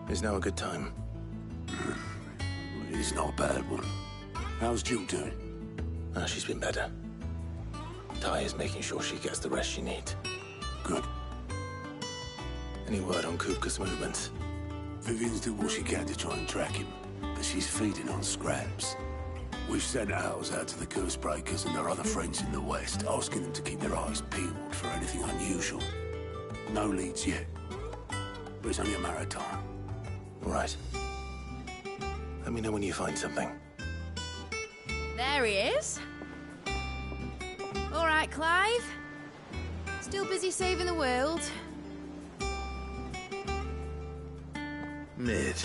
Is now a good time? It's not a bad one. How's Jill doing? She's been better. Ty is making sure she gets the rest she needs. Good. Any word on Kupka's movements? Vivian's doing what she can to try and track him, but she's feeding on scraps. We've sent ours out to the Curse Breakers and their other friends in the West, asking them to keep their eyes peeled for anything unusual. No leads yet, but it's only a matter of time. Right. Let me know when you find something. There he is. All right, Clive. Still busy saving the world. Mid.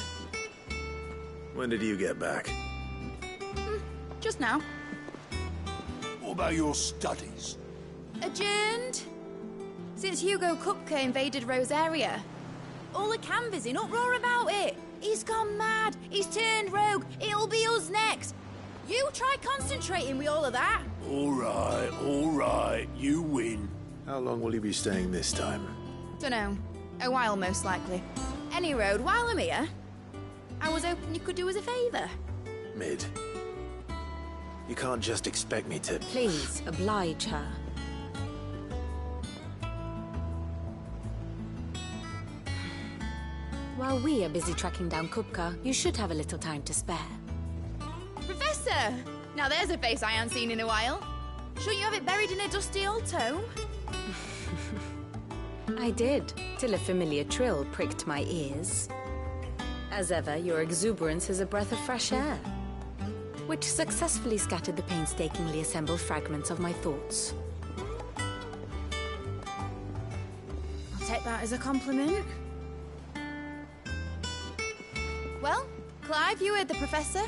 When did you get back? Just now. What about your studies? Adjourned. Since Hugo Kupka invaded Rosaria. All the canvassing, uproar about it. He's gone mad. He's turned rogue. It'll be us next. You try concentrating with all of that. All right. You win. How long will you be staying this time? Dunno. A while, most likely. Any road, while I'm here, I was hoping you could do us a favour. Mid. You can't just expect me to... Please, oblige her. While we are busy tracking down Kupka, you should have a little time to spare. Professor! Now there's a face I haven't seen in a while. Shouldn't you have it buried in a dusty old tome? I did, till a familiar trill pricked my ears. As ever, your exuberance is a breath of fresh air, which successfully scattered the painstakingly assembled fragments of my thoughts. I'll take that as a compliment. Well, Clive, you heard the Professor.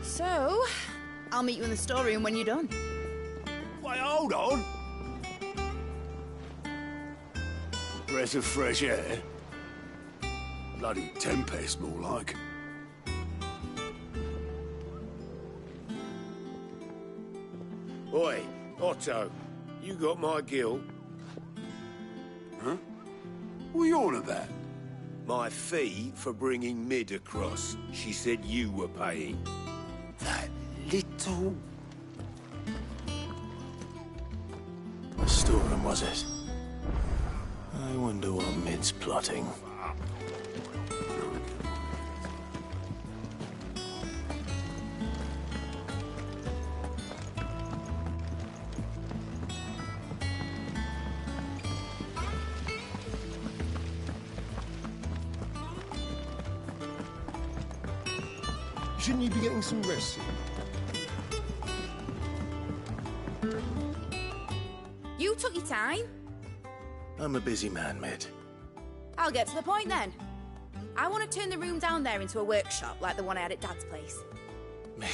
So, I'll meet you in the storeroom when you're done. Wait, hold on. Breath of fresh air? Bloody tempest, more like. Oi, Otto, you got my guilt? Huh? What are you on about? My fee for bringing Mid across. She said you were paying. That little... The storeroom, was it? I wonder what Mid's plotting. Shouldn't you be getting some rest soon? You took your time. I'm a busy man, Mid. I'll get to the point then. I want to turn the room down there into a workshop like the one I had at Dad's place. Mid,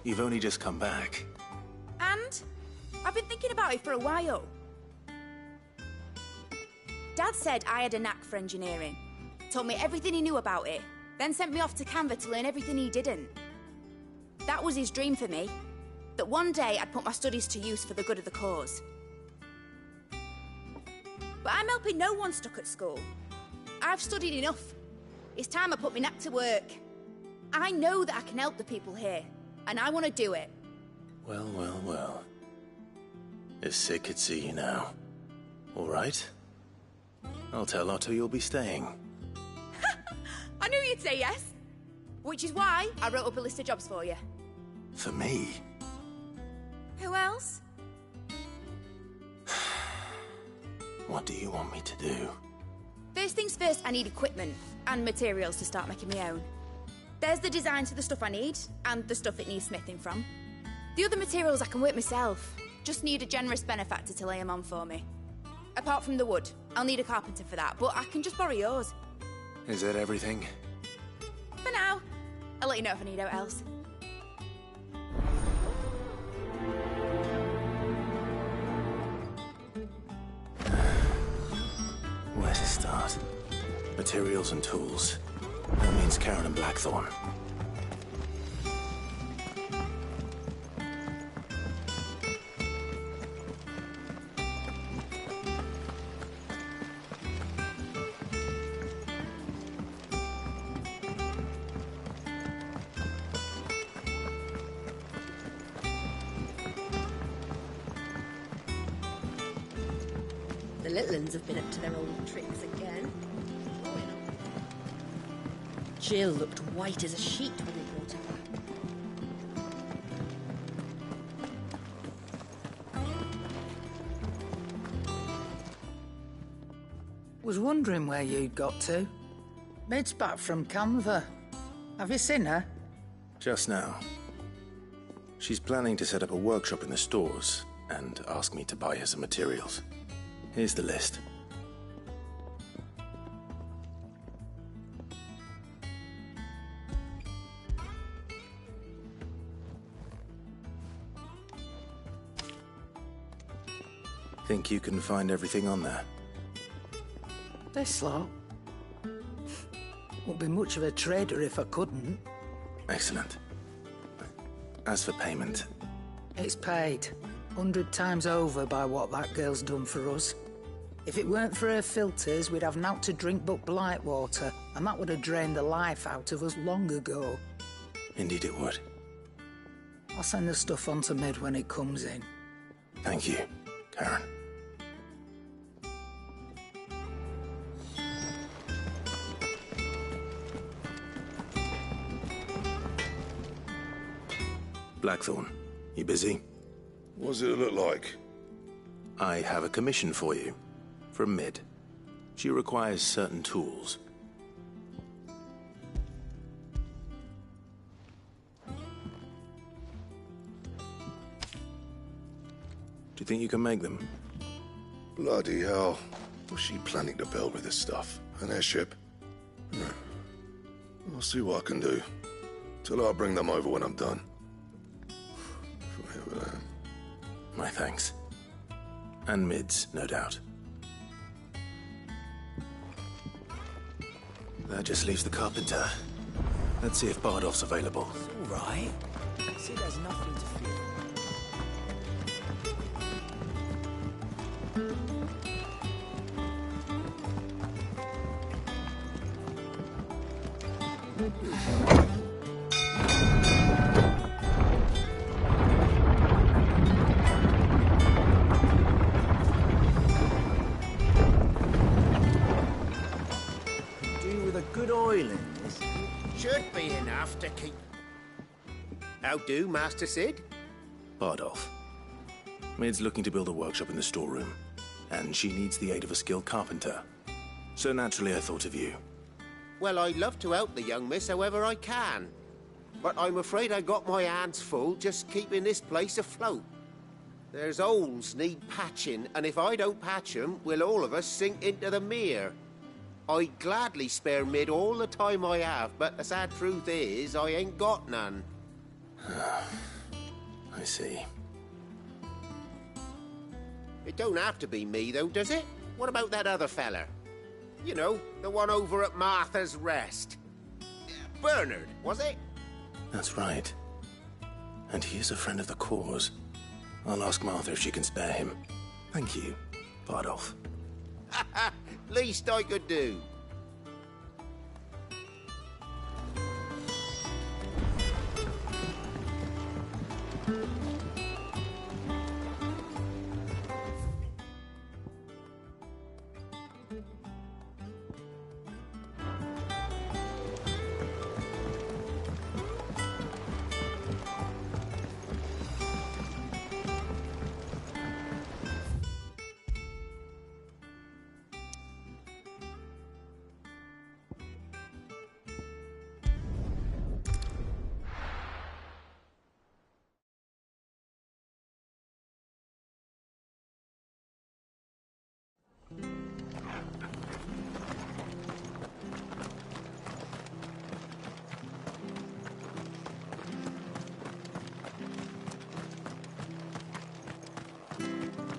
you've only just come back. And I've been thinking about it for a while. Dad said I had a knack for engineering. Told me everything he knew about it. Then sent me off to Canva to learn everything he didn't. That was his dream for me. That one day I'd put my studies to use for the good of the cause. But I'm helping no one stuck at school. I've studied enough. It's time I put my knack to work. I know that I can help the people here, and I want to do it. Well. If Sid could see you now. All right? I'll tell Otto you'll be staying. I knew you'd say yes. Which is why I wrote up a list of jobs for you. For me? Who else? What do you want me to do? First things first, I need equipment and materials to start making my own. There's the designs for the stuff I need, and the stuff it needs smithing from. The other materials I can work myself. Just need a generous benefactor to lay them on for me. Apart from the wood, I'll need a carpenter for that, but I can just borrow yours. Is that everything? For now. I'll let you know if I need out else. Where to start? Materials and tools. That means Karen and Blackthorn. The little uns have been up to their old tricks again. Jill looked white as a sheet when they brought her back. Was wondering where you'd got to. Mid's back from Canva. Have you seen her? Just now. She's planning to set up a workshop in the stores and ask me to buy her some materials. Here's the list. Think you can find everything on there? This lot? Won't be much of a trader if I couldn't. Excellent. As for payment... It's paid. 100 times over by what that girl's done for us. If it weren't for her filters, we'd have naught to drink but blight water, and that would have drained the life out of us long ago. Indeed it would. I'll send the stuff on to Mid when it comes in. Thank you, Karen. Blackthorn, you busy? What does it look like? I have a commission for you. From Mid. She requires certain tools. Do you think you can make them? Bloody hell. What's she planning to build with this stuff? An airship? I'll see what I can do. Till I bring them over when I'm done. My thanks. And Mid's, no doubt. That just leaves the carpenter. Let's see if Bardolph's available. It's all right. See, there's nothing to fear. Should be enough to keep... How do, Master Sid? Bardolph. Mid's looking to build a workshop in the storeroom, and she needs the aid of a skilled carpenter. So naturally I thought of you. Well, I'd love to help the young miss however I can. But I'm afraid I got my hands full just keeping this place afloat. There's holes need patching, and if I don't patch them, we'll all of us sink into the mere. I'd gladly spare Mid all the time I have, but the sad truth is, I ain't got none. I see. It don't have to be me, though, does it? What about that other fella? You know, the one over at Martha's Rest. Bernard, was it? That's right. And he is a friend of the cause. I'll ask Martha if she can spare him. Thank you, Bardolph. Least I could do.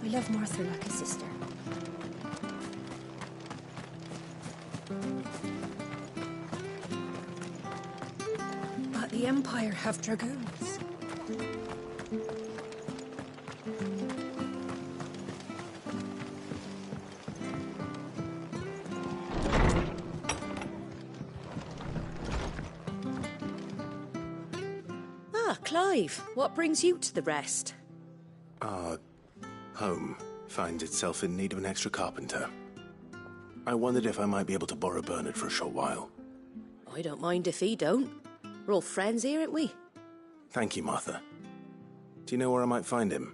I love Martha like a sister. But the Empire have dragoons. Ah, Clive, what brings you to the Rest? Our home finds itself in need of an extra carpenter. I wondered if I might be able to borrow Bernard for a short while. I don't mind if he don't. We're all friends here, aren't we? Thank you, Martha. Do you know where I might find him?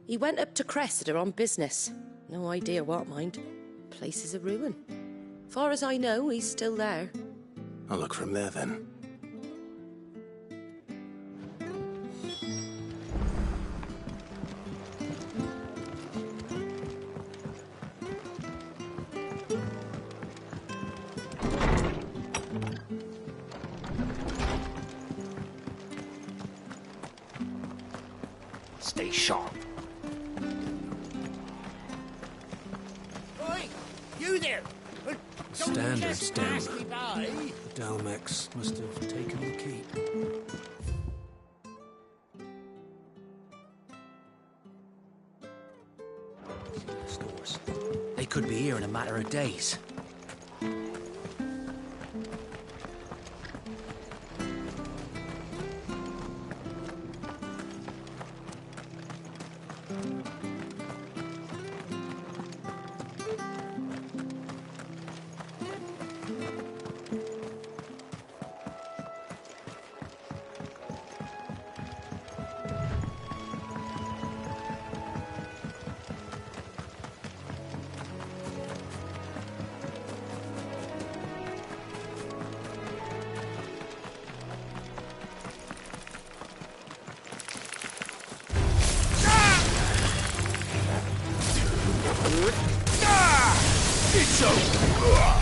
He went up to Cressida on business. No idea what, mind. Place is a ruin. Far as I know, he's still there. I'll look from there then. Stay sharp. Oi! You there! Standards down. The Dalmex must have taken the keep. Stores. They could be here in a matter of days. It's over!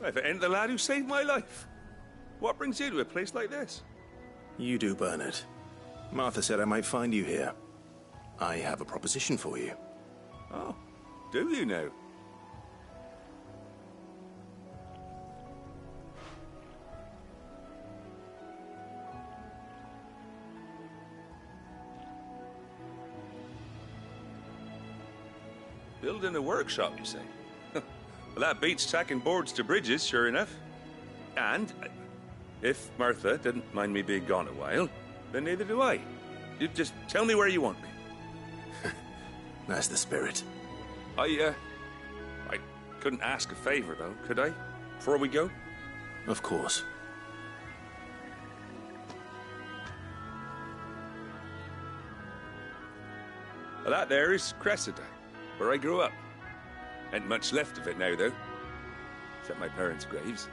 If it ain't the lad who saved my life. What brings you to a place like this? You do, Bernard. Martha said I might find you here. I have a proposition for you. Oh, do you now? Building a workshop, you say? Well, that beats tacking boards to bridges, sure enough. And if Martha didn't mind me being gone a while, then neither do I. You just tell me where you want me. That's the spirit. I couldn't ask a favor, though, could I? Before we go? Of course. Well, that there is Cressida, where I grew up. Ain't much left of it now, though. Except my parents' graves.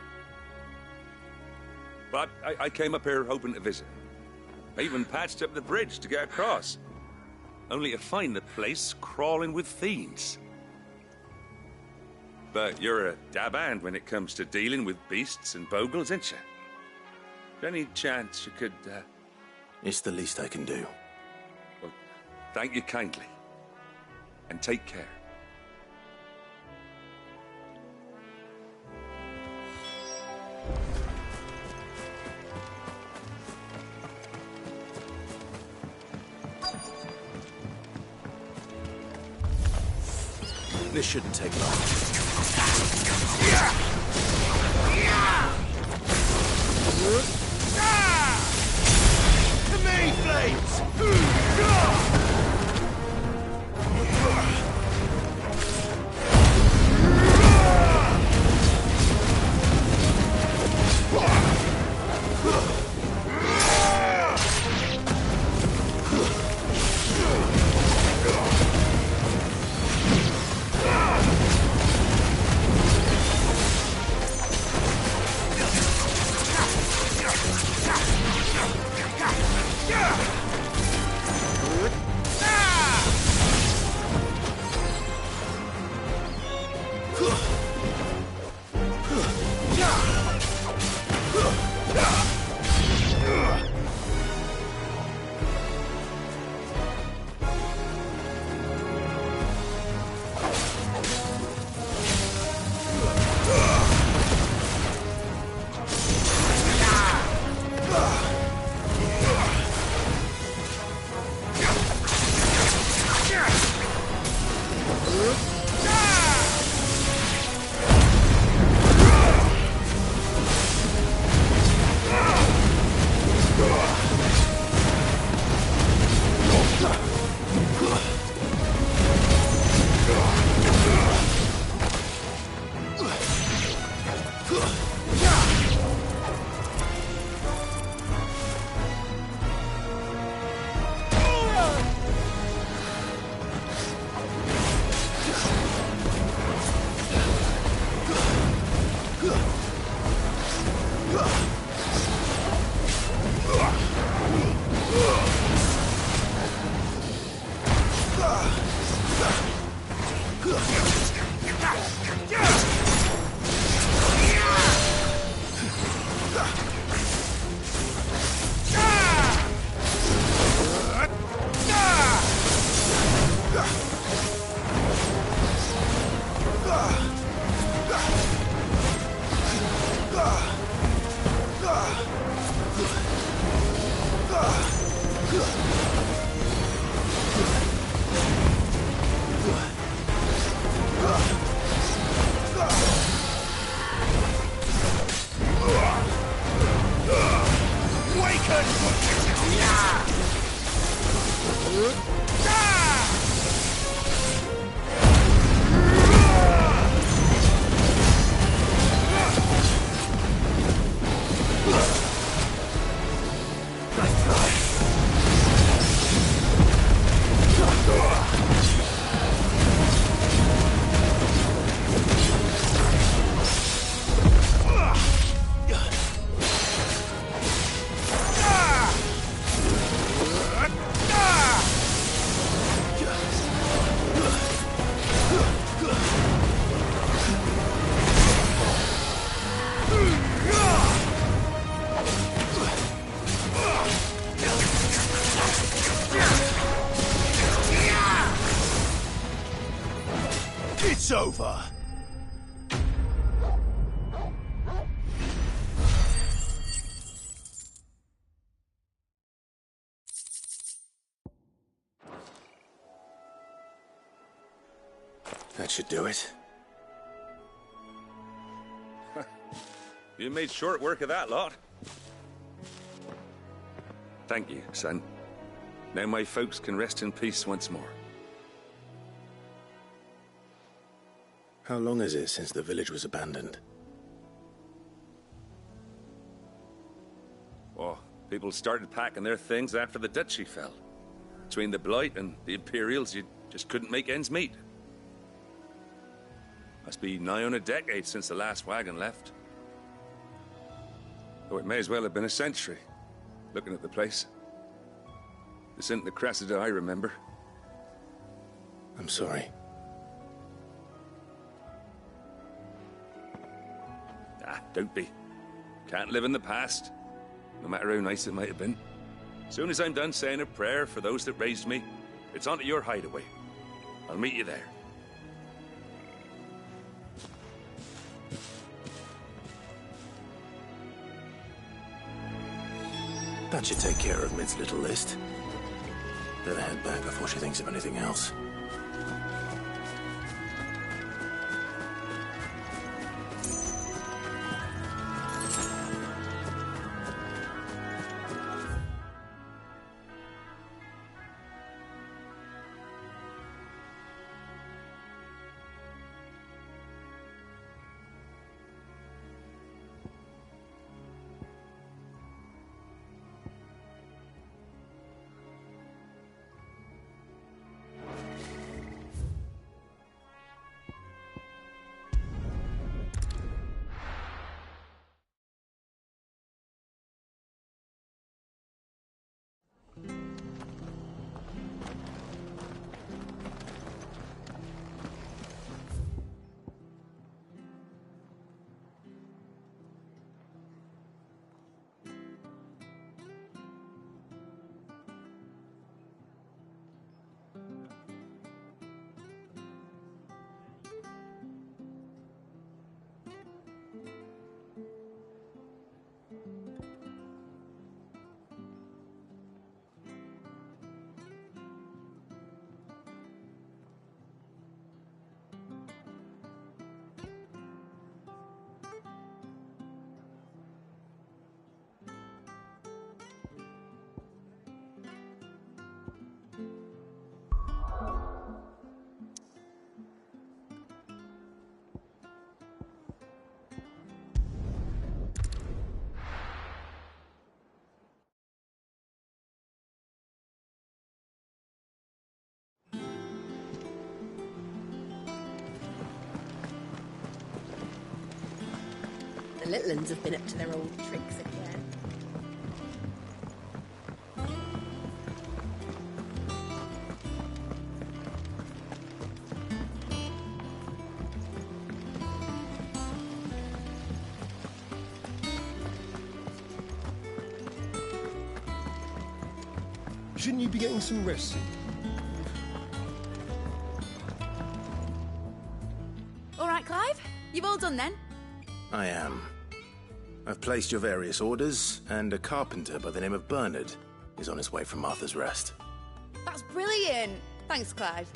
But I came up here hoping to visit. I even patched up the bridge to get across. Only to find the place crawling with fiends. But you're a dab hand when it comes to dealing with beasts and bogles, ain't you? Any chance you could, It's the least I can do. Well, thank you kindly. And take care. This shouldn't take long. To me, flames! It's over. That should do it. You made short work of that lot. Thank you, son. Now my folks can rest in peace once more. How long is it since the village was abandoned? Oh, people started packing their things after the duchy fell. Between the Blight and the Imperials, you just couldn't make ends meet. Must be nigh on a decade since the last wagon left. Oh, it may as well have been a century, looking at the place. This isn't the Cressida I remember. I'm sorry. Ah, don't be. Can't live in the past, no matter how nice it might have been. As soon as I'm done saying a prayer for those that raised me, it's on to your hideaway. I'll meet you there. That should take care of Mid's little list. Better head back before she thinks of anything else. little uns have been up to their old tricks again. Shouldn't you be getting some rest? All right, Clive. You've all done then? I am. I've placed your various orders, and a carpenter by the name of Bernard is on his way from Martha's Rest. That's brilliant. Thanks, Clive.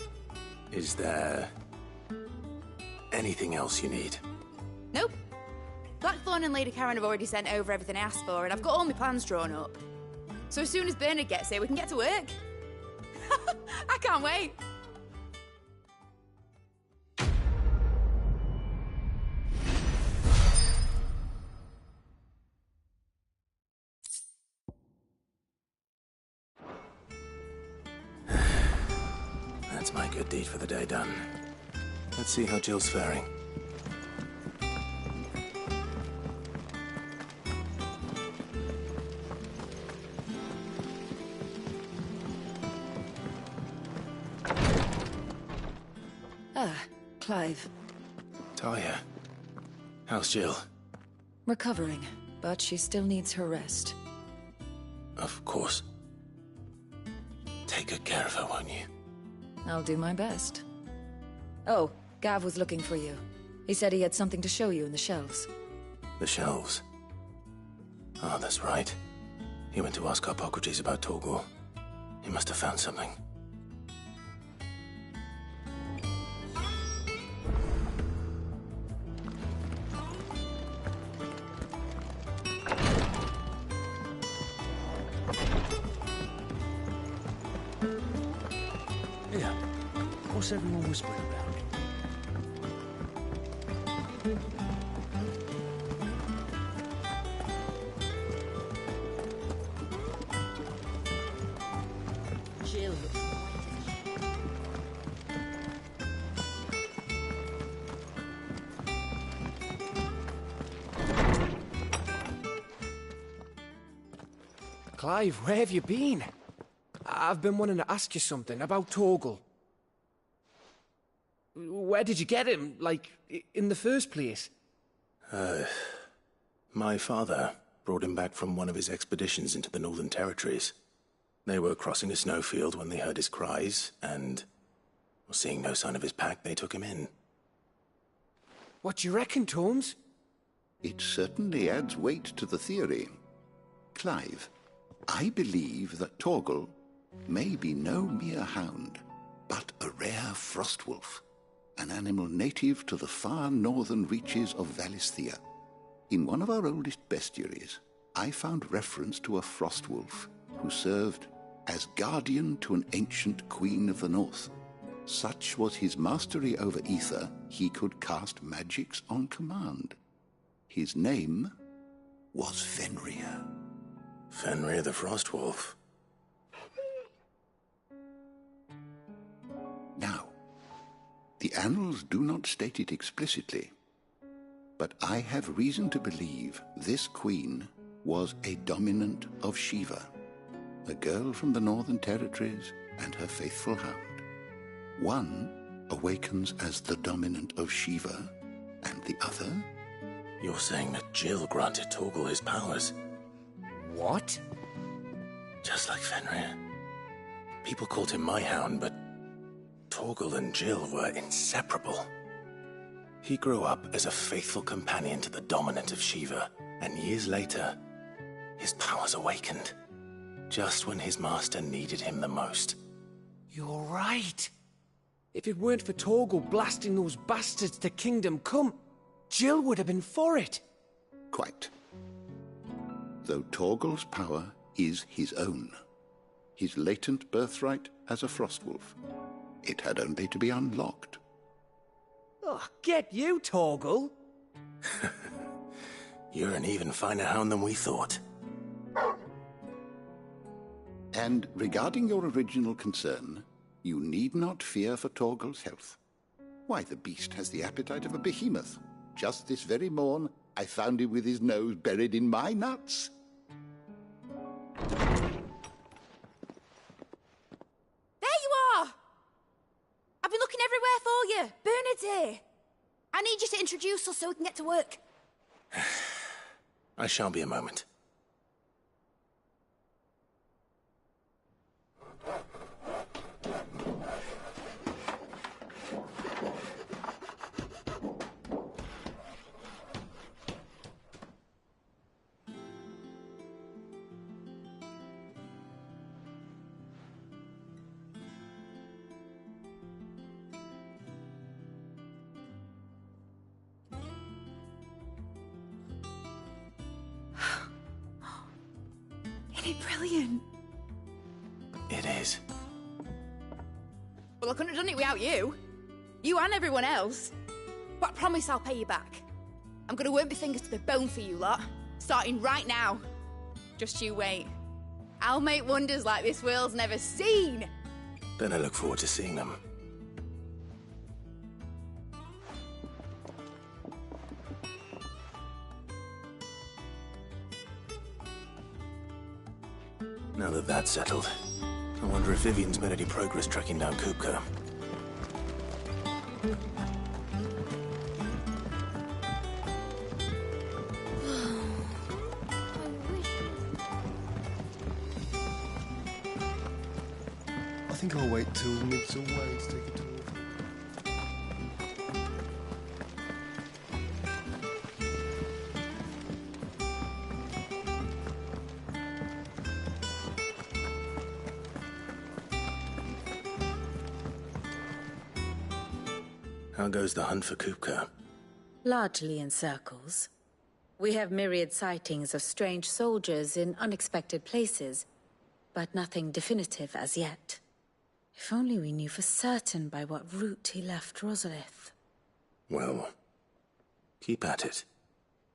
Is there anything else you need? Nope. Blackthorn and Lady Karen have already sent over everything I asked for, and I've got all my plans drawn up. So as soon as Bernard gets here, we can get to work. I can't wait. That's my good deed for the day done. Let's see how Jill's faring. Clive. Talia, how's Jill? Recovering, but she still needs her rest. Of course. Take good care of her, won't you? I'll do my best. Oh, Gav was looking for you. He said he had something to show you in the shelves. The shelves? Oh, that's right. He went to ask Harpocrates about Torgal. He must have found something. What's everyone whispering about? Jill looks Clive, where have you been? I've been wanting to ask you something about Torgal. Where did you get him, like, in the first place? My father brought him back from one of his expeditions into the Northern Territories. They were crossing a snowfield when they heard his cries, and, seeing no sign of his pack, they took him in. What do you reckon, Tomes? It certainly adds weight to the theory. Clive, I believe that Torgal may be no mere hound, but a rare frostwolf, an animal native to the far northern reaches of Valisthea. In one of our oldest bestiaries, I found reference to a frostwolf who served as guardian to an ancient queen of the north. Such was his mastery over ether, he could cast magics on command. His name was Fenrir. Fenrir the Frostwolf? Now, the annals do not state it explicitly, but I have reason to believe this queen was a dominant of Shiva, a girl from the Northern Territories and her faithful hound. One awakens as the dominant of Shiva, and the other... You're saying that Jill granted Torgal his powers? What? Just like Fenrir. People called him my hound, but Torgal and Jill were inseparable. He grew up as a faithful companion to the dominant of Shiva, and years later, his powers awakened, just when his master needed him the most. You're right. If it weren't for Torgal blasting those bastards to Kingdom Come, Jill would have been for it. Quite. Though Torgal's power is his own, his latent birthright as a frostwolf. It had only to be unlocked. Oh, get you, Torgal! You're an even finer hound than we thought. And regarding your original concern, you need not fear for Torgal's health. Why, the beast has the appetite of a behemoth. Just this very morn, I found him with his nose buried in my nuts. There you are! I've been looking everywhere for you. Bernard's here. I need you to introduce us so we can get to work. I shall be a moment. Isn't it brilliant? It is. Well, I couldn't have done it without you. You and everyone else. But I promise I'll pay you back. I'm gonna work my fingers to the bone for you lot. Starting right now. Just you wait. I'll make wonders like this world's never seen. Then I look forward to seeing them. Now that that's settled, I wonder if Vivian's made any progress tracking down Kupka. I think I'll wait till mid's away to take a tour. How goes the hunt for Kupka? Largely in circles. We have myriad sightings of strange soldiers in unexpected places, but nothing definitive as yet. If only we knew for certain by what route he left Rosalith. Well, keep at it.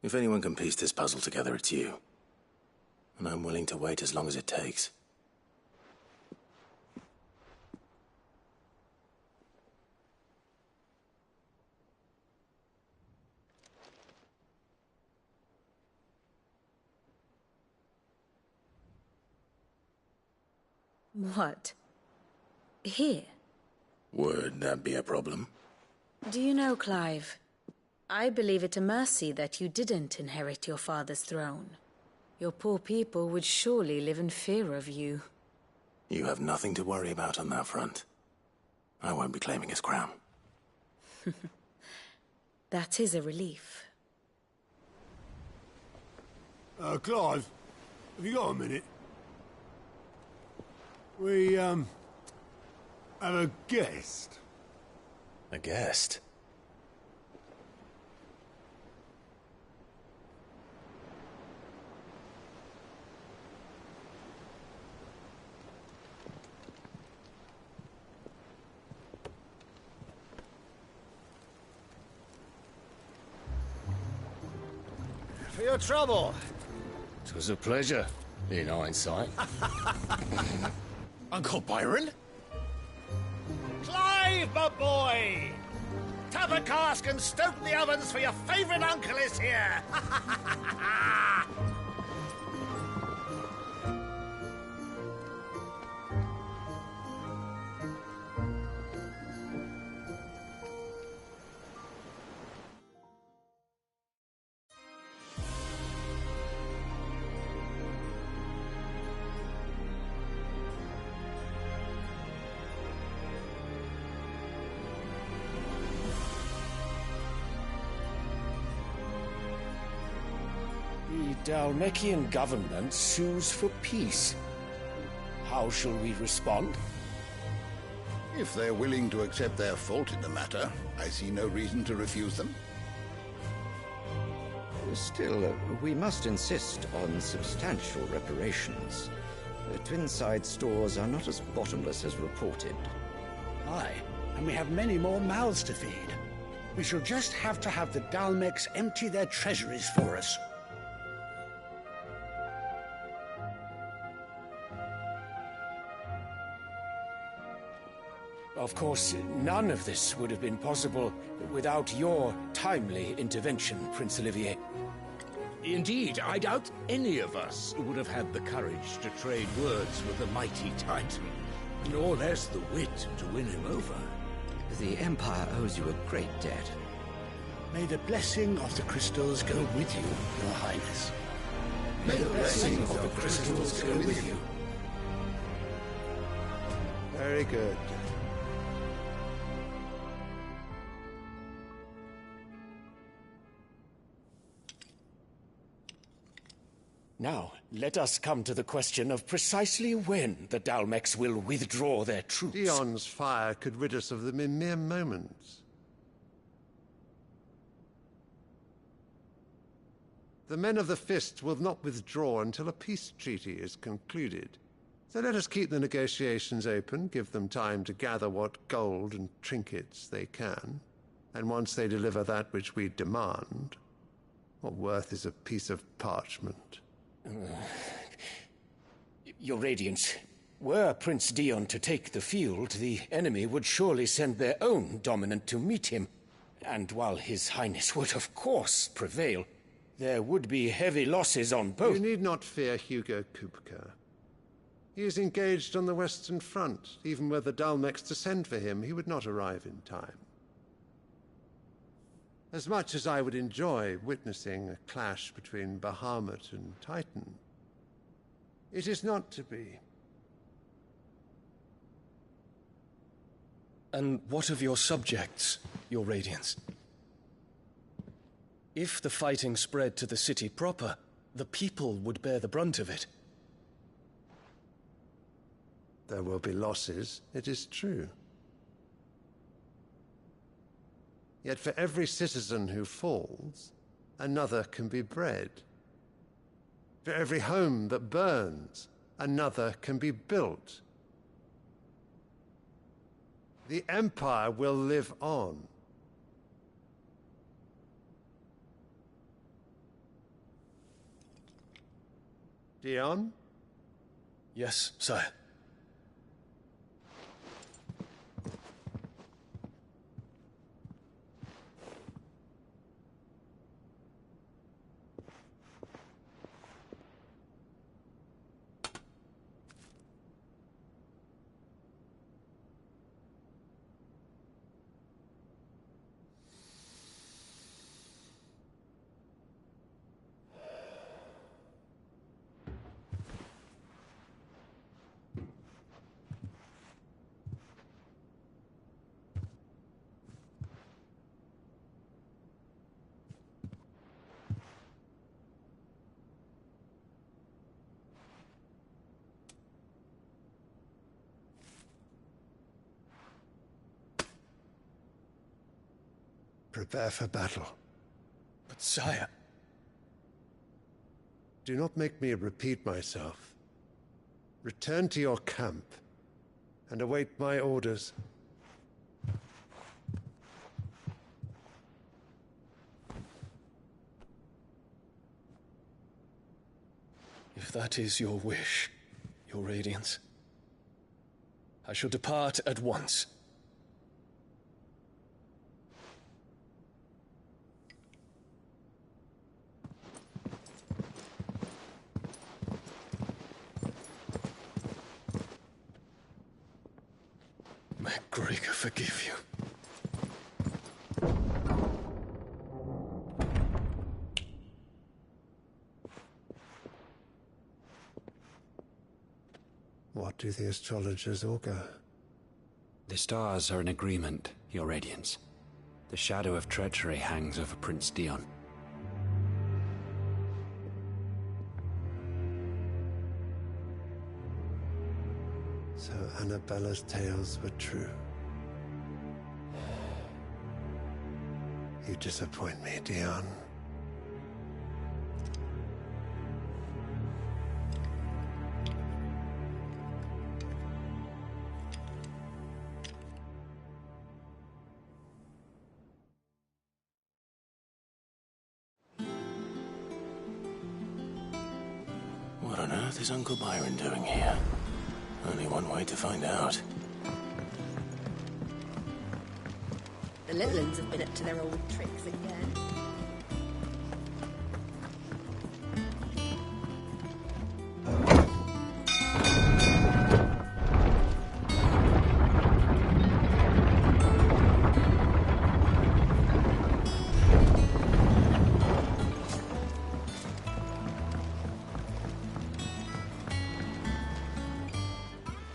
If anyone can piece this puzzle together, it's you. And I'm willing to wait as long as it takes. What? Here? Would that be a problem? Do you know, Clive? I believe it a mercy that you didn't inherit your father's throne. Your poor people would surely live in fear of you. You have nothing to worry about on that front. I won't be claiming his crown. That is a relief. Clive, have you got a minute? We, have a guest. A guest? For your trouble. It was a pleasure, in hindsight. Uncle Byron? Clive, my boy! Tap a cask and stoke the ovens for your favourite uncle is here! The Dalmekian government sues for peace. How shall we respond? If they're willing to accept their fault in the matter, I see no reason to refuse them. Still, we must insist on substantial reparations. Twinside stores are not as bottomless as reported. Aye, and we have many more mouths to feed. We shall just have to have the Dalmeks empty their treasuries for us. Of course, none of this would have been possible without your timely intervention, Prince Olivier. Indeed, I doubt any of us would have had the courage to trade words with the mighty Titan, nor less the wit to win him over. The Empire owes you a great debt. May the blessing of the crystals go with you, Your Highness. May the blessing of the crystals go with you. Very good. Now, let us come to the question of precisely when the Dalmex will withdraw their troops. Dion's fire could rid us of them in mere moments. The men of the Fist will not withdraw until a peace treaty is concluded. So let us keep the negotiations open, give them time to gather what gold and trinkets they can, and once they deliver that which we demand, what worth is a piece of parchment? Your Radiance, were Prince Dion to take the field, the enemy would surely send their own dominant to meet him. And while His Highness would of course prevail, there would be heavy losses on both. You need not fear Hugo Kupka. He is engaged on the Western Front. Even were the Dalmex to send for him, he would not arrive in time. As much as I would enjoy witnessing a clash between Bahamut and Titan, it is not to be. And what of your subjects, Your Radiance? If the fighting spread to the city proper, the people would bear the brunt of it. There will be losses, it is true. Yet for every citizen who falls, another can be bred. For every home that burns, another can be built. The Empire will live on. Dion? Yes, sire. Prepare for battle. But sire... Do not make me repeat myself. Return to your camp and await my orders. If that is your wish, Your Radiance, I shall depart at once. May Gregor forgive you. What do the astrologers augur? The stars are in agreement, Your Radiance. The shadow of treachery hangs over Prince Dion. So Annabella's tales were true. You disappoint me, Dion. What on earth is Uncle Byron doing here? Only one way to find out. The little uns have been up to their old tricks again.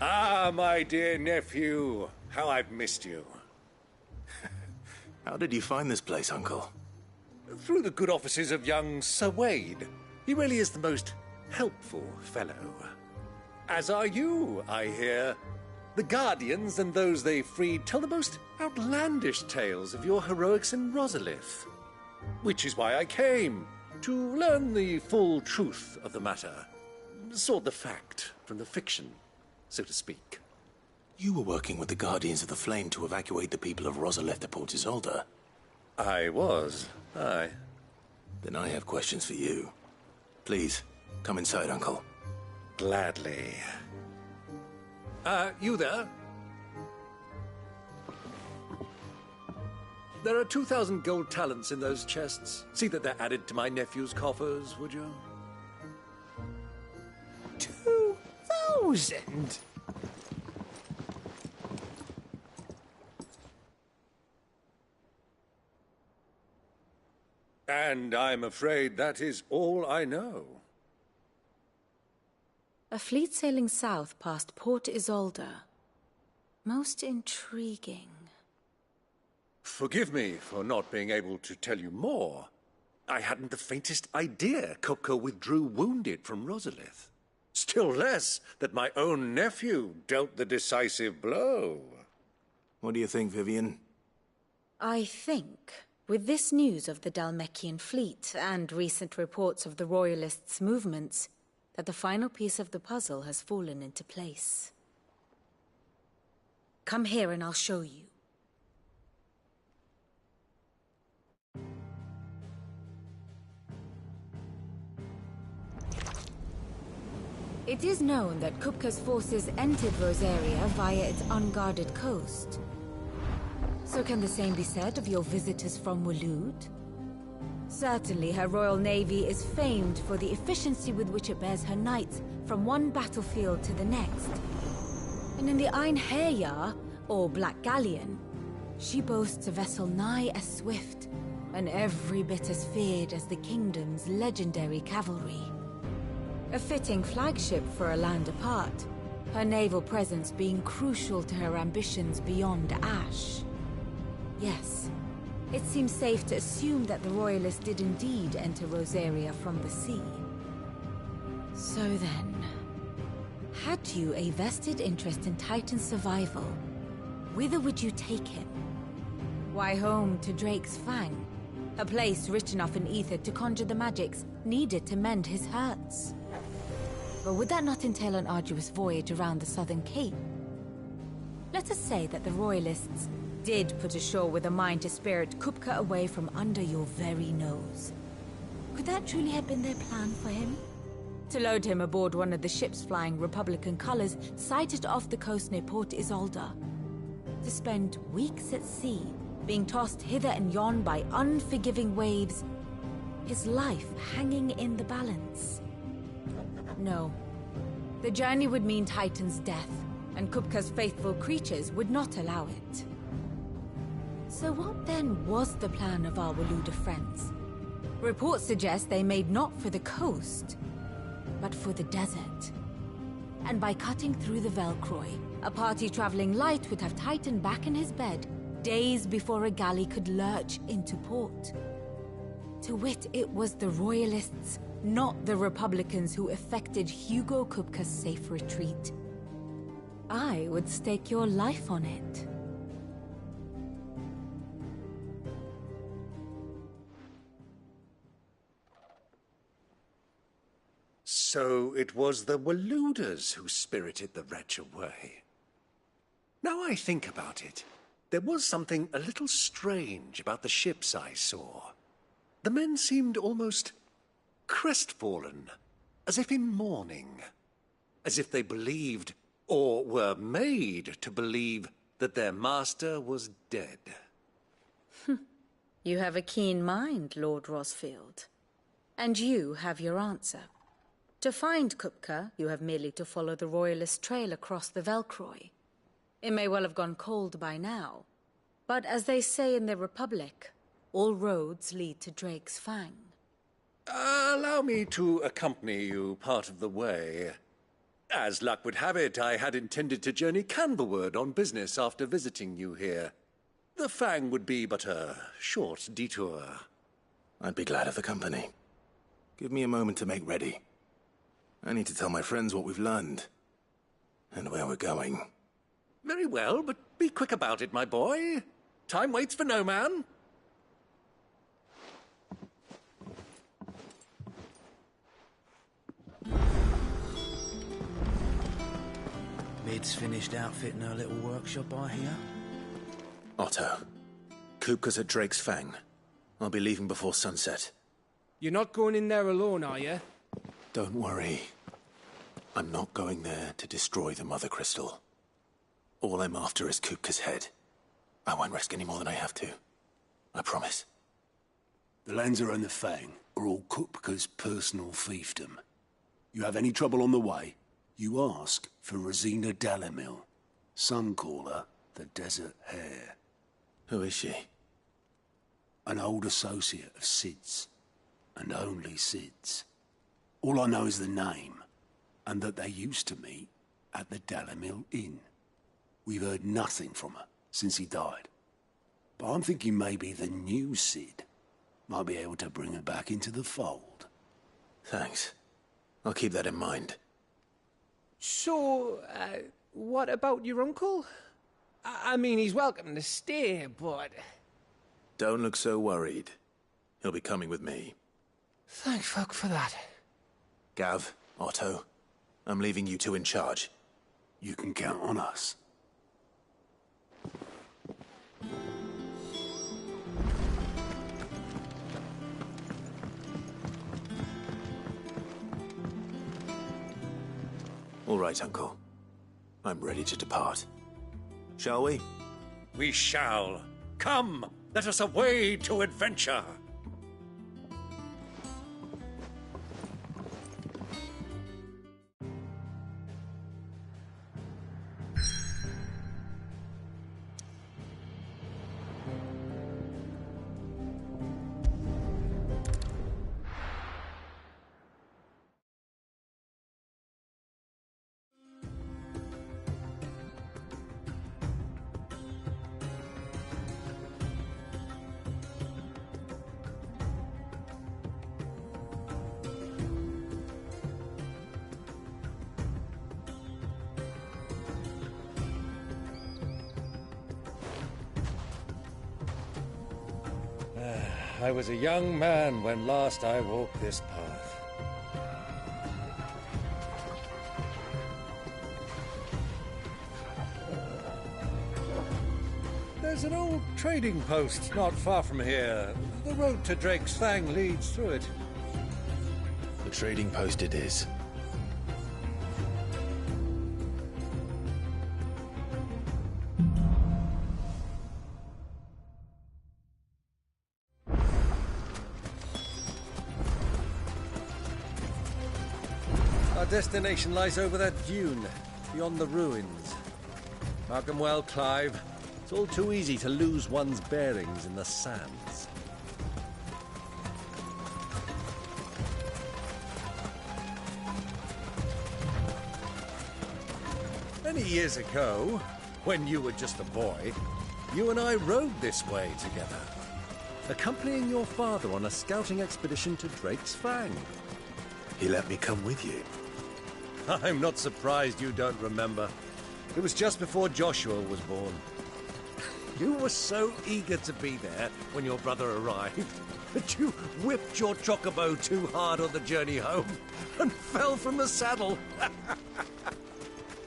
Ah, my dear nephew. How I've missed you. How did you find this place, Uncle? Through the good offices of young Sir Wade. He really is the most helpful fellow. As are you, I hear. The Guardians and those they freed tell the most outlandish tales of your heroics in Rosalith. Which is why I came, to learn the full truth of the matter. Sort the fact from the fiction, so to speak. You were working with the Guardians of the Flame to evacuate the people of Rosalith to Port Isolde. I was, aye. Then I have questions for you. Please, come inside, Uncle. Gladly. You there? There are 2,000 gold talents in those chests. See that they're added to my nephew's coffers, would you? 2,000? And I'm afraid that is all I know. A fleet sailing south past Port Isolde. Most intriguing. Forgive me for not being able to tell you more. I hadn't the faintest idea Kupka withdrew wounded from Rosalith. Still less that my own nephew dealt the decisive blow. What do you think, Vivian? I think, with this news of the Dhalmekian fleet and recent reports of the Royalists' movements, that the final piece of the puzzle has fallen into place. Come here and I'll show you. It is known that Kupka's forces entered Rosaria via its unguarded coast. So can the same be said of your visitors from Waloed? Certainly her royal navy is famed for the efficiency with which it bears her knights from one battlefield to the next. And in the Einherjar, or Black Galleon, she boasts a vessel nigh as swift and every bit as feared as the kingdom's legendary cavalry. A fitting flagship for a land apart, her naval presence being crucial to her ambitions beyond Ash. Yes, it seems safe to assume that the Royalists did indeed enter Rosaria from the sea. So then, had you a vested interest in Titan's survival, whither would you take him? Why, home to Drake's Fang, a place rich enough in ether to conjure the magics needed to mend his hurts. But would that not entail an arduous voyage around the southern cape? Let us say that the Royalists did put ashore with a mind to spirit Kupka away from under your very nose. Could that truly have been their plan for him? To load him aboard one of the ships flying Republican colors sighted off the coast near Port Isolde. To spend weeks at sea, being tossed hither and yon by unforgiving waves, his life hanging in the balance. No. The journey would mean Titan's death, and Kupka's faithful creatures would not allow it. So what then was the plan of our Waluda friends? Reports suggest they made not for the coast, but for the desert. And by cutting through the Velcroy, a party traveling light would have Titan back in his bed days before a galley could lurch into port. To wit, it was the Royalists, not the Republicans, who effected Hugo Kupka's safe retreat. I would stake your life on it. So it was the Waluders who spirited the wretch away. Now I think about it, there was something a little strange about the ships I saw. The men seemed almost crestfallen, as if in mourning, as if they believed, or were made to believe, that their master was dead. You have a keen mind, Lord Rosfield. And you have your answer. To find Kupka, you have merely to follow the Royalist trail across the Velcroy. It may well have gone cold by now, but as they say in the Republic, all roads lead to Drake's Fang. Allow me to accompany you part of the way. As luck would have it, I had intended to journey Canberward on business after visiting you here. The Fang would be but a short detour. I'd be glad of the company. Give me a moment to make ready. I need to tell my friends what we've learned. And where we're going. Very well, but be quick about it, my boy. Time waits for no man. Mid's finished outfitting her little workshop, I hear. Otto, Kupka's at Drake's Fang. I'll be leaving before sunset. You're not going in there alone, are you? Don't worry. I'm not going there to destroy the Mother Crystal. All I'm after is Kupka's head. I won't risk any more than I have to. I promise. The Lanza and the Fang are all Kupka's personal fiefdom. You have any trouble on the way, you ask for Rosina Dalamil. Some call her the Desert Hare. Who is she? An old associate of Sid's. And only Sid's. All I know is the name, and that they used to meet at the Dalamil Inn. We've heard nothing from her since he died. But I'm thinking maybe the new Sid might be able to bring her back into the fold. Thanks. I'll keep that in mind. So, what about your uncle? I mean, he's welcome to stay, but... Don't look so worried. He'll be coming with me. Thank fuck for that. Gav, Otto, I'm leaving you two in charge. You can count on us. All right, Uncle. I'm ready to depart. Shall we? We shall. Come, let us away to adventure. I was a young man when last I walked this path. There's an old trading post not far from here. The road to Drake's Fang leads through it. The trading post it is. Our destination lies over that dune, beyond the ruins. Mark 'em well, Clive. It's all too easy to lose one's bearings in the sands. Many years ago, when you were just a boy, you and I rode this way together, accompanying your father on a scouting expedition to Drake's Fang. He let me come with you. I'm not surprised you don't remember. It was just before Joshua was born. You were so eager to be there when your brother arrived that you whipped your chocobo too hard on the journey home and fell from the saddle.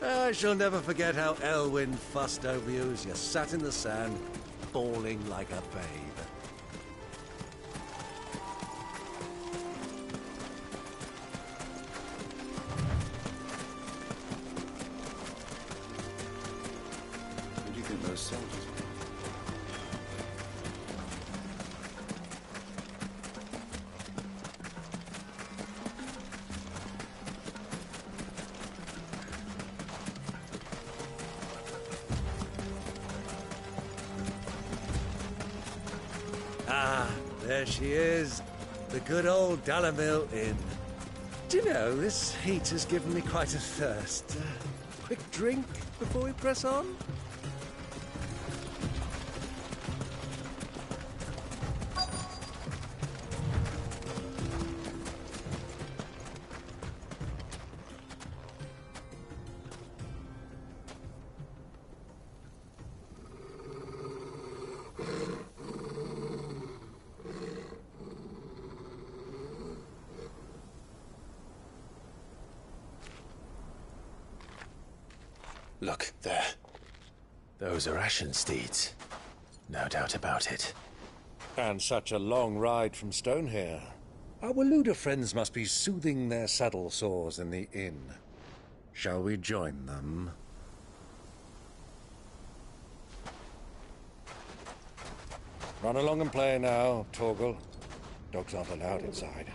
I shall never forget how Elwyn fussed over you as you sat in the sand, bawling like a babe. Who do you think those soldiers were? Ah, there she is. The good old Dalamil Inn. Do you know, this heat has given me quite a thirst. Quick drink before we press on? Look, there. Those are Ashen steeds. No doubt about it. And such a long ride from Stonehair. Our Waluda friends must be soothing their saddle sores in the inn. Shall we join them? Run along and play now, Torgal. Dogs aren't allowed inside.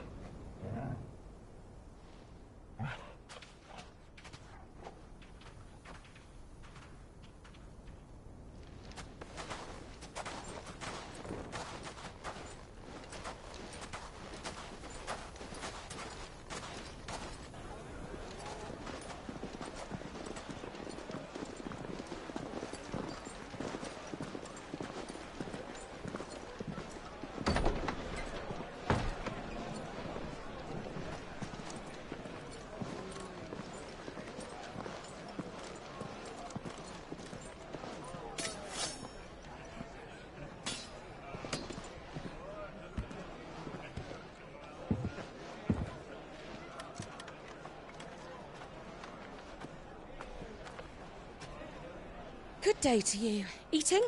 Good day to you. Eating?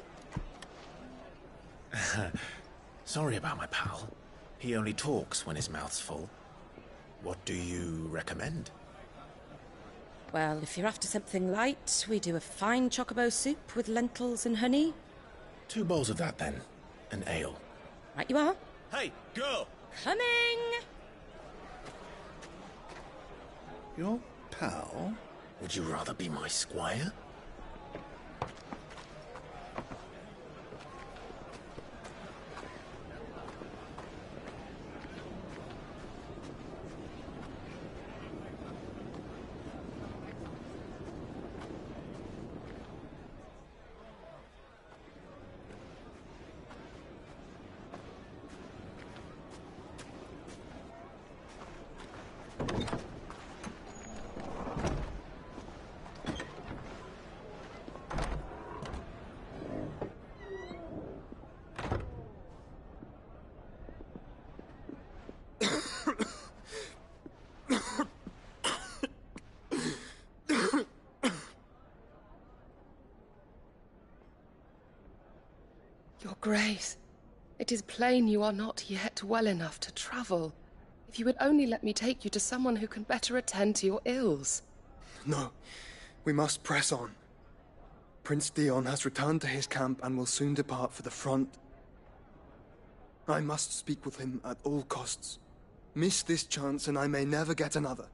Sorry about my pal. He only talks when his mouth's full. What do you recommend? Well, if you're after something light, we do a fine chocobo soup with lentils and honey. 2 bowls of that, then. An ale. Right you are. Hey, girl! Coming! Your pal? Would you rather be my squire? Your Grace, it is plain you are not yet well enough to travel. If you would only let me take you to someone who can better attend to your ills. No, we must press on. Prince Dion has returned to his camp and will soon depart for the front. I must speak with him at all costs. Miss this chance and I may never get another.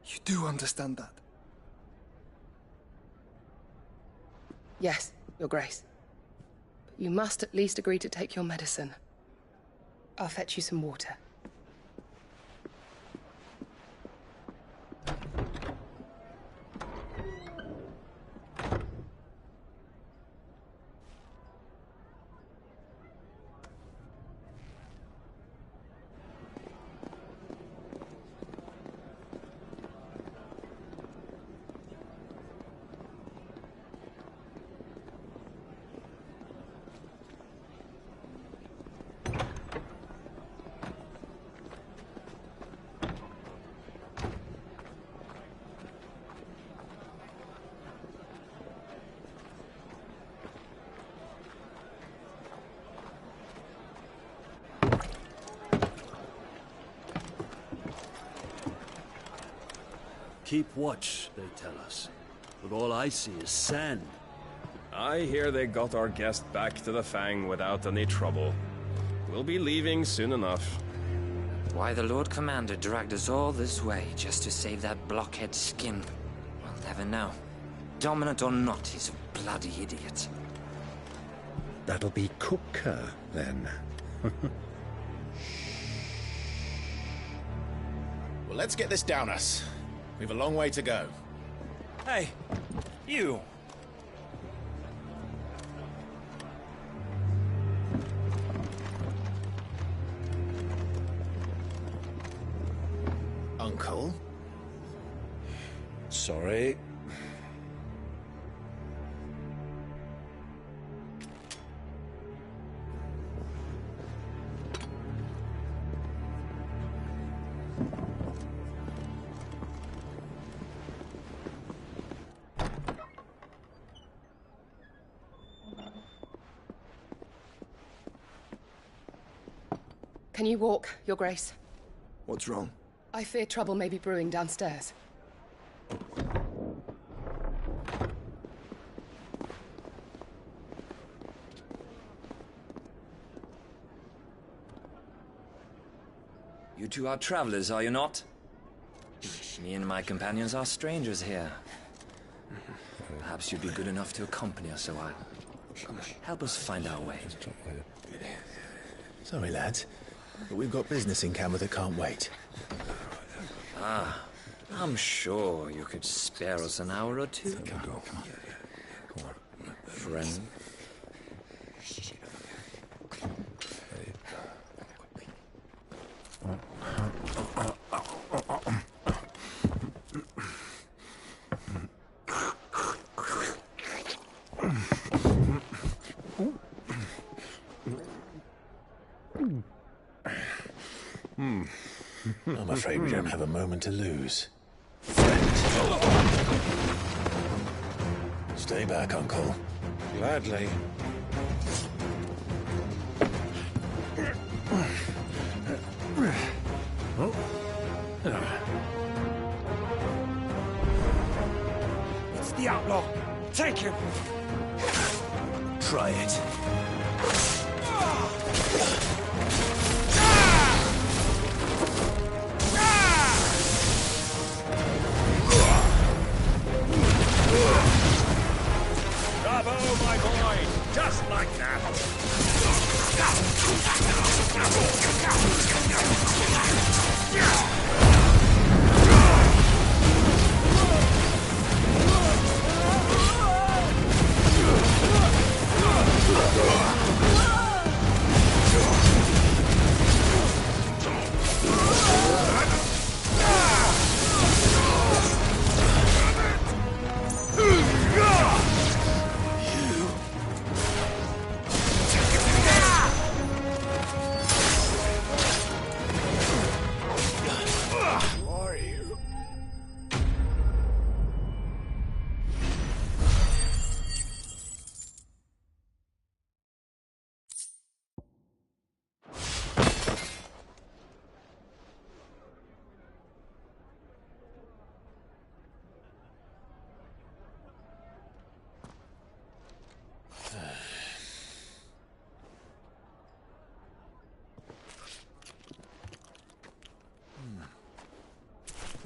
You do understand that? Yes, Your Grace. But you must at least agree to take your medicine. I'll fetch you some water. Keep watch, they tell us. But all I see is sand. I hear they got our guest back to the Fang without any trouble. We'll be leaving soon enough. Why the Lord Commander dragged us all this way just to save that blockhead skin, we'll never know. Dominant or not, he's a bloody idiot. That'll be Cooker, then. let's get this down us. We've a long way to go. Hey, you. Uncle? Sorry. Can you walk, Your Grace? What's wrong? I fear trouble may be brewing downstairs. You two are travelers, are you not? Me and my companions are strangers here. Perhaps you'd be good enough to accompany us a while. Help us find our way. Sorry, lads, but we've got business in camera that can't wait. Ah, I'm sure you could spare us an hour or two. Come on. Friend. I'm afraid we don't have a moment to lose. Stay back, Uncle. Gladly. It's the outlaw. Take him. Try it. Bravo, my boy! Just like that!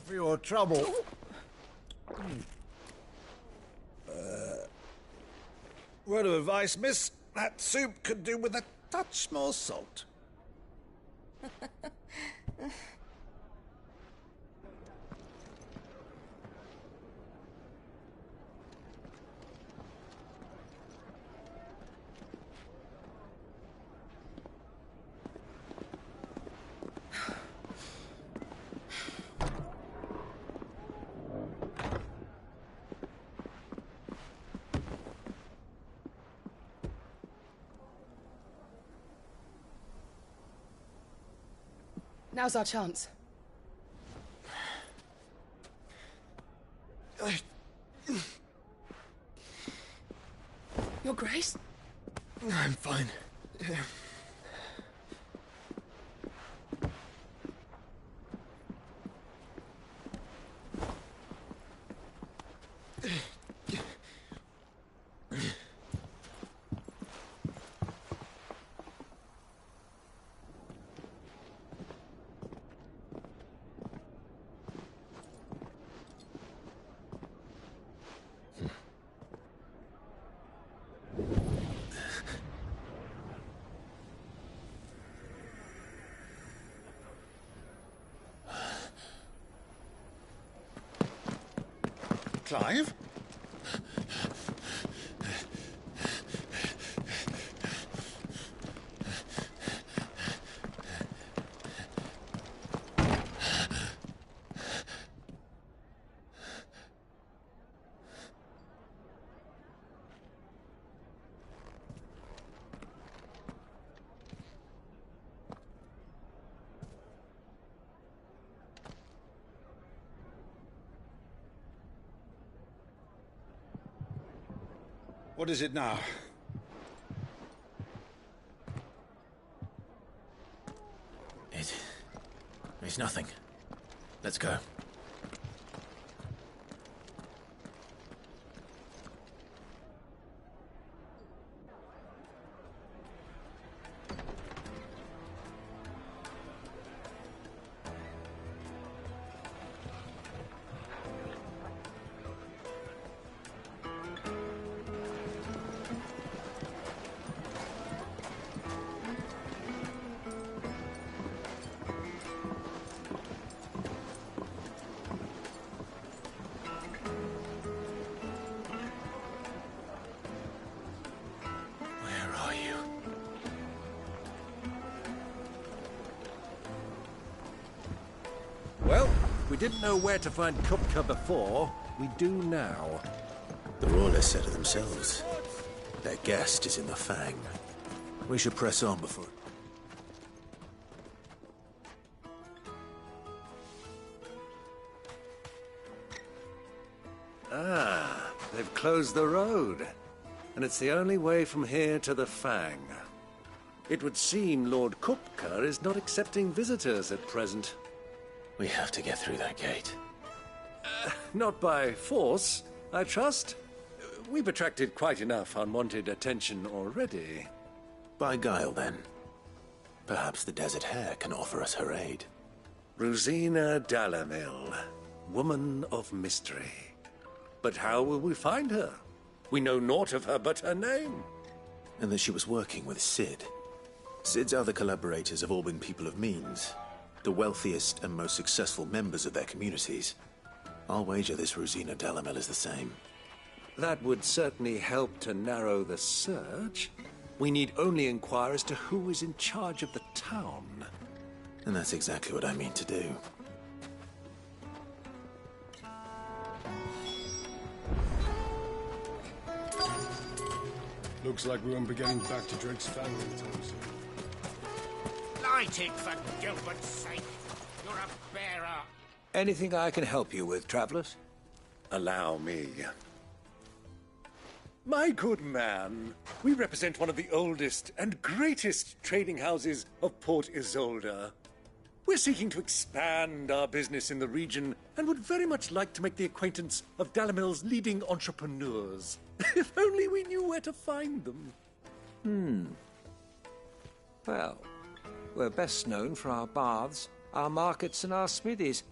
For your trouble. Word of advice, miss. That soup could do with a touch more salt. Now's our chance. Your Grace? I'm fine. Clive? What is it now? It's nothing. Let's go. Well, we didn't know where to find Kupka before. We do now. The Rawlers said it themselves. Their guest is in the Fang. We should press on before... Ah, they've closed the road. And it's the only way from here to the Fang. It would seem Lord Kupka is not accepting visitors at present. We have to get through that gate. Not by force, I trust. We've attracted quite enough unwanted attention already. By guile, then. Perhaps the Desert Hare can offer us her aid. Rosina Dalamil, woman of mystery. But how will we find her? We know naught of her but her name. And that she was working with Sid. Sid's other collaborators have all been people of means. The wealthiest and most successful members of their communities. I'll wager this Rosina Dalamil is the same. That would certainly help to narrow the search. We need only inquire as to who is in charge of the town. And that's exactly what I mean to do. Looks like we won't be getting back to Drake's Fang anytime soon. Light it, for Gilbert's sake. You're a bearer. Anything I can help you with, travelers? Allow me. My good man, we represent one of the oldest and greatest trading houses of Port Isolde. We're seeking to expand our business in the region and would very much like to make the acquaintance of Dalamil's leading entrepreneurs. If only we knew where to find them. Well, we're best known for our baths, our markets, and our smithies.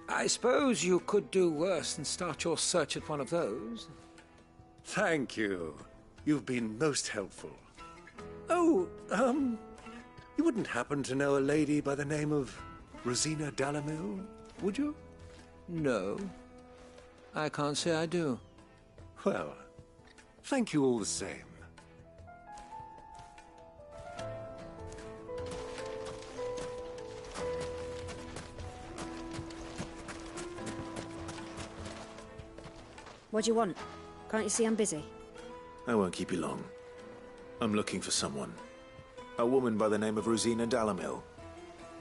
I suppose you could do worse than start your search at one of those. Thank you. You've been most helpful. Oh, you wouldn't happen to know a lady by the name of Rosina Dalamil, would you? No. I can't say I do. Well, thank you all the same. What do you want? Can't you see I'm busy? I won't keep you long. I'm looking for someone. A woman by the name of Rosina Dalamil.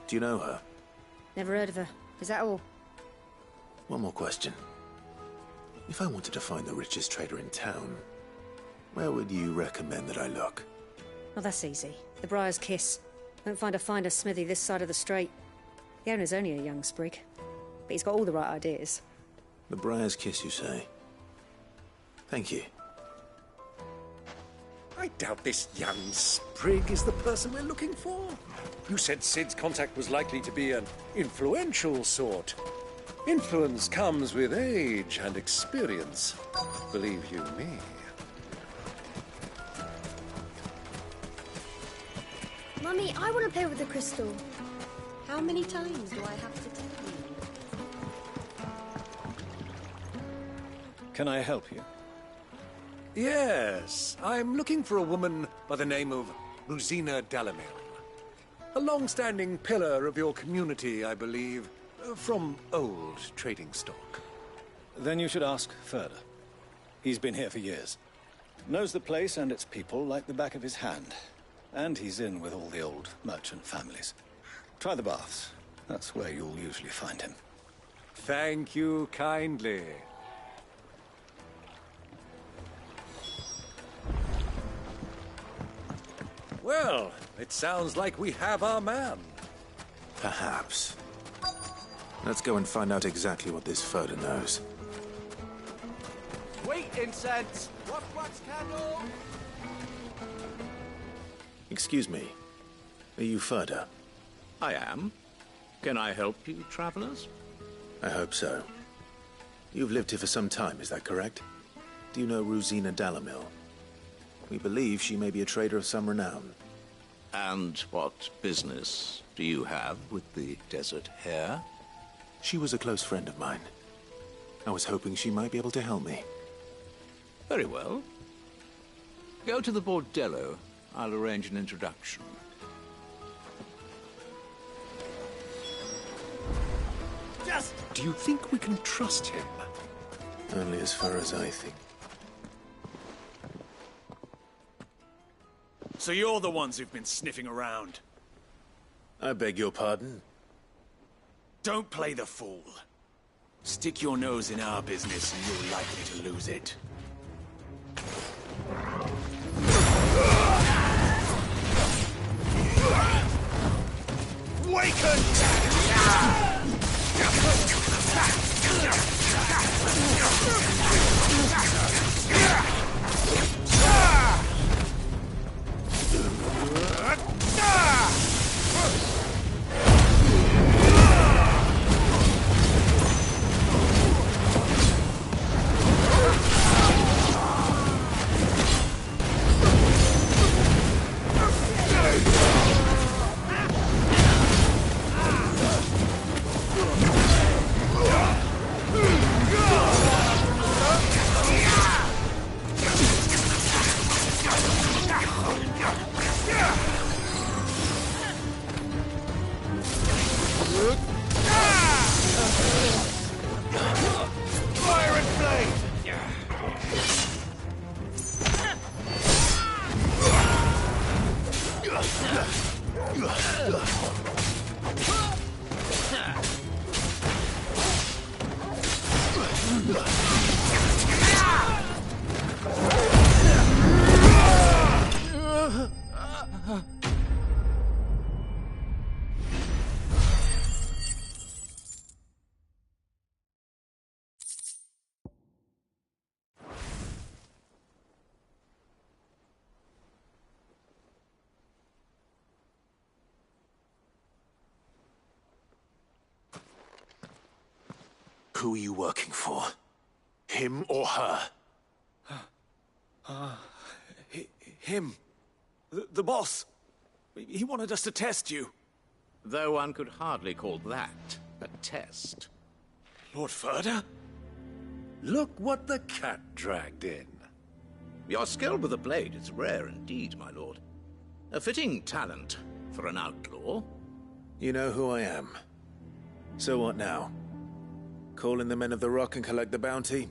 Do you know her? Never heard of her. Is that all? One more question. If I wanted to find the richest trader in town, where would you recommend that I look? Oh, that's easy. The Briar's Kiss. Won't find a finer smithy this side of the strait. The owner's only a young sprig, but he's got all the right ideas. The Briar's Kiss, you say? Thank you. I doubt this young sprig is the person we're looking for. You said Sid's contact was likely to be an influential sort. Influence comes with age and experience, believe you me. Mummy, I want to play with the crystal. How many times do I have to tell you? Can I help you? Yes, I'm looking for a woman by the name of Rosina Dalamil. A long-standing pillar of your community, I believe, from old trading stock. Then you should ask further. He's been here for years. Knows the place and its people like the back of his hand. And he's in with all the old merchant families. Try the baths. That's where you'll usually find him. Thank you kindly. Well, it sounds like we have our man. Perhaps. Let's go and find out exactly what this Furder knows. Sweet incense! Wax candle! Excuse me. Are you Furder? I am. Can I help you, travelers? I hope so. You've lived here for some time, is that correct? Do you know Rosina Dalamil? We believe she may be a trader of some renown. And what business do you have with the desert hare? She was a close friend of mine. I was hoping she might be able to help me. Very well. Go to the bordello. I'll arrange an introduction. Do you think we can trust him? Only as far as I think. So you're the ones who've been sniffing around. I beg your pardon? Don't play the fool. Stick your nose in our business and you're likely to lose it. Who are you working for? Him or her? Him. The boss. He wanted us to test you. Though one could hardly call that a test. Lord Furder? Look what the cat dragged in. Your skill with the blade is rare indeed, my lord. A fitting talent for an outlaw. You know who I am. So what now? Call in the men of the Rock and collect the bounty?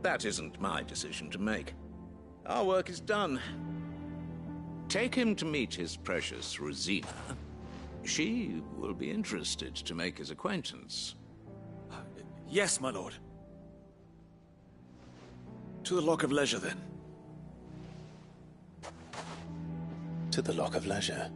That isn't my decision to make. Our work is done. Take him to meet his precious Rosina. She will be interested to make his acquaintance. Yes, my lord. To the Lock of Leisure, then. To the Lock of Leisure.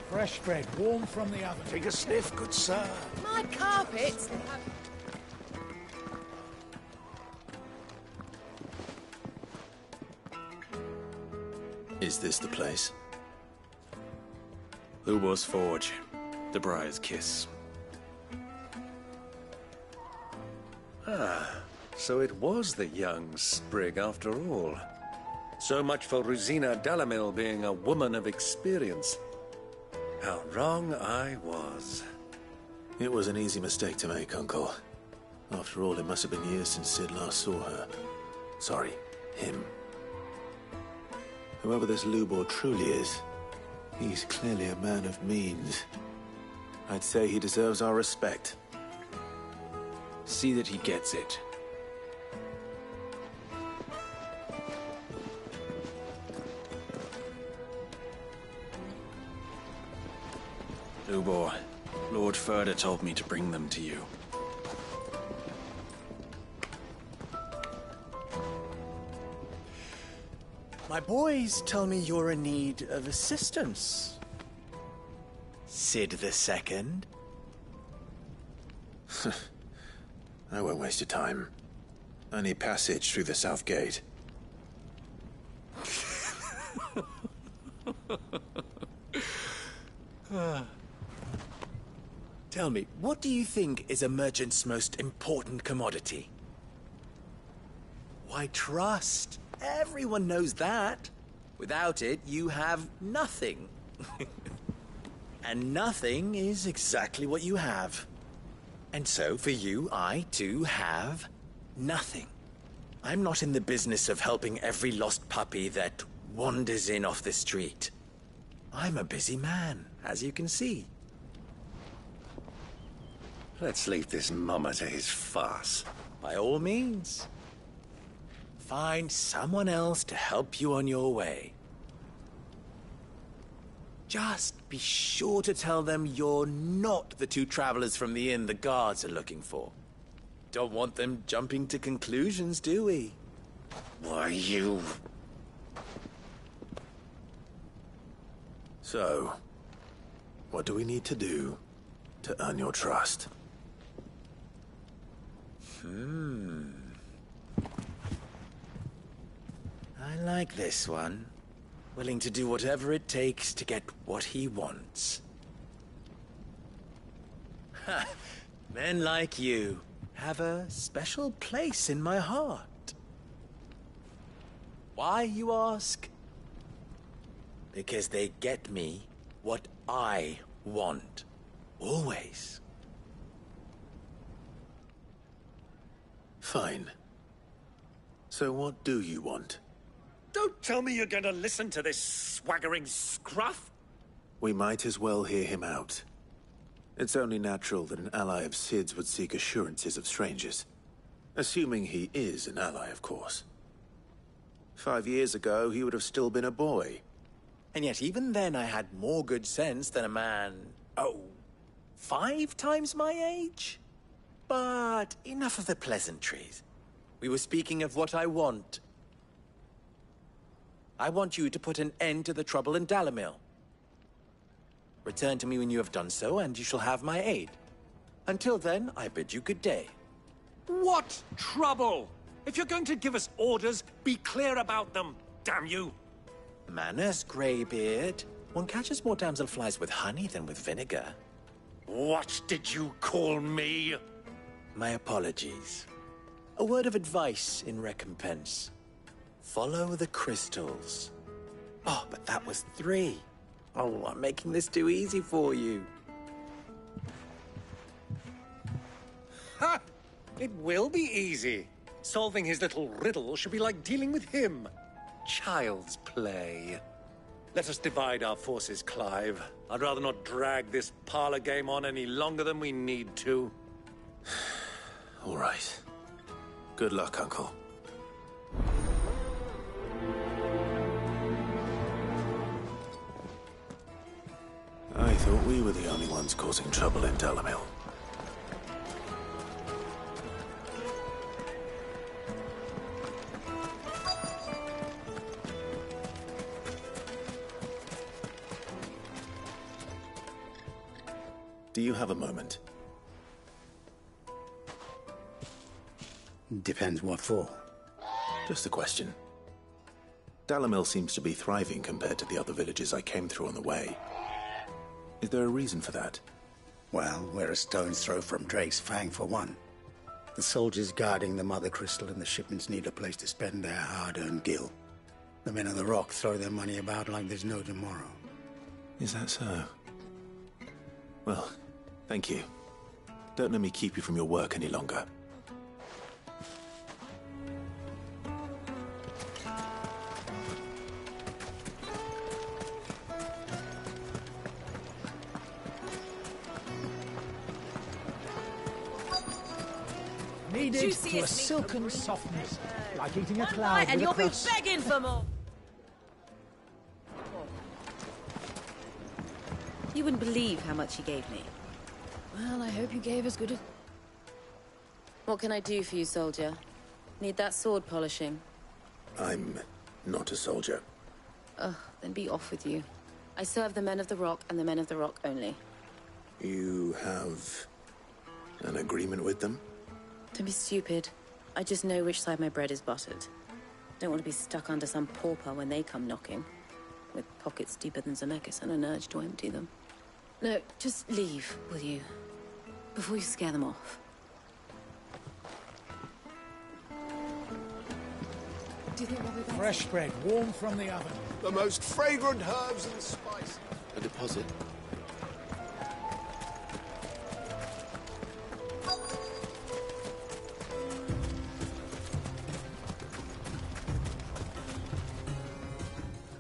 Fresh bread, warm from the oven. Take a sniff, good sir. My carpets. Is this the place? Who was Forge? The Briar's Kiss. Ah, so it was the young sprig after all. So much for Rosina Dalamil being a woman of experience. How wrong I was. It was an easy mistake to make, Uncle. After all, it must have been years since Sid last saw her. Sorry, him. Whoever this Lubor truly is, he's clearly a man of means. I'd say he deserves our respect. See that he gets it. Lubor, Lord Furder told me to bring them to you. My boys tell me you're in need of assistance. Sid II? I won't waste your time. I need passage through the south gate. Tell me, what do you think is a merchant's most important commodity? Why, trust. Everyone knows that. Without it, you have nothing. And nothing is exactly what you have. And so, for you, I, too, have nothing. I'm not in the business of helping every lost puppy that wanders in off the street. I'm a busy man, as you can see. Let's leave this mummer to his farce. By all means. Find someone else to help you on your way. Just be sure to tell them you're not the two travelers from the inn the guards are looking for. Don't want them jumping to conclusions, do we? Why, you... So, what do we need to do to earn your trust? I like this one. Willing to do whatever it takes to get what he wants. Ha! Men like you have a special place in my heart. Why, you ask? Because they get me what I want. Always. Fine. So what do you want? Don't tell me you're going to listen to this swaggering scruff! We might as well hear him out. It's only natural that an ally of Sid's would seek assurances of strangers. Assuming he is an ally, of course. 5 years ago, he would have still been a boy. And yet even then I had more good sense than a man... 5 times my age? But enough of the pleasantries. We were speaking of what I want. I want you to put an end to the trouble in Dalamil. Return to me when you have done so, and you shall have my aid. Until then, I bid you good day. What trouble? If you're going to give us orders, be clear about them, damn you! Manners, Greybeard. One catches more damselflies with honey than with vinegar. What did you call me? My apologies. A word of advice in recompense. Follow the crystals. Oh, but that was 3. Oh, I'm making this too easy for you. Ha! It will be easy. Solving his little riddle should be like dealing with him. Child's play. Let us divide our forces, Clive. I'd rather not drag this parlor game on any longer than we need to. All right. Good luck, Uncle. I thought we were the only ones causing trouble in Dalamil. Do you have a moment? Depends what for. Just a question. Dalamil seems to be thriving compared to the other villages I came through on the way. Is there a reason for that? Well, we're a stone's throw from Drake's Fang for one. The soldiers guarding the Mother Crystal and the shipments need a place to spend their hard-earned gil. The men of the Rock throw their money about like there's no tomorrow. Is that so? Well, thank you. Don't let me keep you from your work any longer. Needed to a silken softness, like eating a cloud Right, and with a you'll be crust. begging for more. You wouldn't believe how much he gave me. Well, I hope you gave as good a... What can I do for you, soldier? Need that sword polishing? I'm not a soldier. Ugh, then be off with you. I serve the men of the Rock and the men of the Rock only. You have an agreement with them? Don't be stupid. I just know which side my bread is buttered. Don't want to be stuck under some pauper when they come knocking. With pockets deeper than Zemeckis and an urge to empty them. No, just leave, will you? Before you scare them off. Do you think we'll be back? Fresh bread, warm from the oven. The most fragrant herbs and spices. A deposit?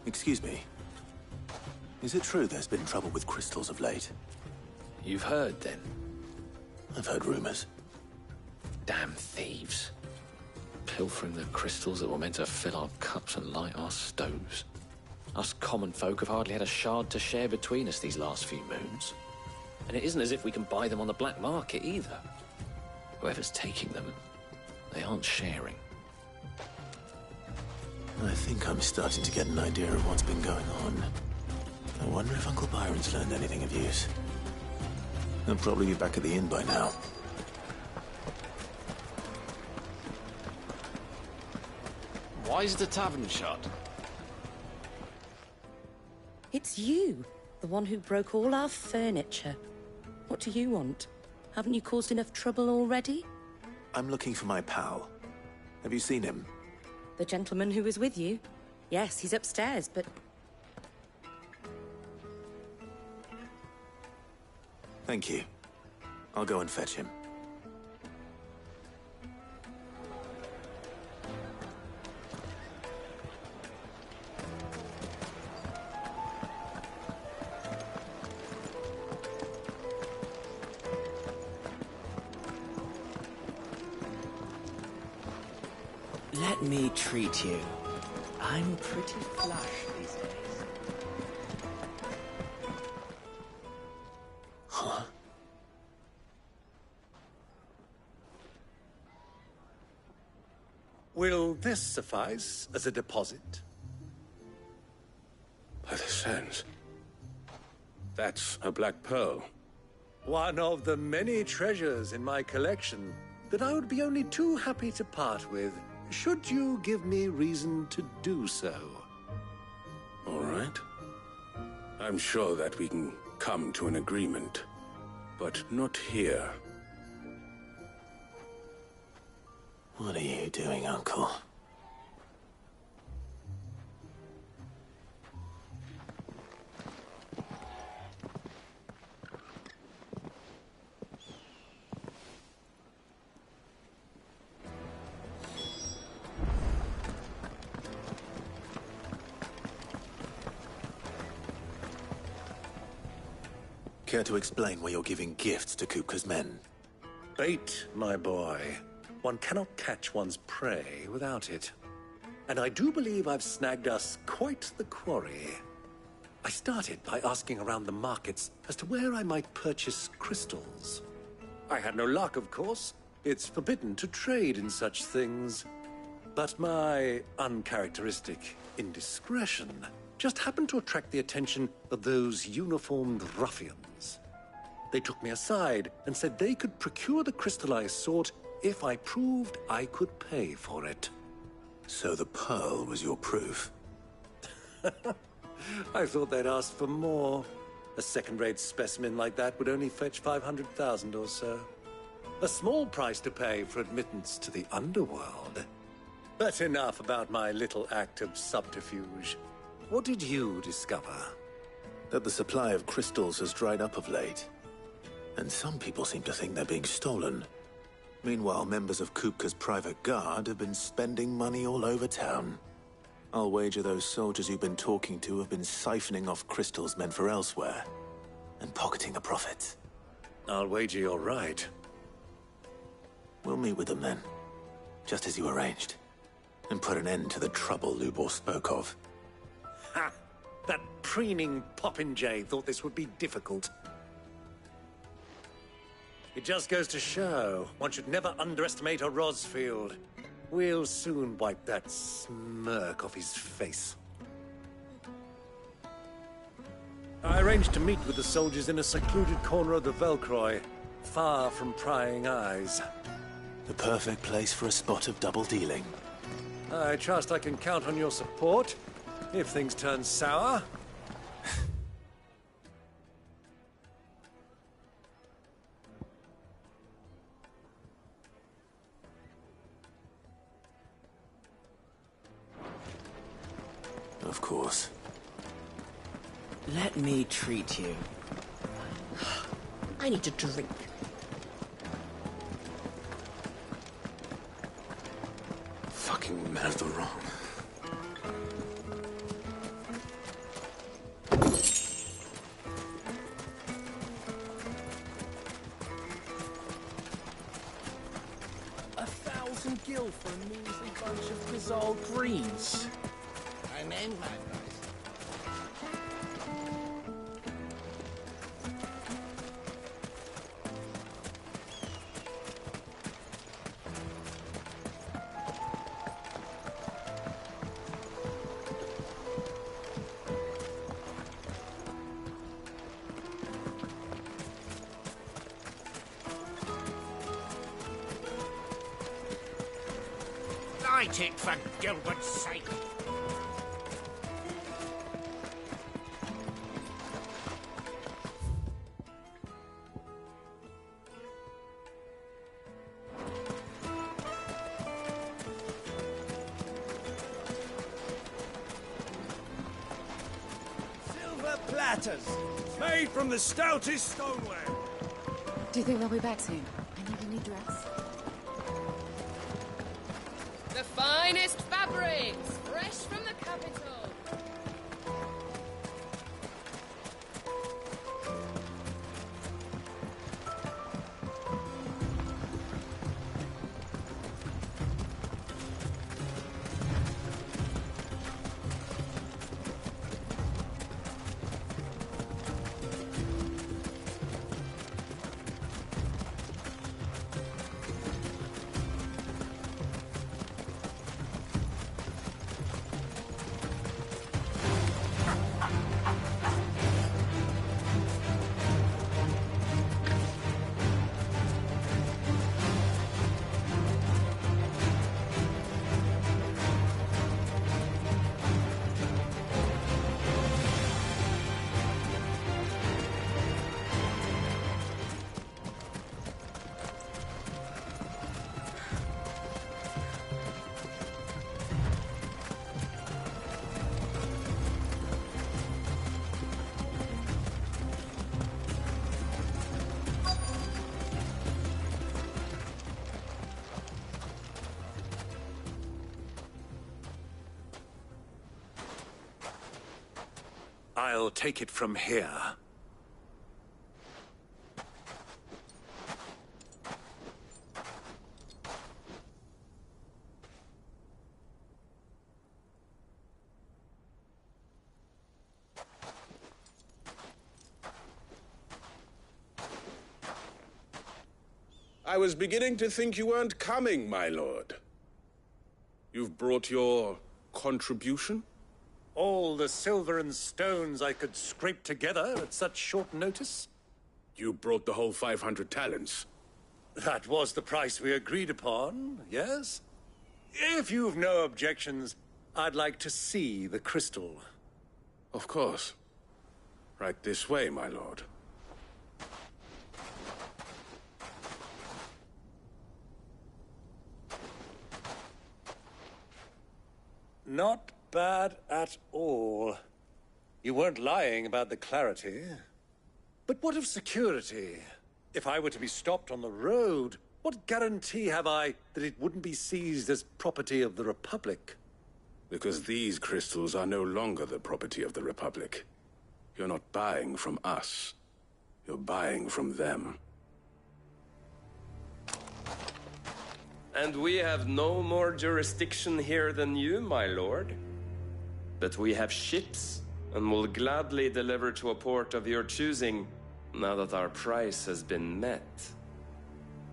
Excuse me. Is it true there's been trouble with crystals of late? You've heard, then? I've heard rumors. Damn thieves. Pilfering the crystals that were meant to fill our cups and light our stoves. Us common folk have hardly had a shard to share between us these last few moons. And it isn't as if we can buy them on the black market, either. Whoever's taking them, they aren't sharing. I think I'm starting to get an idea of what's been going on. I wonder if Uncle Byron's learned anything of use. He'll probably be back at the inn by now. Why is the tavern shut? It's you, the one who broke all our furniture. What do you want? Haven't you caused enough trouble already? I'm looking for my pal. Have you seen him? The gentleman who was with you? Yes, he's upstairs, but... Thank you. I'll go and fetch him. Let me treat you. I'm pretty flush these days. Huh? Will this suffice as a deposit? By the sands. That's a black pearl. One of the many treasures in my collection that I would be only too happy to part with, should you give me reason to do so. All right. I'm sure that we can come to an agreement, but not here. What are you doing, Uncle? Care to explain why you're giving gifts to Kupka's men? Bait, my boy. One cannot catch one's prey without it. And I do believe I've snagged us quite the quarry. I started by asking around the markets as to where I might purchase crystals. I had no luck, of course. It's forbidden to trade in such things. But my uncharacteristic indiscretion just happened to attract the attention of those uniformed ruffians. They took me aside and said they could procure the crystal I sought if I proved I could pay for it. So the pearl was your proof? I thought they'd ask for more. A second-rate specimen like that would only fetch 500,000 or so. A small price to pay for admittance to the underworld. But enough about my little act of subterfuge. What did you discover? That the supply of crystals has dried up of late. And some people seem to think they're being stolen. Meanwhile, members of Kupka's private guard have been spending money all over town. I'll wager those soldiers you've been talking to have been siphoning off crystals meant for elsewhere, and pocketing the profits. I'll wager you're right. We'll meet with them then, just as you arranged, and put an end to the trouble Lubor spoke of. Ha! That preening popinjay thought this would be difficult. It just goes to show, one should never underestimate a Rosfield. We'll soon wipe that smirk off his face. I arranged to meet with the soldiers in a secluded corner of the Velcroy, far from prying eyes. The perfect place for a spot of double dealing. I trust I can count on your support, if things turn sour. Of course. Let me treat you. I need a drink. Fucking men of the wrong. $1,000 for a measly bunch of dissolved greens. I named my price. Light it, for Gilbert's sake. Silver platters, made from the stoutest stoneware. Do you think they'll be back soon? I need a new dress. The finest fabrics, fresh from the capital. I'll take it from here. I was beginning to think you weren't coming, my lord. You've brought your contribution? All the silver and stones I could scrape together at such short notice? You brought the whole 500 talents. That was the price we agreed upon, yes? If you've no objections, I'd like to see the crystal. Of course. Right this way, my lord. Not bad at all. You weren't lying about the clarity. But what of security? If I were to be stopped on the road, what guarantee have I that it wouldn't be seized as property of the Republic? Because these crystals are no longer the property of the Republic. You're not buying from us. You're buying from them. And we have no more jurisdiction here than you, my lord. But we have ships, and will gladly deliver to a port of your choosing, now that our price has been met.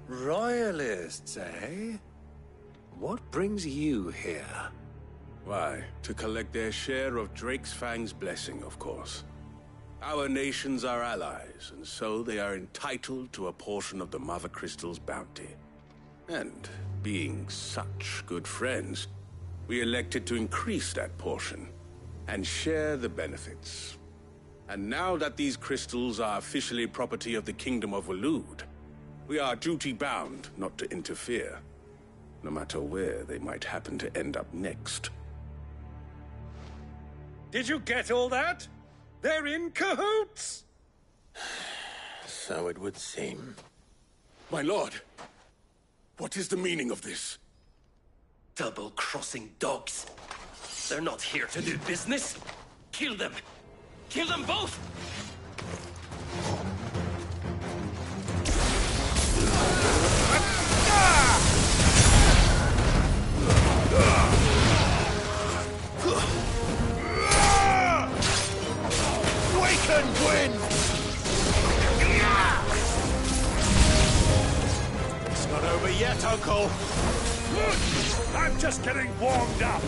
Royalists, eh? What brings you here? Why, to collect their share of Drake's Fang's blessing, of course. Our nations are allies, and so they are entitled to a portion of the Mother Crystal's bounty. And, being such good friends, we elected to increase that portion and share the benefits. And now that these crystals are officially property of the Kingdom of Waloed, we are duty-bound not to interfere, no matter where they might happen to end up next. Did you get all that? They're in cahoots! So it would seem. My lord, what is the meaning of this? Double-crossing dogs. They're not here to do business. Kill them! Kill them both! Waken, Gwyn! It's not over yet, Uncle! I'm just getting warmed up!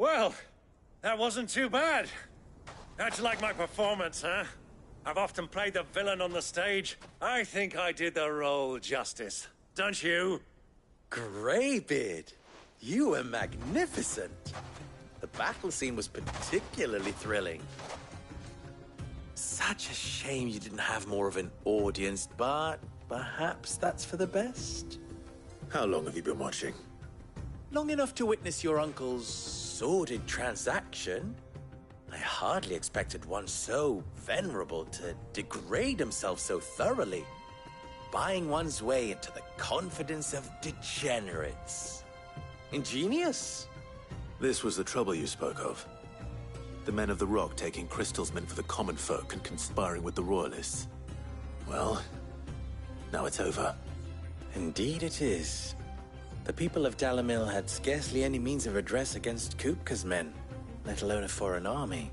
Well, that wasn't too bad. How'd you like my performance, huh? I've often played the villain on the stage. I think I did the role justice. Don't you? Greybeard, you were magnificent. The battle scene was particularly thrilling. Such a shame you didn't have more of an audience, but perhaps that's for the best. How long have you been watching? Long enough to witness your uncle's sordid transaction. I hardly expected one so venerable to degrade himself so thoroughly, buying one's way into the confidence of degenerates. Ingenious. This was the trouble you spoke of. The men of the Rock taking crystals meant for the common folk and conspiring with the Royalists. Well, now it's over. Indeed it is. The people of Dalamil had scarcely any means of redress against Kupka's men, let alone a foreign army.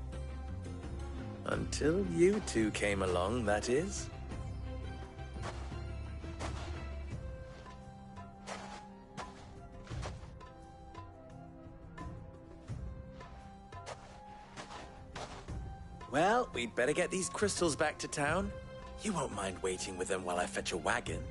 Until you two came along, that is. Well, we'd better get these crystals back to town. You won't mind waiting with them while I fetch a wagon.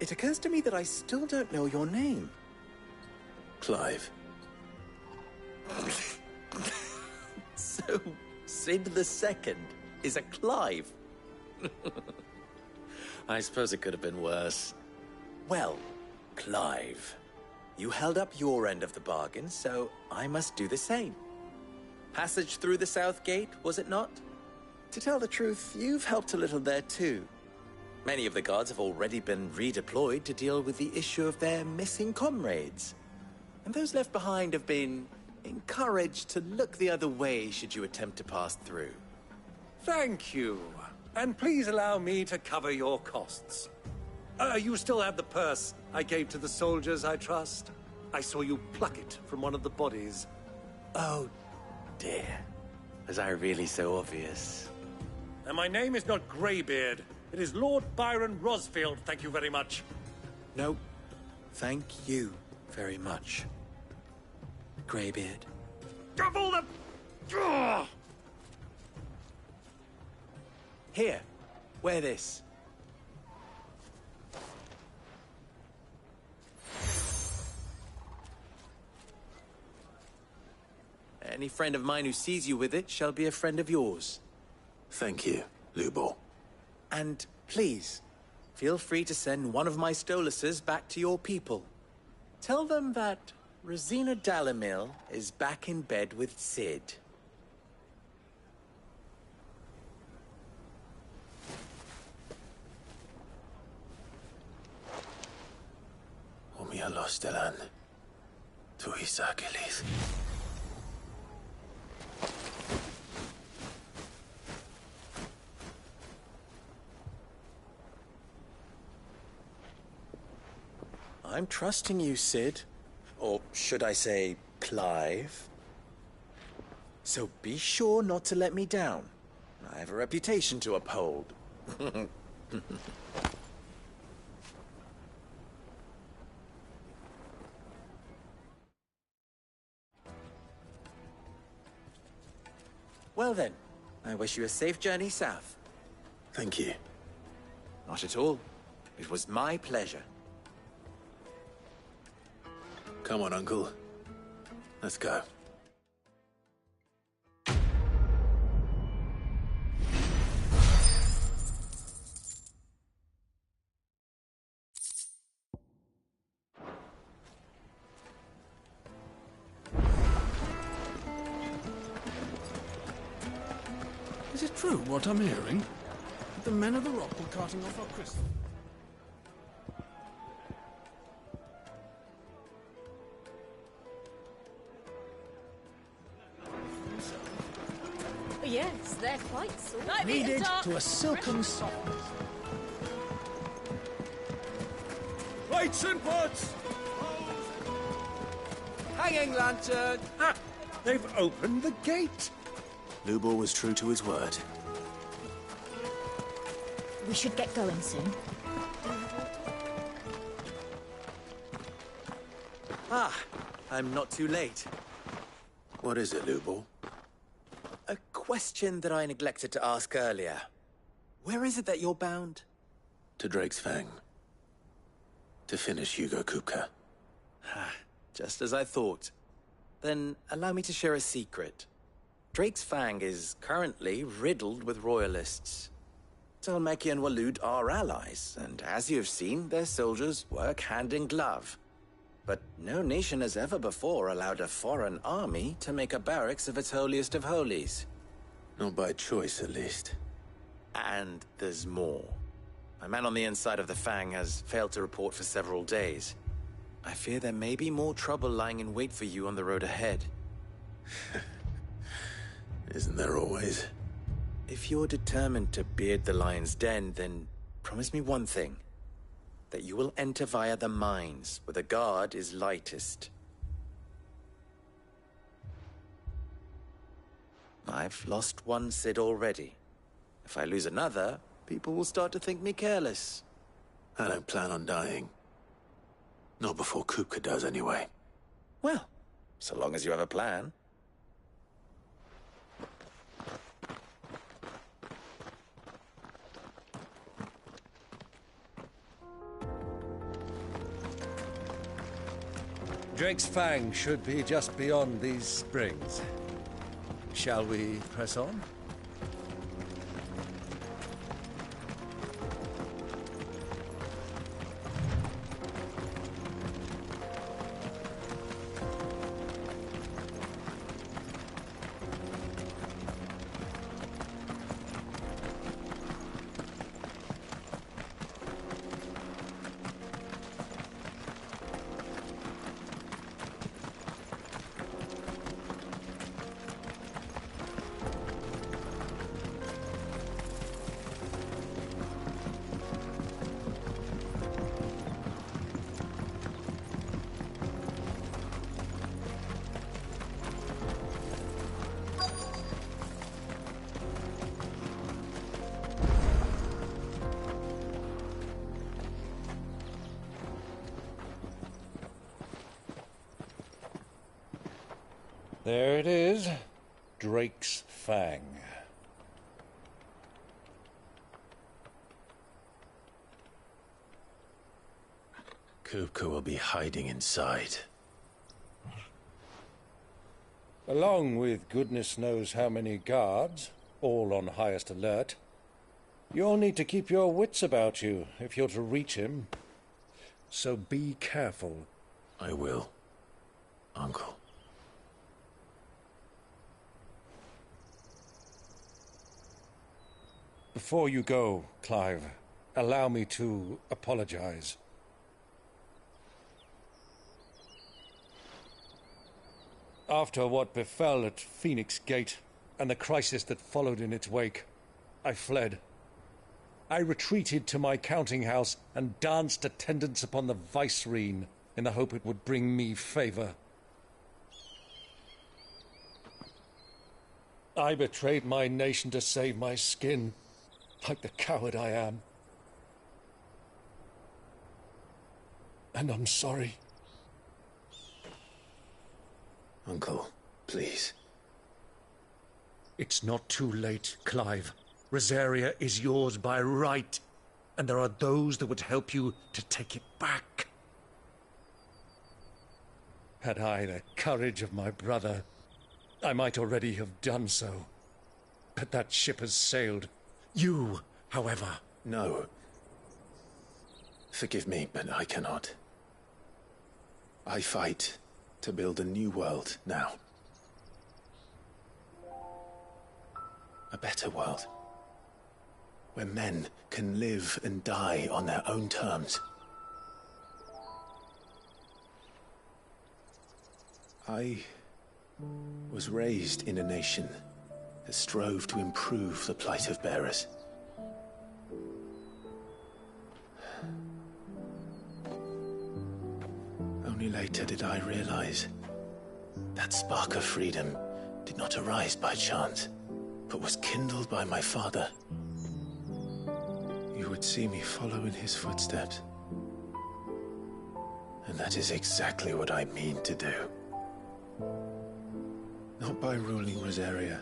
It occurs to me that I still don't know your name. Clive. So, Sid the Second is a Clive? I suppose it could have been worse. Well, Clive, you held up your end of the bargain, so I must do the same. Passage through the South Gate, was it not? To tell the truth, you've helped a little there too. Many of the guards have already been redeployed to deal with the issue of their missing comrades. And those left behind have been encouraged to look the other way should you attempt to pass through. Thank you. And please allow me to cover your costs. You still have the purse I gave to the soldiers, I trust? I saw you pluck it from one of the bodies. Oh, dear. Was I really so obvious? And my name is not Greybeard. It is Lord Byron Rosfield, thank you very much. No, thank you very much, Greybeard. Of all the... Ugh! Here, wear this. Any friend of mine who sees you with it shall be a friend of yours. Thank you, Lubor. And please, feel free to send one of my Stoluses back to your people. Tell them that Rosina Dalamil is back in bed with Sid. Umia Lostelan. Tu Isakelis. I'm trusting you, Sid. Or should I say, Clive? So be sure not to let me down. I have a reputation to uphold. Well then, I wish you a safe journey south. Thank you. Not at all. It was my pleasure. Come on, Uncle. Let's go. Is it true what I'm hearing? That the men of the rock were carting off our crystal? Yes, they're quite sore. Kneaded to a silken softness. Lights and pots! Hanging lantern! Ah, they've opened the gate! Lubor was true to his word. We should get going soon. Ah, I'm not too late. What is it, Lubor? A question that I neglected to ask earlier. Where is it that you're bound? To Drake's Fang. To finish Hugo Kupka. Just as I thought. Then allow me to share a secret. Drake's Fang is currently riddled with royalists. Talmeki and Walud are allies, and as you have seen, their soldiers work hand in glove. But no nation has ever before allowed a foreign army to make a barracks of its holiest of holies. Not by choice, at least. And there's more. My man on the inside of the Fang has failed to report for several days. I fear there may be more trouble lying in wait for you on the road ahead. Isn't there always? If you're determined to beard the lion's den, then promise me one thing. That you will enter via the mines, where the guard is lightest. I've lost one Cid already. If I lose another, people will start to think me careless. I don't plan on dying. Not before Kupka does, anyway. Well, so long as you have a plan. Drake's Fang should be just beyond these springs. Shall we press on? There it is, Drake's Fang. Kupka will be hiding inside. Along with goodness knows how many guards, all on highest alert. You'll need to keep your wits about you if you're to reach him. So be careful. I will, Uncle. Before you go, Clive, allow me to apologize. After what befell at Phoenix Gate and the crisis that followed in its wake, I fled. I retreated to my counting house and danced attendance upon the vicereine in the hope it would bring me favor. I betrayed my nation to save my skin, like the coward I am. And I'm sorry. Uncle, please. It's not too late, Clive. Rosaria is yours by right, and there are those that would help you to take it back. Had I the courage of my brother, I might already have done so. But that ship has sailed. You, however... No. Forgive me, but I cannot. I fight to build a new world now. A better world. Where men can live and die on their own terms. I was raised in a nation that strove to improve the plight of bearers. Only later did I realize that spark of freedom did not arise by chance, but was kindled by my father. You would see me follow in his footsteps. And that is exactly what I mean to do. Not by ruling Rosaria,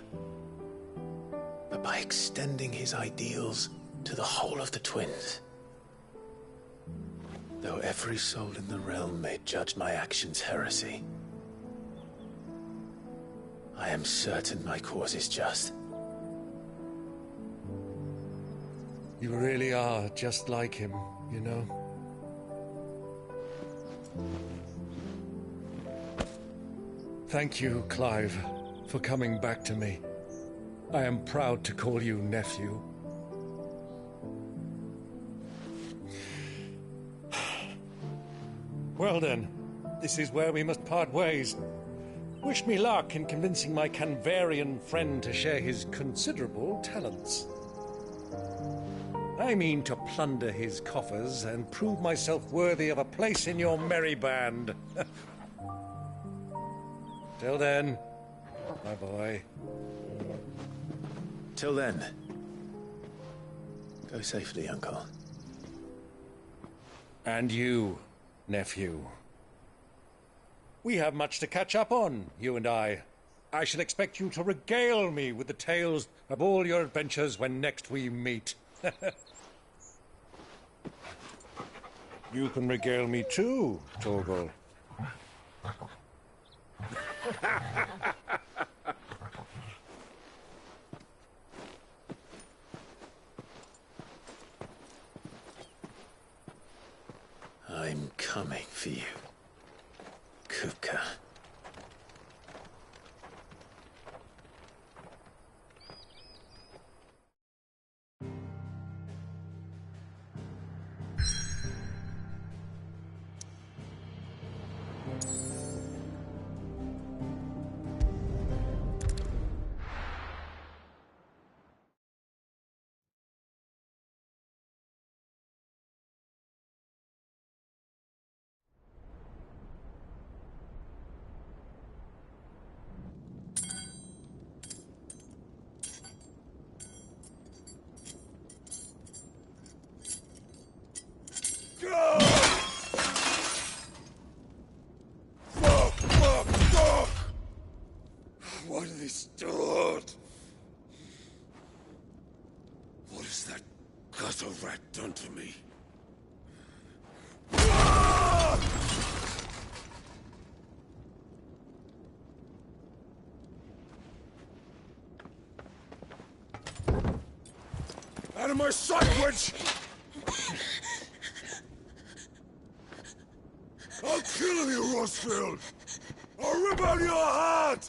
but by extending his ideals to the whole of the twins. Though every soul in the realm may judge my actions heresy, I am certain my cause is just. You really are just like him, you know? Thank you, Clive, for coming back to me. I am proud to call you nephew. Well then, this is where we must part ways. Wish me luck in convincing my Canvarian friend to share his considerable talents. I mean to plunder his coffers and prove myself worthy of a place in your merry band. Till then, my boy. Till then, go safely, Uncle. And you, nephew. We have much to catch up on, you and I. I shall expect you to regale me with the tales of all your adventures when next we meet. You can regale me too, Torgal. I'm coming for you, Kupka. Why do they start? What has that gutter rat done to me? Out of my sight, witch! I'll kill you, Rosfield! I'll rip out your heart!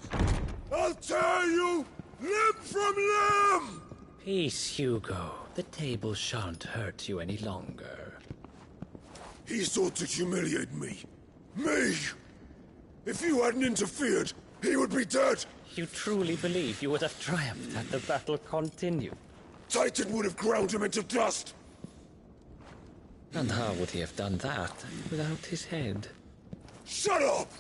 I'll tear you limb from limb! Peace, Hugo. The table shan't hurt you any longer. He sought to humiliate me. Me! If you hadn't interfered, he would be dead! You truly believe you would have triumphed had the battle continued? Titan would have ground him into dust! And how would he have done that without his head? Shut up!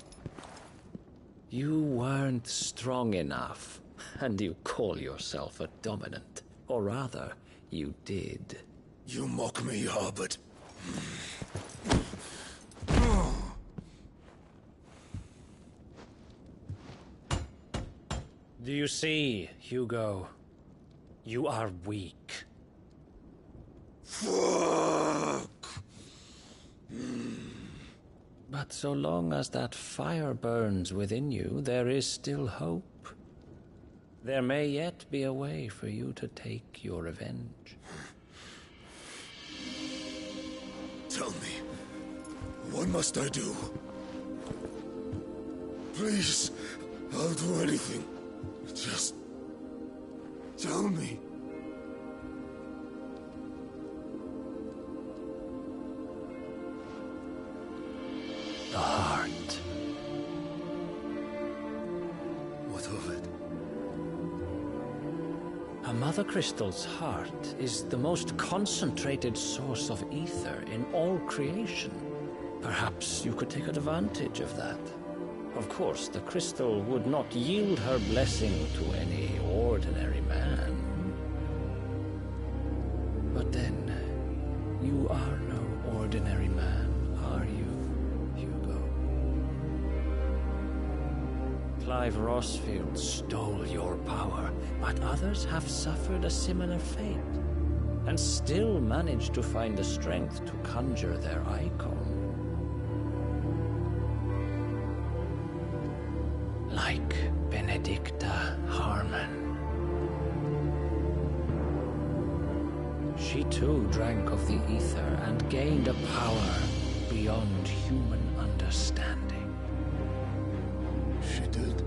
You weren't strong enough, and you call yourself a dominant. Or rather, you did. You mock me, Harbert. Do you see, Hugo? You are weak. Fuck! But so long as that fire burns within you, there is still hope. There may yet be a way for you to take your revenge. Tell me, what must I do? Please, I'll do anything. Just tell me. The heart. What of it? A Mother Crystal's heart is the most concentrated source of ether in all creation. Perhaps you could take advantage of that. Of course, the crystal would not yield her blessing to any ordinary man. But then, you are no ordinary man, are you, Hugo? Clive Rosfield stole your power, but others have suffered a similar fate, and still managed to find the strength to conjure their icon. Like Benedicta Harmon. She too drank of the ether and gained a power beyond human understanding. She did.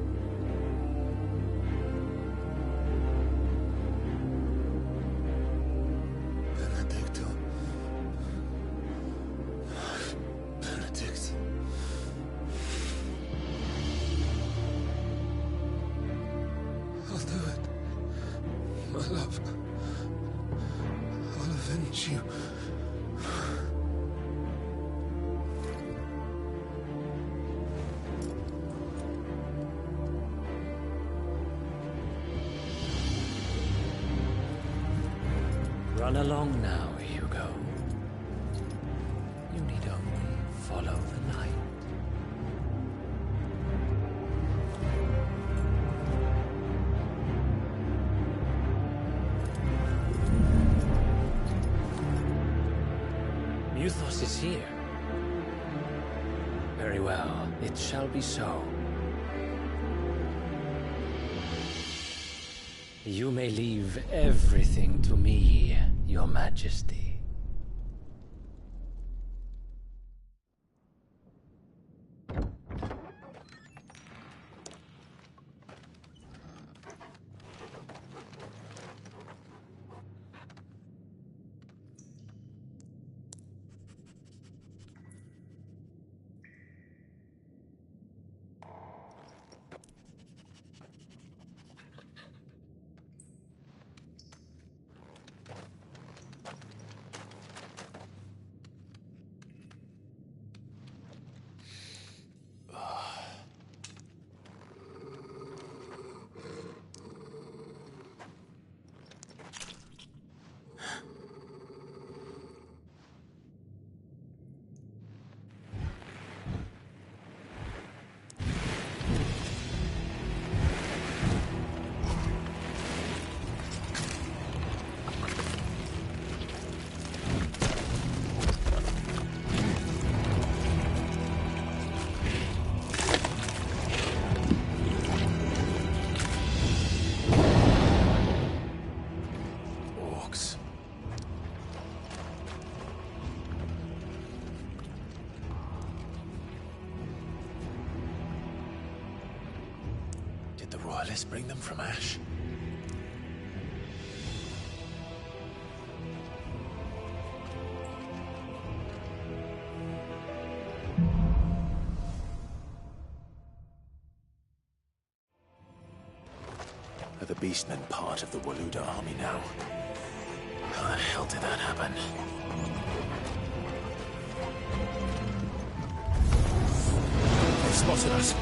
Benedicta. Benedict. love. I'll avenge you. Run along now, Hugo. You need only follow the light. Muthos is here. Very well, it shall be so. You may leave everything to me, Your Majesty. Royalists bring them from Ash? Are the Beastmen part of the Waluda army now? How the hell did that happen? They've spotted us.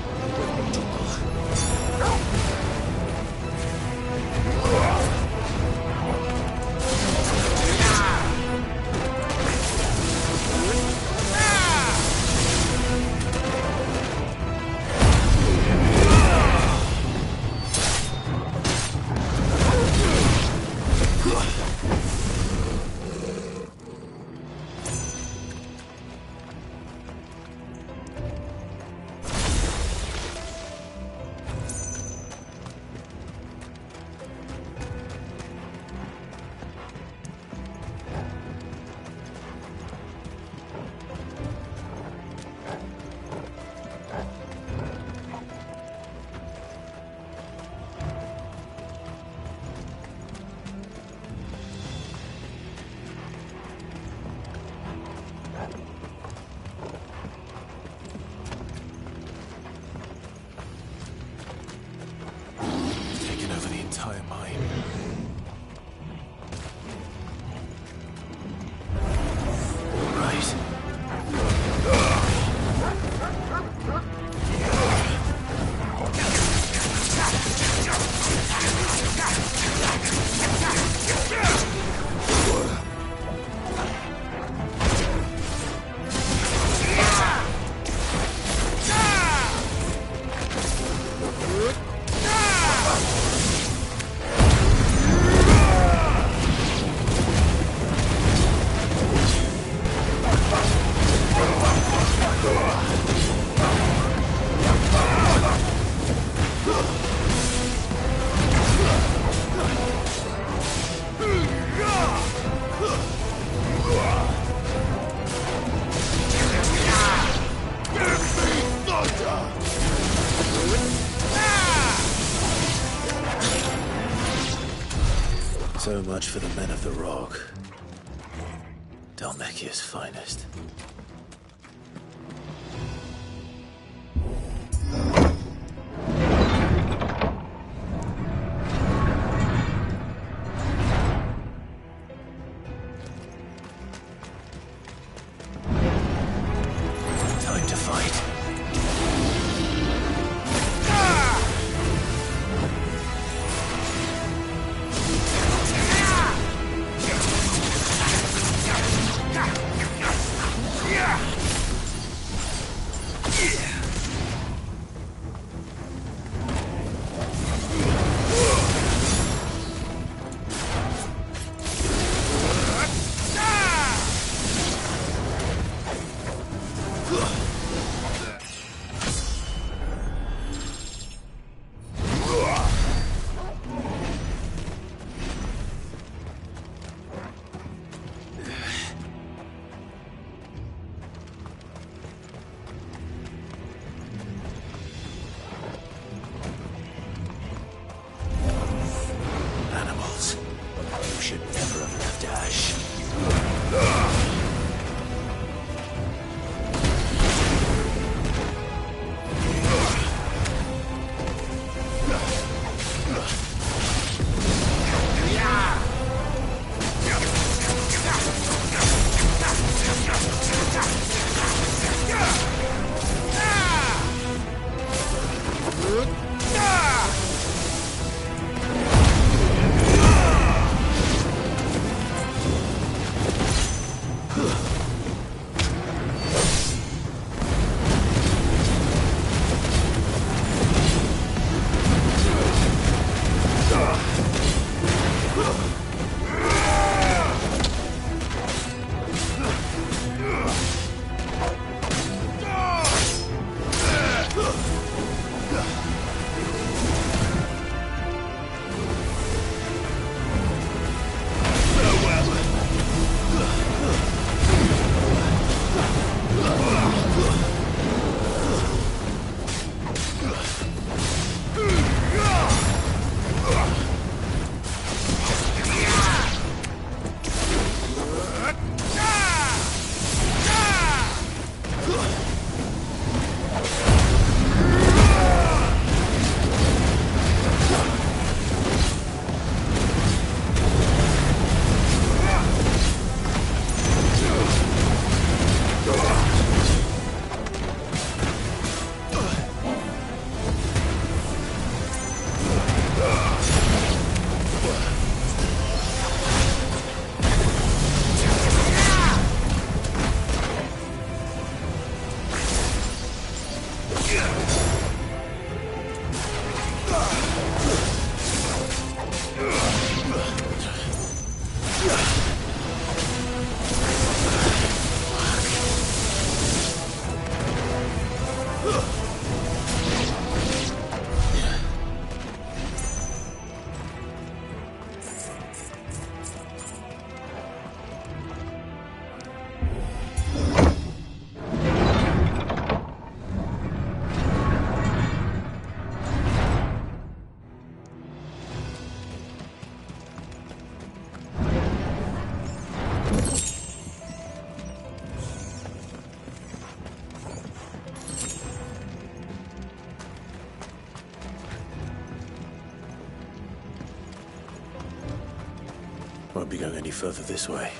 So much for the men of the Rock. Dhalmekia's finest. won't be going any further this way.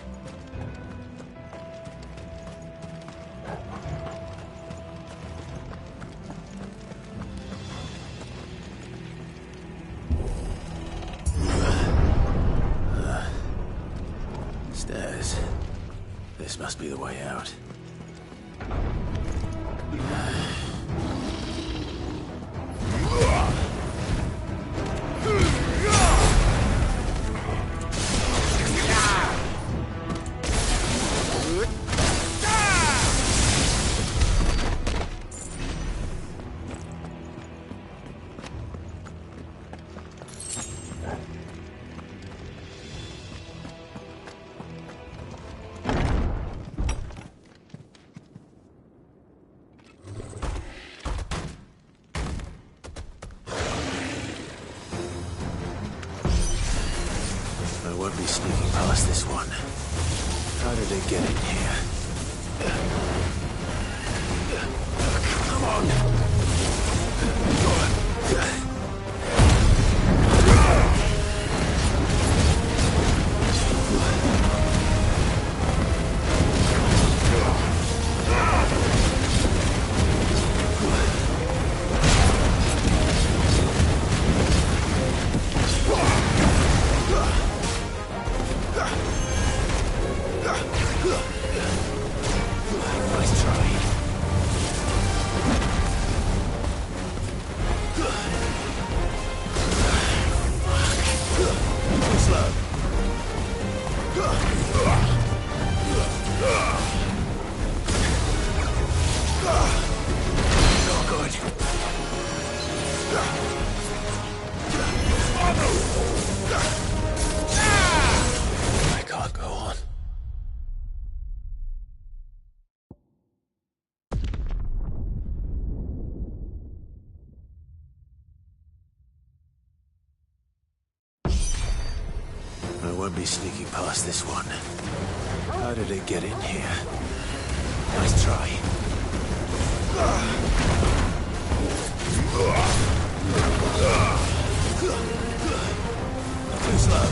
Stairs. This must be the way out. I won't be sneaking past this one. How did they get in here? Come on! Nice try. Slow. Not good. I can't go on. I won't be sneaking past this one. How did it get in here? Nice try. Too slow.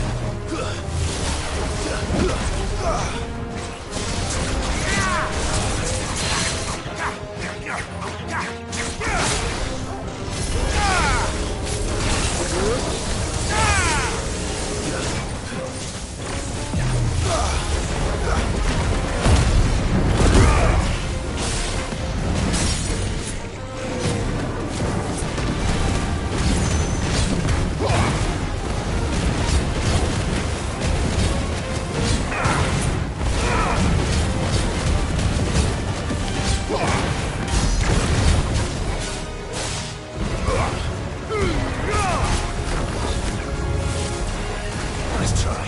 Nice try.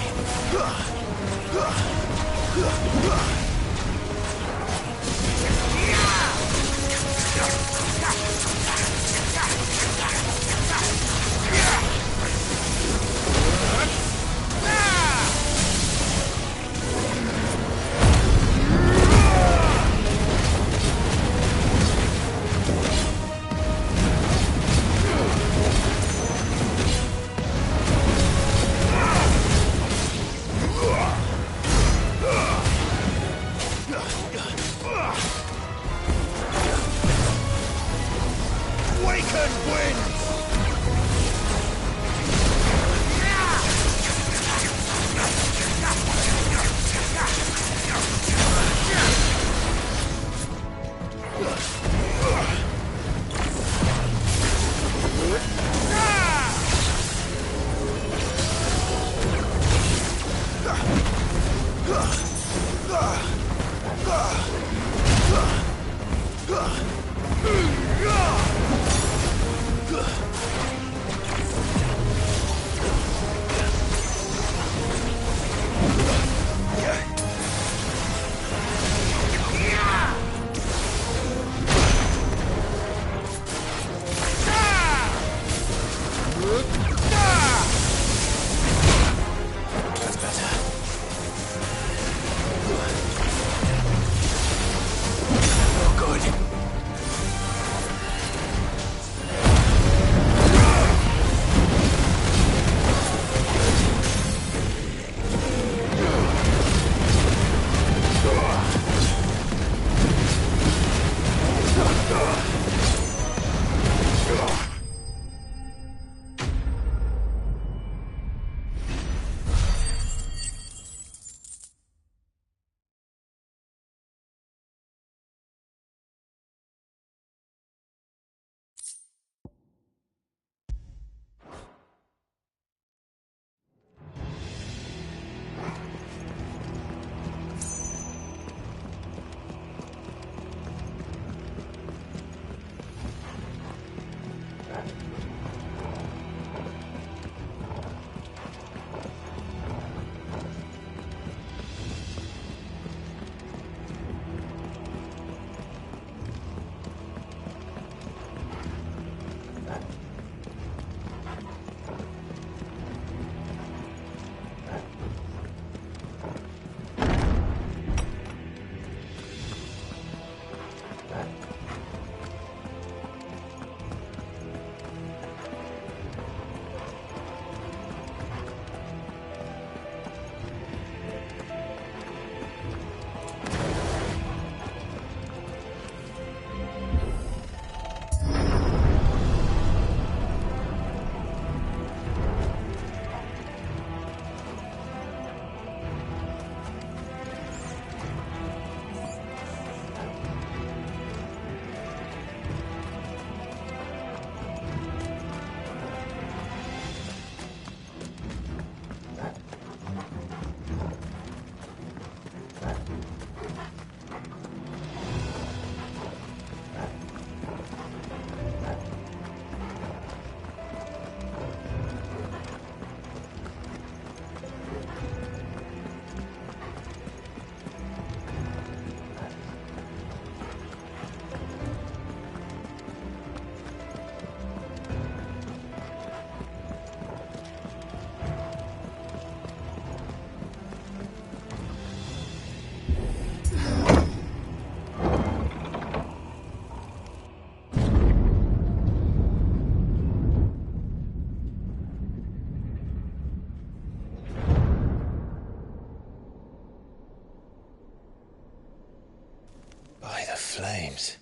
flames.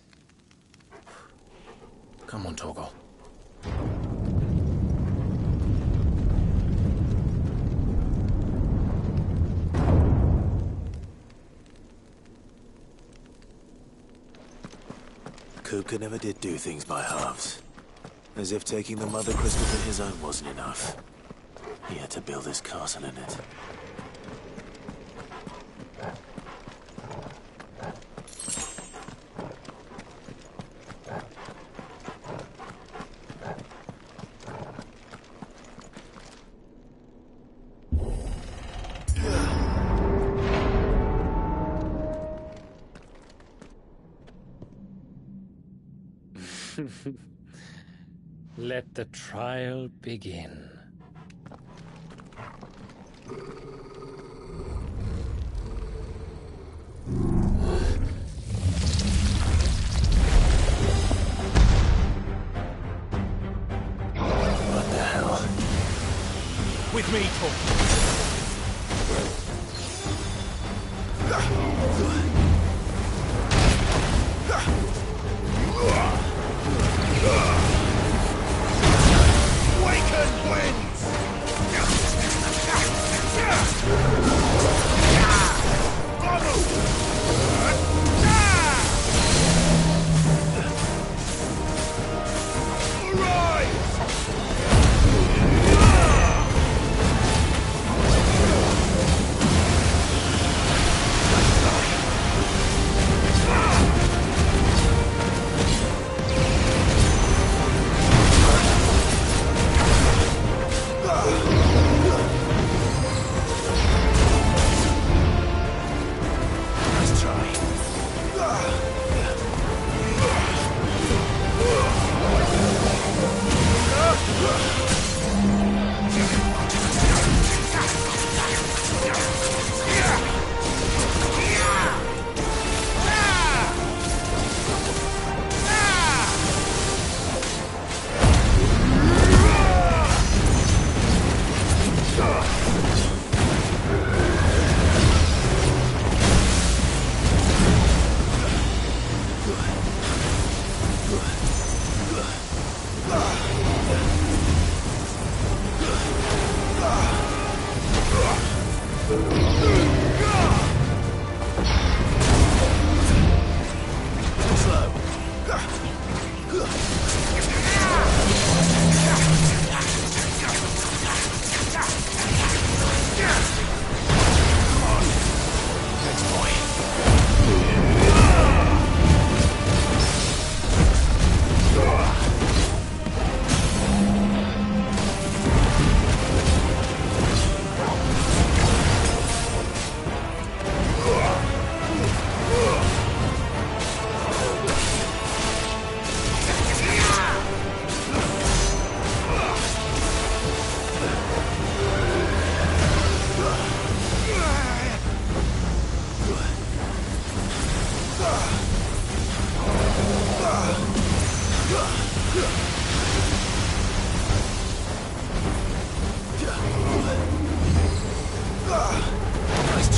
Come on, Torgal. Kupka never did do things by halves. As if taking the Mother Crystal to his own wasn't enough. He had to build his castle in it. Let the trial begin. What the hell? With me, Torgal. Waken winds! Nice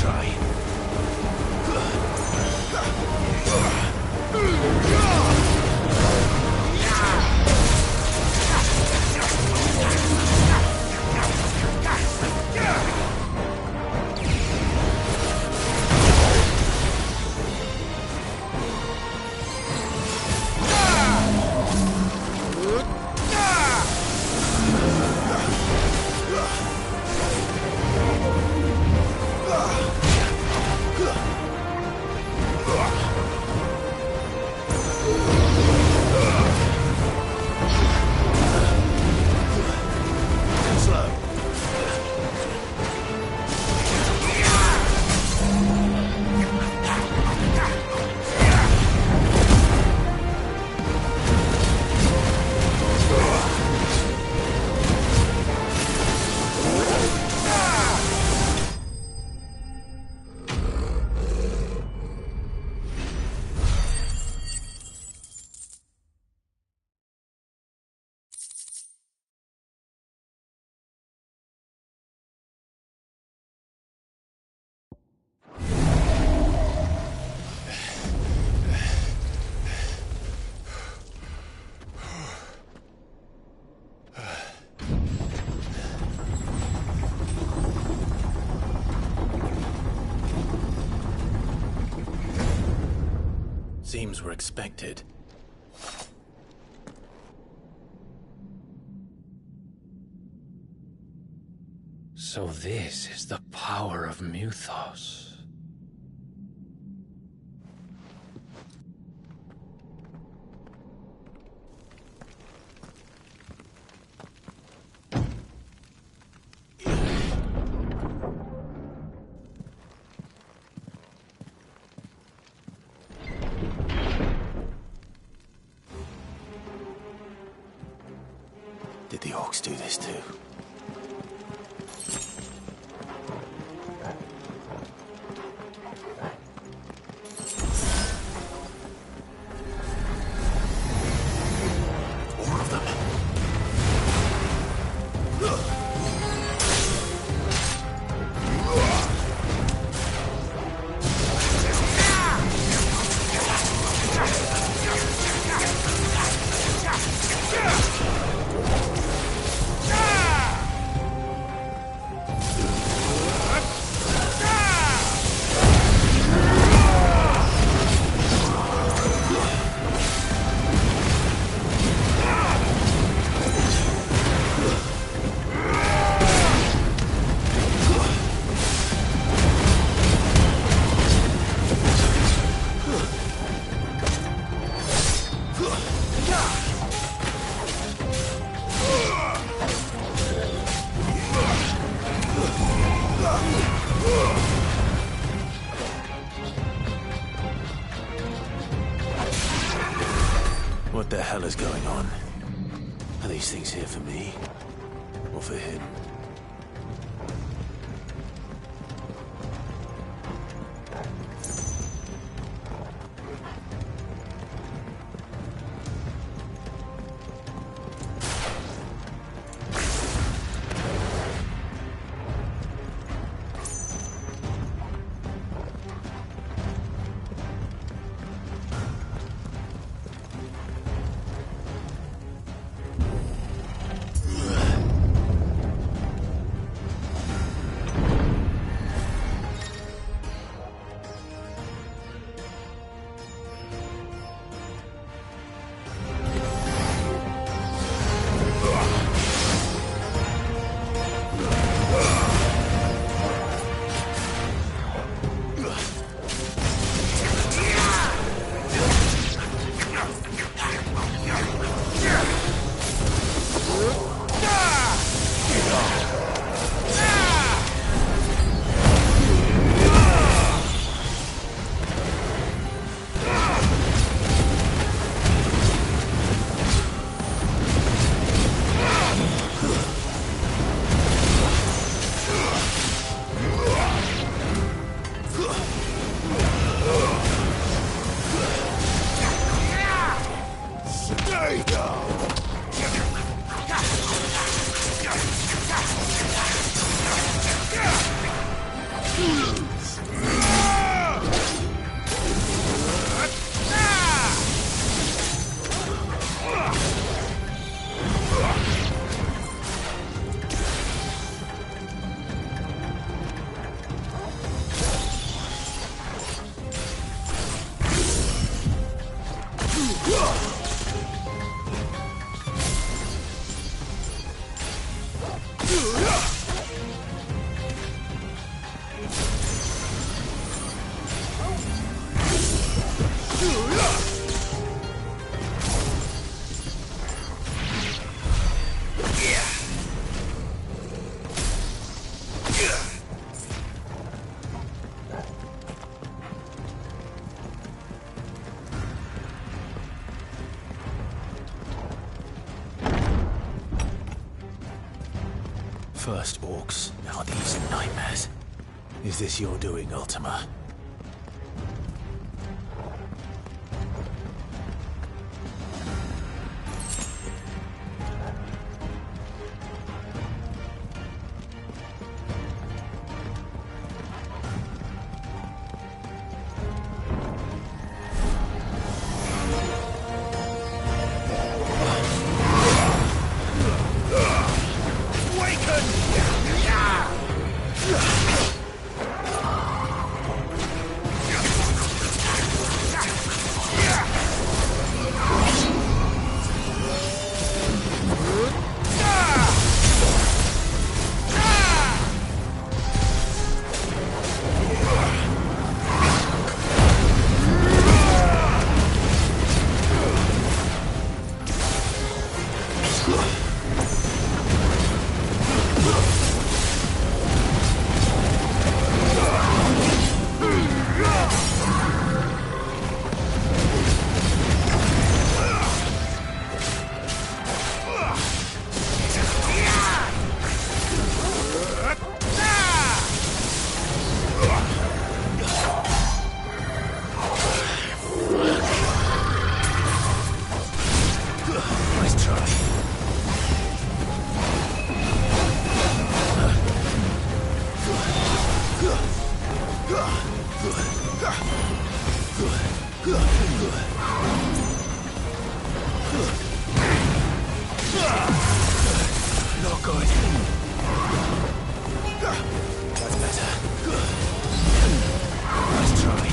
try. Seems we're expected. So this is the power of Muthos. Did the orcs do this too? What the hell is going on? Are these things here for me? Or for him? First orcs, now these nightmares. Is this your doing, Ultima? Not good. That's better. Let's try.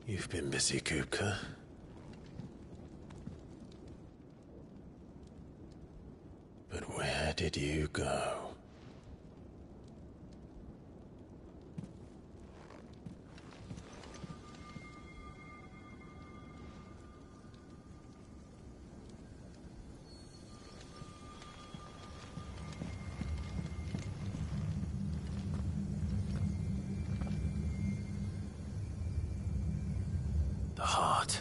You've been busy, Kupka. But where did you go? The heart.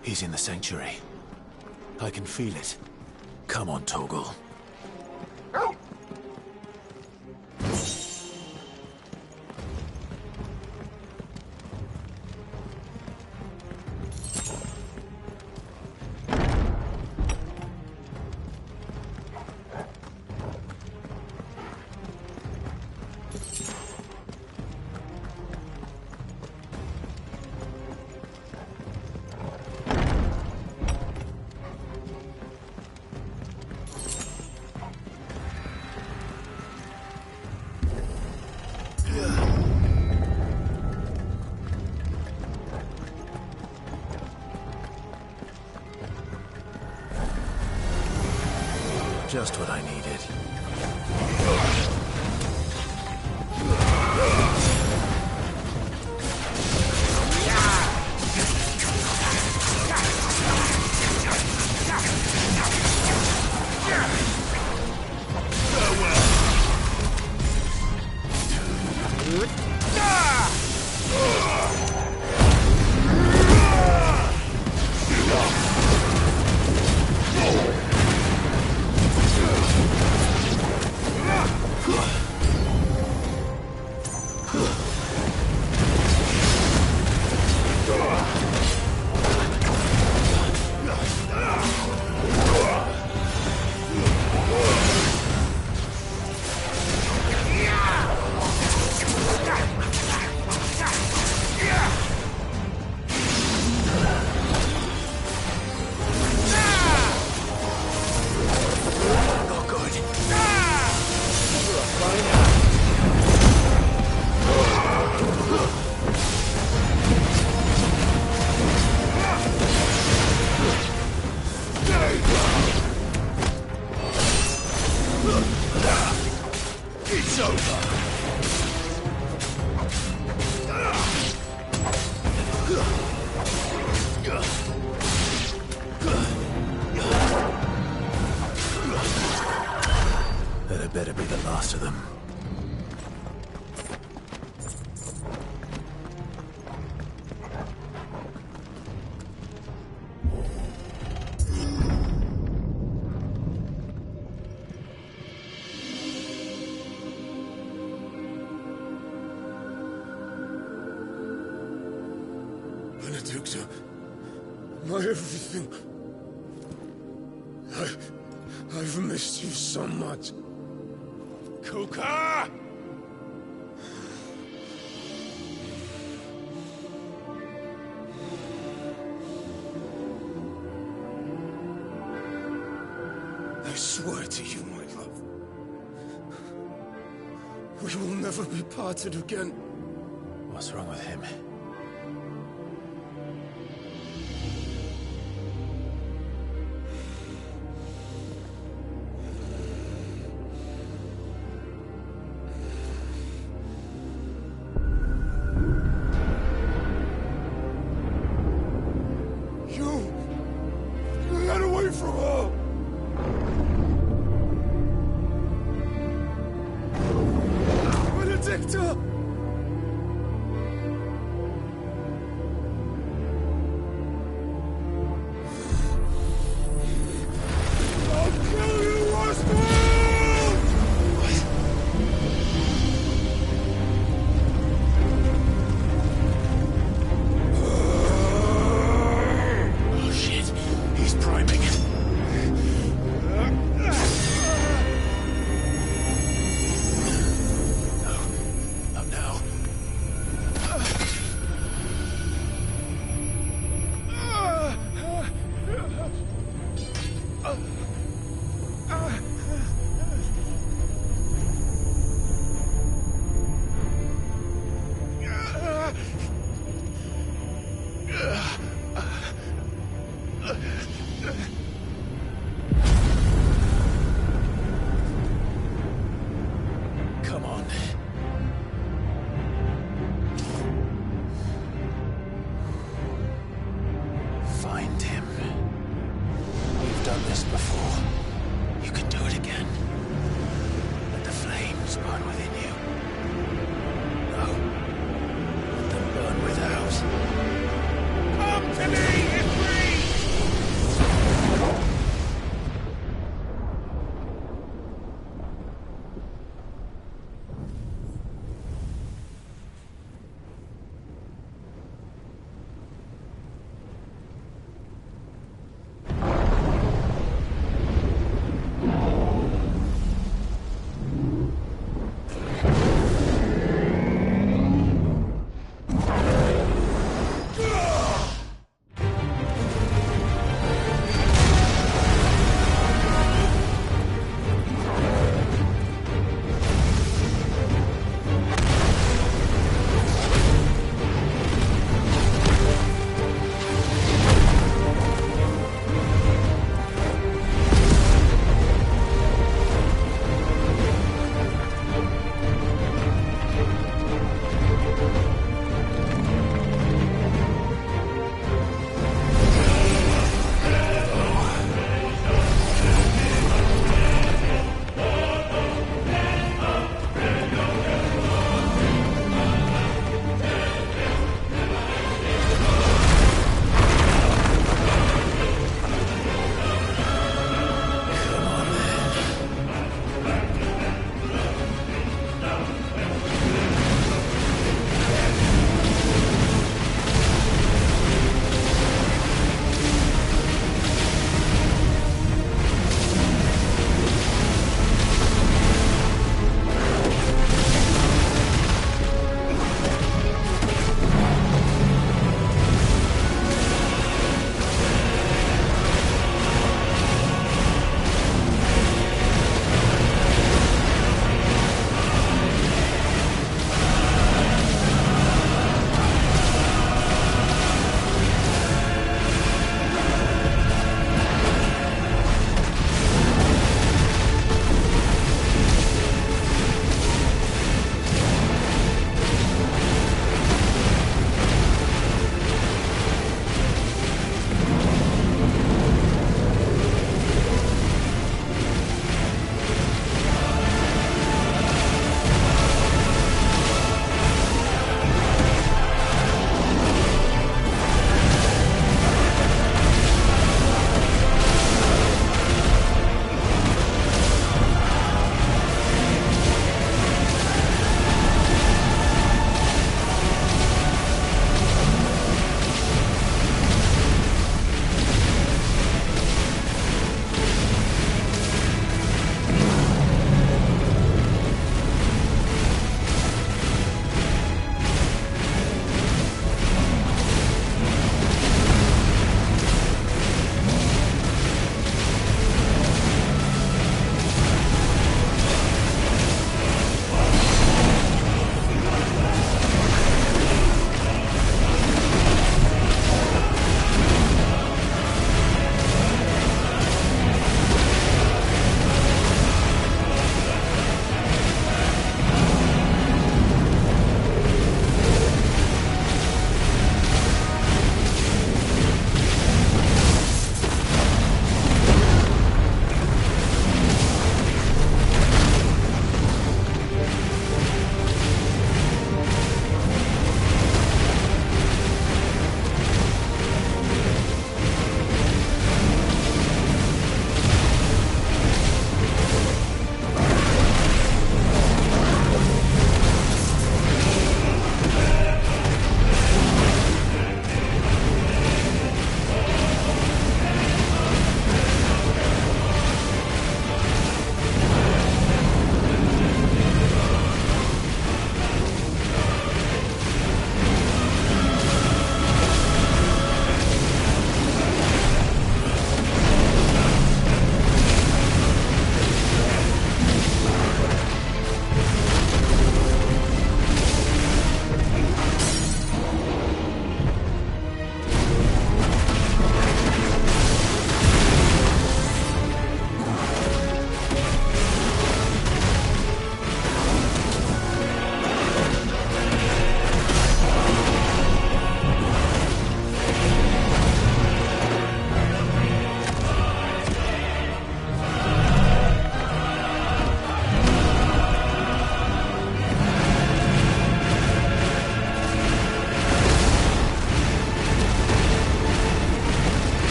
He's in the sanctuary. I can feel it. Come on, Torgal. Just what I needed. It's over. That had better be the last of them. Benedicta, my everything. I've missed you so much. Kuka! I swear to you, my love, We will never be parted again. What's wrong with him? You got away from her! Benedicta!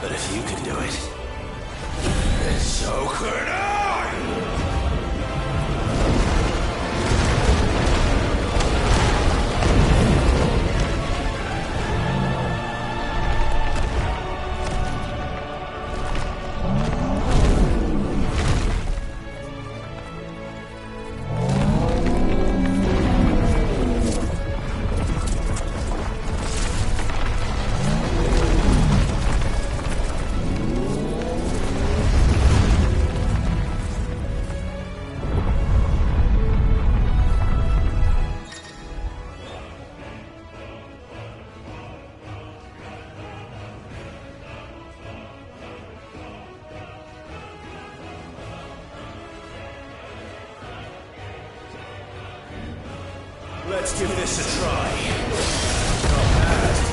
But if you can do it, then so could I! Let's give this a try. Not bad.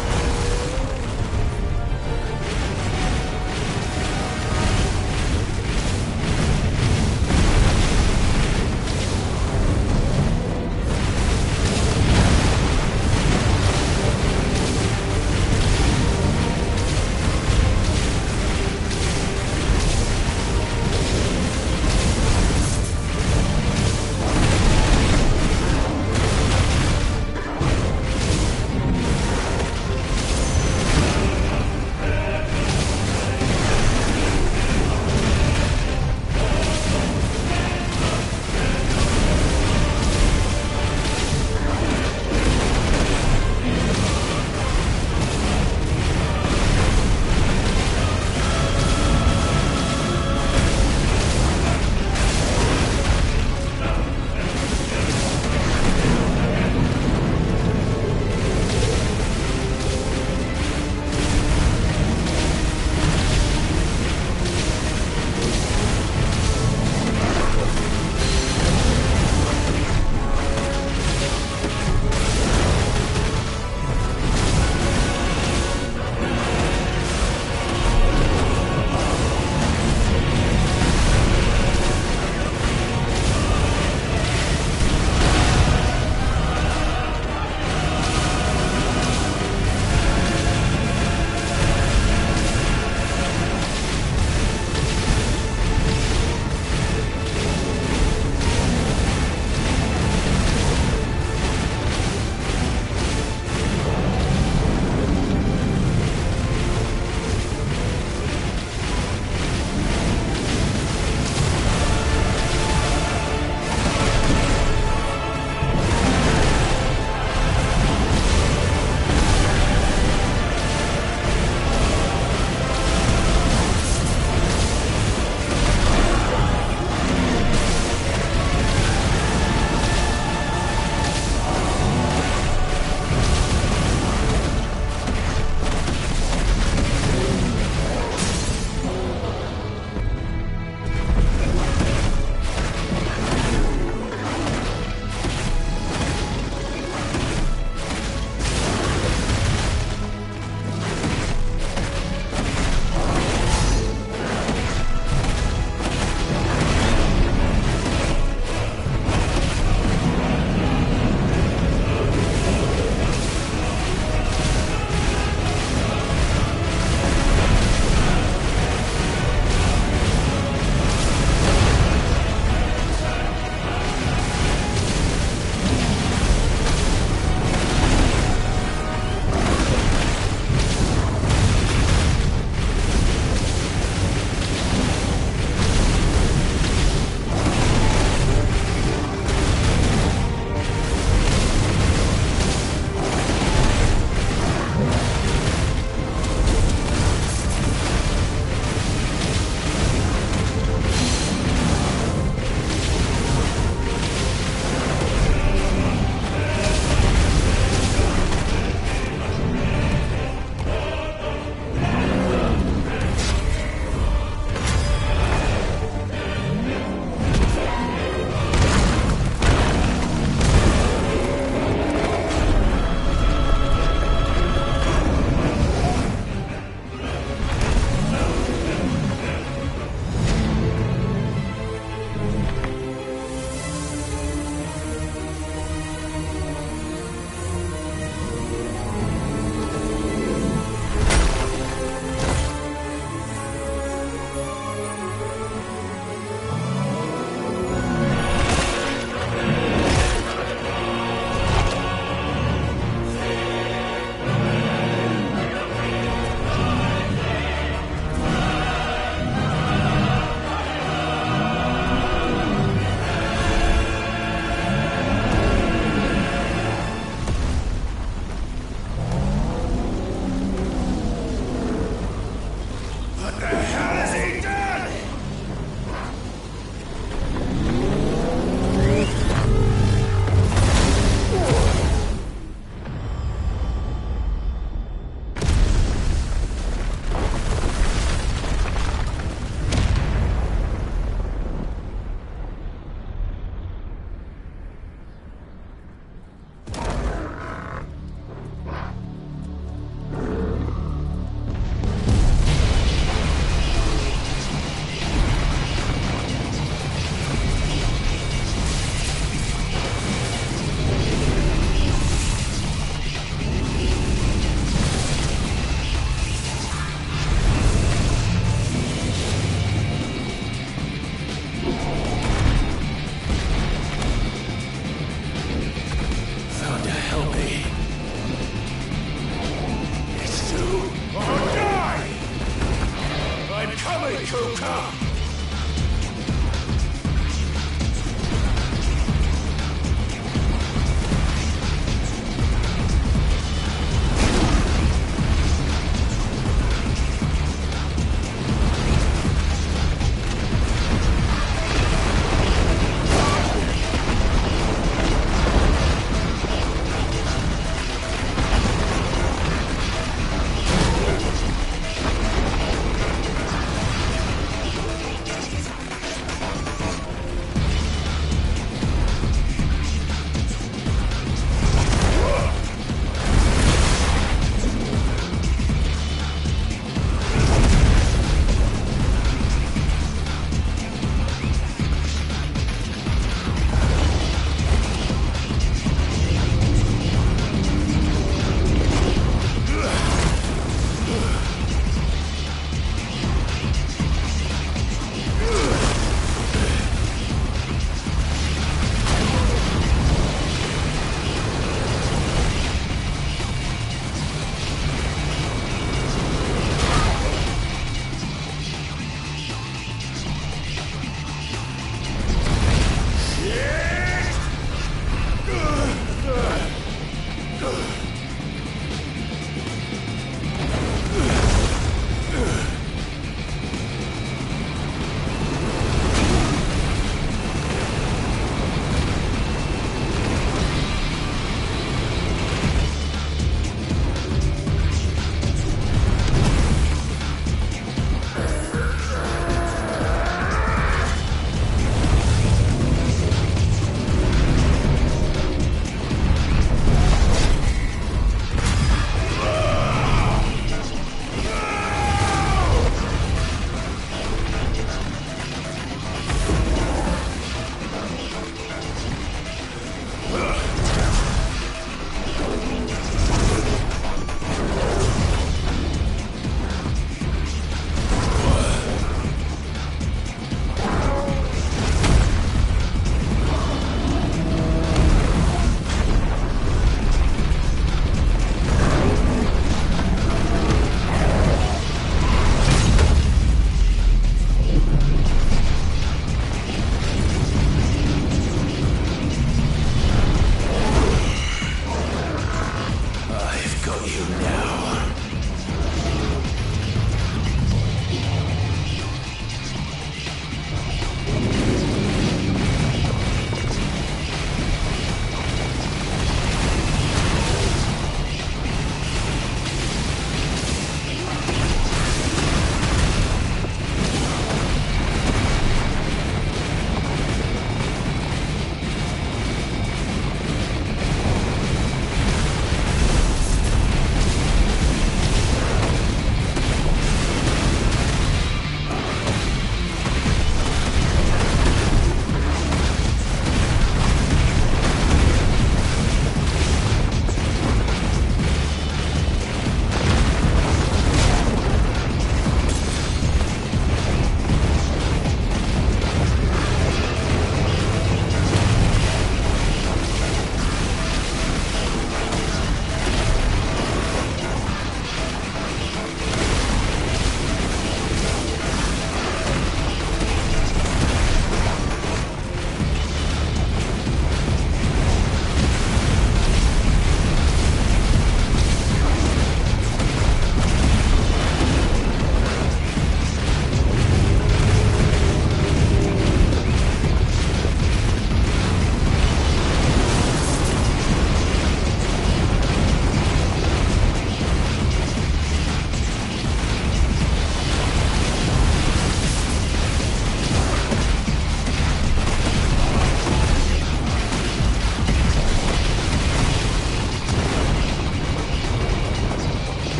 coming, Joker!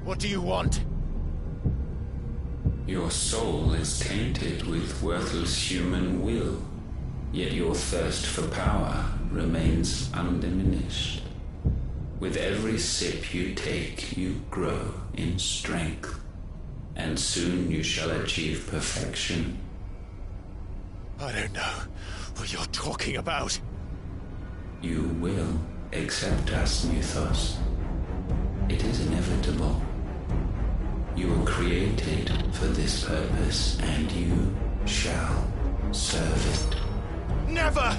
What do you want? Your soul is tainted with worthless human will, yet your thirst for power remains undiminished. With every sip you take, you grow in strength, and soon you shall achieve perfection. I don't know what you're talking about. You will accept us, Mythos. It is inevitable. You were created for this purpose, and you shall serve it. Never!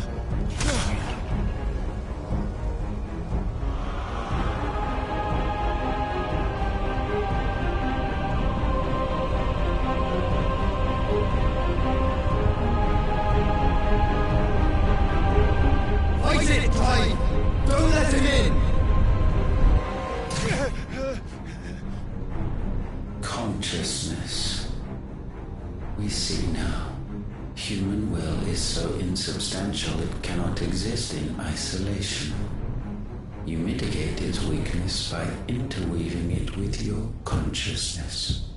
Fight it, Tide! Don't let him in! Consciousness. We see now. Human will is so insubstantial it cannot exist in isolation. You mitigate its weakness by interweaving it with your consciousness.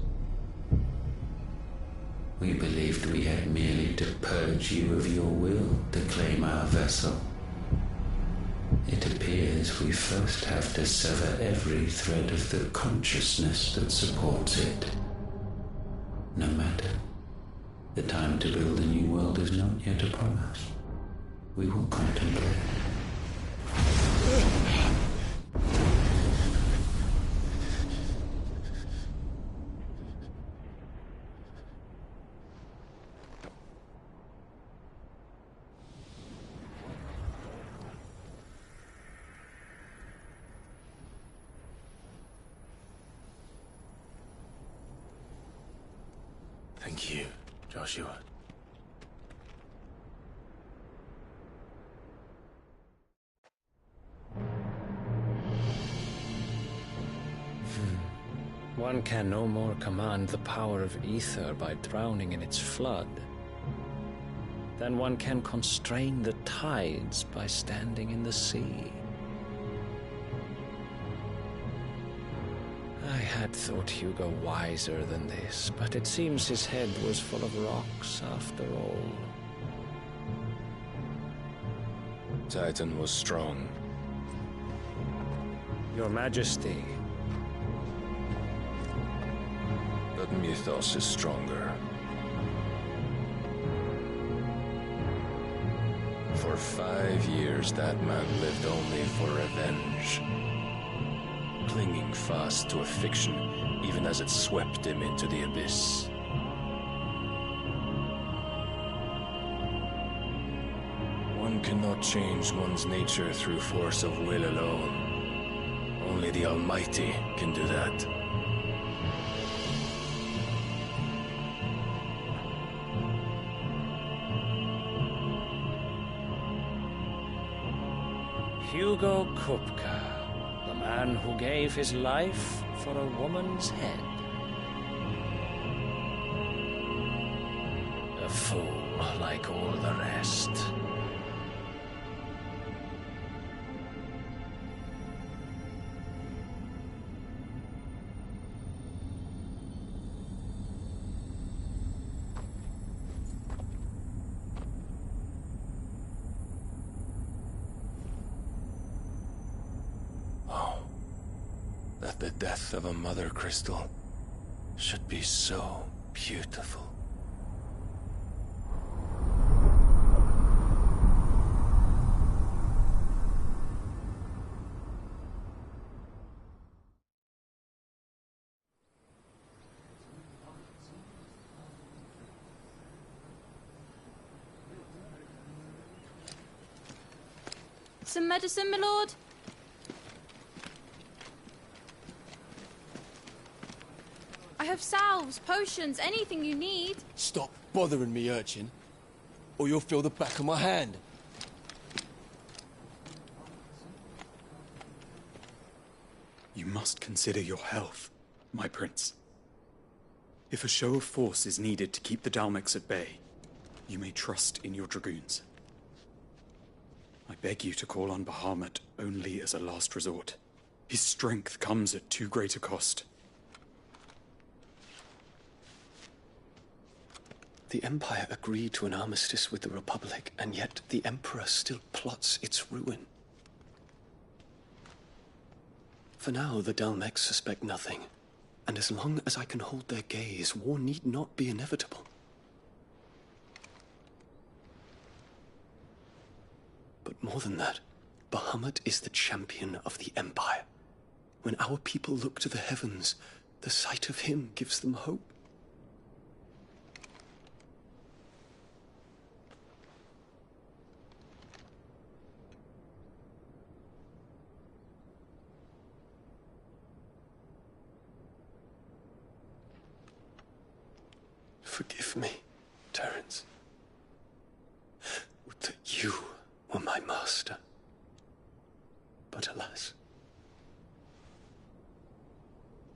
We believed we had merely to purge you of your will to claim our vessel. It appears we first have to sever every thread of the consciousness that supports it. No matter. The time to build a new world is not yet upon us. We will contemplate. Thank you, Joshua. One can no more command the power of ether by drowning in its flood than one can constrain the tides by standing in the sea. I had thought Hugo wiser than this, but it seems his head was full of rocks after all. Titan was strong. Your Majesty. But Mythos is stronger. For 5 years, that man lived only for revenge. Clinging fast to a fiction, even as it swept him into the abyss. One cannot change one's nature through force of will alone. Only the Almighty can do that. Hugo Kupka, the man who gave his life for a woman's head. A fool like all the rest. That the death of a mother crystal should be so beautiful. Some medicine, my lord? I have salves, potions, anything you need. Stop bothering me, urchin, or you'll feel the back of my hand. You must consider your health, my prince. If a show of force is needed to keep the Dalmex at bay, you may trust in your dragoons. I beg you to call on Bahamut only as a last resort. His strength comes at too great a cost. The Empire agreed to an armistice with the Republic, and yet the Emperor still plots its ruin. For now, the Dalmecs suspect nothing, and as long as I can hold their gaze, war need not be inevitable. But more than that, Bahamut is the champion of the Empire. When our people look to the heavens, the sight of him gives them hope. Forgive me, Terence. Would that you were my master. But alas.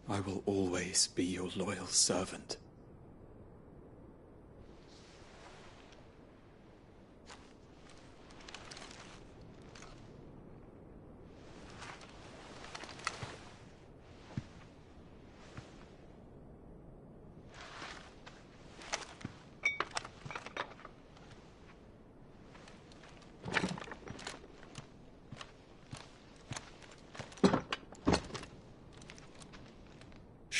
I will always be your loyal servant.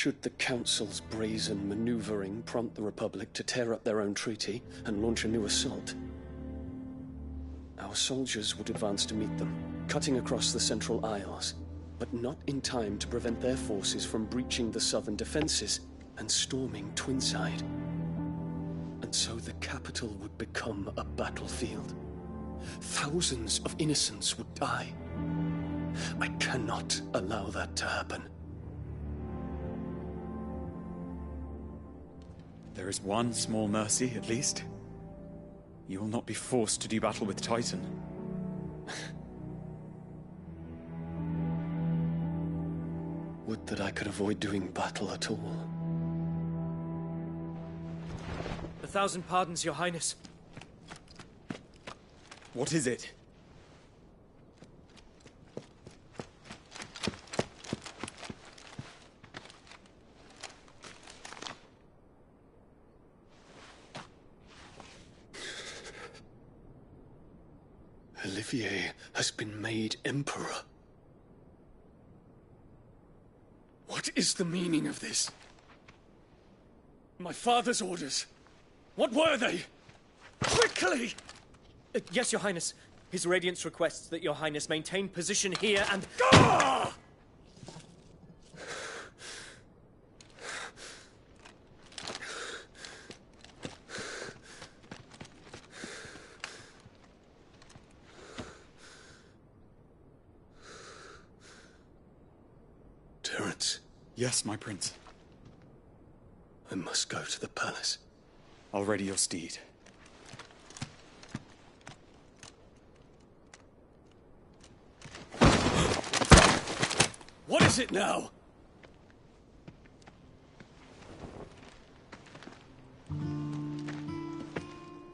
Should the Council's brazen maneuvering prompt the Republic to tear up their own treaty and launch a new assault, our soldiers would advance to meet them, cutting across the Central Isles, but not in time to prevent their forces from breaching the southern defenses and storming Twinside. And so the capital would become a battlefield. Thousands of innocents would die. I cannot allow that to happen. There is one small mercy, at least. You will not be forced to do battle with Titan. Would that I could avoid doing battle at all. 1,000 pardons, Your Highness. What is it? Olivier has been made Emperor. What is the meaning of this? My father's orders. What were they? Quickly! Yes, Your Highness. His Radiance requests that Your Highness maintain position here and... Ah! Terence. Yes, my prince. I must go to the palace. I'll ready your steed. What is it now?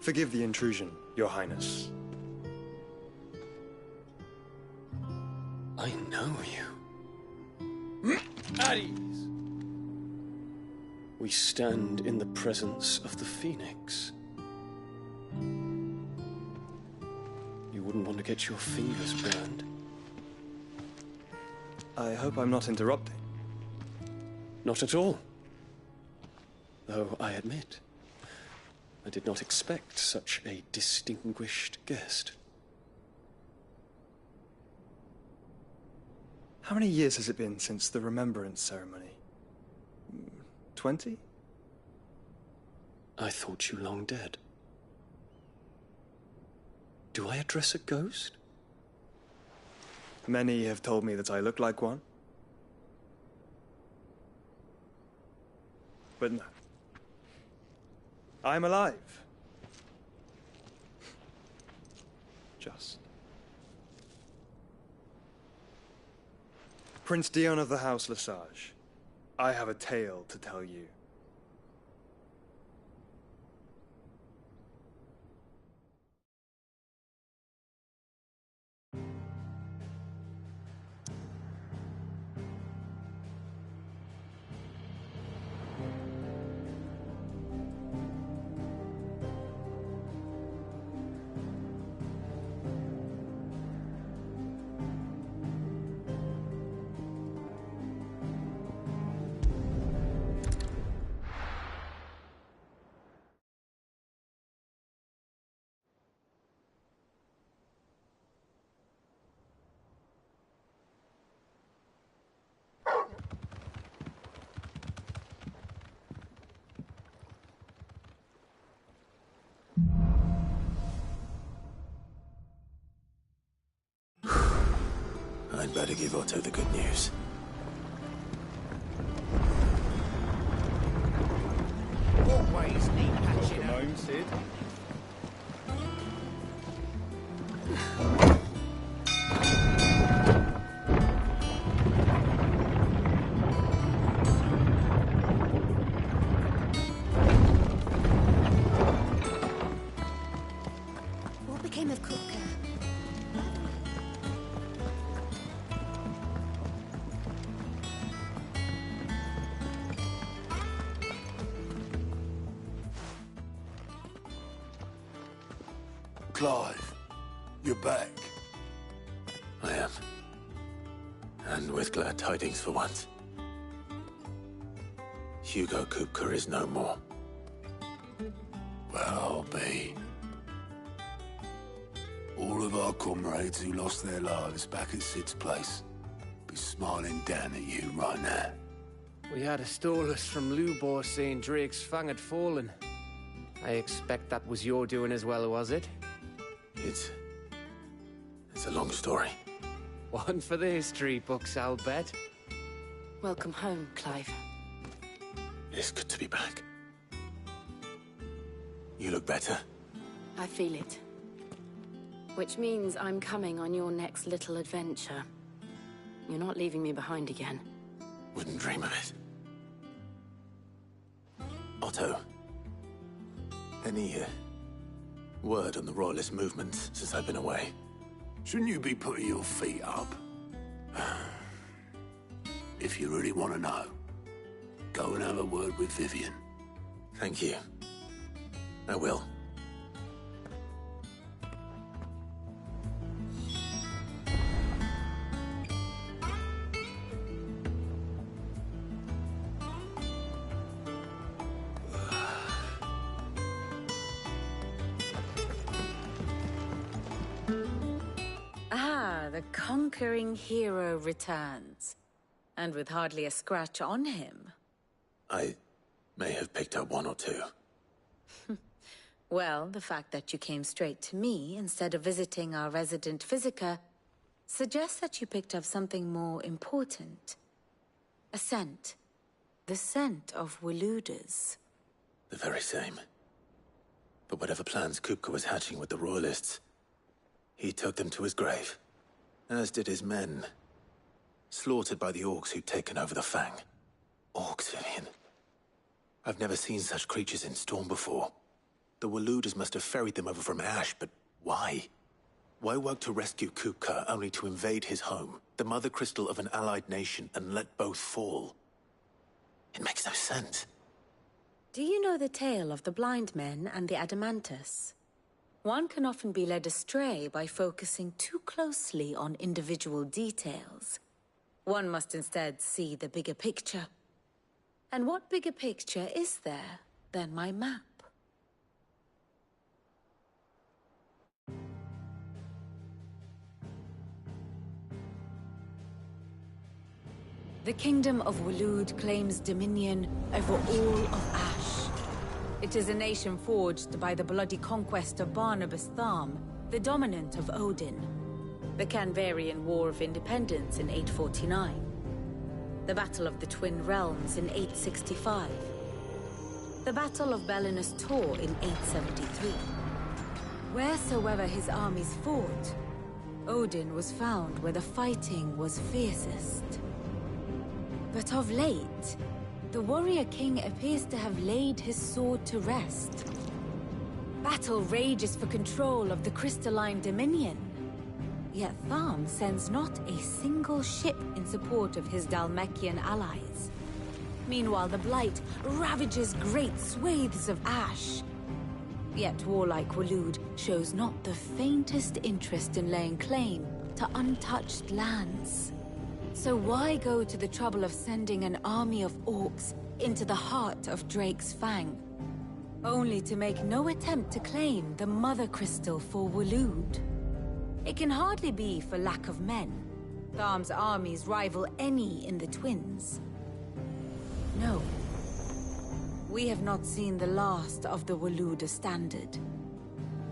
Forgive the intrusion, Your Highness. I know you. At ease. We stand in the presence of the Phoenix. You wouldn't want to get your fingers burned. I hope I'm not interrupting. Not at all. Though I admit, I did not expect such a distinguished guest. How many years has it been since the Remembrance ceremony? 20? I thought you long dead. Do I address a ghost? Many have told me that I look like one. But no. I'm alive. Just. Prince Dion of the House Lesage, I have a tale to tell you. better give Otto the good news. Always need patching up. Sid. What became of Kupka? Clive, you're back. I am. And with glad tidings for once. Hugo Kupka is no more. Well, I'll be. All of our comrades who lost their lives back at Sid's place be smiling down at you right now. We had a stolus from Lubor saying Drake's Fang had fallen. I expect that was your doing as well, was it? It's a long story. One for the history books, I'll bet. Welcome home, Clive. It's good to be back. You look better. I feel it. Which means I'm coming on your next little adventure. You're not leaving me behind again. Wouldn't dream of it. Otto. Any word on the Royalist movements since I've been away? Shouldn't you be putting your feet up? If you really want to know, go and have a word with Vivian. Thank you. I will. The conquering hero returns, and with hardly a scratch on him. I may have picked up one or two. Well, the fact that you came straight to me instead of visiting our resident Physica suggests that you picked up something more important. A scent. The scent of Waludas. The very same. But whatever plans Kupka was hatching with the Royalists, he took them to his grave. As did his men. Slaughtered by the orcs who'd taken over the Fang. Orcs, Vivian. I've never seen such creatures in Storm before. The Waludas must have ferried them over from Ash, but why? Why work to rescue Kupka only to invade his home, the mother crystal of an allied nation, and let both fall? It makes no sense. Do you know the tale of the blind men and the Adamantus? One can often be led astray by focusing too closely on individual details. One must instead see the bigger picture. And what bigger picture is there than my map? The Kingdom of Waloed claims dominion over all of Ash. It is a nation forged by the bloody conquest of Barnabas Tharm, the dominant of Odin. The Canvarian War of Independence in 849. The Battle of the Twin Realms in 865. The Battle of Belinus Tor in 873. Wheresoever his armies fought, Odin was found where the fighting was fiercest. But of late, the warrior king appears to have laid his sword to rest. Battle rages for control of the crystalline dominion. Yet Tharm sends not a single ship in support of his Dhalmekian allies. Meanwhile, the Blight ravages great swathes of Ash. Yet warlike Waloed shows not the faintest interest in laying claim to untouched lands. So why go to the trouble of sending an army of orcs into the heart of Drake's Fang, only to make no attempt to claim the Mother Crystal for Waloed? It can hardly be for lack of men. Tharm's armies rival any in the Twins. No. We have not seen the last of the Waluda standard.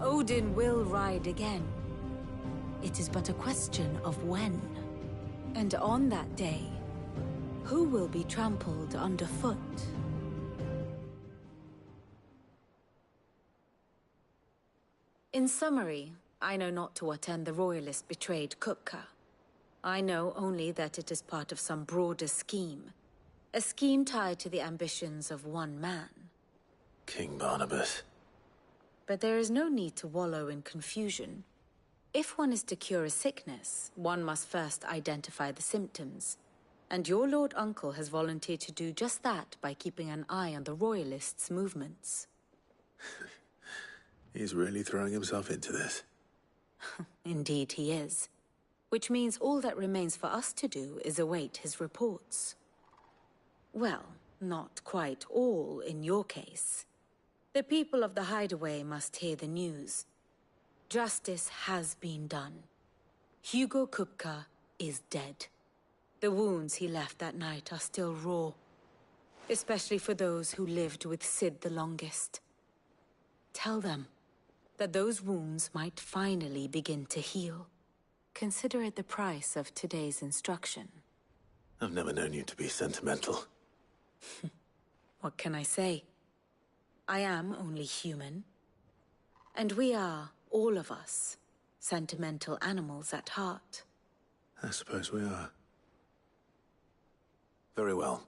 Odin will ride again. It is but a question of when. And on that day, who will be trampled underfoot? In summary, I know not to what end the Royalists betrayed Kupka. I know only that it is part of some broader scheme. A scheme tied to the ambitions of one man. King Barnabas. But there is no need to wallow in confusion. If one is to cure a sickness, one must first identify the symptoms. And your Lord Uncle has volunteered to do just that by keeping an eye on the Royalists' movements. He's really throwing himself into this. Indeed he is. Which means all that remains for us to do is await his reports. Well, not quite all in your case. The people of the Hideaway must hear the news. Justice has been done. Hugo Kupka is dead. The wounds he left that night are still raw. Especially for those who lived with Sid the longest. Tell them that those wounds might finally begin to heal. Consider it the price of today's instruction. I've never known you to be sentimental. What can I say? I am only human. And we are, all of us, sentimental animals at heart. I suppose we are. Very well.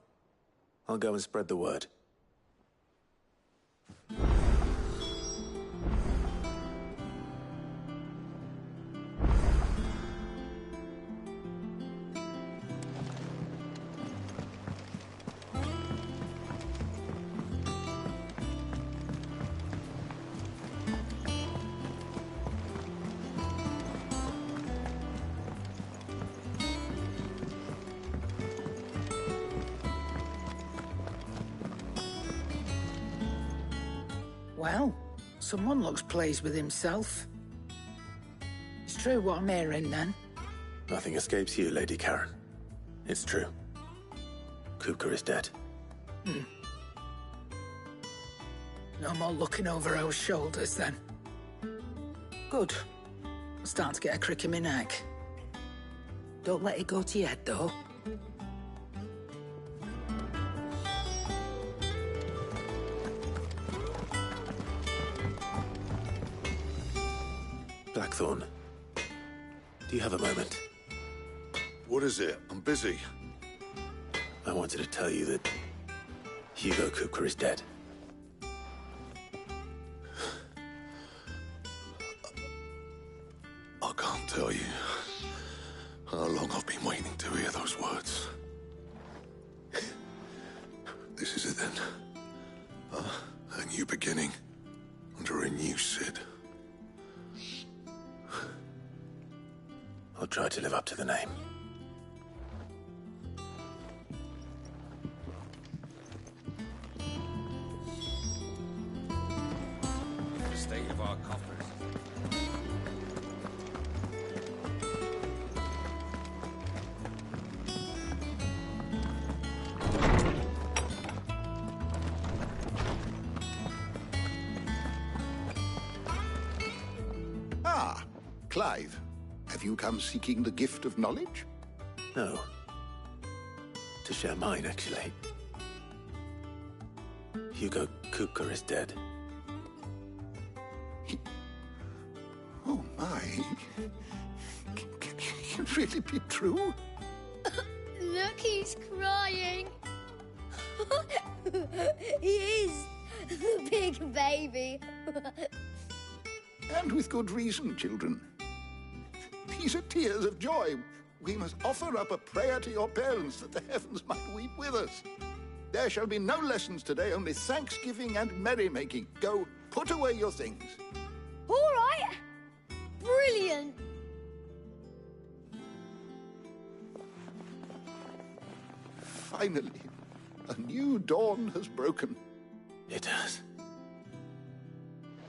I'll go and spread the word. Well, someone looks pleased with himself. It's true what I'm hearing, then. Nothing escapes you, Lady Karen. It's true. Kupka is dead. No more looking over our shoulders, then. Good. I'm starting to get a crick in my neck. Don't let it go to your head, though. Blackthorn, do you have a moment? What is it? I'm busy. I wanted to tell you that Hugo Kupka is dead. I can't tell you how long I've been waiting to hear those words. This is it then. A new beginning under a new Sid. I'll try to live up to the name. The state of our coffers. Ah, Clive. Have you come seeking the gift of knowledge? No. To share mine, actually. Hugo Kupka is dead. Oh, my. Can it really be true? Look, he's crying. He is. The big baby. And with good reason, children. These are tears of joy. We must offer up a prayer to your parents that the heavens might weep with us. There shall be no lessons today, only thanksgiving and merrymaking. Go, put away your things. All right. Brilliant. Finally, a new dawn has broken. It has.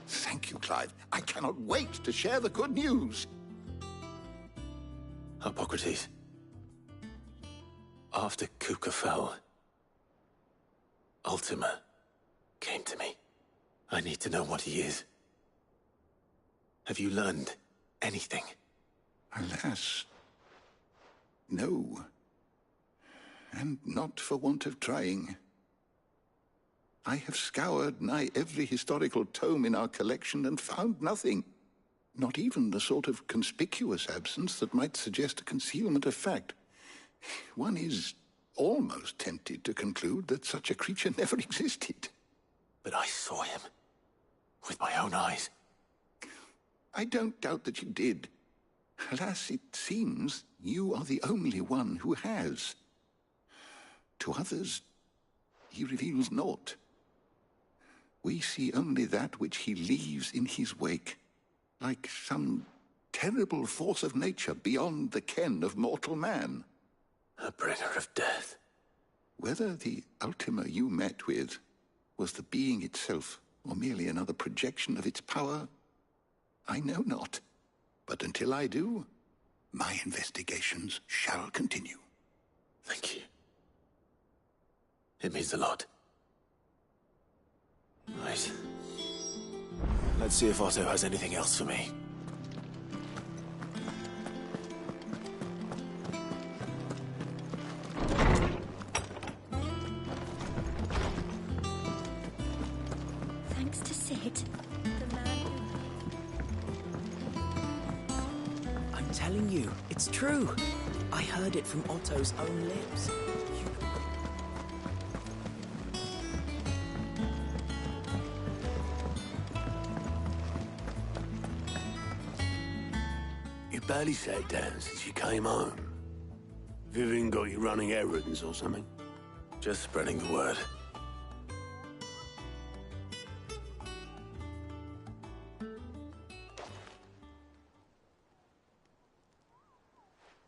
Thank you, Clive. I cannot wait to share the good news. Hippocrates. After Kupka fell, Ultima came to me. I need to know what he is. Have you learned anything? Alas, No. And not for want of trying. I have scoured nigh every historical tome in our collection and found nothing. Not even the sort of conspicuous absence that might suggest a concealment of fact. One is almost tempted to conclude that such a creature never existed. But I saw him. With my own eyes. I don't doubt that you did. Alas, it seems you are the only one who has. To others, he reveals naught. We see only that which he leaves in his wake, like some terrible force of nature beyond the ken of mortal man. A bringer of death. Whether the Ultima you met with was the being itself, or merely another projection of its power, I know not. But until I do, my investigations shall continue. Thank you. It means a lot. Right. Let's see if Otto has anything else for me. Thanks to Sid, the man I'm telling you, it's true. I heard it from Otto's own lips. You barely sat down since you came home. Vivian got you running errands or something? Just spreading the word.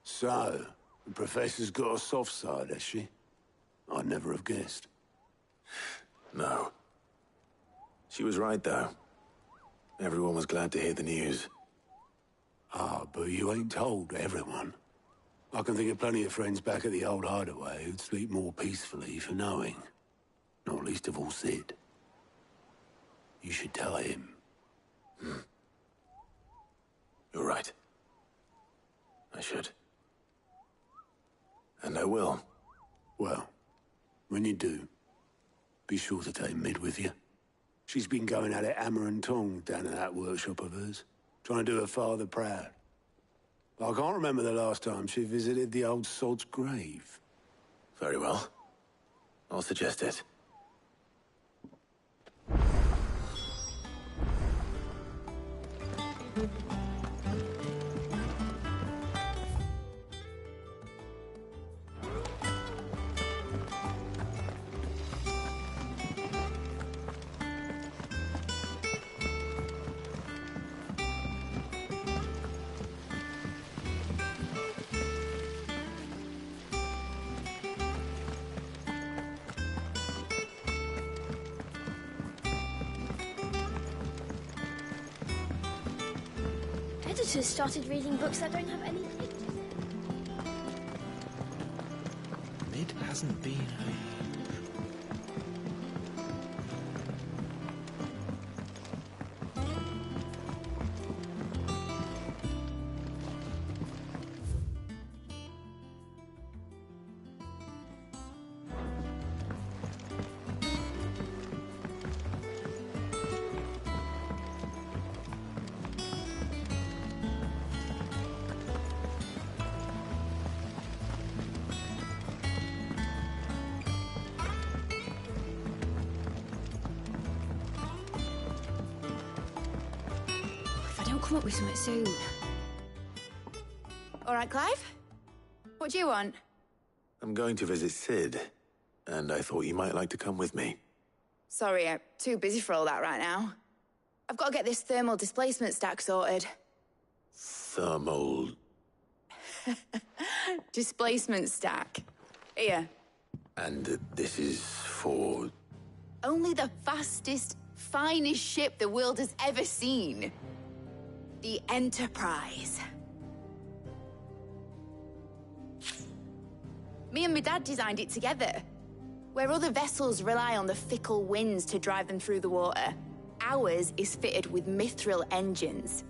So, the Professor's got a soft side, has she? I'd never have guessed. No. She was right, though. Everyone was glad to hear the news. Ah, but you ain't told everyone. I can think of plenty of friends back at the old hideaway who'd sleep more peacefully for knowing. Not least of all Sid. You should tell him. You're right. I should. And I will. Well, when you do, be sure to take Mid with you. She's been going at it hammer and tong down at that workshop of hers, trying to do her father proud. I can't remember the last time she visited the old sod's grave. Very well. I'll suggest it. Editors started reading books that don't have any pictures in. Mid hasn't been home. Come up with something soon. All right, Clive? What do you want? I'm going to visit Sid, and I thought you might like to come with me. Sorry, I'm too busy for all that right now. I've got to get this thermal displacement stack sorted. Thermal... displacement stack. Here. And this is for... Only the fastest, finest ship the world has ever seen. The Enterprise. Me and my dad designed it together. Where other vessels rely on the fickle winds to drive them through the water, ours is fitted with mithril engines.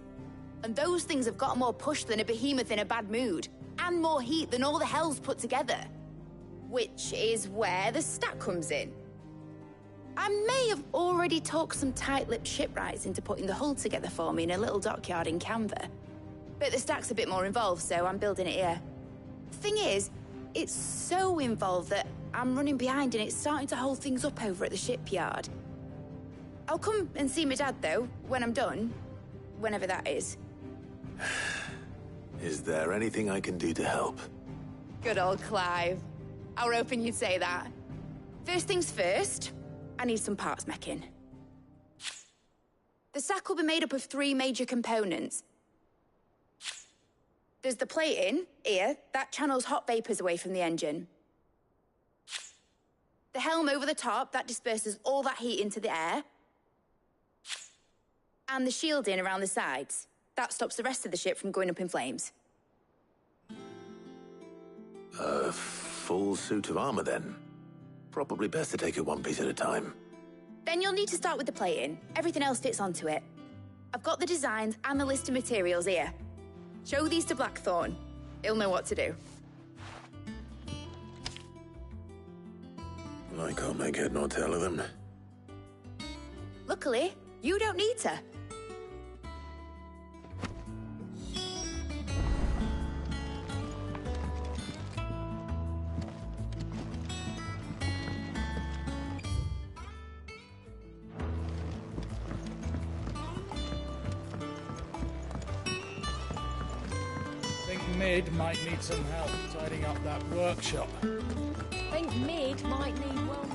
And those things have got more push than a behemoth in a bad mood. and more heat than all the hells put together. Which is where the stack comes in. I may have already talked some tight-lipped shipwrights into putting the hull together for me in a little dockyard in Canva. But the stack's a bit more involved, so I'm building it here. Thing is, it's so involved that I'm running behind and it's starting to hold things up over at the shipyard. I'll come and see my dad, though, when I'm done. Whenever that is. Is there anything I can do to help? Good old Clive. I were hoping you'd say that. First things first, I need some parts meching. The sack will be made up of 3 major components. There's the plating, here, that channels hot vapors away from the engine. The helm over the top, that disperses all that heat into the air. And the shielding around the sides. That stops the rest of the ship from going up in flames. A full suit of armor, then. Probably best to take it one piece at a time. Then you'll need to start with the plating. Everything else fits onto it. I've got the designs and the list of materials here. Show these to Blackthorn. He'll know what to do. I can't make head nor tail of them. Luckily, you don't need to. Mid might need some help tidying up that workshop. Think Mid might need well.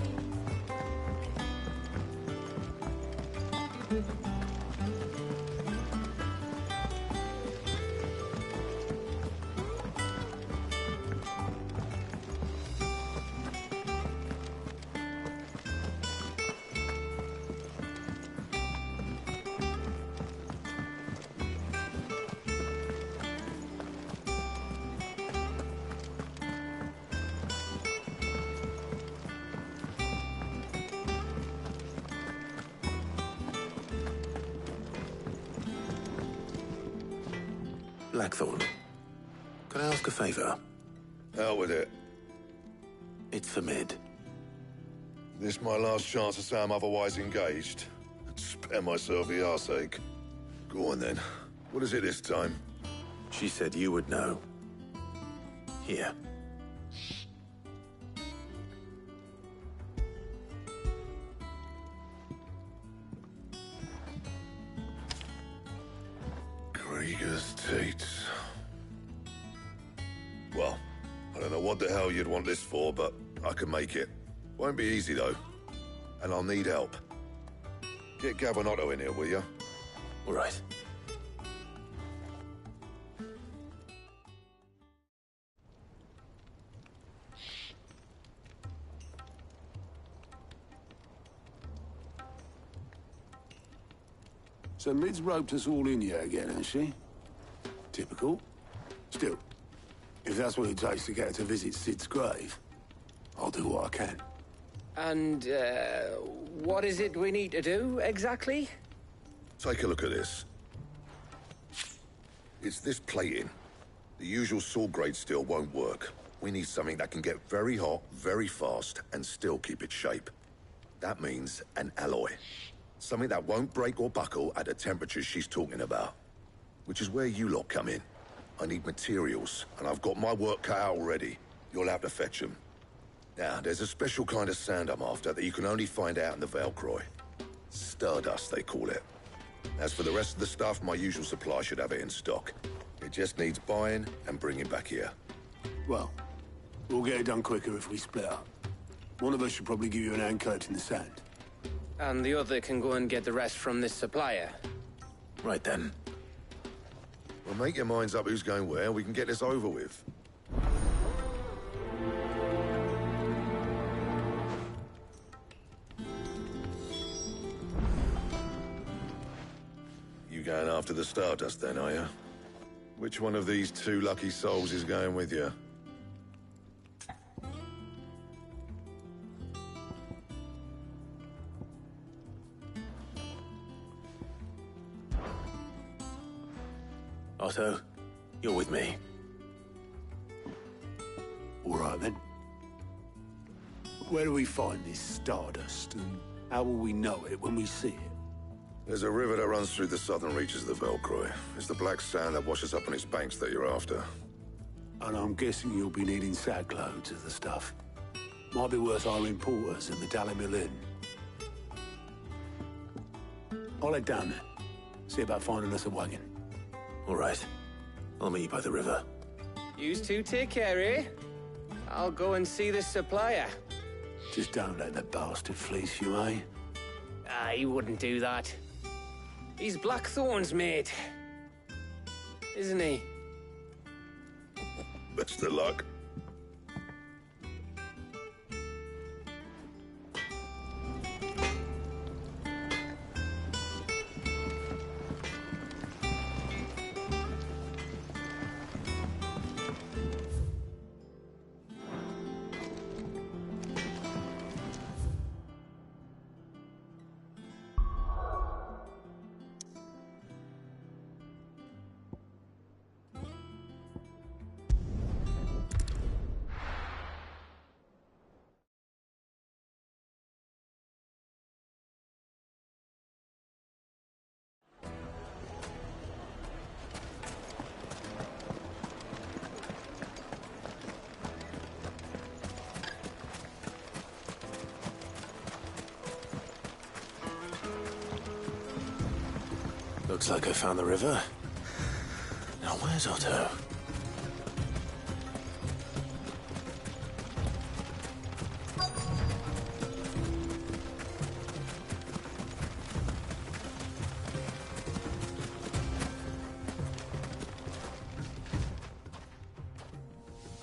Blackthorn, can I ask a favor? Out with it. It's for Mid. This my last chance to say I'm otherwise engaged. Spare myself the arseache. Go on then. What is it this time? She said you would know. Here. Krieger's Tate. Well, I don't know what the hell you'd want this for, but I can make it. Won't be easy, though. And I'll need help. Get Gabonotto in here, will you? All right. So Mid's roped us all in here again, has she? Typical. Still, if that's what it takes to get her to visit Sid's grave, I'll do what I can. And, what is it we need to do, exactly? Take a look at this. It's this plating. The usual saw-grade steel won't work. We need something that can get very hot, very fast, and still keep its shape. That means an alloy. Something that won't break or buckle at the temperatures she's talking about. Which is where you lot come in. I need materials, and I've got my work cut out already. You'll have to fetch them. Now, there's a special kind of sand I'm after that you can only find out in the Valcroy. Stardust, they call it. As for the rest of the stuff, my usual supply should have it in stock. It just needs buying and bringing back here. Well, we'll get it done quicker if we split up. One of us should probably give you an hand coat in the sand. And the other can go and get the rest from this supplier. Right then. Well, make your minds up who's going where, we can get this over with. You going after the Stardust then, are you? Which one of these 2 lucky souls is going with you? Otto, you're with me. Where do we find this stardust, and how will we know it when we see it? There's a river that runs through the southern reaches of the Velcroy. It's the black sand that washes up on its banks that you're after. And I'm guessing you'll be needing sackloads of the stuff. Might be worth our importers in the Dalimil Inn. I'll head down there. See about finding us a wagon. All right. I'll meet you by the river. Yous two take care, eh? I'll go and see this supplier. Just don't let the bastard fleece you, eh? He wouldn't do that. He's Blackthorn's mate. Isn't he? Best of luck. Looks like I found the river. Now where's Otto?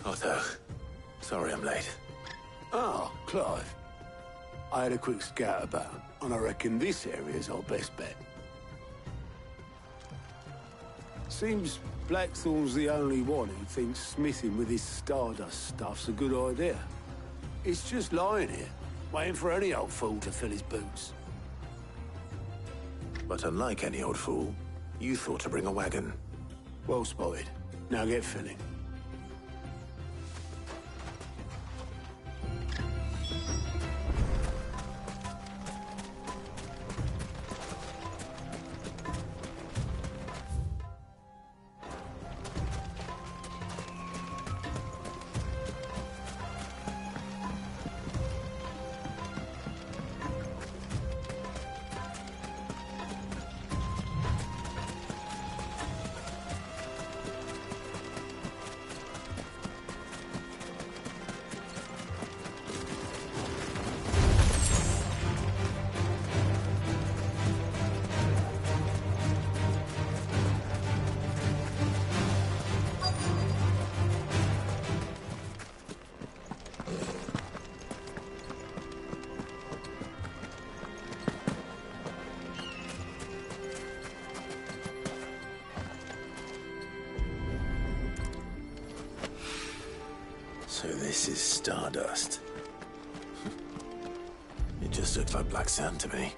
Otto, sorry I'm late. Oh, Clive. I had a quick scout about, and I reckon this area's our best bet. Seems Blackthorn's the only one who thinks smithing with his stardust stuff's a good idea. It's just lying here, waiting for any old fool to fill his boots. But unlike any old fool, you thought to bring a wagon. Well spotted. Now get filling. So this is stardust. It just looks like black sand to me.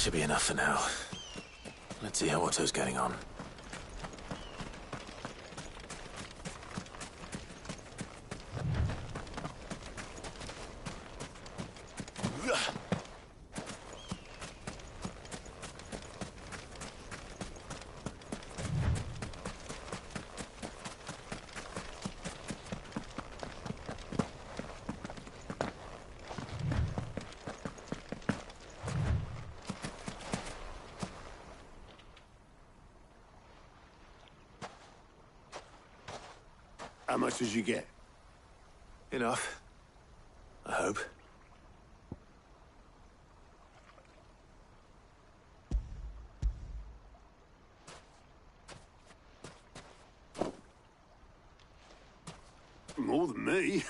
should be enough for now. Let's see how Otto's getting on. How much did you get? Enough. I hope. More than me.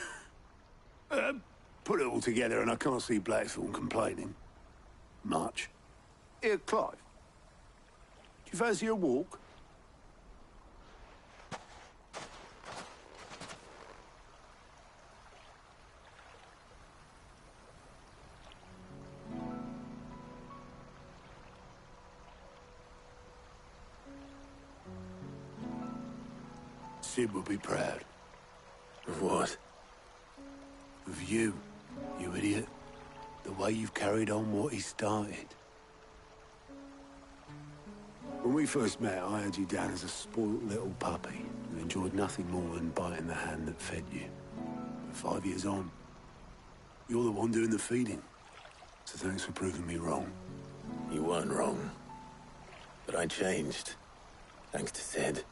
Put it all together and I can't see Blackthorn complaining. Much. Here, Clive. Do you fancy a walk? Sid will be proud. Of what? Of you, you idiot. The way you've carried on what he started. When we first met, I had you down as a spoilt little puppy who enjoyed nothing more than biting the hand that fed you. But 5 years on, you're the one doing the feeding. So thanks for proving me wrong. You weren't wrong. But I changed. Thanks to Sid.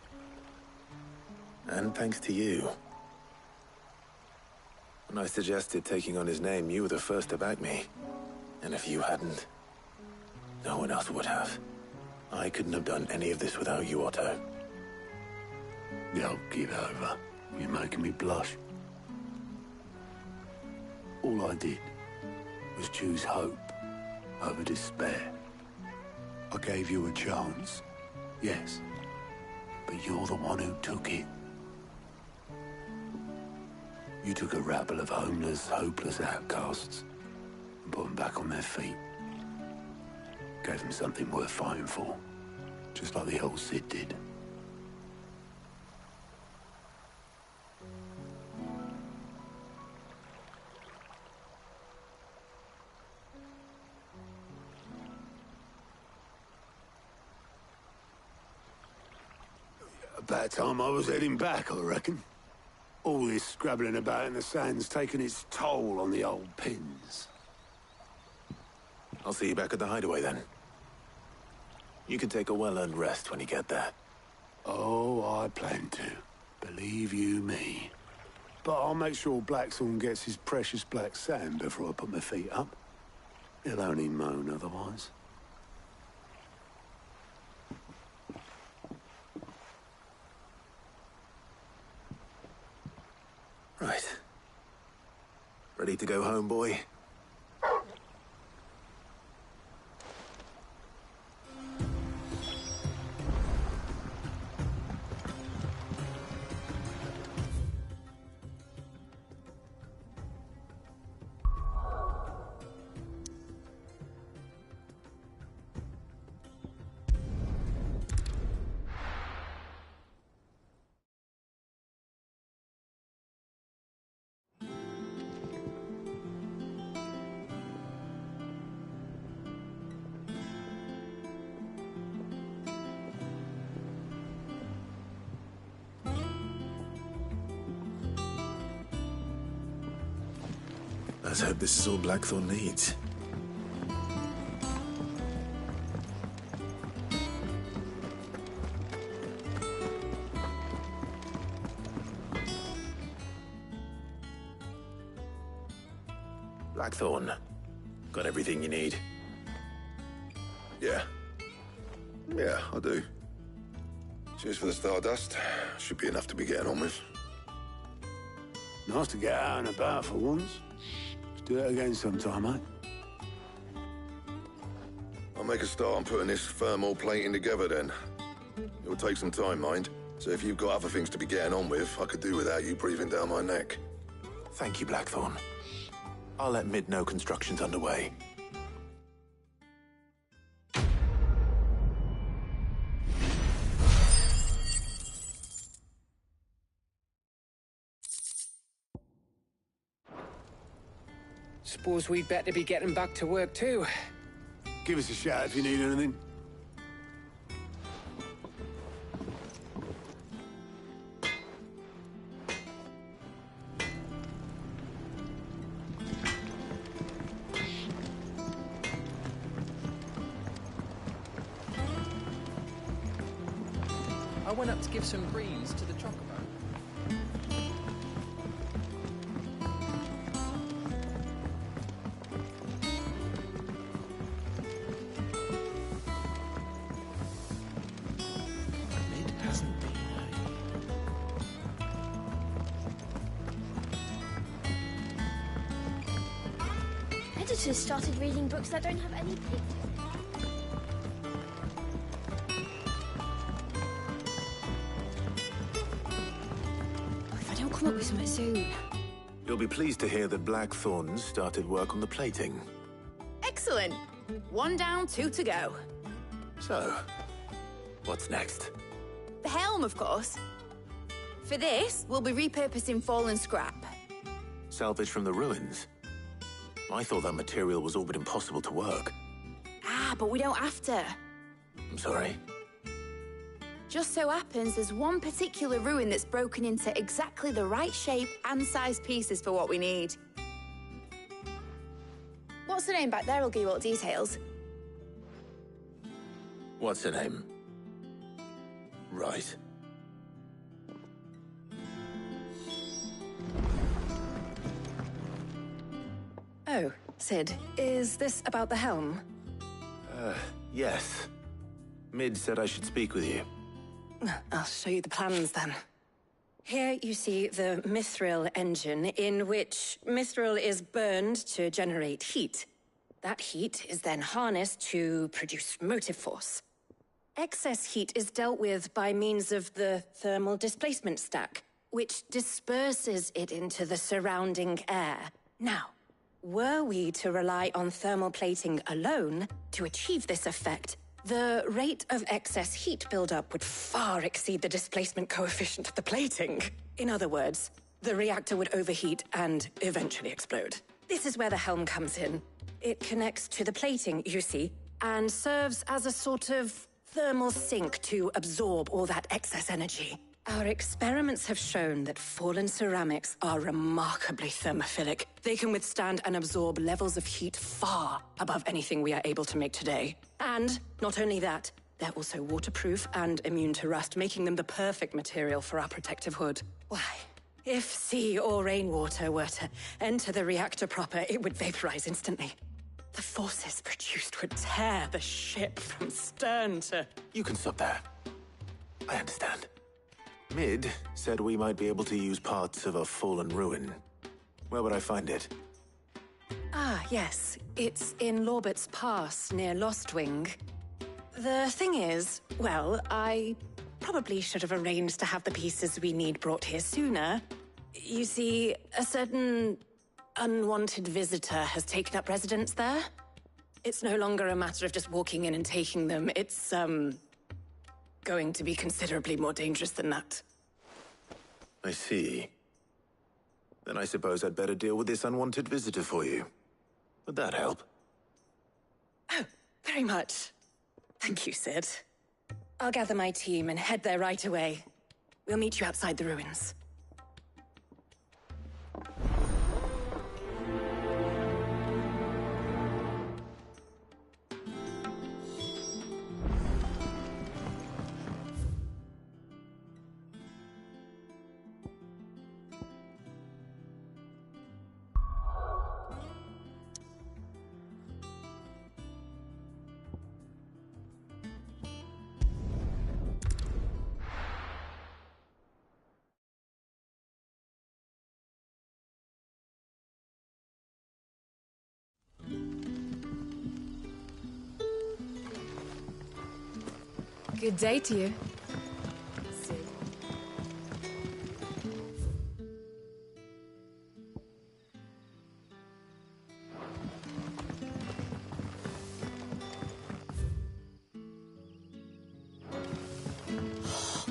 And thanks to you. When I suggested taking on his name, you were the first to back me. And if you hadn't, no one else would have. I couldn't have done any of this without you, Otto. Yo, give over. You're making me blush. All I did was choose hope over despair. I gave you a chance, yes, but you're the one who took it. You took a rabble of homeless, hopeless outcasts and put them back on their feet. Gave them something worth fighting for, just like the old Sid did. About time I was heading back, I reckon. All this scrabbling about in the sand's taken its toll on the old pins. I'll see you back at the hideaway then. You can take a well-earned rest when you get there. Oh, I plan to. Believe you me. But I'll make sure Blackthorn gets his precious black sand before I put my feet up. He'll only moan otherwise. Right. Ready to go home, boy? Let's hope this is all Blackthorn needs. Blackthorn, got everything you need? Yeah. Yeah, I do. Cheers for the stardust. Should be enough to be getting on with. Nice to get out and about for once. Let's do it again sometime, eh? I'll make a start on putting this thermal plating together then. It'll take some time, mind. So if you've got other things to be getting on with, I could do without you breathing down my neck. Thank you, Blackthorn. I'll let Mid know construction's underway. Suppose we'd better be getting back to work too. Give us a shout if you need anything. I went up to give some greens to the chocobo. It hasn't been, Editors started reading books that don't have any pictures. Come up with something soon. You'll be pleased to hear that Blackthorn's started work on the plating. Excellent. 1 down, 2 to go. So, what's next? The helm, of course. For this, we'll be repurposing fallen scrap. Salvage from the ruins? I thought that material was all but impossible to work. Ah, but we don't have to. I'm sorry. Just so happens there's one particular ruin that's broken into exactly the right shape and size pieces for what we need. What's the name back there? I'll give you all the details. What's her name? Right. Oh, Sid, is this about the helm? Yes. Mid said I should speak with you. I'll show you the plans then. Here you see the mithril engine, in which mithril is burned to generate heat. That heat is then harnessed to produce motive force. Excess heat is dealt with by means of the thermal displacement stack, which disperses it into the surrounding air. Now, were we to rely on thermal plating alone to achieve this effect, the rate of excess heat buildup would far exceed the displacement coefficient of the plating. In other words, the reactor would overheat and eventually explode. This is where the helm comes in. It connects to the plating, you see, and serves as a sort of thermal sink to absorb all that excess energy. Our experiments have shown that fallen ceramics are remarkably thermophilic. They can withstand and absorb levels of heat far above anything we are able to make today. And not only that, they're also waterproof and immune to rust, making them the perfect material for our protective hood. Why, if sea or rainwater were to enter the reactor proper, it would vaporize instantly. The forces produced would tear the ship from stern to... You can stop there. I understand. Mid said we might be able to use parts of a fallen ruin. Where would I find it? Ah, yes. It's in Lorbert's Pass, near Lostwing. The thing is, well, I probably should have arranged to have the pieces we need brought here sooner. You see, a certain unwanted visitor has taken up residence there. It's no longer a matter of just walking in and taking them. It's, going to be considerably more dangerous than that. I see. Then I suppose I'd better deal with this unwanted visitor for you. Would that help? Oh, very much. Thank you, Sid. I'll gather my team and head there right away. We'll meet you outside the ruins. Good day to you.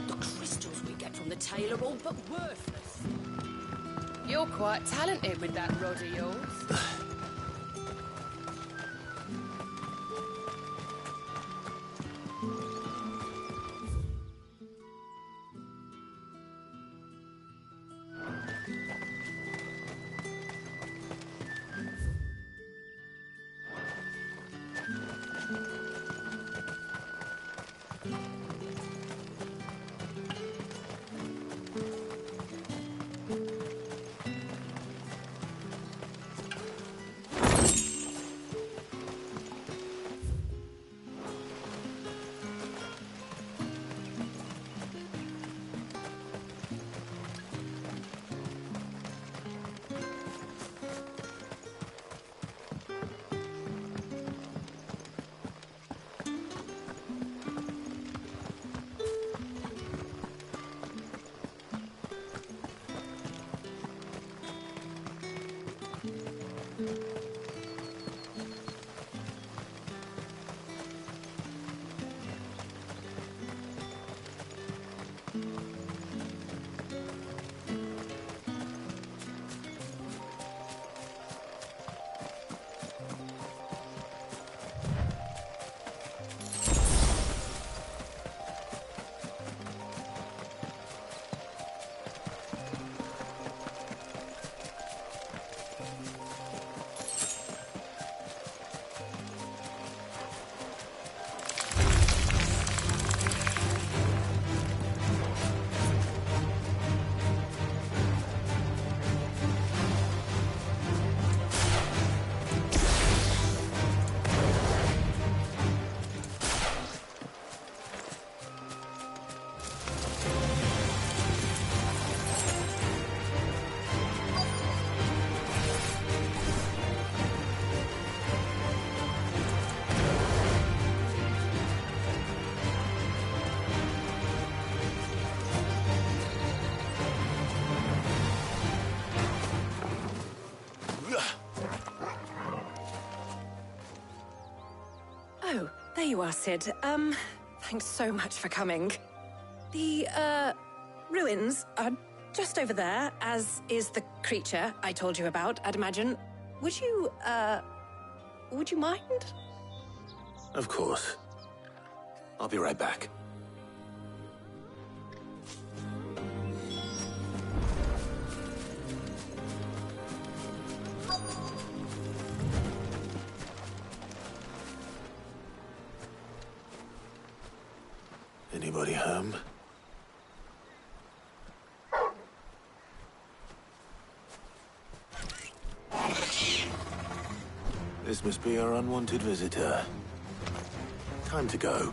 The crystals we get from the tail are all but worthless. You're quite talented with that rod of yours. you are, Sid. Thanks so much for coming. The, ruins are just over there, as is the creature I told you about, I'd imagine. Would you mind? Of course. I'll be right back. Anybody home? This must be our unwanted visitor. Time to go.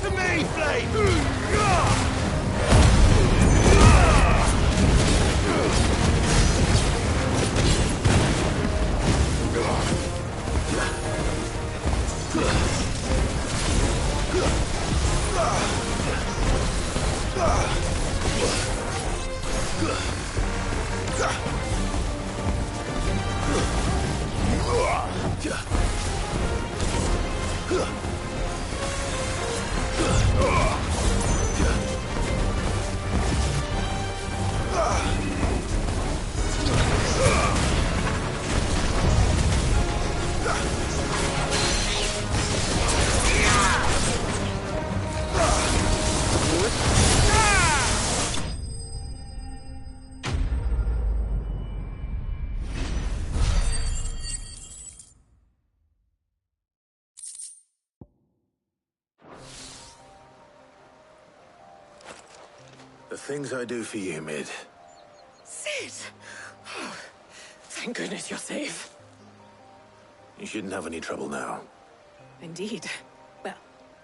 To me, Flame! The things I do for you, Mid. Sid! Oh, thank goodness you're safe. You shouldn't have any trouble now. Indeed. Well,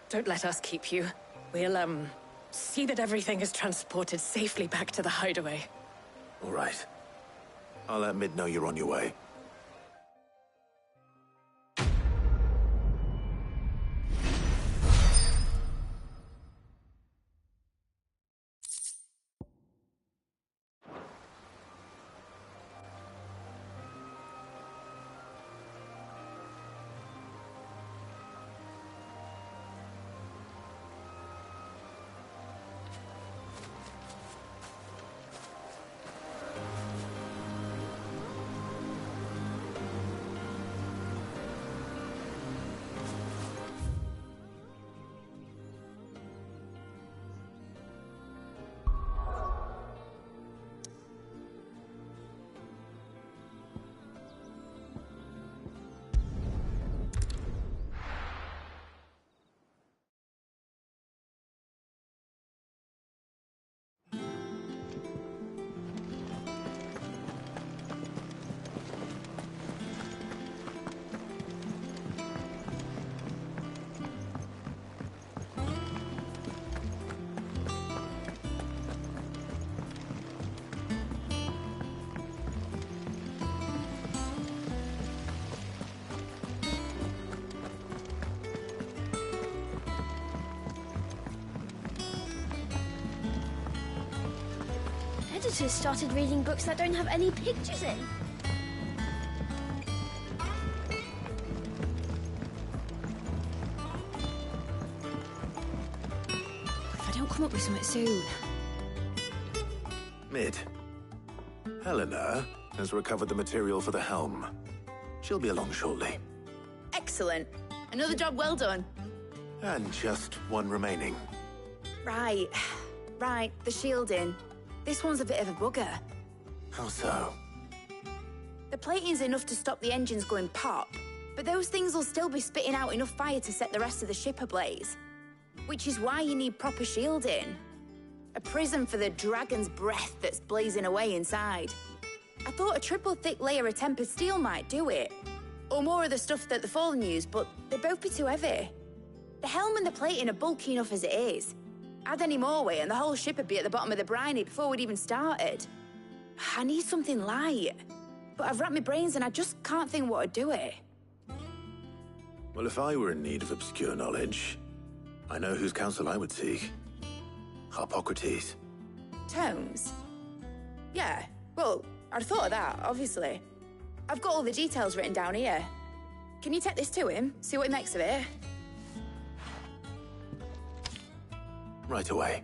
don't let us keep you. We'll, see that everything is transported safely back to the hideaway. All right. I'll let Mid know you're on your way. editors started reading books that don't have any pictures in. If I don't come up with something soon. Mid. Helena has recovered the material for the helm. She'll be along shortly. Excellent. Another job well done. And just one remaining. Right. Right, the shielding. This one's a bit of a bugger. How so? The plating's enough to stop the engines going pop, but those things will still be spitting out enough fire to set the rest of the ship ablaze. Which is why you need proper shielding. A prison for the dragon's breath that's blazing away inside. I thought a triple thick layer of tempered steel might do it. Or more of the stuff that the Fallen use, but they'd both be too heavy. The helm and the plating are bulky enough as it is. Add any more weight and the whole ship would be at the bottom of the briny before we'd even started. I need something light. But I've racked my brains and I just can't think what would do it. Well, if I were in need of obscure knowledge, I know whose counsel I would seek. Harpocrates. Tomes? Yeah, well, I'd thought of that, obviously. I've got all the details written down here. Can you take this to him, see what he makes of it? Right away.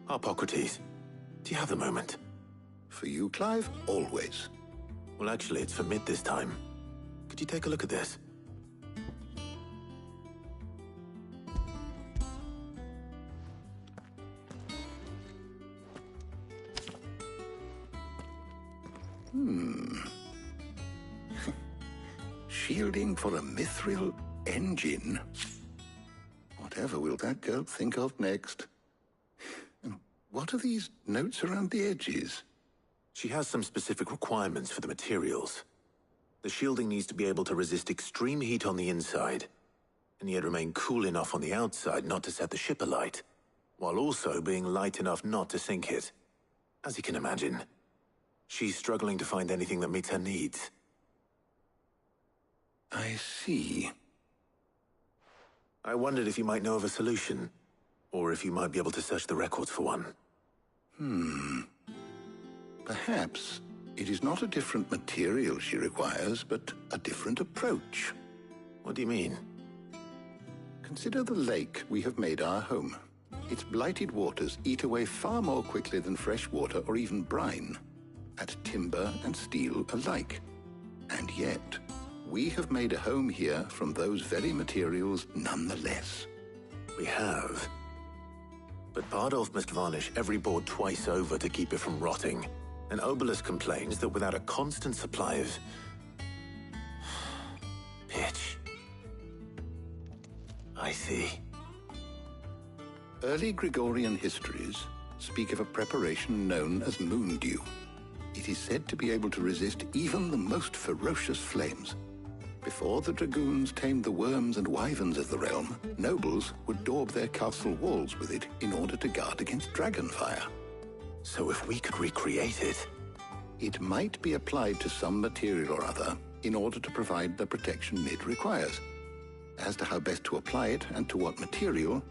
Harpocrates, do you have the moment? For you, Clive, always. Well, actually, it's for Mid this time. Could you take a look at this? Shielding for a mithril engine. Whatever will that girl think of next? What are these notes around the edges? She has some specific requirements for the materials. The shielding needs to be able to resist extreme heat on the inside, and yet remain cool enough on the outside not to set the ship alight, while also being light enough not to sink it. As you can imagine, she's struggling to find anything that meets her needs. I see. I wondered if you might know of a solution, or if you might be able to search the records for one. Perhaps it is not a different material she requires, but a different approach. What do you mean? Consider the lake we have made our home. Its blighted waters eat away far more quickly than fresh water or even brine, at timber and steel alike. And yet, we have made a home here from those very materials nonetheless. We have. But Bardolph must varnish every board twice over to keep it from rotting. And Obelus complains that without a constant supply of pitch. I see. Early Gregorian histories speak of a preparation known as moon dew. It is said to be able to resist even the most ferocious flames. Before the dragoons tamed the worms and wyverns of the realm, nobles would daub their castle walls with it in order to guard against dragon fire. So if we could recreate it... It might be applied to some material or other in order to provide the protection Mid requires. As to how best to apply it and to what material,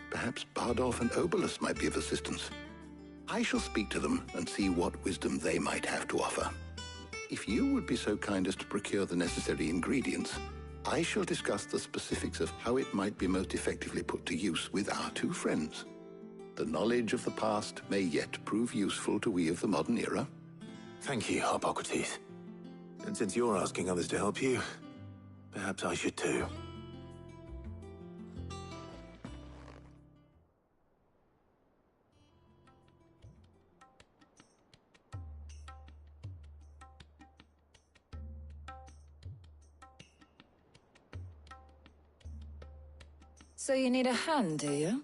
perhaps Bardolph and Obelus might be of assistance. I shall speak to them and see what wisdom they might have to offer. If you would be so kind as to procure the necessary ingredients, I shall discuss the specifics of how it might be most effectively put to use with our two friends. the knowledge of the past may yet prove useful to we of the modern era. Thank you, Hippocrates. And since you're asking others to help you, perhaps I should too. So you need a hand, do you?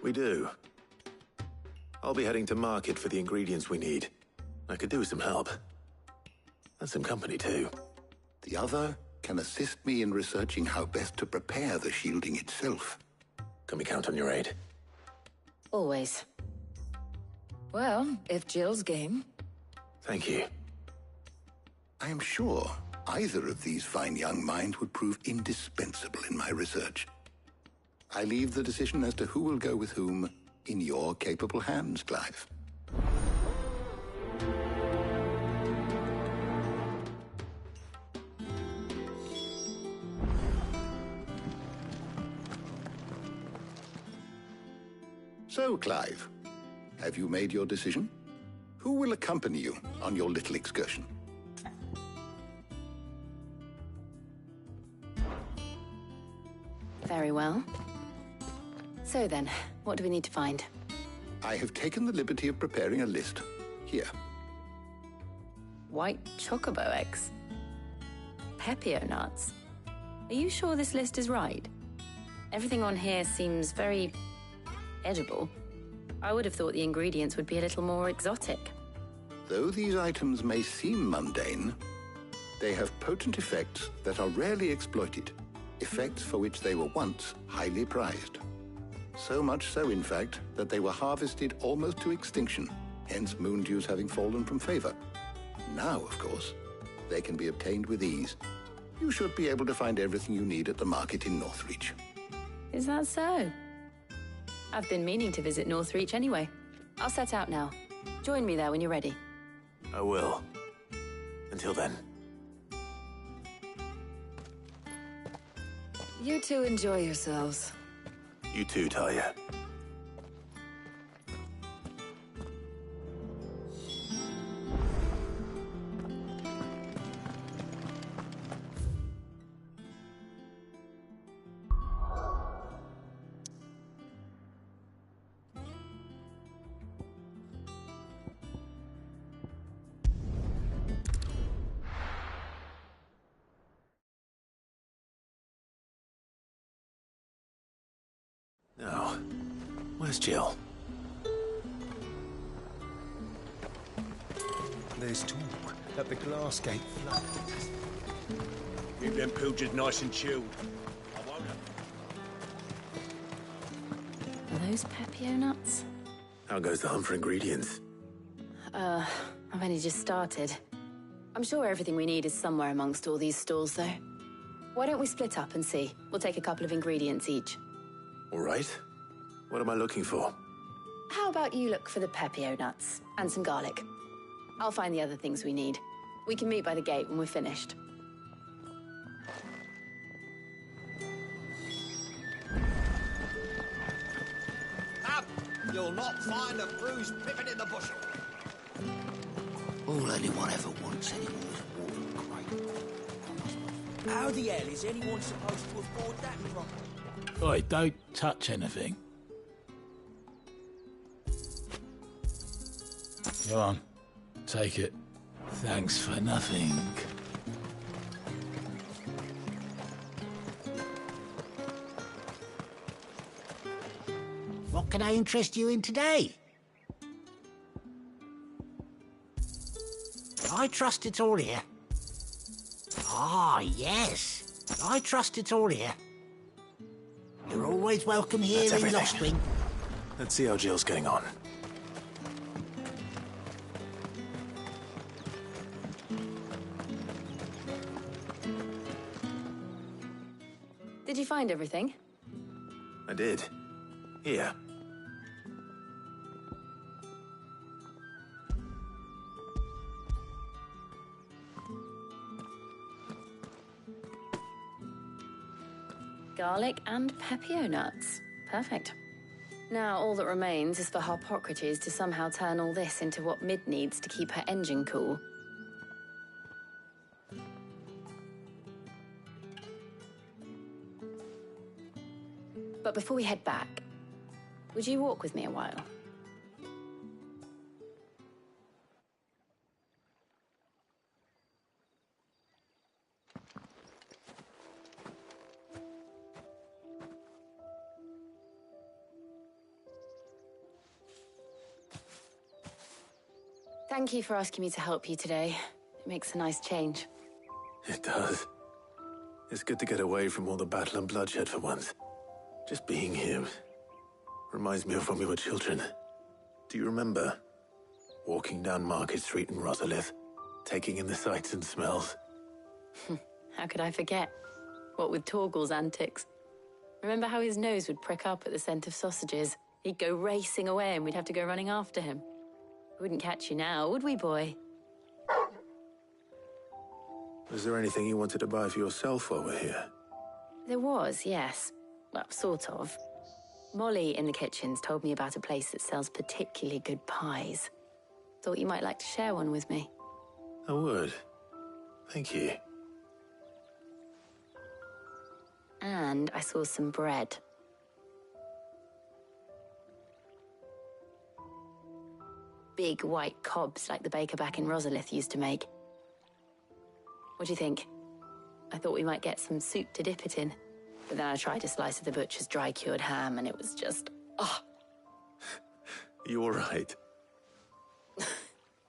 We do. I'll be heading to market for the ingredients we need. I could do with some help. And some company, too. The other can assist me in researching how best to prepare the shielding itself. Can we count on your aid? Always. Well, if Jill's game. Thank you. I am sure either of these fine young minds would prove indispensable in my research. I leave the decision as to who will go with whom in your capable hands, Clive. So, Clive, have you made your decision? Who will accompany you on your little excursion? Very well. So then, what do we need to find? I have taken the liberty of preparing a list. Here. White chocobo eggs. Pepio nuts. Are you sure this list is right? Everything on here seems very edible. I would have thought the ingredients would be a little more exotic. Though these items may seem mundane, they have potent effects that are rarely exploited, effects for which they were once highly prized. So much so, in fact, that they were harvested almost to extinction, hence moon dews having fallen from favor. Now, of course, they can be obtained with ease. You should be able to find everything you need at the market in Northreach. Is that so? I've been meaning to visit Northreach anyway. I'll set out now. Join me there when you're ready. I will. Until then. You two enjoy yourselves. You too, Talia. Now, where's Jill? There's talk that the glass gate flooded. Keep them pilgers nice and chilled. I won't. Are those Pepio nuts? How goes the hunt for ingredients? I've only just started. I'm sure everything we need is somewhere amongst all these stalls, though. Why don't we split up and see? We'll take a couple of ingredients each. All right. What am I looking for? How about you look for the Pepio nuts and some garlic? I'll find the other things we need. We can meet by the gate when we're finished. Up! You'll not find a bruised pippin in the bushel. All anyone ever wants anymore is a watering crate. How the hell is anyone supposed to afford that from? Oi, don't touch anything. Go on, take it. Thanks for nothing. What can I interest you in today? I trust it's all here. Ah, yes. I trust it's all here. You're always welcome here in Lostwing. Let's see how Jill's getting on. Did you find everything? I did. Here. Garlic and Pepio nuts. Perfect. Now, all that remains is for Harpocrates to somehow turn all this into what Mid needs to keep her engine cool. But before we head back, would you walk with me a while? Thank you for asking me to help you today. It makes a nice change. It does. It's good to get away from all the battle and bloodshed for once. Just being here reminds me of when we were children. Do you remember? Walking down Market Street in Rosalith, taking in the sights and smells. How could I forget? What with Torgal's antics. Remember how his nose would prick up at the scent of sausages? He'd go racing away and we'd have to go running after him. We wouldn't catch you now, would we, boy? Was there anything you wanted to buy for yourself while we're here? There was, yes. Well, sort of. Molly in the kitchens told me about a place that sells particularly good pies. Thought you might like to share one with me. I would. Thank you. And I saw some bread. Big white cobs like the baker back in Rosalith used to make. What do you think? I thought we might get some soup to dip it in. But then I tried a slice of the butcher's dry-cured ham and it was just... oh! You all right?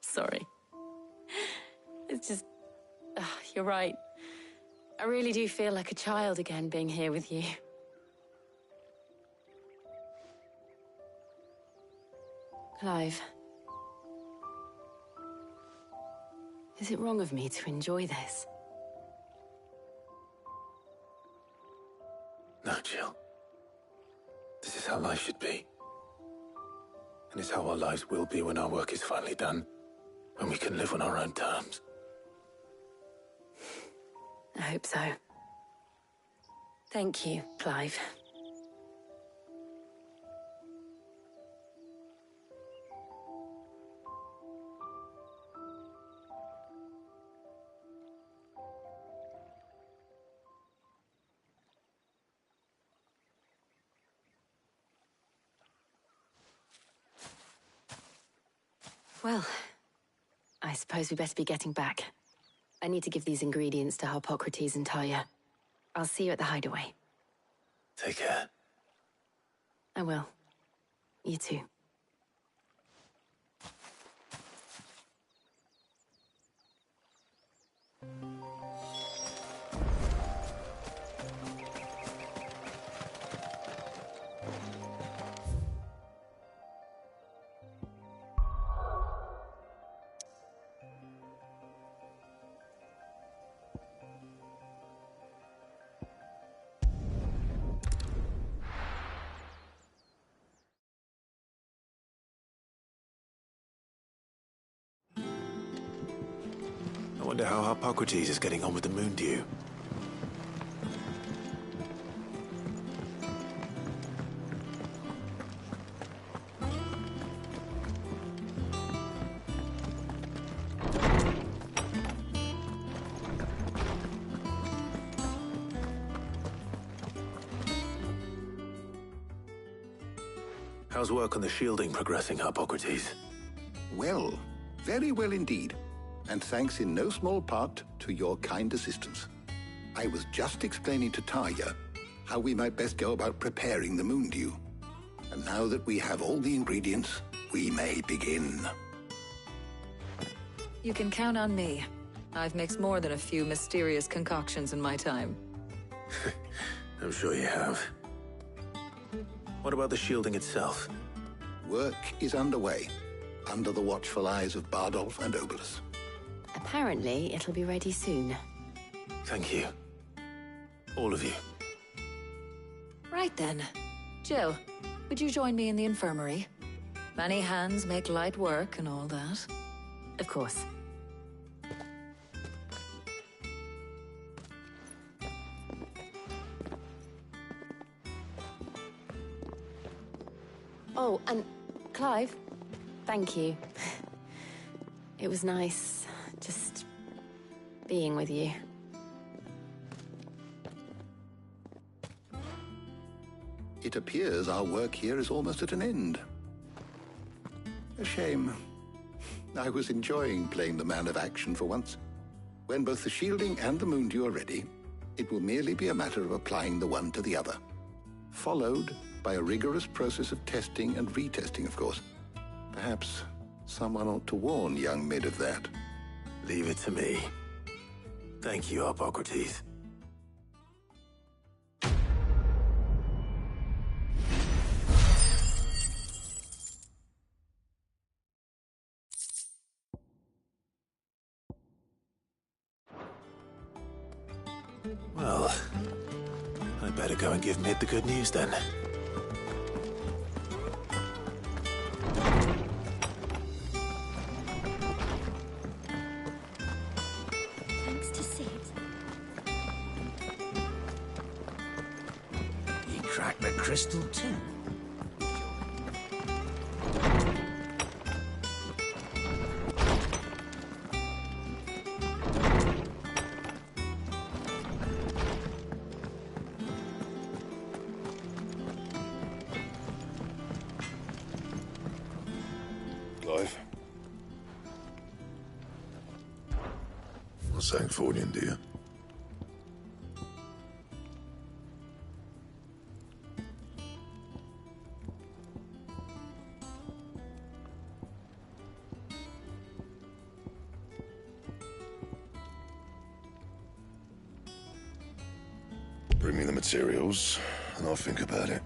Sorry. It's just... you're right. I really do feel like a child again being here with you. Clive. Is it wrong of me to enjoy this? No, Jill. This is how life should be. And it's how our lives will be when our work is finally done. When we can live on our own terms. I hope so. Thank you, Clive. Well, I suppose we better be getting back. I need to give these ingredients to Harpocrates and Talia. I'll see you at the hideaway. Take care. I will. You too. I wonder how Harpocrates is getting on with the moon dew. How's work on the shielding progressing, Harpocrates? Well, very well indeed. And thanks in no small part to your kind assistance. I was just explaining to Talia how we might best go about preparing the moon dew. And now that we have all the ingredients, we may begin. You can count on me. I've mixed more than a few mysterious concoctions in my time. I'm sure you have. What about the shielding itself? Work is underway, under the watchful eyes of Bardolph and Obolus. Apparently, it'll be ready soon. Thank you. All of you. Right then. Jill, would you join me in the infirmary? Many hands make light work and all that. Of course. Oh, and Clive, thank you. It was nice just being with you. It appears our work here is almost at an end. A shame. I was enjoying playing the man of action for once. When both the shielding and the moondew are ready, it will merely be a matter of applying the one to the other. Followed by a rigorous process of testing and retesting, of course. Perhaps someone ought to warn young Mid of that. Leave it to me. Thank you, Hippocrates. Well, I better go and give Mid the good news then. Thanks to Sid. He cracked the crystal too. Clive. What's Sancfordian, do you? Bring me the materials, and I'll think about it.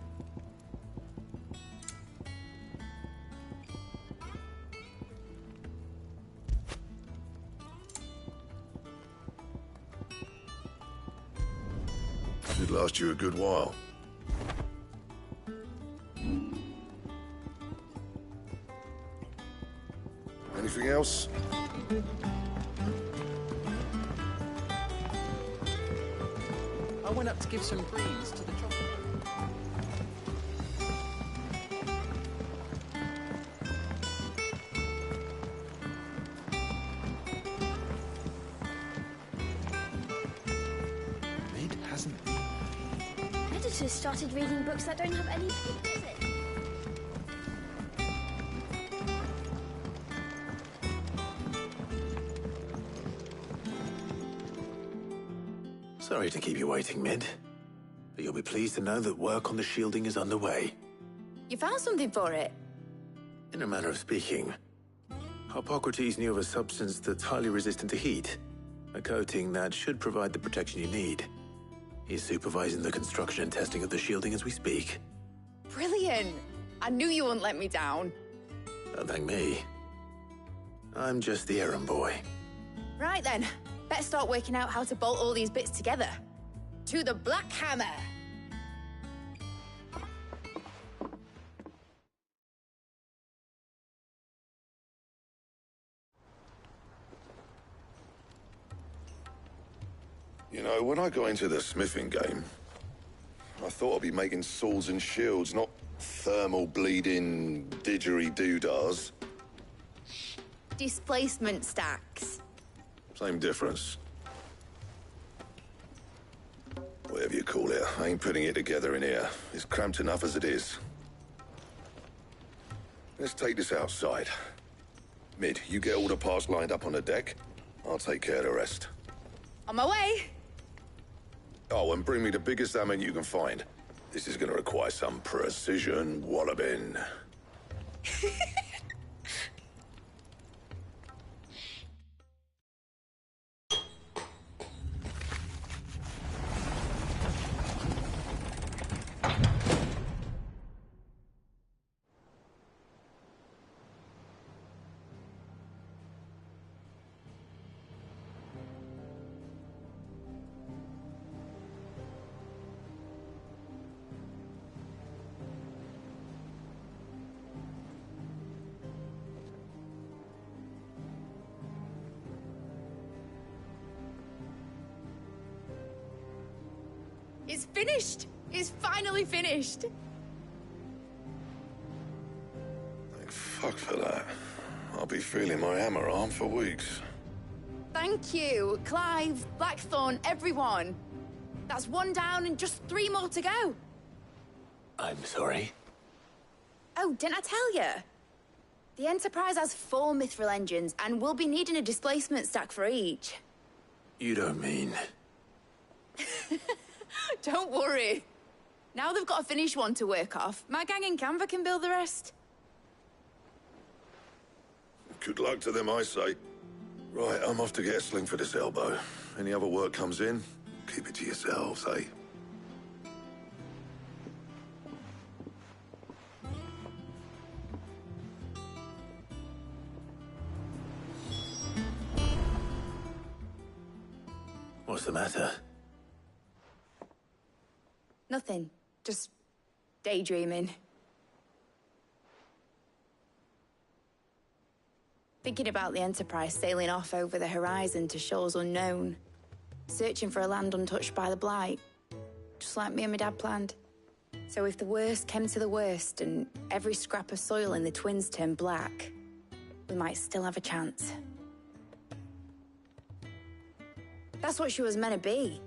Should last you a good while. Anything else? I went up to give some greens to the chocolate. Mid hasn't been. Editors started reading books that don't have any pictures in. Sorry to keep you waiting, Mid. But you'll be pleased to know that work on the shielding is underway. You found something for it? In a manner of speaking, Hippocrates knew of a substance that's highly resistant to heat. A coating that should provide the protection you need. He's supervising the construction and testing of the shielding as we speak. Brilliant! I knew you wouldn't let me down. Don't thank me. I'm just the errand boy. Right then, better start working out how to bolt all these bits together. To the Black Hammer! You know, when I got into the smithing game, I thought I'd be making swords and shields, not thermal bleeding didgeridoo-dahs. Displacement stacks. Same difference. Whatever you call it, I ain't putting it together in here. It's cramped enough as it is. Let's take this outside. Mid, you get all the parts lined up on the deck. I'll take care of the rest. On my way! Oh, and bring me the biggest salmon you can find. This is gonna require some precision walloping. It's finished! It's finally finished! Fuck for that. I'll be feeling my hammer arm for weeks. Thank you, Clive, Blackthorn, everyone. That's one down and just 3 more to go. I'm sorry. Oh, didn't I tell you? The Enterprise has 4 mithril engines, and we'll be needing a displacement stack for each. You don't mean... Don't worry. Now they've got a finished one to work off, my gang in Canva can build the rest. Good luck to them, I say. Right, I'm off to get a sling for this elbow. Any other work comes in, keep it to yourselves, eh? What's the matter? Nothing. Just daydreaming. Thinking about the Enterprise sailing off over the horizon to shores unknown. Searching for a land untouched by the Blight. Just like me and my dad planned. So if the worst came to the worst and every scrap of soil in the Twins turned black, we might still have a chance. That's what she was meant to be.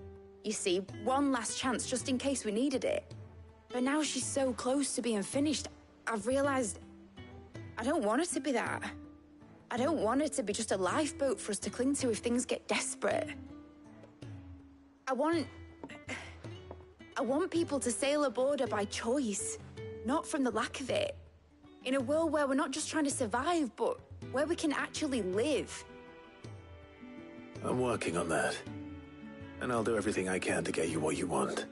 You see, one last chance just in case we needed it. But now she's so close to being finished, I've realized I don't want her to be that. I don't want her to be just a lifeboat for us to cling to if things get desperate. I want people to sail aboard her by choice, not from the lack of it. In a world where we're not just trying to survive, but where we can actually live. I'm working on that. And I'll do everything I can to get you what you want.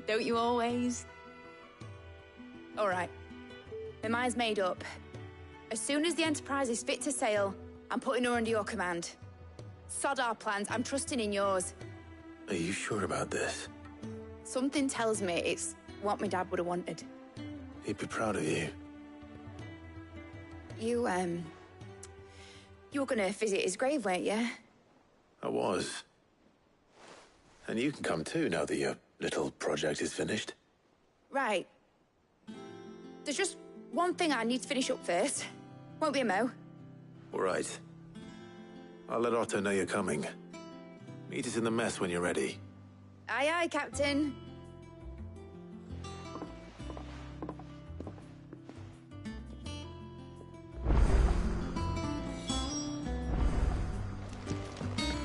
Don't you always? All right. My mind's made up. As soon as the Enterprise is fit to sail, I'm putting her under your command. Sod our plans, I'm trusting in yours. Are you sure about this? Something tells me it's what my dad would have wanted. He'd be proud of you. You were gonna visit his grave, weren't you? I was. And you can come too now that your little project is finished. Right. There's just one thing I need to finish up first. Won't be a mo. All right. I'll let Otto know you're coming. Meet us in the mess when you're ready. Aye, aye, Captain.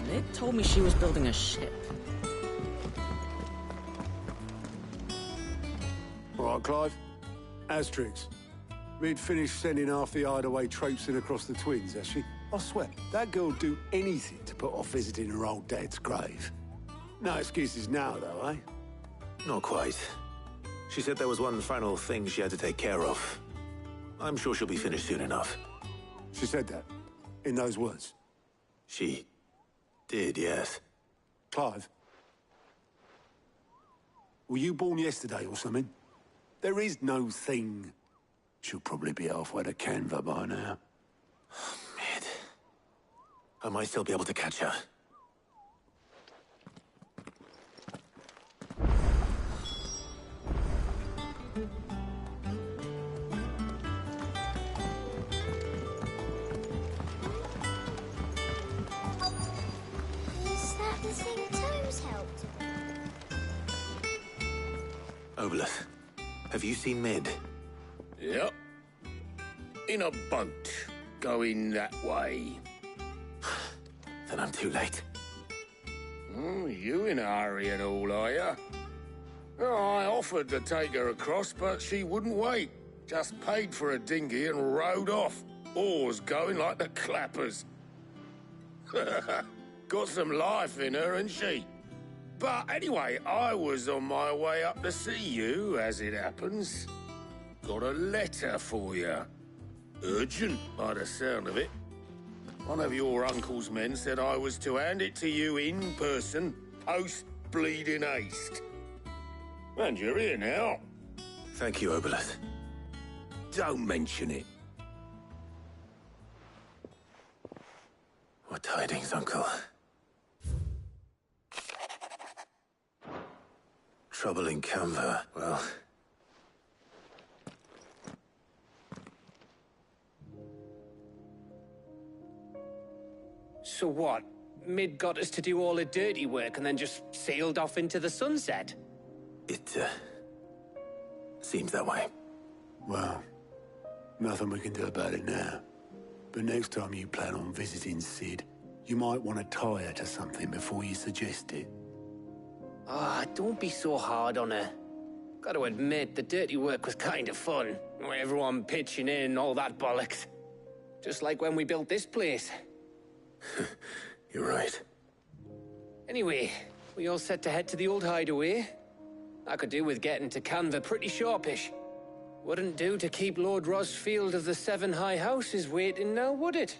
Ned told me she was building a ship. All right, Clive. Asterix. We'd finished sending half the hideaway traipsing across the Twins, has she? I swear, that girl'd do anything to put off visiting her old dad's grave. No excuses now, though, eh? Not quite. She said there was one final thing she had to take care of. I'm sure she'll be finished soon enough. She said that? In those words? She did, yes. Clive? Were you born yesterday or something? There is no thing. She'll probably be halfway to Canva by now. Mid. I might still be able to catch her. Is that the thing Tomes helped? Obolus, have you seen Mid? Yep. In a boat, going that way. Then I'm too late. You in a hurry and all, are you? Oh, I offered to take her across, but she wouldn't wait. Just paid for a dinghy and rowed off. Oars going like the clappers. Got some life in her, ain't she? But anyway, I was on my way up to see you, as it happens. Got a letter for you. Urgent, by the sound of it. One of your uncle's men said I was to hand it to you in person, post-bleeding haste. And you're here now. Thank you, Obolus. Don't mention it. What tidings, Uncle? Trouble in Canva. Well... So what? Mid got us to do all the dirty work and then just sailed off into the sunset? It, seems that way. Well, nothing we can do about it now. But next time you plan on visiting Sid, you might want to tie her to something before you suggest it. Ah, don't be so hard on her. Gotta admit, the dirty work was kind of fun. Everyone pitching in, all that bollocks. Just like when we built this place. You're right. Anyway, we all set to head to the old hideaway. I could do with getting to Canva pretty sharpish. Wouldn't do to keep Lord Rosfield of the Seven High Houses waiting now, would it?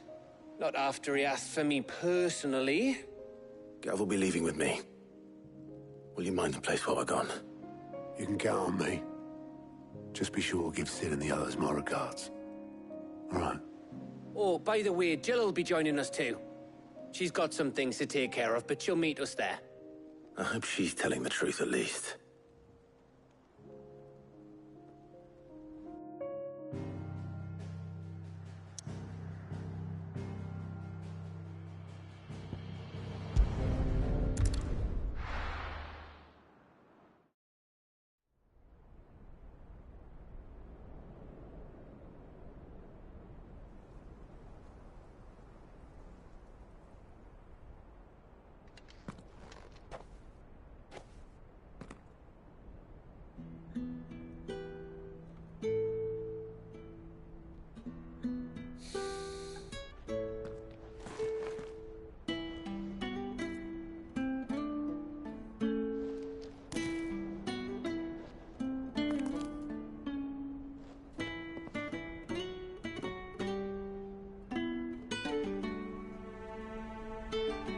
Not after he asked for me personally. Gav will be leaving with me. Will you mind the place while we're gone? You can count on me. Just be sure to give Sid and the others my regards. All right. Oh, by the way, Jill will be joining us too. She's got some things to take care of, but she'll meet us there. I hope she's telling the truth at least.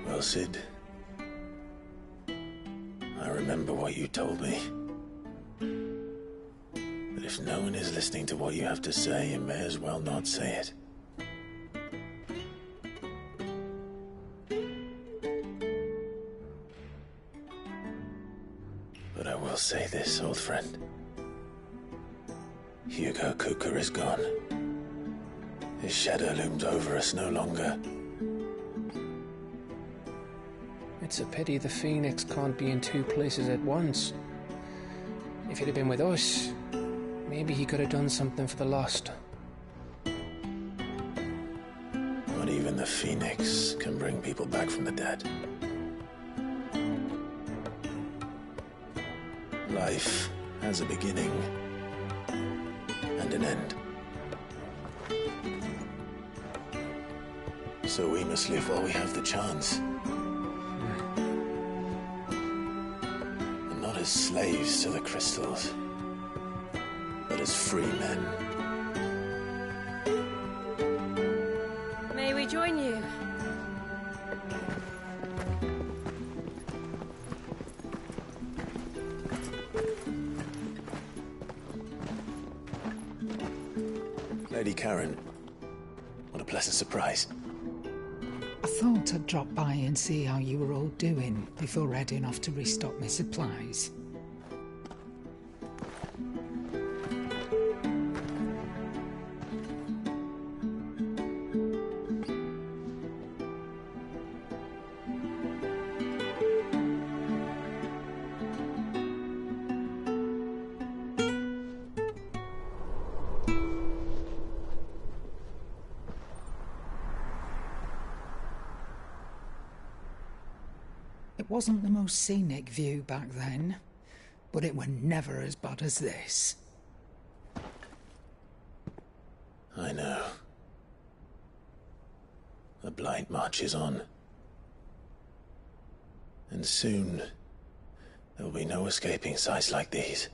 Well, Sid, I remember what you told me. But if no one is listening to what you have to say, you may as well not say it. But I will say this, old friend. Hugo Cooker is gone. His shadow looms over us no longer. It's a pity the Phoenix can't be in two places at once. If he'd have been with us, maybe he could have done something for the lost. Not even the Phoenix can bring people back from the dead. Life has a beginning and an end. So we must live while we have the chance. Not as slaves to the crystals, but as free men. May we join you? Lady Karen, what a pleasant surprise. I thought I'd drop by and see how you were all doing before heading off to restock my supplies. It wasn't the most scenic view back then, but it were never as bad as this. I know. The Blight marches on. And soon, there will be no escaping sights like these.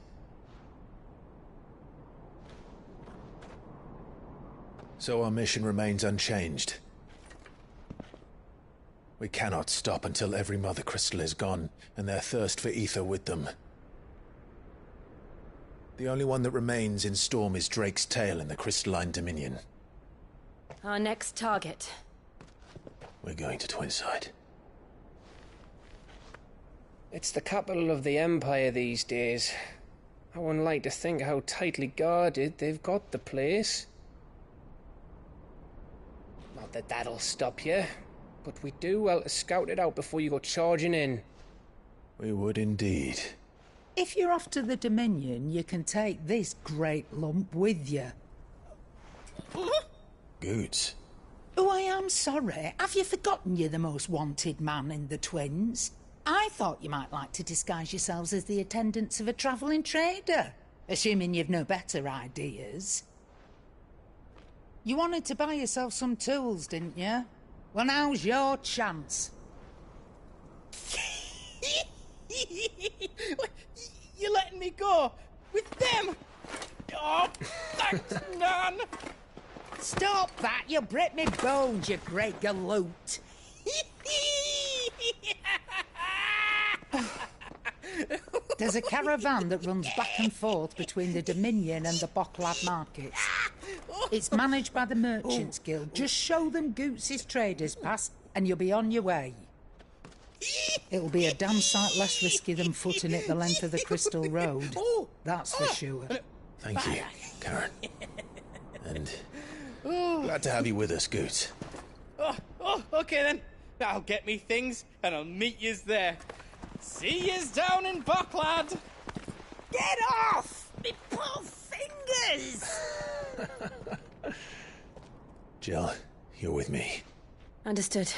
So our mission remains unchanged. We cannot stop until every Mother Crystal is gone, and their thirst for ether with them. The only one that remains in Storm is Drake's tail in the Crystalline Dominion. Our next target. We're going to Twinside. It's the capital of the Empire these days. I wouldn't like to think how tightly guarded they've got the place. Not that that'll stop you. but we do well to scout it out before you go charging in. We would indeed. If you're off to the Dominion, you can take this great lump with you. Goods. Oh, I am sorry. Have you forgotten you're the most wanted man in the Twins? I thought you might like to disguise yourselves as the attendants of a travelling trader, assuming you've no better ideas. You wanted to buy yourself some tools, didn't you? Well, now's your chance. You're letting me go with them? Oh, thanks, Nan. Stop that! You'll break me bones, you great galoot. There's a caravan that runs back and forth between the Dominion and the Bocklad markets. It's managed by the Merchants Guild. Just show them Goots' traders pass and you'll be on your way. It'll be a damn sight less risky than footing it the length of the Crystal Road. That's for sure. Thank you, Karen. And glad to have you with us, Goots. Okay then. I'll get me things and I'll meet yous there. See yous down in Bocklad. Get off! Me poor fingers! Jill, you're with me. Understood.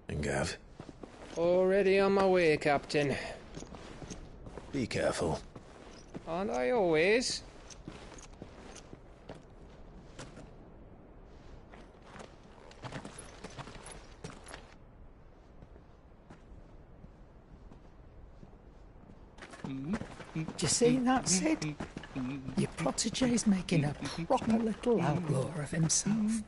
And Gav? Already on my way, Captain. Be careful. Aren't I always? Do you see that, Sid? Your protege's making a proper little outlaw of himself.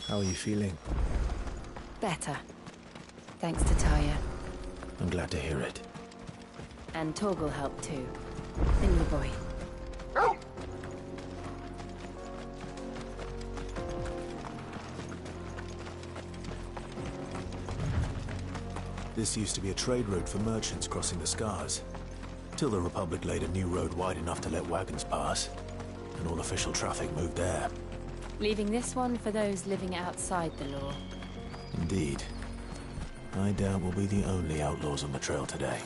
How are you feeling? Better. Thanks to Taya. I'm glad to hear it. And Torgal helped too. The new boy. This used to be a trade route for merchants crossing the Scars. Till the Republic laid a new road wide enough to let wagons pass, and all official traffic moved there. Leaving this one for those living outside the law. Indeed. I doubt we'll be the only outlaws on the trail today.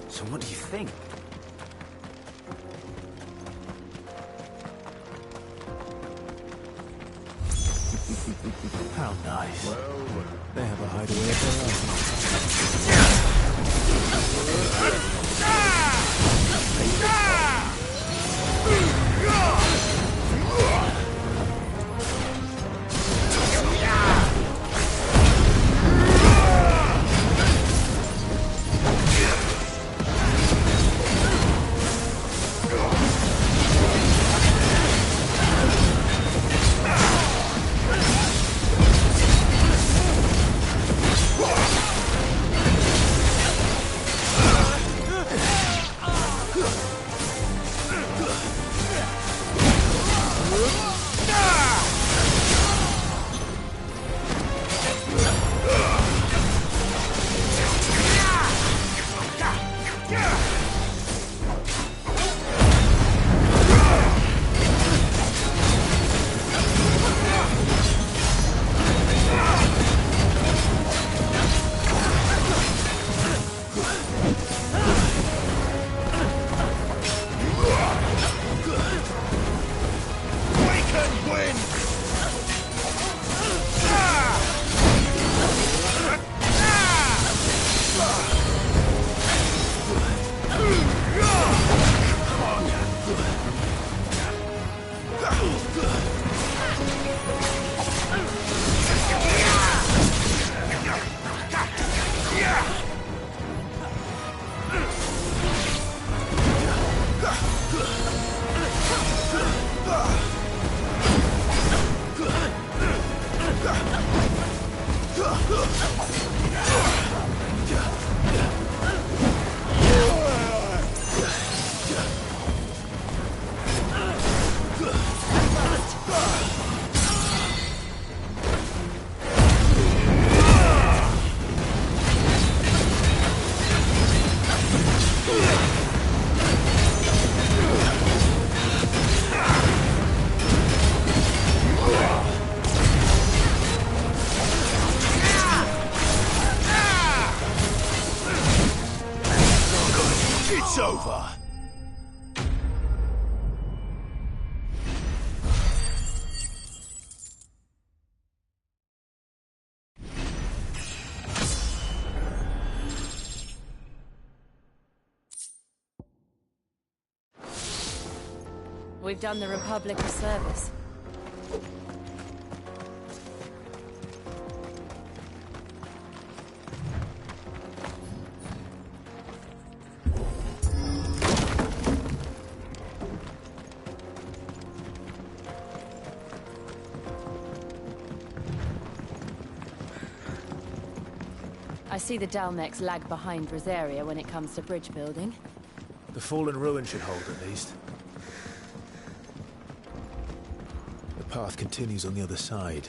So what do you think? How nice. They have a hideaway of their It's over. We've done the Republic a service. I see the Dalmex lag behind Rosaria when it comes to bridge building. The fallen ruin should hold, at least. The path continues on the other side.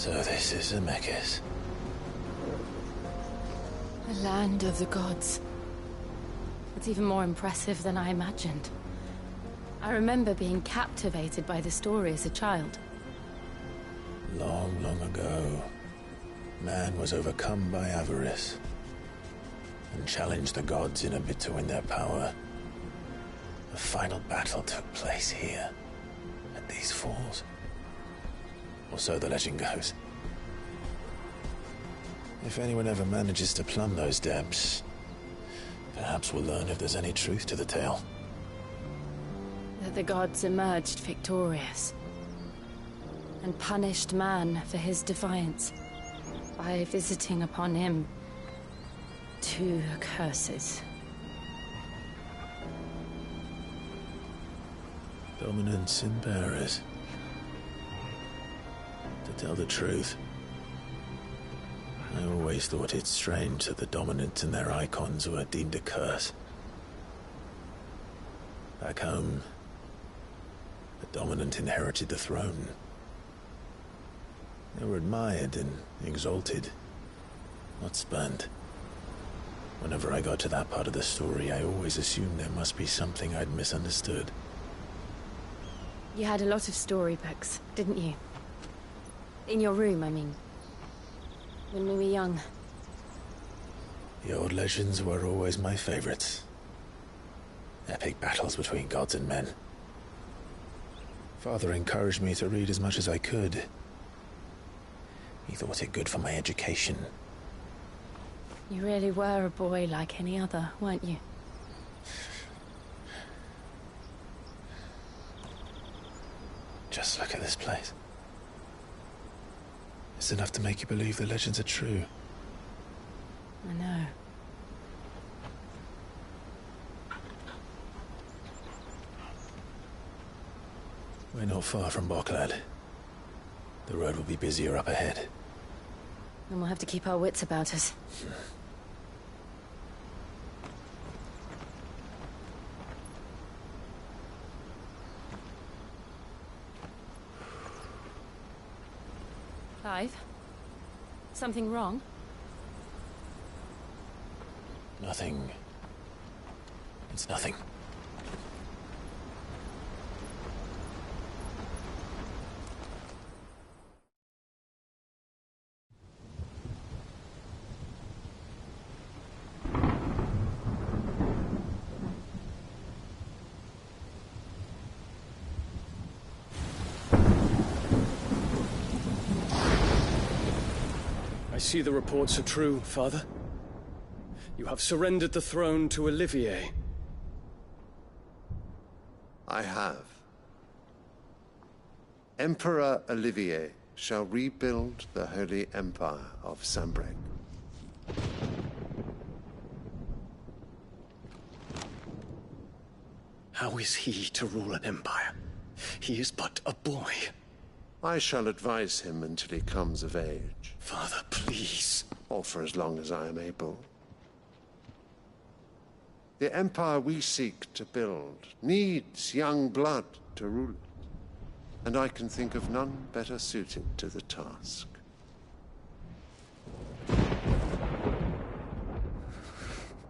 So this is Zemeckis. The land of the gods. It's even more impressive than I imagined. I remember being captivated by the story as a child. Long, long ago, man was overcome by avarice and challenged the gods in a bid to win their power. The final battle took place here, at these falls. Or so the legend goes. If anyone ever manages to plumb those depths, perhaps we'll learn if there's any truth to the tale. That the gods emerged victorious and punished man for his defiance by visiting upon him 2 curses. Dominant sin bearers. To tell the truth, I always thought it strange that the dominant and their icons were deemed a curse. Back home, the dominant inherited the throne. They were admired and exalted, not spurned. Whenever I got to that part of the story, I always assumed there must be something I'd misunderstood. You had a lot of storybooks, didn't you? In your room, I mean. When we were young. The old legends were always my favorites. Epic battles between gods and men. Father encouraged me to read as much as I could. He thought it good for my education. You really were a boy like any other, weren't you? Just look at this place. It's enough to make you believe the legends are true. I know. We're not far from Boklad. The road will be busier up ahead. And we'll have to keep our wits about us. Clive? Something wrong? Nothing. It's nothing. I see the reports are true, Father. You have surrendered the throne to Olivier. I have. Emperor Olivier shall rebuild the Holy Empire of Sanbreque. How is he to rule an empire? He is but a boy. I shall advise him until he comes of age. Father, please. Or for as long as I am able. The empire we seek to build needs young blood to rule it, and I can think of none better suited to the task.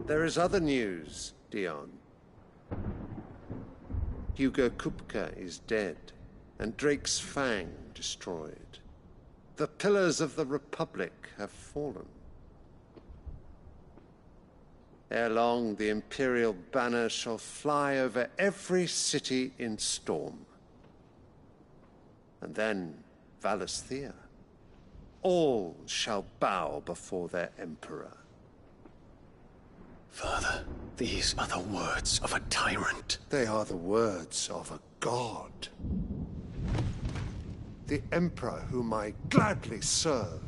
There is other news, Dion. Hugo Kupka is dead, and Drake's Fang destroyed. The pillars of the Republic have fallen. Ere long, the Imperial banner shall fly over every city in Storm. And then, Valisthea. All shall bow before their Emperor. Father, these are the words of a tyrant. They are the words of a god. The Emperor whom I gladly serve.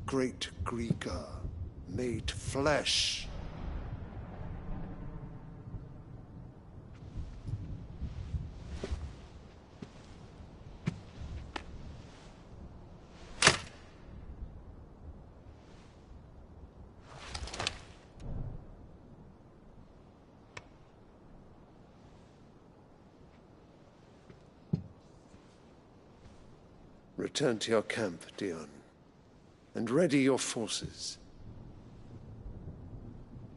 Great Grieger, made flesh. Return to your camp, Dion, and ready your forces.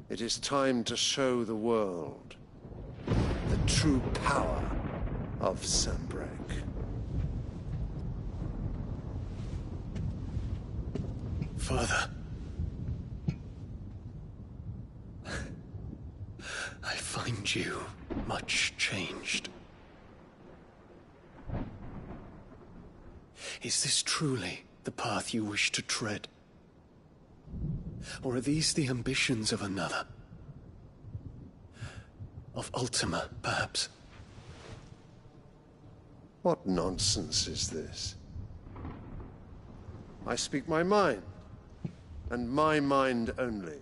It is time to show the world the true power of Sanbreque. Father. I find you much changed. Is this truly the path you wish to tread? Or are these the ambitions of another? Of Ultima, perhaps? What nonsense is this? I speak my mind, and my mind only.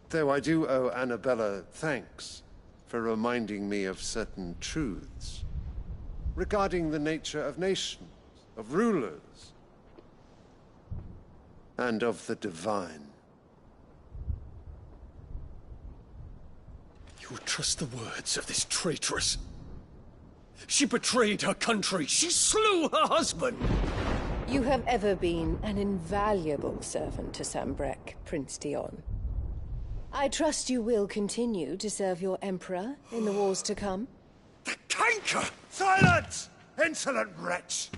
Though I do owe Annabella thanks for reminding me of certain truths regarding the nature of nations, of rulers, and of the divine. You would trust the words of this traitress? She betrayed her country. She slew her husband. You have ever been an invaluable servant to Sanbreque, Prince Dion. I trust you will continue to serve your Emperor in the wars to come. The canker! Silence! Insolent wretch!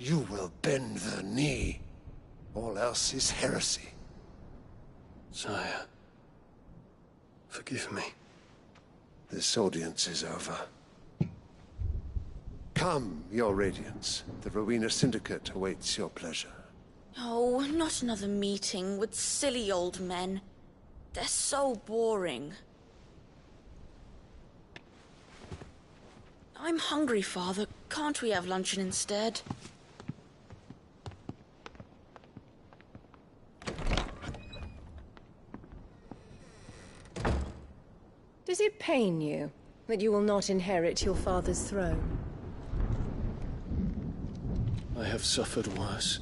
You will bend the knee. All else is heresy. Sire, forgive me. This audience is over. Come, your Radiance. The Rowena Syndicate awaits your pleasure. Oh, not another meeting with silly old men. They're so boring. I'm hungry, Father. Can't we have luncheon instead? Does it pain you that you will not inherit your father's throne? I have suffered worse.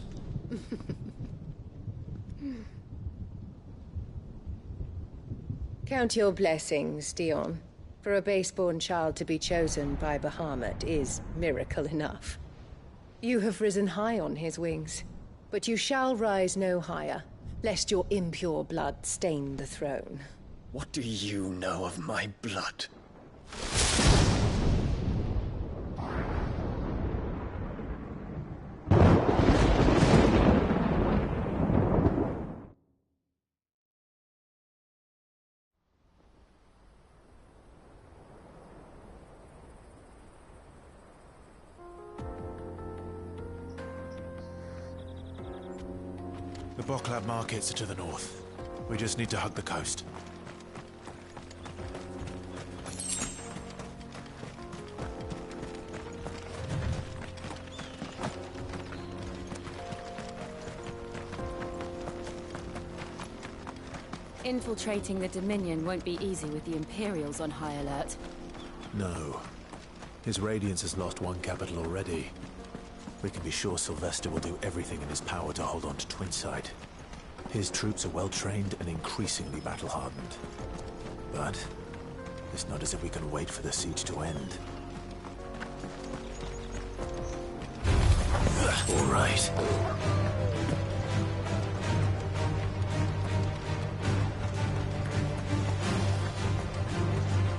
Count your blessings, Dion. For a base-born child to be chosen by Bahamut is miracle enough. You have risen high on his wings, but you shall rise no higher, lest your impure blood stain the throne. What do you know of my blood? The Boklab markets are to the north. We just need to hug the coast. Infiltrating the Dominion won't be easy with the Imperials on high alert. No. His Radiance has lost one capital already. We can be sure Sylvester will do everything in his power to hold on to Twinside. His troops are well-trained and increasingly battle-hardened. But it's not as if we can wait for the siege to end. All right.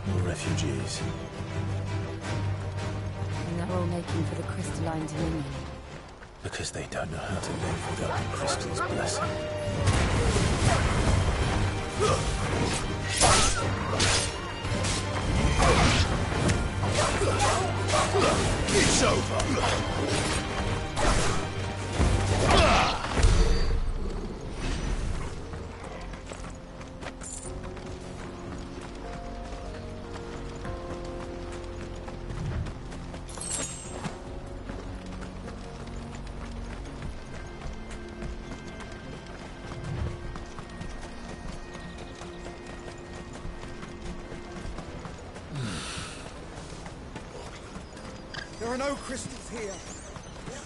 More refugees. And they're all making for the crystalline Dominion. Because they don't know how to live without the crystal's blessing. It's over! There are no crystals here.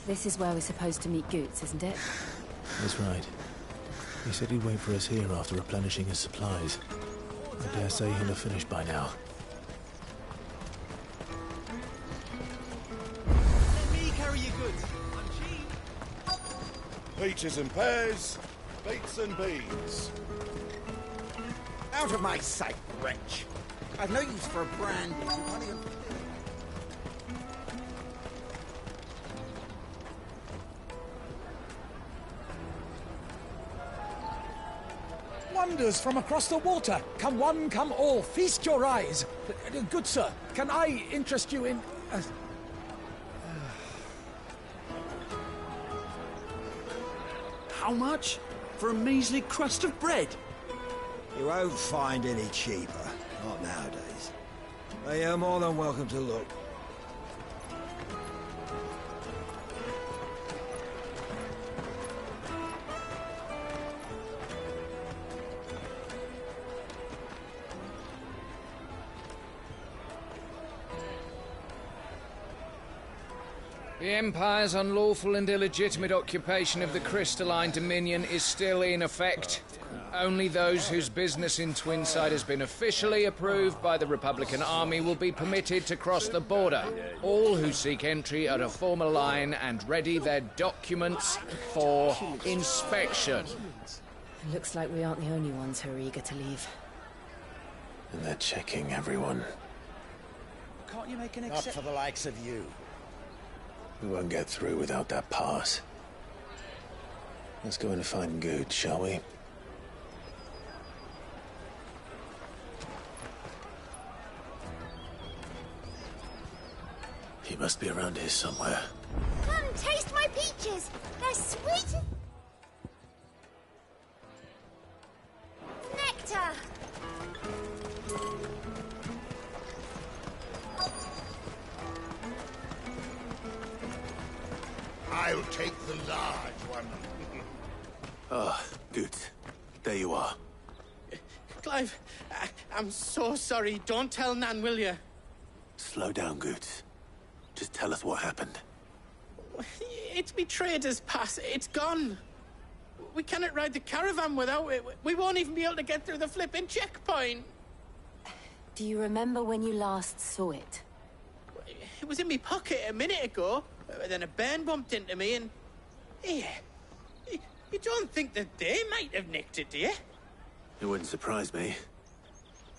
This is where we're supposed to meet Goots, isn't it? That's right. He said he'd wait for us here after replenishing his supplies. I dare say he'll have finished by now. Let me carry your goods. I'm cheap. Peaches and pears, beets and beans. Out of my sight, wretch. I've no use for a brand. Wonders from across the water. Come one, come all. Feast your eyes. Good sir, can I interest you in... How much? For a measly crust of bread? You won't find any cheaper. Not nowadays. But you're more than welcome to look. The Empire's unlawful and illegitimate occupation of the Crystalline Dominion is still in effect. Only those whose business in Twinside has been officially approved by the Republican Army will be permitted to cross the border. All who seek entry are to form a line and ready their documents for inspection. It looks like we aren't the only ones who are eager to leave. And they're checking everyone. Can't you make an exception? Not for the likes of you. We won't get through without that pass. Let's go in and find Good, shall we? He must be around here somewhere. Come, taste my peaches. They're sweet. Nectar. I'll take the large one. Ah, Good. There you are. Clive, I'm so sorry. Don't tell Nan, will you? Slow down, Good. Just tell us what happened. It's me trader's pass. It's gone. We cannot ride the caravan without it. We won't even be able to get through the flipping checkpoint. Do you remember when you last saw it? It was in my pocket a minute ago. Then a bairn bumped into me and... Yeah. You don't think that they might have nicked it, do you? It wouldn't surprise me.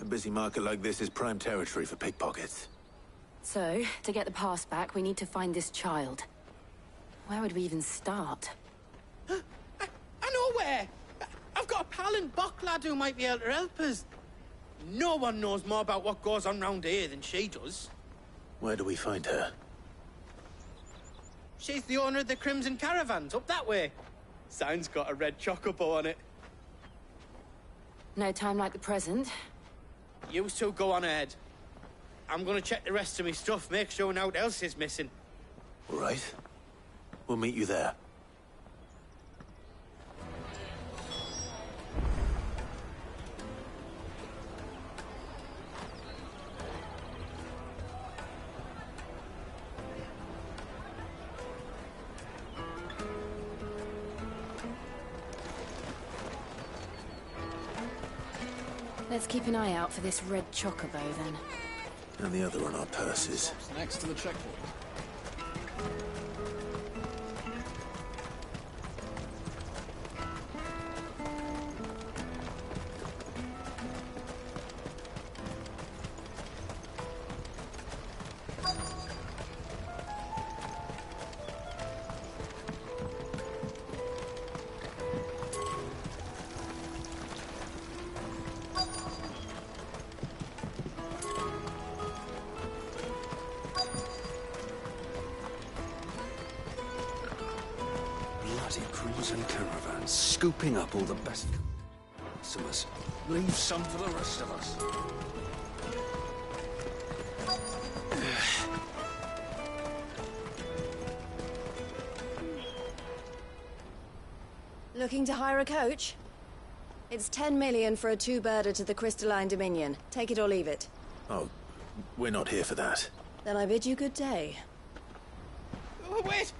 A busy market like this is prime territory for pickpockets. So, to get the pass back, we need to find this child. Where would we even start? I know where! I've got a pal in Bocklad who might be able to help us. No one knows more about what goes on round here than she does. Where do we find her? She's the owner of the Crimson Caravans, up that way. Sign's got a red chocobo on it. No time like the present. You two go on ahead. I'm gonna check the rest of my stuff, make sure naught else is missing. All right. We'll meet you there. Let's keep an eye out for this red chocobo, then. And the other on our purses. Next to the checkpoint. Crimson Caravans, scooping up all the best customers. Leave some for the rest of us. Looking to hire a coach? It's 10 million for a two-birder to the Crystalline Dominion. Take it or leave it. Oh, we're not here for that. Then I bid you good day. Oh, wait!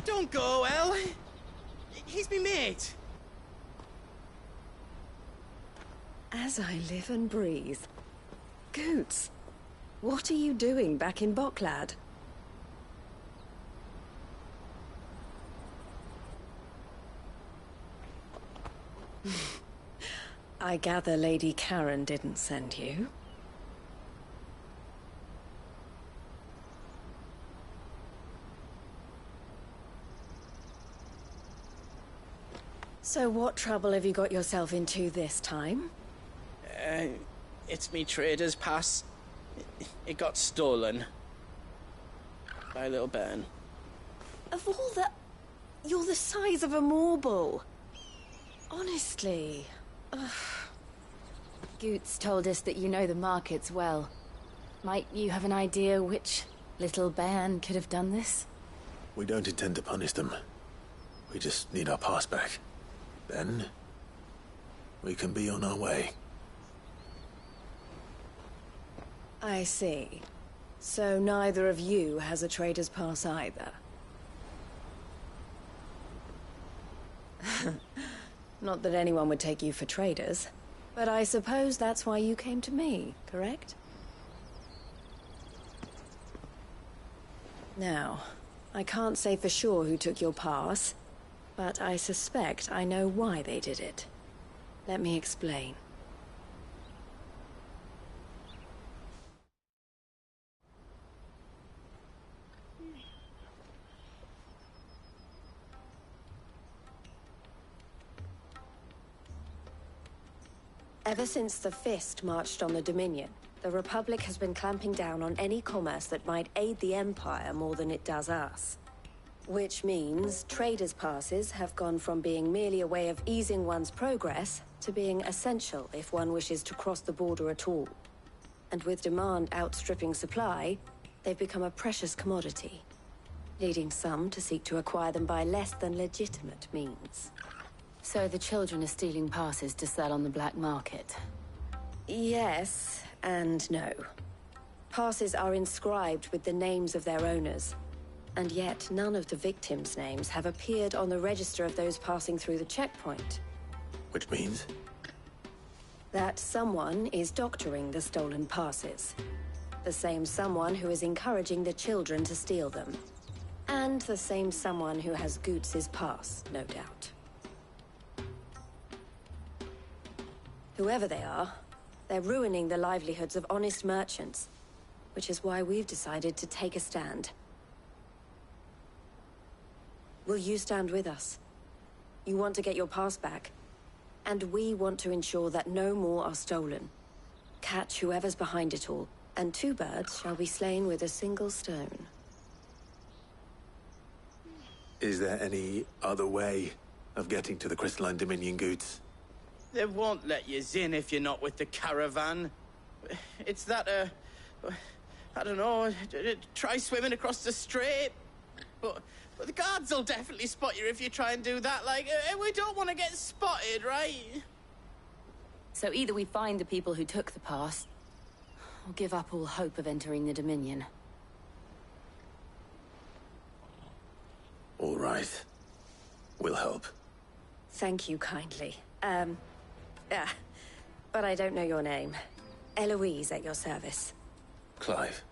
Don't go, El! He's me mate. As I live and breathe. Goots, what are you doing back in Bocklad? I gather Lady Karen didn't send you. So what trouble have you got yourself into this time? It's me trader's pass. It got stolen. By little Ben. Of all the... You're the size of a marble. Honestly. Ugh. Goots told us that you know the markets well. Might you have an idea which little bairn could have done this? We don't intend to punish them. We just need our pass back. Then, we can be on our way. I see. So neither of you has a trader's pass either. Not that anyone would take you for traders, but I suppose that's why you came to me, correct? Now, I can't say for sure who took your pass, but I suspect I know why they did it. Let me explain. Ever since the Fist marched on the Dominion, the Republic has been clamping down on any commerce that might aid the Empire more than it does us. Which means traders' passes have gone from being merely a way of easing one's progress to being essential if one wishes to cross the border at all. And with demand outstripping supply, they've become a precious commodity, leading some to seek to acquire them by less than legitimate means. So the children are stealing passes to sell on the black market? Yes, and no. Passes are inscribed with the names of their owners, and yet none of the victims' names have appeared on the register of those passing through the checkpoint. Which means? That someone is doctoring the stolen passes. The same someone who is encouraging the children to steal them. And the same someone who has Goots' pass, no doubt. Whoever they are, they're ruining the livelihoods of honest merchants, which is why we've decided to take a stand. Will you stand with us? You want to get your pass back, and we want to ensure that no more are stolen. Catch whoever's behind it all, and 2 birds shall be slain with a single stone. Is there any other way of getting to the Crystalline Dominion, Goots? They won't let you in if you're not with the caravan. It's that, I don't know, try swimming across the strait. But the guards will definitely spot you if you try and do that. Like, we don't want to get spotted, right? So either we find the people who took the pass, or give up all hope of entering the Dominion. All right. We'll help. Thank you kindly. But I don't know your name. Eloise at your service. Clive.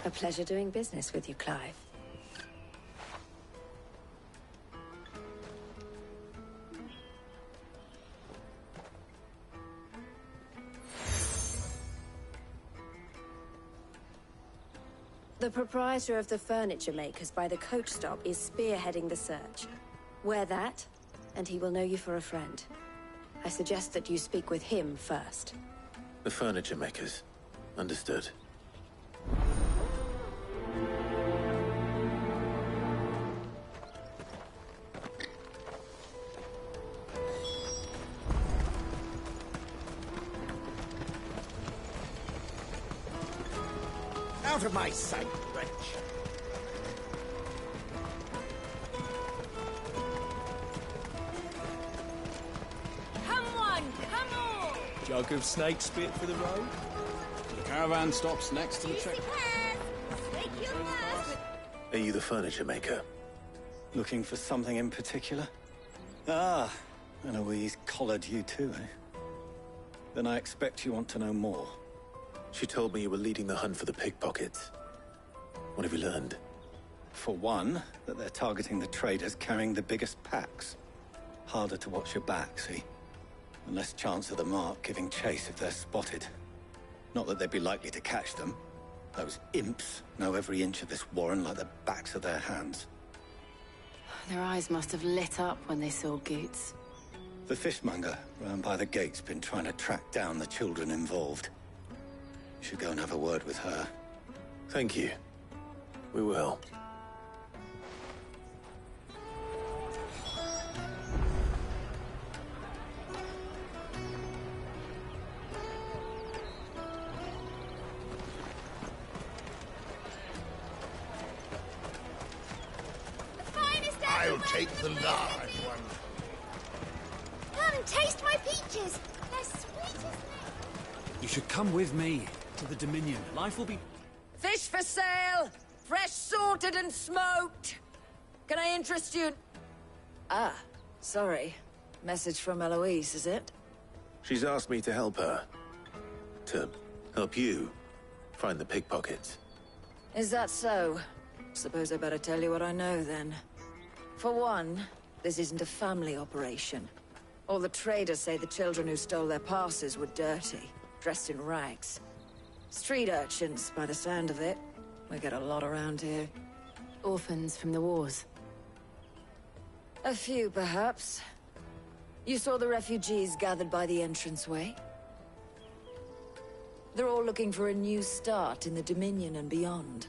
A pleasure doing business with you, Clive. The proprietor of the furniture makers by the coach stop is spearheading the search. Wear that, and he will know you for a friend. I suggest that you speak with him first. The furniture makers. Understood. Out of my sight, wretch! Jug of snake spit for the road? The caravan stops next to the check. Are you the furniture maker? Looking for something in particular? Ah, Eloise collared you too, eh? Then I expect you want to know more. She told me you were leading the hunt for the pickpockets. What have you learned? For one, that they're targeting the traders carrying the biggest packs. Harder to watch your back, see? And less chance of the mark giving chase if they're spotted. Not that they'd be likely to catch them. Those imps know every inch of this warren like the backs of their hands. Their eyes must have lit up when they saw Goots. The fishmonger round by the gate's been trying to track down the children involved. You should go and have a word with her. Thank you. We will. I'll take the large one. Come and taste my peaches. They're sweet as You should come with me to the Dominion. Life will be... Fish for sale! Fresh sorted and smoked! Can I interest you in... Ah, sorry. Message from Eloise, is it? She's asked me to help her. To help you find the pickpockets. Is that so? Suppose I better tell you what I know, then. For one, this isn't a family operation. All the traders say the children who stole their passes were dirty, dressed in rags. Street urchins, by the sound of it. We get a lot around here. Orphans from the wars. A few, perhaps. You saw the refugees gathered by the entranceway? They're all looking for a new start in the Dominion and beyond.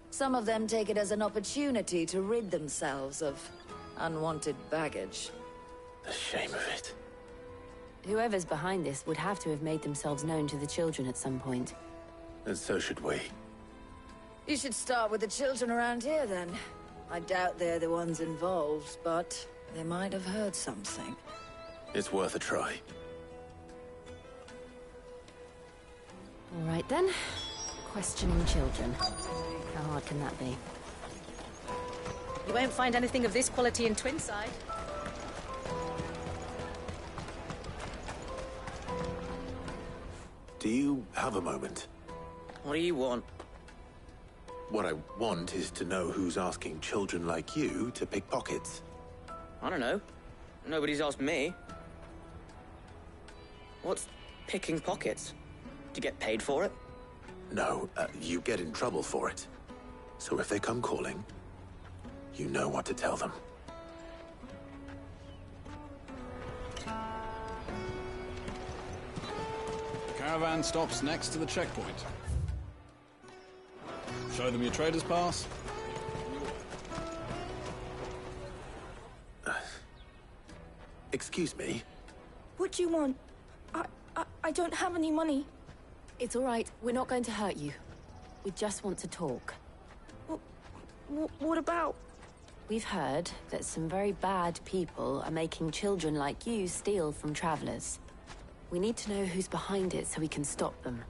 Some of them take it as an opportunity to rid themselves of unwanted baggage. The shame of it. Whoever's behind this would have to have made themselves known to the children at some point. And so should we. You should start with the children around here, then. I doubt they're the ones involved, but they might have heard something. It's worth a try. All right, then. Questioning children. How hard can that be? You won't find anything of this quality in Twinside. Do you have a moment? What do you want? What I want is to know who's asking children like you to pick pockets. I don't know. Nobody's asked me. What's picking pockets? Do you get paid for it? No, you get in trouble for it. So if they come calling, you know what to tell them. The caravan stops next to the checkpoint. Show them your trader's pass. Excuse me? What do you want? I don't have any money. It's all right. We're not going to hurt you. We just want to talk. What about? We've heard that some very bad people are making children like you steal from travelers. We need to know who's behind it so we can stop them.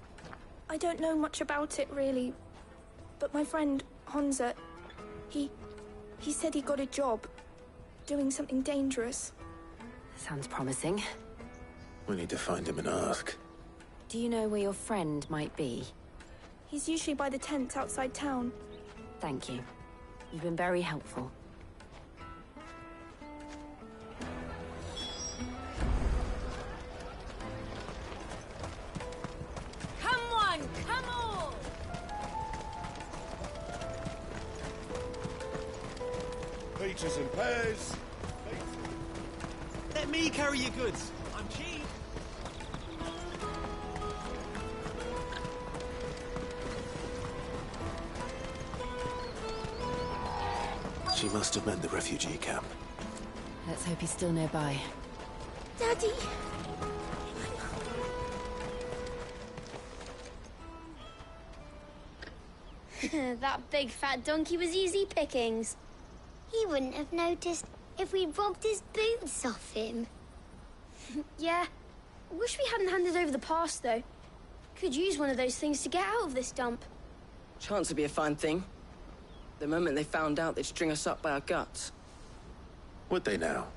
I don't know much about it, really. But my friend, Honza, he said he got a job doing something dangerous. Sounds promising. We need to find him and ask. Do you know where your friend might be? He's usually by the tents outside town. Thank you. You've been very helpful. Come on, come on! Peaches and pears. Let me carry your goods. I'm cheap. She must have meant the refugee camp. Let's hope he's still nearby. Daddy! That big fat donkey was easy pickings. He wouldn't have noticed if we robbed his boots off him. Yeah. Wish we hadn't handed over the pass, though. Could use one of those things to get out of this dump. Chance would be a fine thing. The moment they found out, they'd string us up by our guts. Would they now?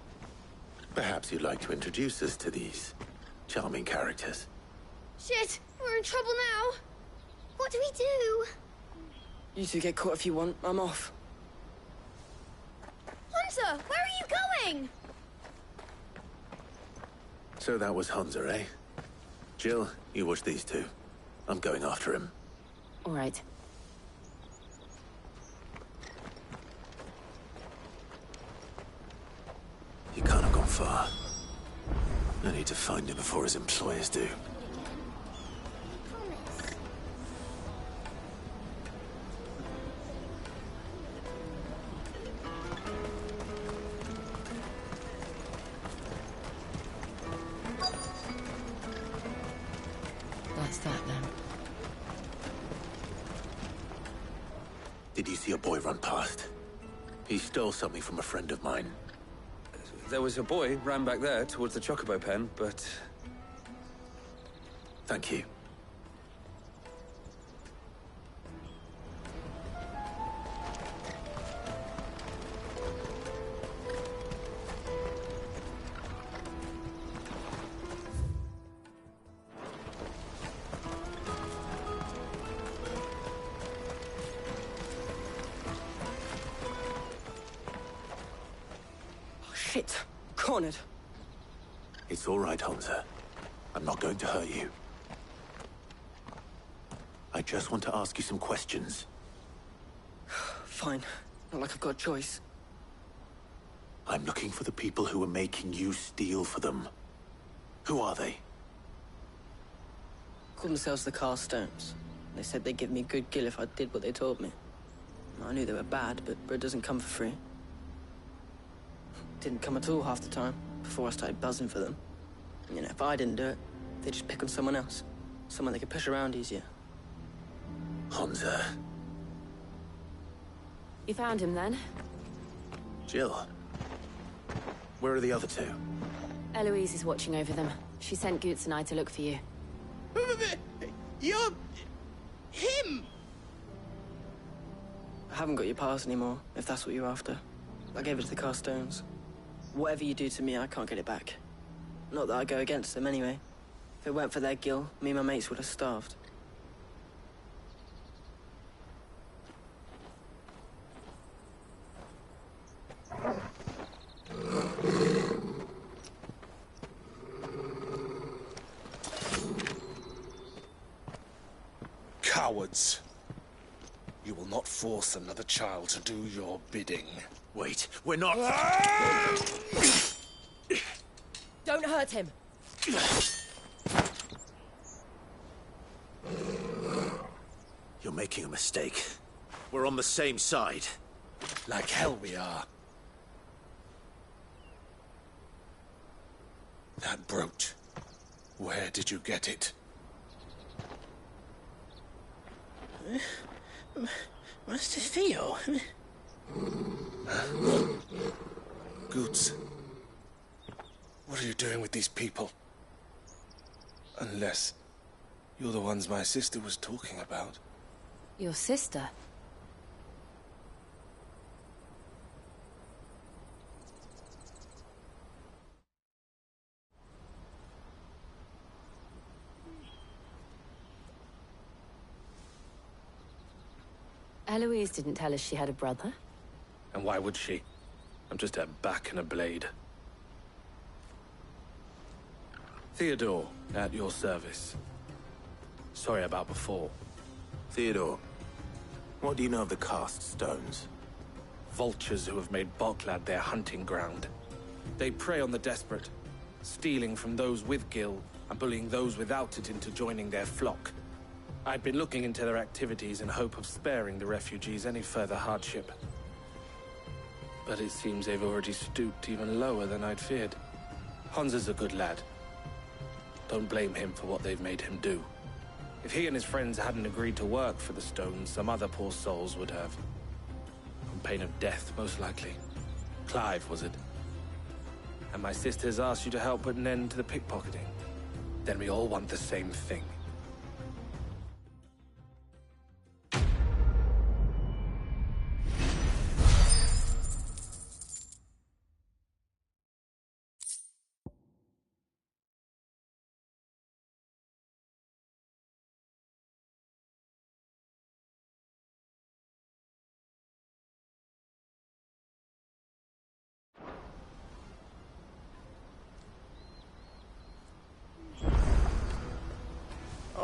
Perhaps you'd like to introduce us to these charming characters. Shit! We're in trouble now! What do we do? You two get caught if you want. I'm off. Hunter, where are you going? So that was Hansa, eh? Jill, you watch these two. I'm going after him. All right. He can't have gone far. I need to find him before his employers do. That's that now. Did you see a boy run past? He stole something from a friend of mine. There was a boy ran back there towards the Chocobo pen, but... Thank you. Shit. Cornered. It's all right, Hansa. I'm not going to hurt you. I just want to ask you some questions. Fine. Not like I've got a choice. I'm looking for the people who are making you steal for them. Who are they? Called themselves the Carstones. They said they'd give me good gill if I did what they told me. I knew they were bad, but bread doesn't come for free. Didn't come at all half the time, before I started buzzing for them. You know, if I didn't do it, they'd just pick on someone else. Someone they could push around easier. Hansa. You found him then? Jill. Where are the other two? Eloise is watching over them. She sent Goots and I to look for you. You're... him! I haven't got your pass anymore, if that's what you're after. I gave it to the Carstones. Whatever you do to me, I can't get it back. Not that I go against them anyway. If it weren't for their gill, me and my mates would have starved. Cowards. You will not force another child to do your bidding. Wait, we're not... Don't hurt him. You're making a mistake. We're on the same side. Like hell we are. That brooch. Where did you get it? Master Theo? Goots. What are you doing with these people? Unless you're the ones my sister was talking about. Your sister? Eloise didn't tell us she had a brother. And why would she? I'm just her back and a blade. Theodore, at your service. Sorry about before. Theodore, what do you know of the Cast Stones? Vultures who have made Boklad their hunting ground. They prey on the desperate, stealing from those with gil and bullying those without it into joining their flock. I'd been looking into their activities in hope of sparing the refugees any further hardship. But it seems they've already stooped even lower than I'd feared. Hansa's a good lad. Don't blame him for what they've made him do. If he and his friends hadn't agreed to work for the Stones, some other poor souls would have. On pain of death, most likely. Clive, was it? And my sisters asked you to help put an end to the pickpocketing. Then we all want the same thing.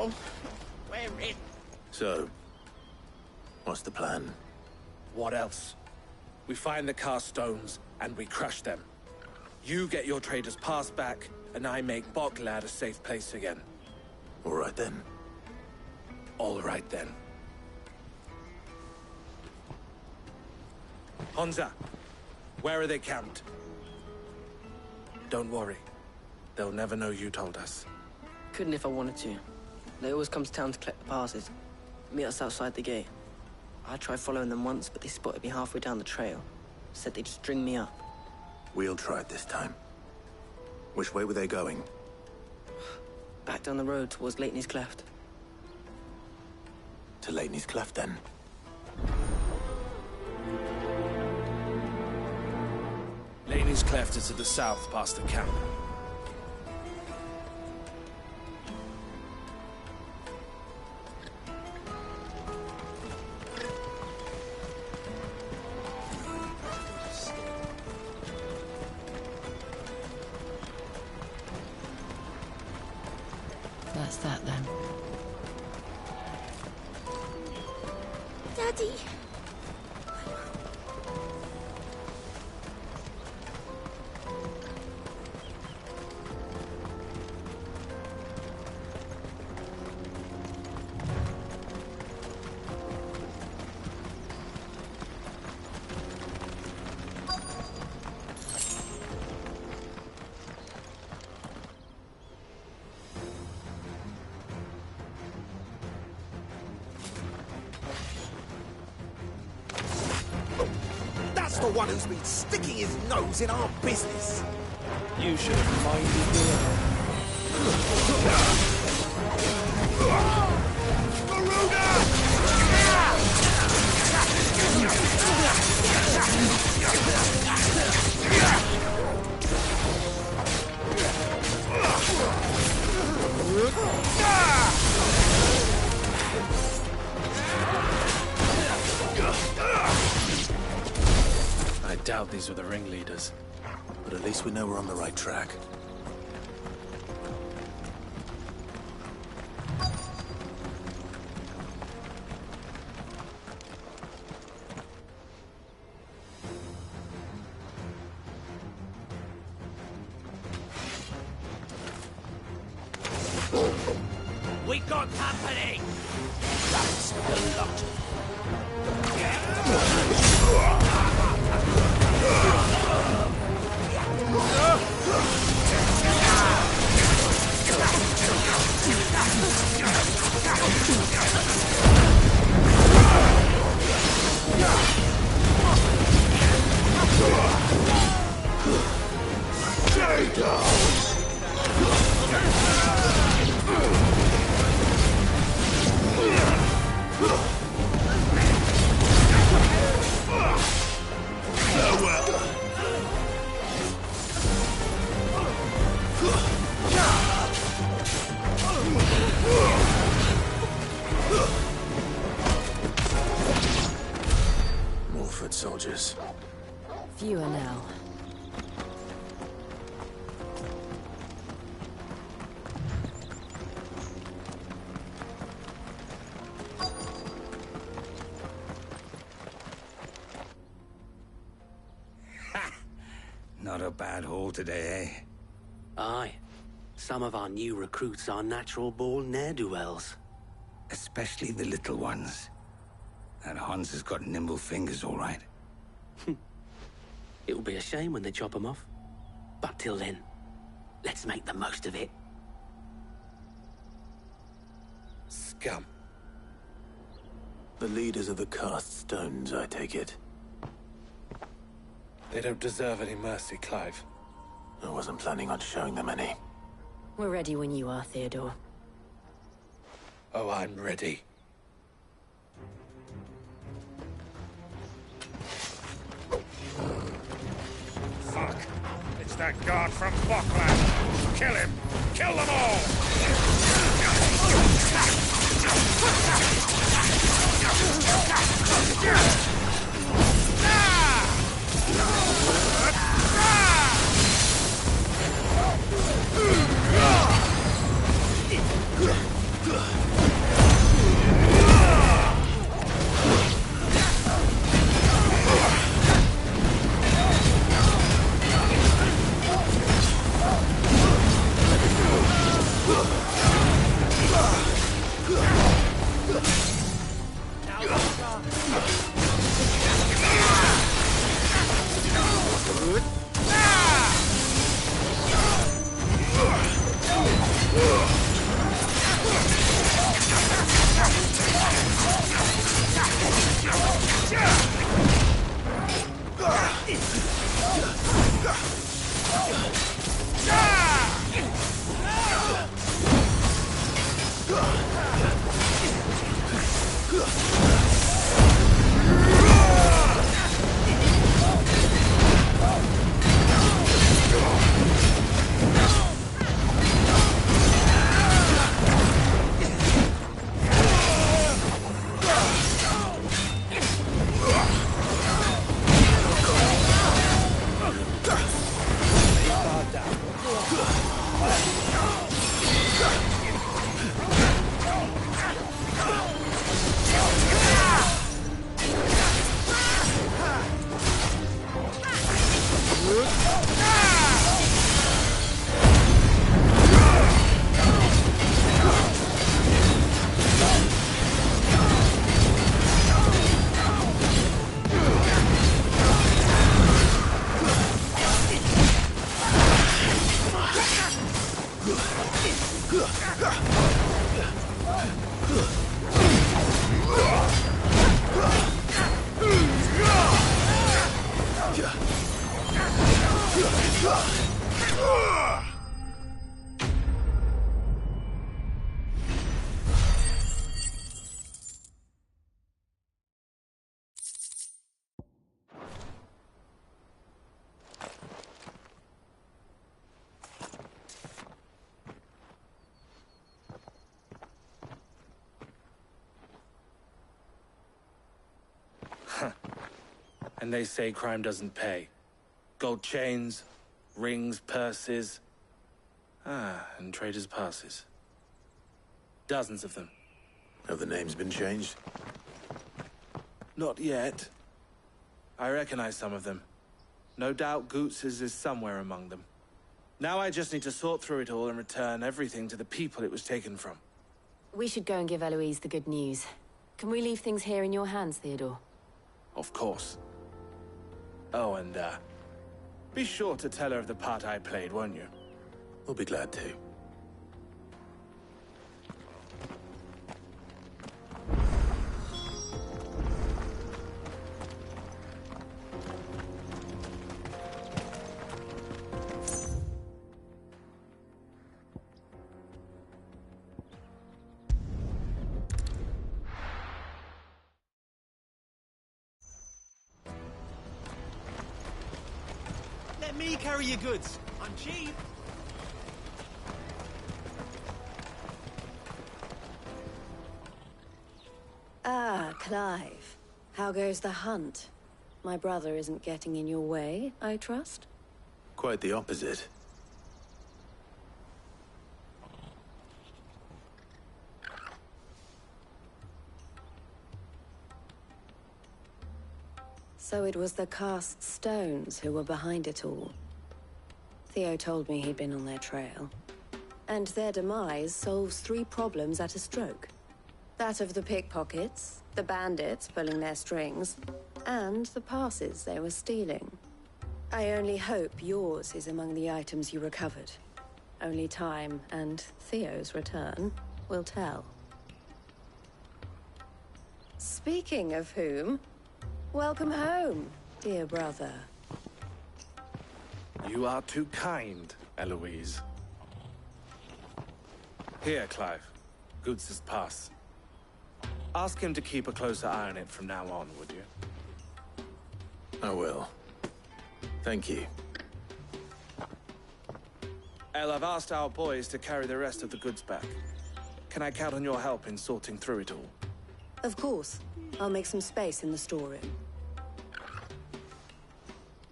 know. We're in. So, what's the plan? What else? We find the cast stones, and we crush them. You get your trader's pass back, and I make Boklad a safe place again. All right then. All right then. Honza, where are they camped? Don't worry. They'll never know you told us. Couldn't if I wanted to. They always come to town to collect the passes. Meet us outside the gate. I tried following them once, but they spotted me halfway down the trail. Said they'd string me up. We'll try it this time. Which way were they going? Back down the road towards Lateney's Cleft. To Lateney's Cleft, then. Lateney's Cleft is to the south, past the camp. That's that then. Daddy. That's the one who's been sticking his nose in our business. You should have minded I doubt these were the ringleaders. But at least we know we're on the right track. We got company! That's the lot. More foot soldiers. Fewer now. Not a bad haul today, eh? Aye. Some of our new recruits are natural-born ne'er-do-wells. Especially the little ones. That Hans has got nimble fingers, all right. It'll be a shame when they chop them off. But till then, let's make the most of it. Scum. The leaders of the cast stones, I take it. They don't deserve any mercy, Clive. I wasn't planning on showing them any. We're ready when you are, Theodore. Oh, I'm ready. Fuck! It's that guard from Bockland! Kill him! Kill them all! And they say crime doesn't pay. Gold chains, rings, purses. And traders' passes. Dozens of them. Have the names been changed? Not yet. I recognize some of them. No doubt Goots's is somewhere among them. Now I just need to sort through it all and return everything to the people it was taken from. We should go and give Eloise the good news. Can we leave things here in your hands, Theodore? Of course. Oh, and, be sure to tell her of the part I played, won't you? We'll be glad to. Let me carry your goods. I'm cheap. Ah, Clive. How goes the hunt? My brother isn't getting in your way, I trust? Quite the opposite. So it was the cast stones who were behind it all. Theo told me he'd been on their trail. And their demise solves 3 problems at a stroke. That of the pickpockets, the bandits pulling their strings, and the passes they were stealing. I only hope yours is among the items you recovered. Only time and Theo's return will tell. Speaking of whom, welcome home, dear brother. You are too kind, Eloise. Here, Clive. Goots's pass. Ask him to keep a closer eye on it from now on, would you? I will. Thank you. El, I've asked our boys to carry the rest of the goods back. Can I count on your help in sorting through it all? Of course. I'll make some space in the storeroom.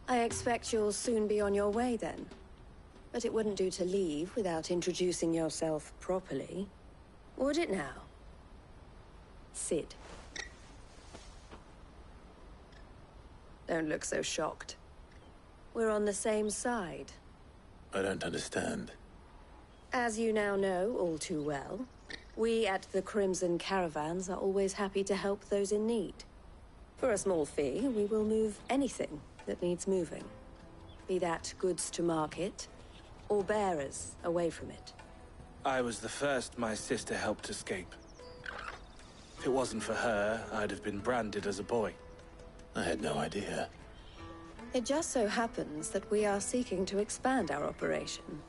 I expect you'll soon be on your way then. But it wouldn't do to leave without introducing yourself properly. Would it now? Sid. Don't look so shocked. We're on the same side. I don't understand. As you now know all too well, we at the Crimson Caravans are always happy to help those in need. For a small fee, we will move anything that needs moving. Be that goods to market, or bearers away from it. I was the first my sister helped escape. If it wasn't for her, I'd have been branded as a boy. I had no idea. It just so happens that we are seeking to expand our operation.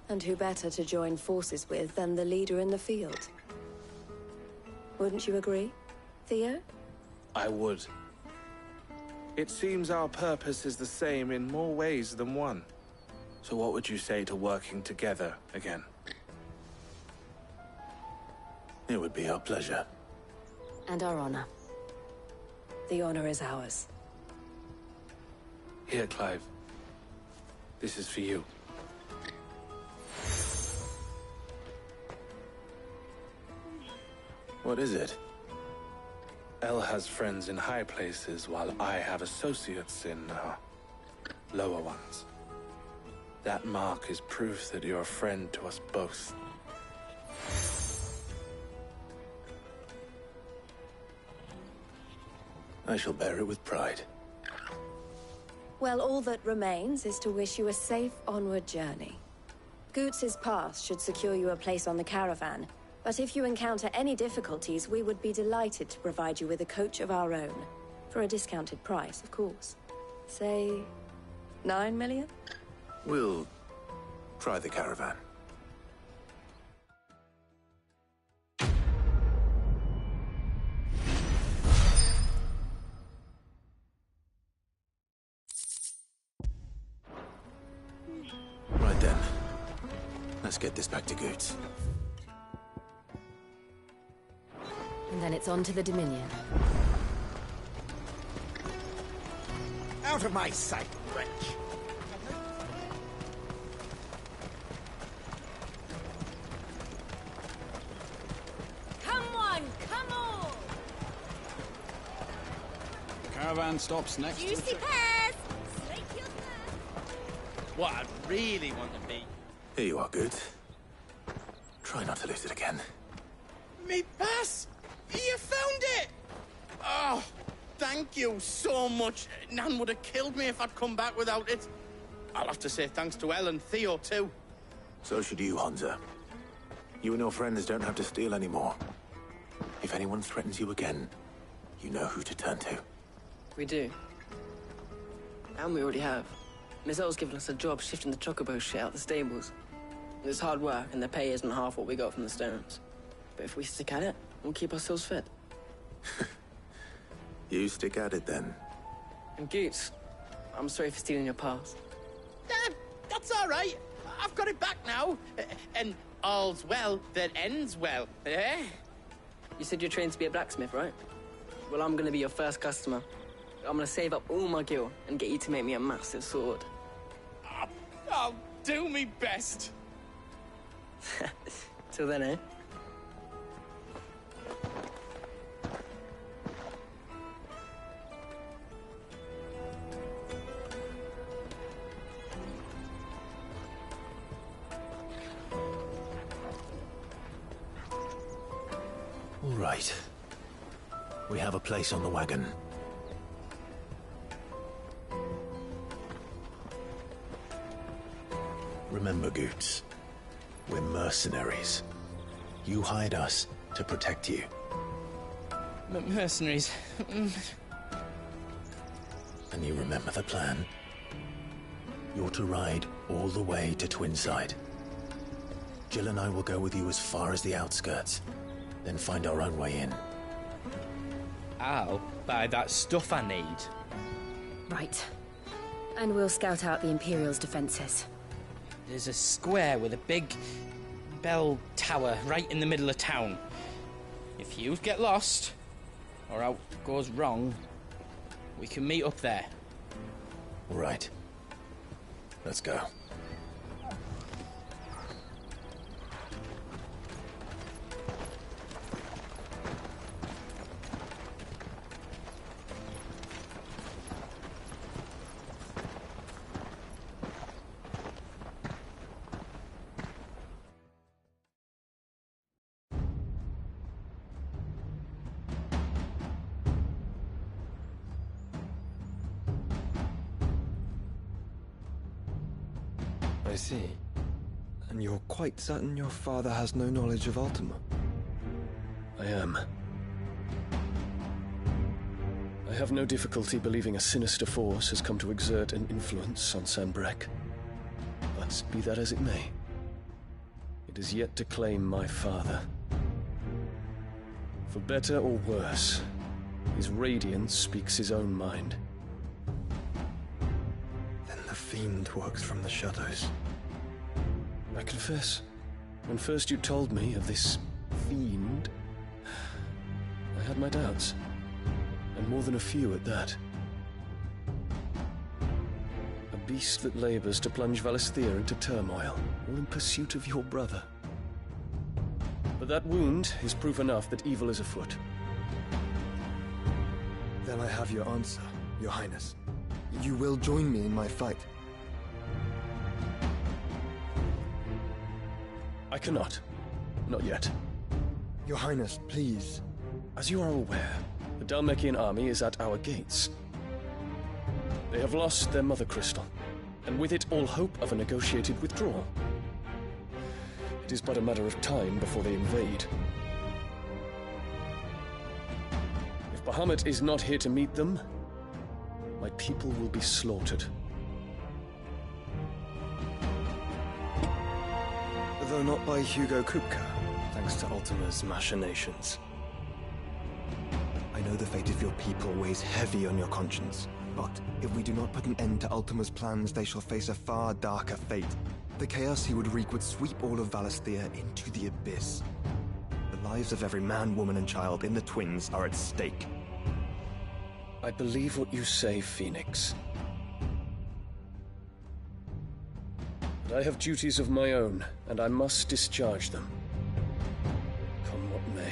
And who better to join forces with than the leader in the field? Wouldn't you agree, Theo? I would. It seems our purpose is the same in more ways than one. So what would you say to working together again? It would be our pleasure. And our honor. The honor is ours. Here, Clive. This is for you. What is it? El has friends in high places, while I have associates in, lower ones. That mark is proof that you're a friend to us both. I shall bear it with pride. Well, all that remains is to wish you a safe onward journey. Goots's pass should secure you a place on the caravan, but if you encounter any difficulties, we would be delighted to provide you with a coach of our own. For a discounted price, of course. Say, 9 million? We'll try the caravan. Right then. Let's get this back to Goots. And then it's on to the Dominion. Out of my sight, wretch! Come on, come on! The caravan stops next to the Juicy checkpoint. pears! Slake your thirst! What I really want to be. Here you are, Goods. Try not to lose it again. Me pass! You found it! Oh, thank you so much. Nan would have killed me if I'd come back without it. I'll have to say thanks to Elle and Theo, too. So should you, Hansa. You and your friends don't have to steal anymore. If anyone threatens you again, you know who to turn to. We do. And we already have. Miss Elle's given us a job shifting the chocobo shit out the stables. It's hard work, and the pay isn't half what we got from the Stones. But if we stick at it, we'll keep ourselves fit. You stick at it, then. And Goots, I'm sorry for stealing your pass. That's all right. I've got it back now. And all's well that ends well, eh? You said you're trained to be a blacksmith, right? Well, I'm gonna be your first customer. I'm gonna save up all my gil and get you to make me a massive sword. I'll do me best. Till then, eh? All right. We have a place on the wagon. Remember, Goots, we're mercenaries. You hired us to protect you. Mercenaries. And you remember the plan? You're to ride all the way to Twinside. Jill and I will go with you as far as the outskirts, then find our own way in. I'll buy that stuff I need. Right. And we'll scout out the Imperial's defenses. There's a square with a big bell tower right in the middle of town. If you get lost, or out goes wrong, we can meet up there. All right. Let's go. I see. And you're quite certain your father has no knowledge of Ultima? I am. I have no difficulty believing a sinister force has come to exert an influence on Sanbreque. But be that as it may, it is yet to claim my father. For better or worse, his radiance speaks his own mind. Then the fiend works from the shadows. I confess, when first you told me of this fiend, I had my doubts. And more than a few at that. A beast that labors to plunge Valisthea into turmoil, all in pursuit of your brother. But that wound is proof enough that evil is afoot. Then I have your answer, Your Highness. You will join me in my fight. I cannot. Not yet. Your Highness, please. As you are aware, the Dhalmekian army is at our gates. They have lost their mother crystal, and with it all hope of a negotiated withdrawal. It is but a matter of time before they invade. If Bahamut is not here to meet them, my people will be slaughtered. Though not by Hugo Kupka, thanks to Ultima's machinations. I know the fate of your people weighs heavy on your conscience, but if we do not put an end to Ultima's plans, they shall face a far darker fate. The chaos he would wreak would sweep all of Valisthea into the abyss. The lives of every man, woman, and child in the Twins are at stake. I believe what you say, Phoenix. But I have duties of my own, and I must discharge them. Come what may.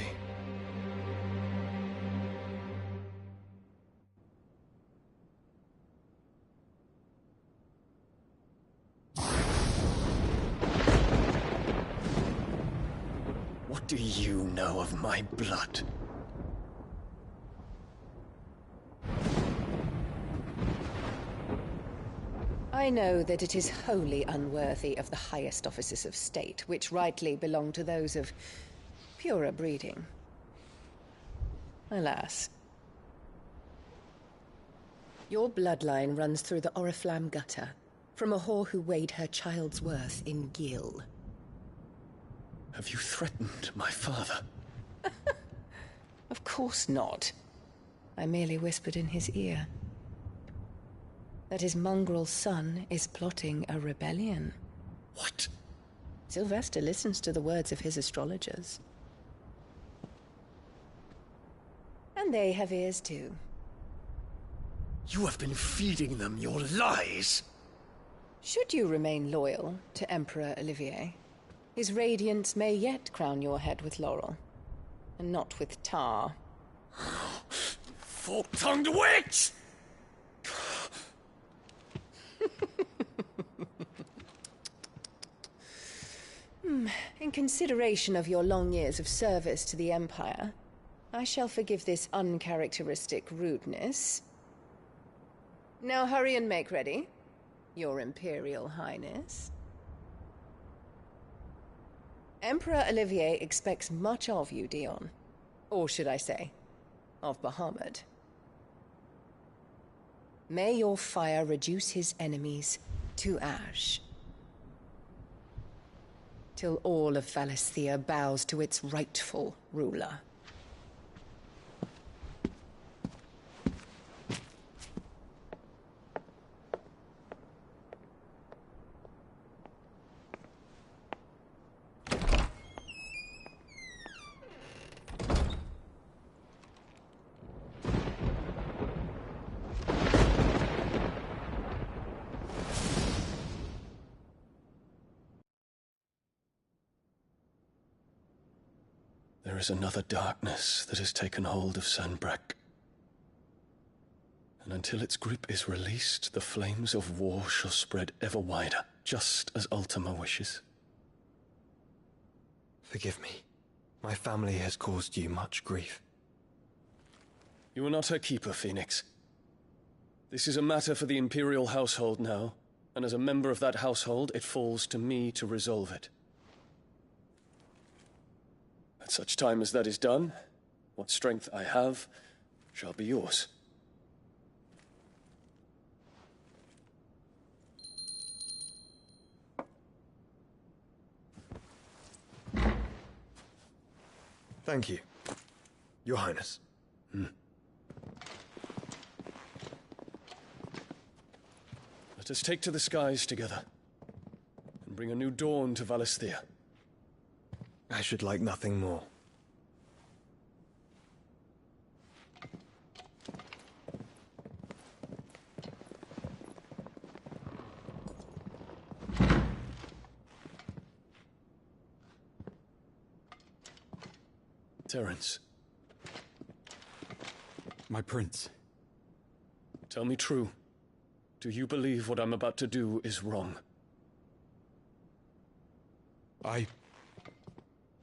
What do you know of my blood? I know that it is wholly unworthy of the highest offices of state, which rightly belong to those of purer breeding. Alas. Your bloodline runs through the Oriflamme gutter, from a whore who weighed her child's worth in gil. Have you threatened my father? Of course not. I merely whispered in his ear that his mongrel son is plotting a rebellion. What? Sylvester listens to the words of his astrologers. And they have ears too. You have been feeding them your lies! Should you remain loyal to Emperor Olivier, his radiance may yet crown your head with laurel, and not with tar. Fork-tongued witch! In consideration of your long years of service to the Empire, I shall forgive this uncharacteristic rudeness. Now hurry and make ready, Your Imperial Highness. Emperor Olivier expects much of you, Dion. Or should I say, of Bahamut. May your fire reduce his enemies to ash, till all of Valisthea bows to its rightful ruler. There is another darkness that has taken hold of Sanbreque. And until its grip is released, the flames of war shall spread ever wider, just as Ultima wishes. Forgive me. My family has caused you much grief. You are not her keeper, Phoenix. This is a matter for the Imperial household now, and as a member of that household, it falls to me to resolve it. At such time as that is done, what strength I have shall be yours. Thank you, Your Highness. Let us take to the skies together, and bring a new dawn to Valisthea. I should like nothing more. Terence. My prince. Tell me true. Do you believe what I'm about to do is wrong?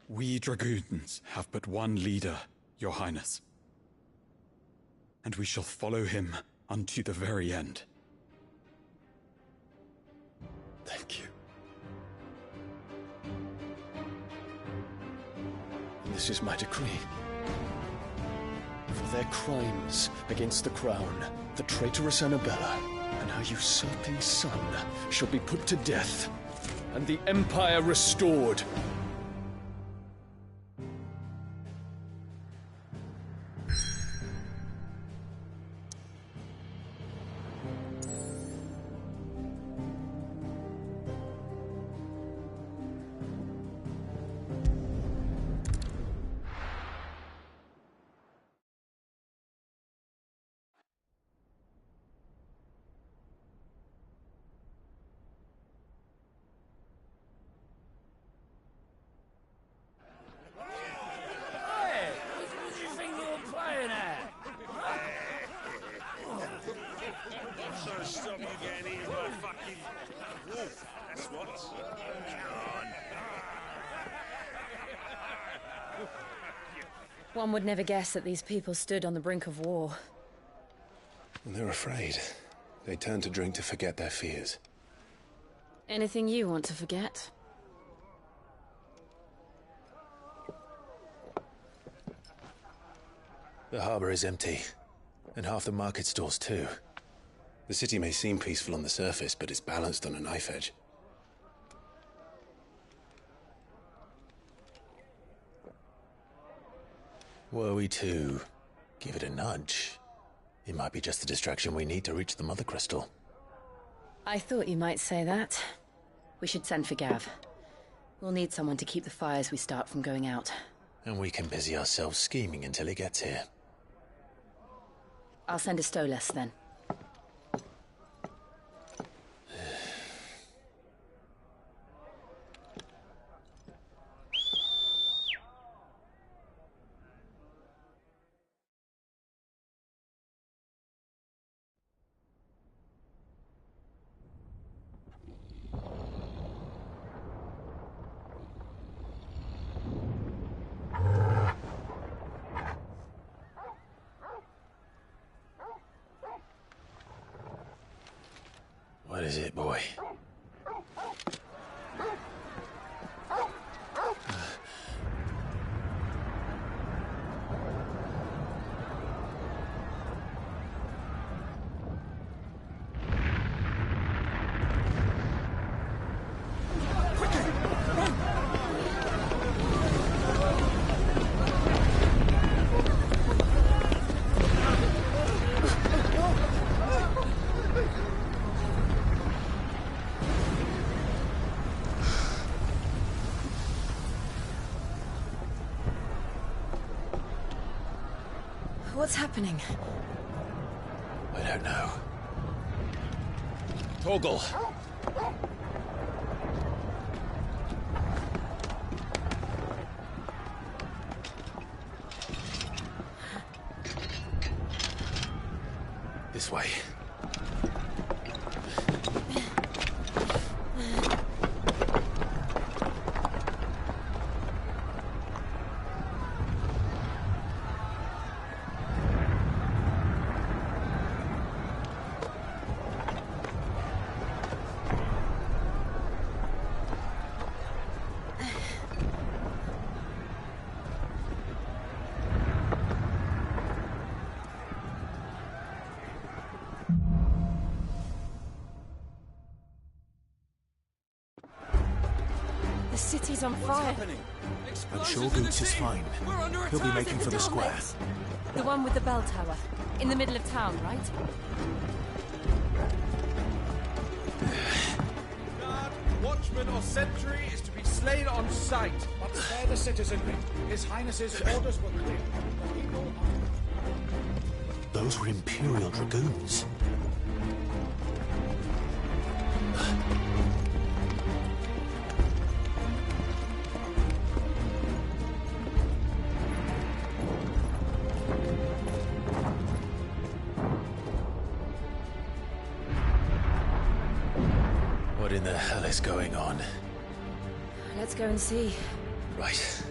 We dragoons have but one leader, Your Highness. And we shall follow him unto the very end. Thank you. And this is my decree. For their crimes against the crown, the traitorous Annabella and her usurping son shall be put to death, and the Empire restored. So stop you getting eaten by a fucking wolf. That's what. Come on. One would never guess that these people stood on the brink of war. And they're afraid. They turn to drink to forget their fears. Anything you want to forget? The harbor is empty, and half the market stalls too. The city may seem peaceful on the surface, but it's balanced on a knife edge. Were we to give it a nudge, it might be just the distraction we need to reach the Mother Crystal. I thought you might say that. We should send for Gav. We'll need someone to keep the fires we start from going out. And we can busy ourselves scheming until he gets here. I'll send a Stolas then. What is it, boy? What's happening? I don't know. Torgal! This way. The city's on fire. I'm sure Goots is fine. He'll be making for the square. The one with the bell tower. In the middle of town, right? Guard, watchman or sentry is to be slain on sight. But spare the citizenry. His Highness's orders were clear. Those were Imperial Dragoons. What in the hell is going on? Let's go and see. Right.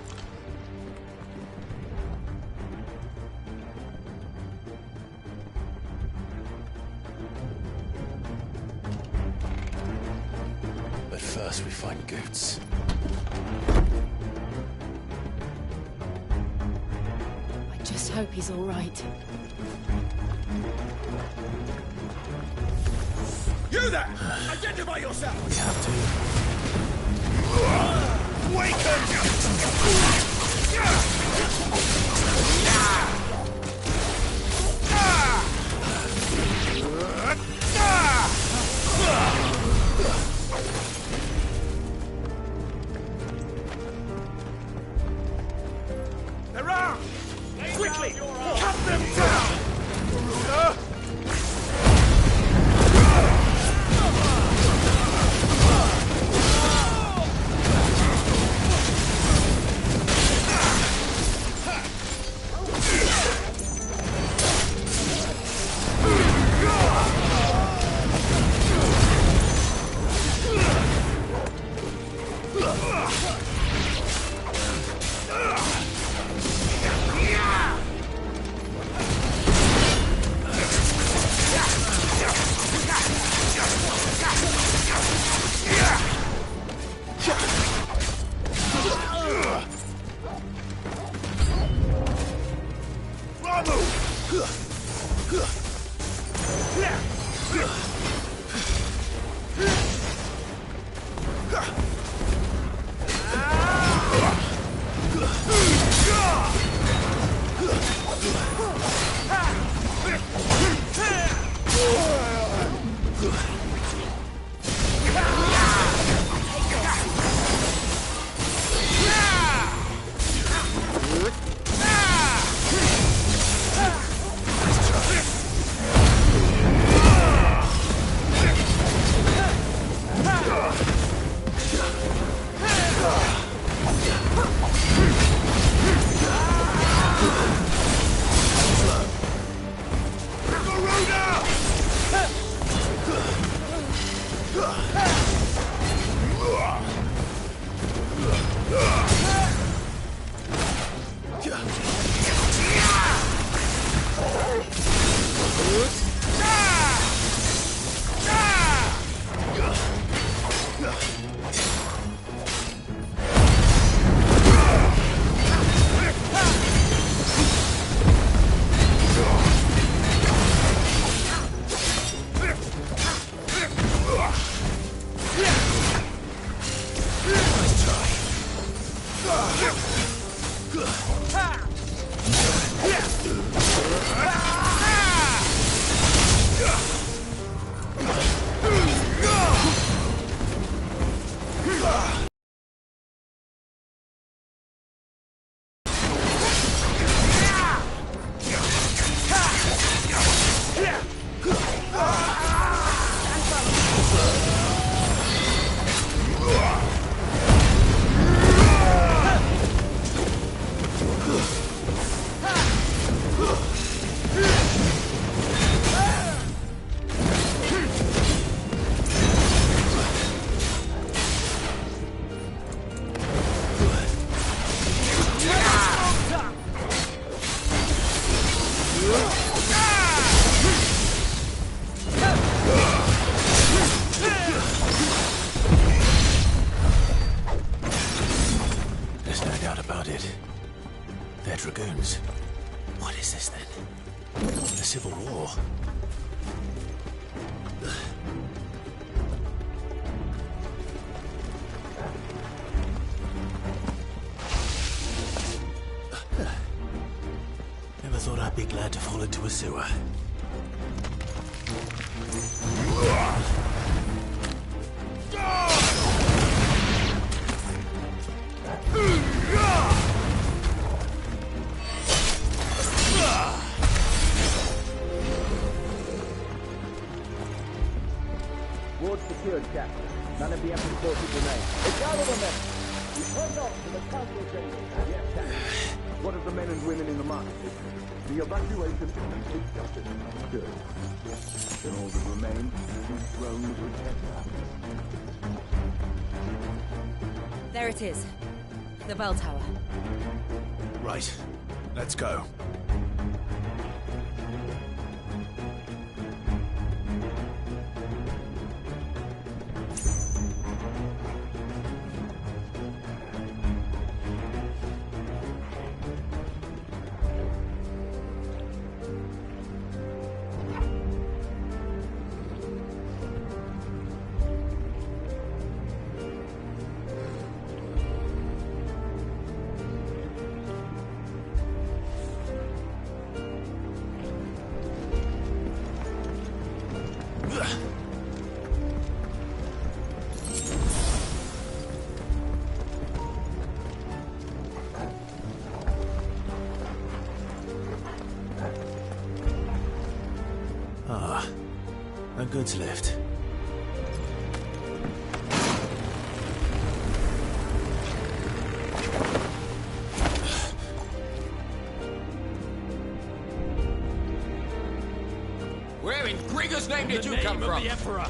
But first we find Goots. I just hope he's all right. You there! Identify yourself! We have to. They're armed! Quickly! Cut them down! Dragoons. What is this then? The Civil War? Never thought I'd be glad to fall into a sewer. Ward secured, Captain. None of the empty forces remain. It's out of the men! We turned off to the council chamber. Yes, Captain. What of the men and women in the market district? The evacuation is justice. Good. Then all that remains is be thrown into the There it is. The bell tower. Right. Let's go. Ah, a goods lift. Where in Grigger's name did you come from? The Emperor.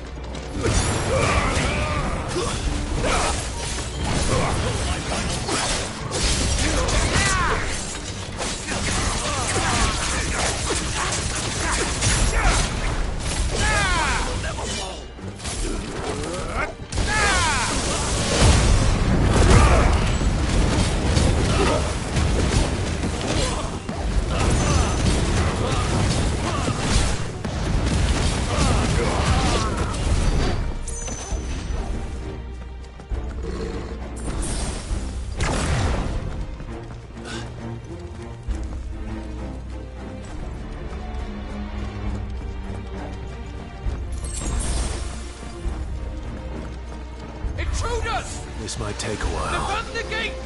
Intruders! This might take a while. Defend the gates!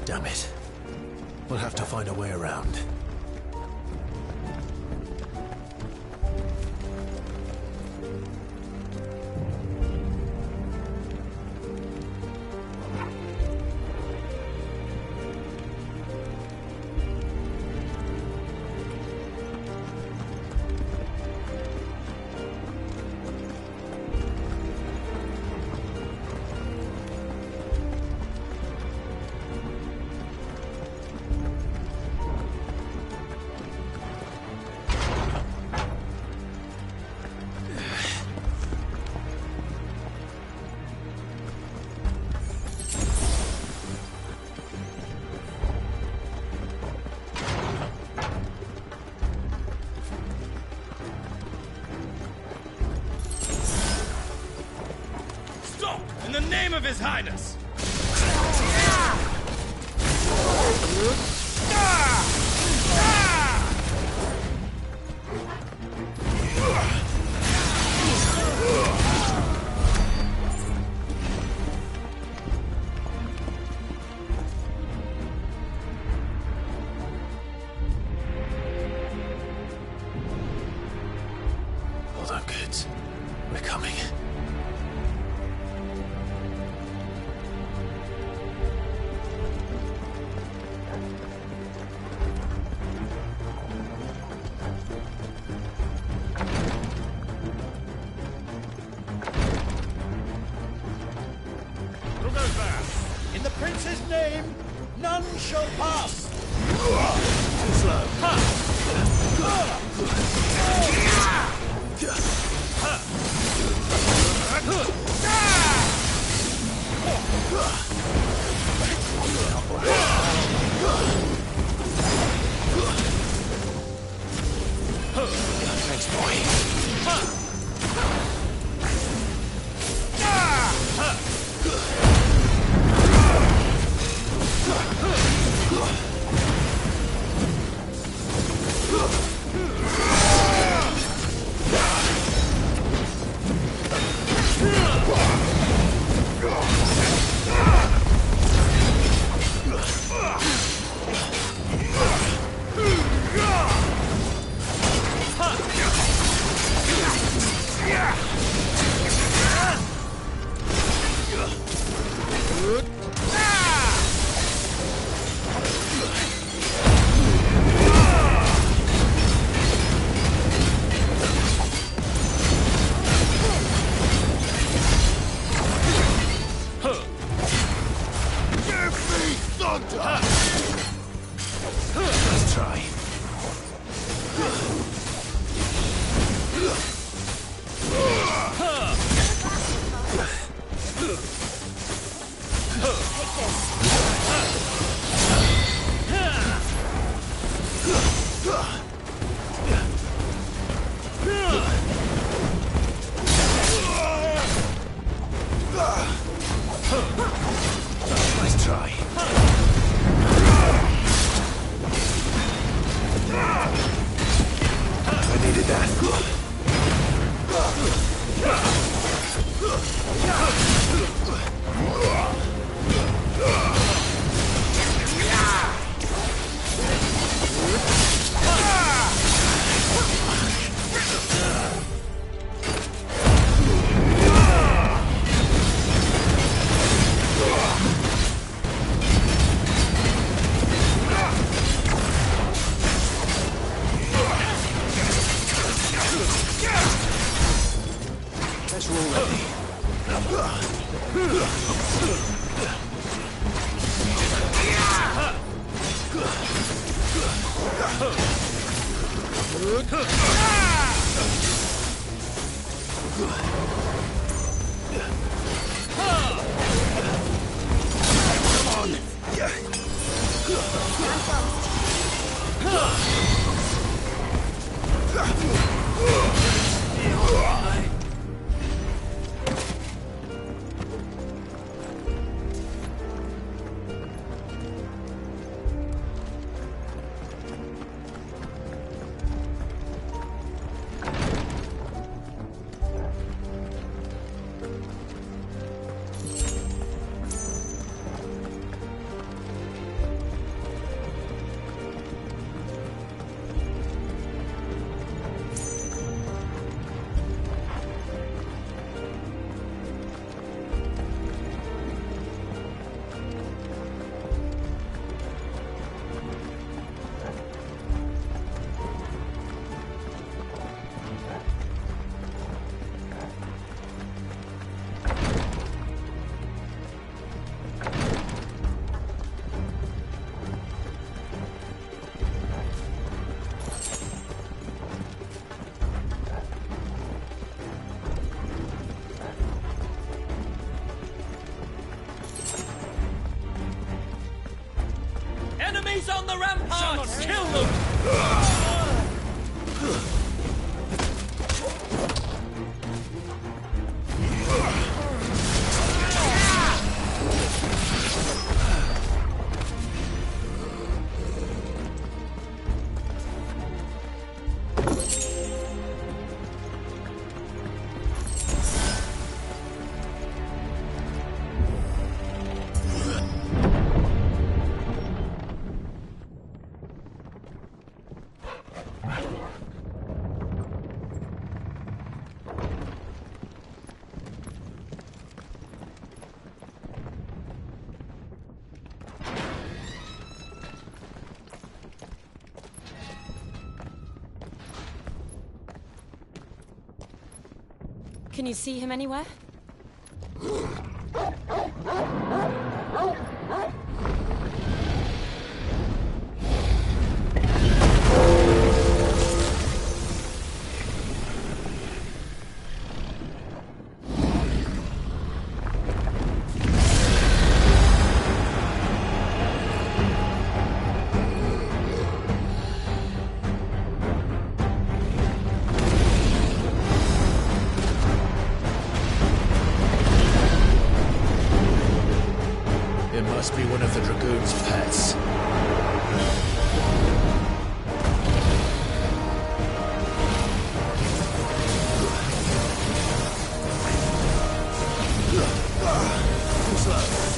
Damn it. We'll have to find a way around. In the name of His Highness! Hold on, kids. We're coming. In the prince's name, none shall pass. Too slow. Thanks, boy. Let's try. Nice try. I needed that. Let's roll ready. Enemies on the ramparts! Kill them! Can you see him anywhere? Must be one of the Dragoon's pets. Too slow.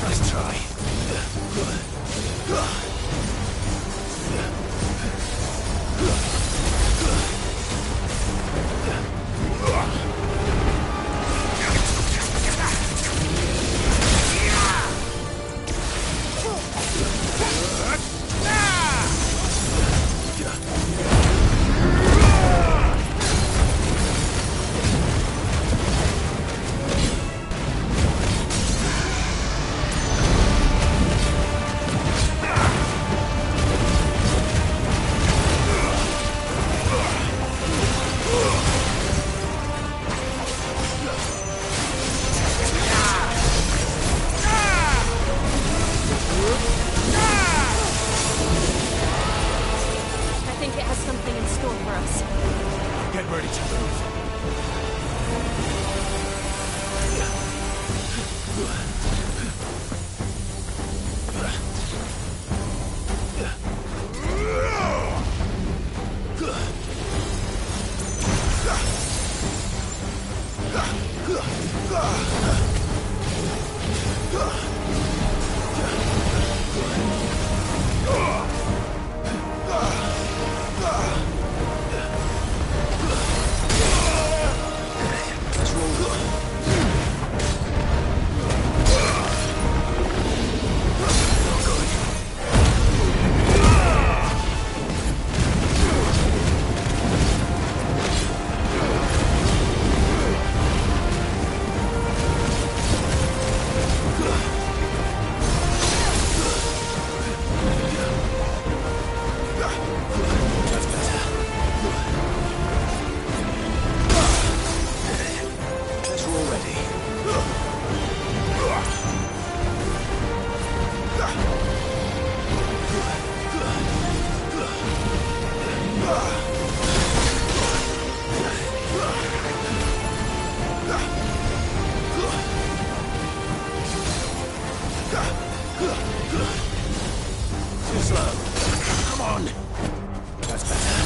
Nice try. I think it has something in store for us. Get ready to move. Too slow. Come on. That's better.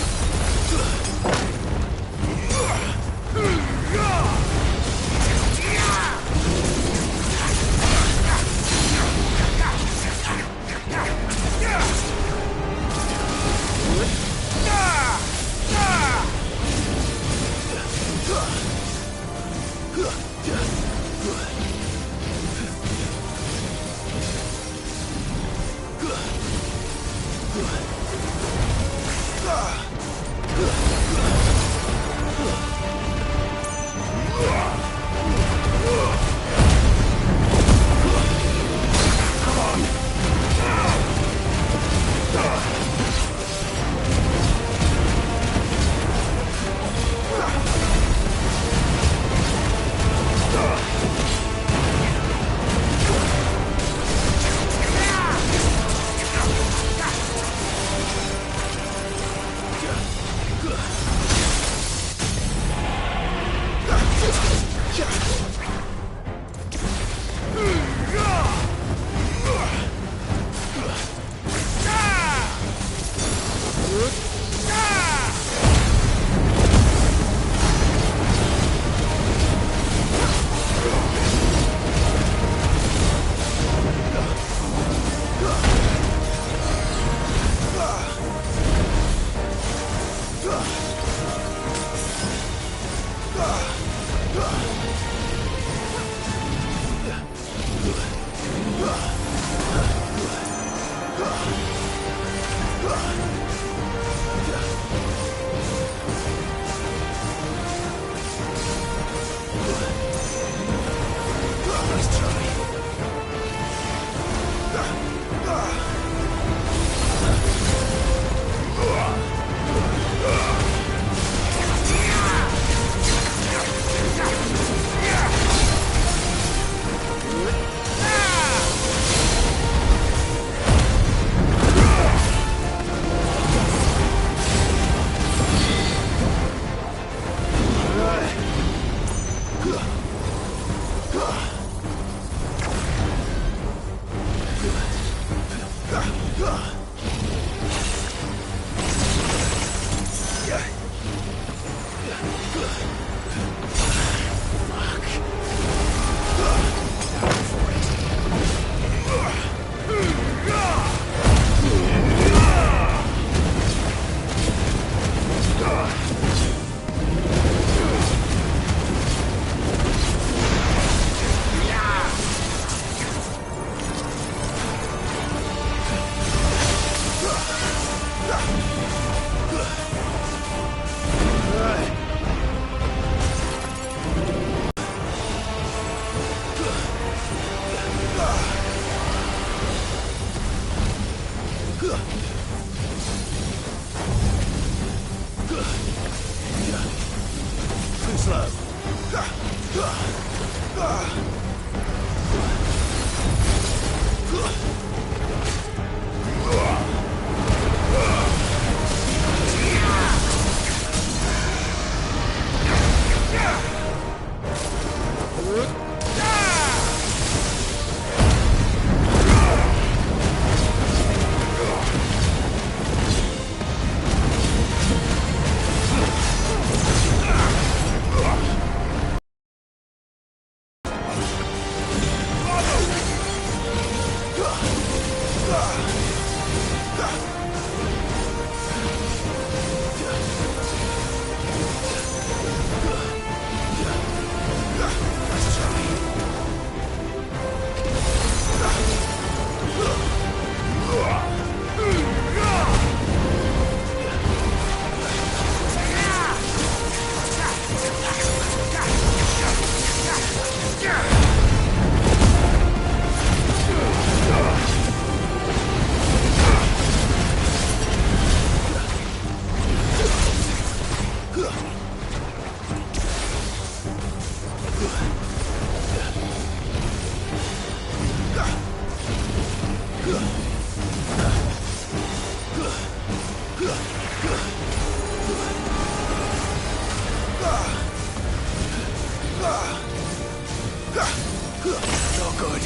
No good.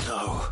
No.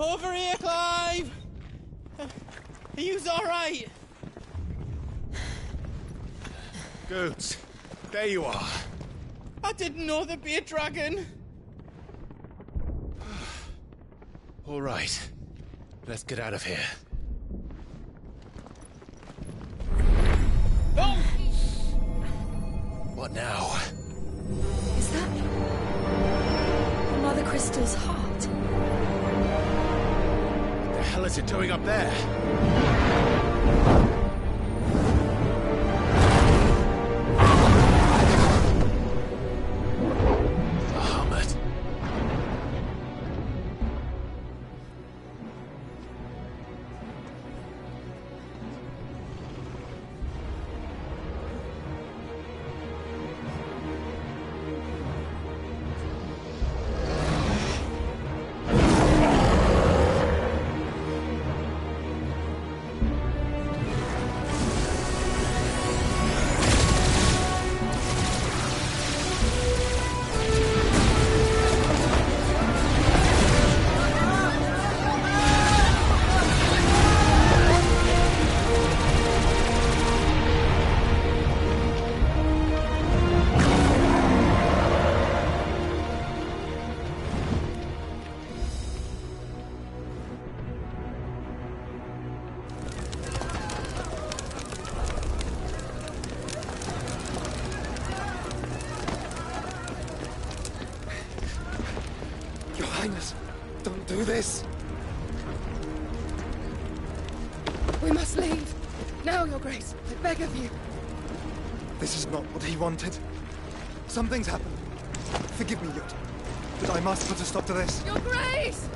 Over here, Clive! Are you alright? Goots, there you are. I didn't know there'd be a dragon. All right. Let's get out of here. Oh! What now? Is that Mother Crystal's heart? What the hell is it doing up there? Don't do this! We must leave. Now, Your Grace. I beg of you. This is not what he wanted. Something's happened. Forgive me, Yut, but I must put a stop to this. Your Grace!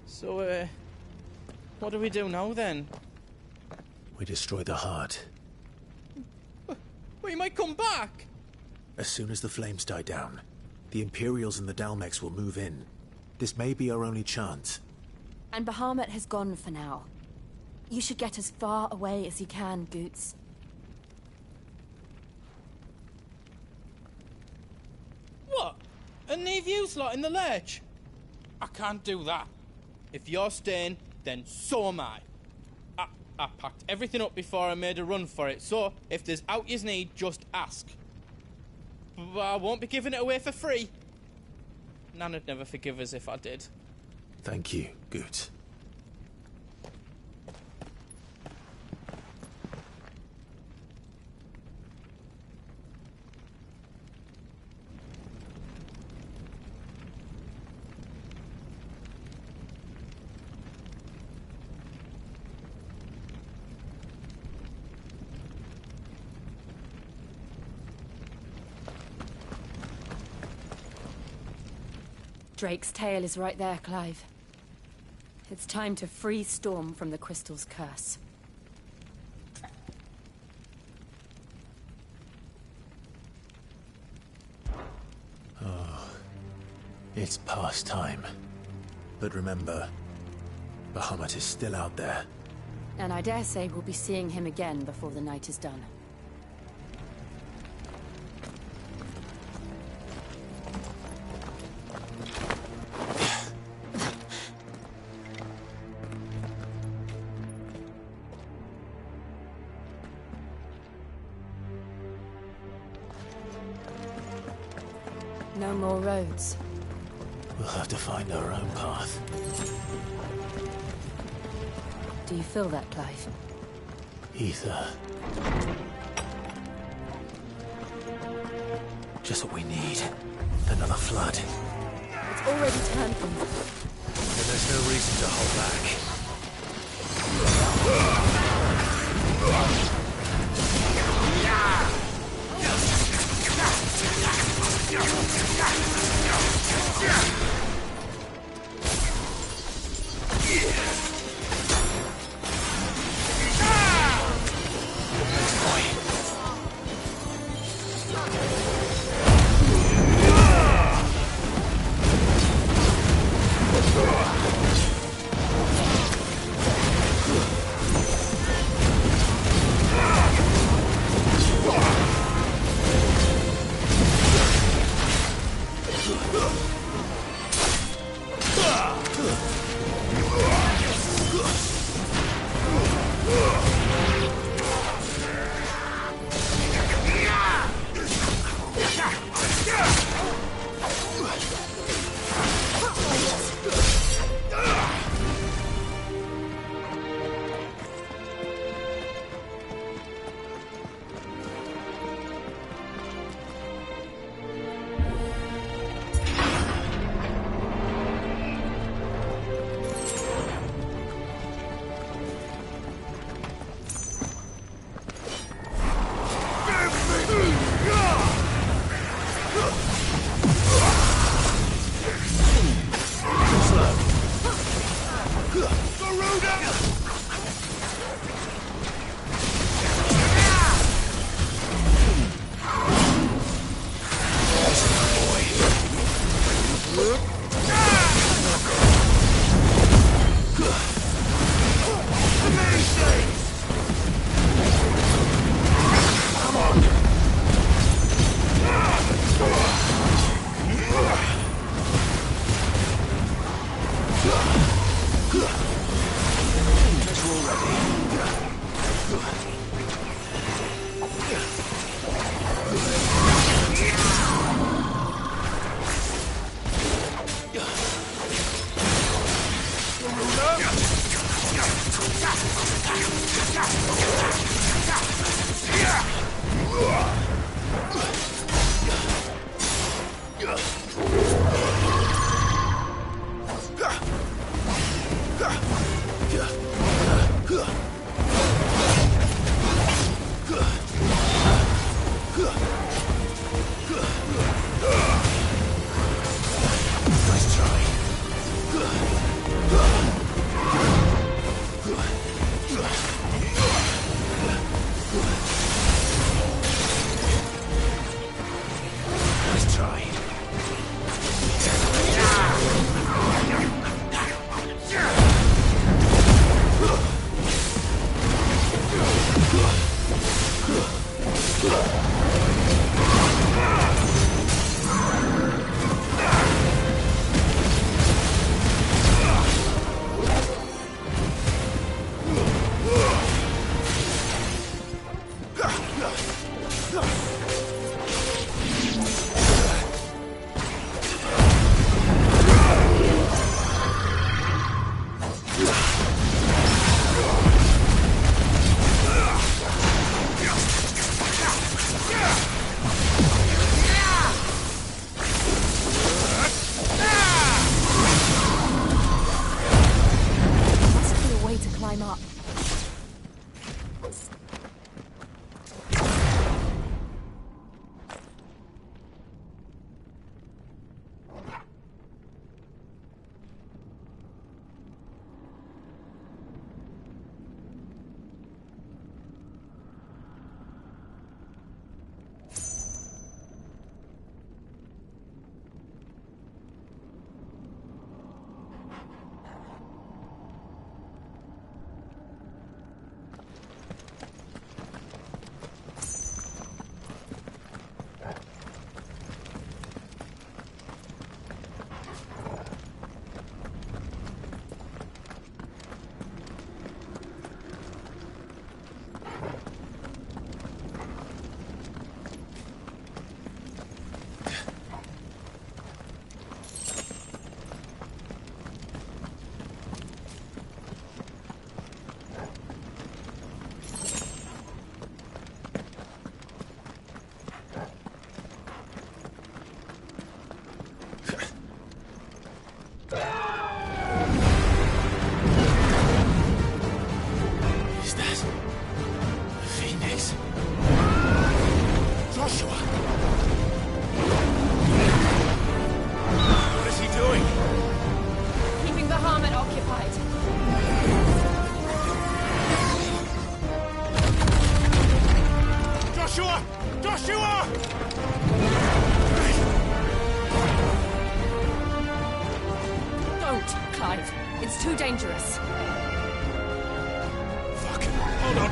So, what do we do now, then? We destroy the heart. We might come back! As soon as the flames die down, the Imperials and the Dalmex will move in. This may be our only chance. And Bahamut has gone for now. You should get as far away as you can, Goots. What? And leave you lot in the lurch? I can't do that. If you're staying, then so am I. I packed everything up before I made a run for it, so if there's out yous need, just ask. But I won't be giving it away for free. Nan'd never forgive us if I did. Thank you, Goots. Drake's tail is right there, Clive. It's time to free Storm from the Crystal's curse. It's past time. But remember, Bahamut is still out there. And I dare say we'll be seeing him again before the night is done. No more roads. We'll have to find our own path. Do you feel that, Clive? Ether. Just what we need. Another flood. It's already turned them. Then there's no reason to hold back.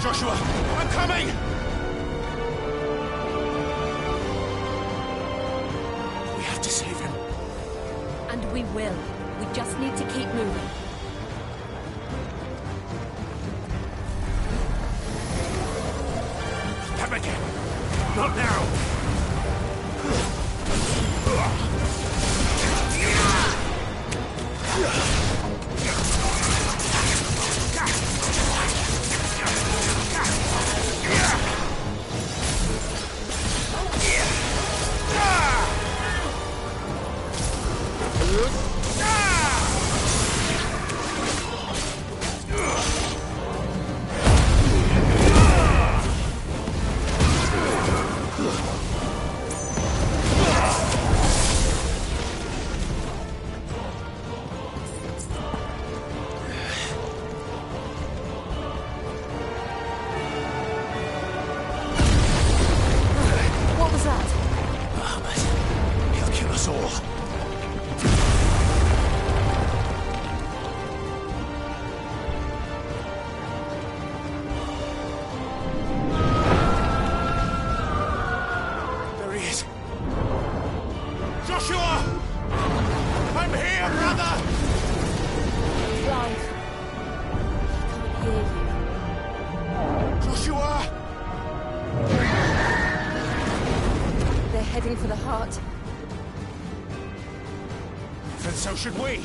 Joshua! I'm coming! We have to save him. And we will. We just need to keep moving. Come again! Not now! Heading for the heart. Then so should we.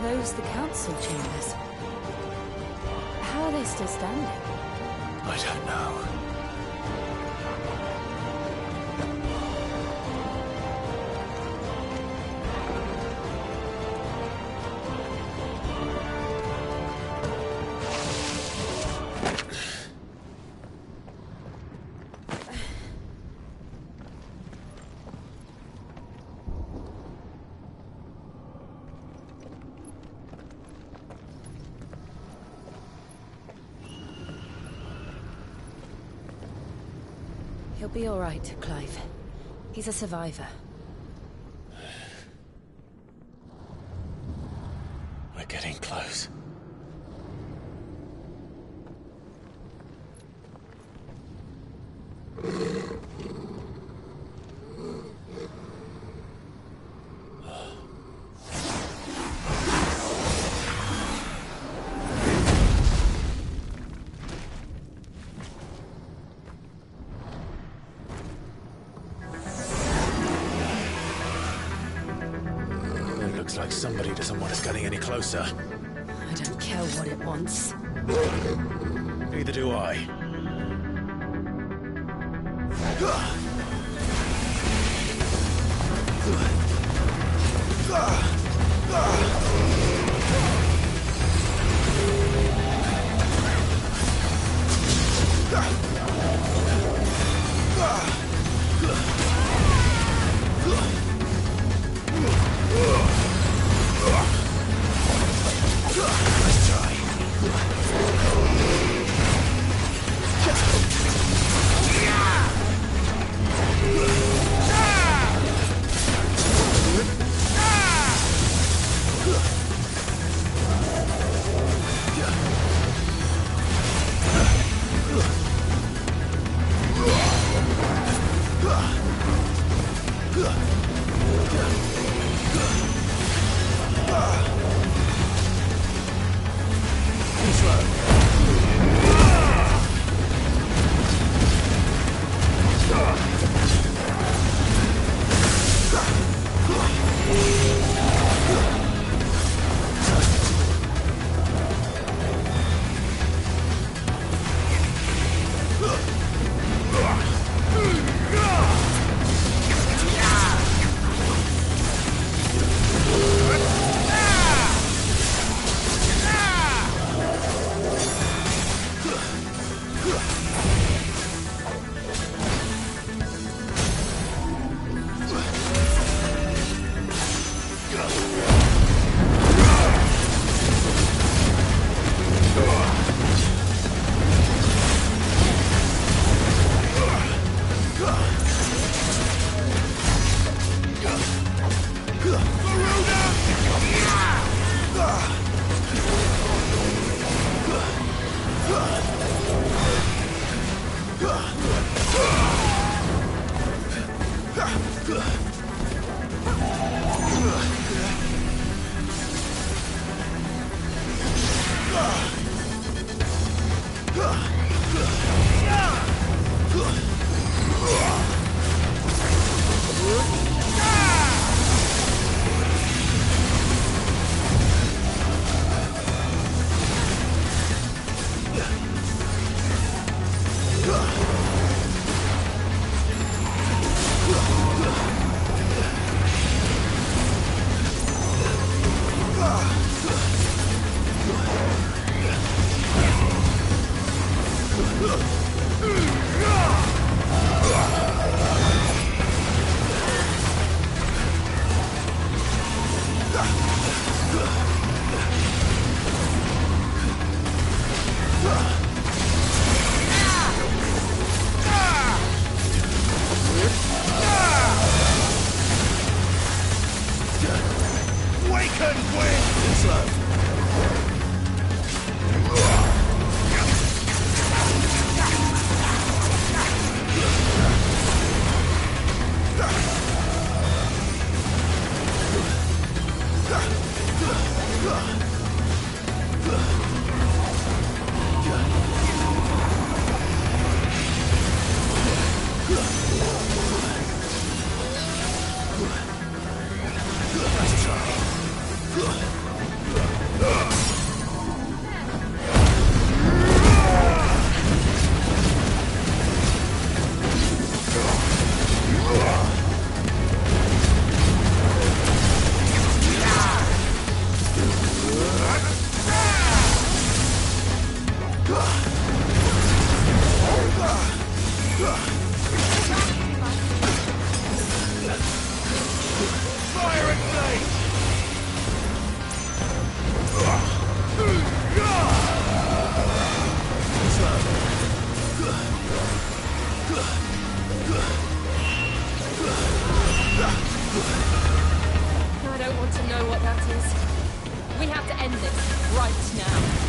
Those the council chambers. How are they still standing? I don't know. He'll be all right, Clive. He's a survivor. We're getting close. Looks like somebody doesn't want us getting any closer. I don't care what it wants. Neither do I. Turn quick! Slow. I don't want to know what that is. We have to end this right now.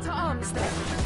To arms, then.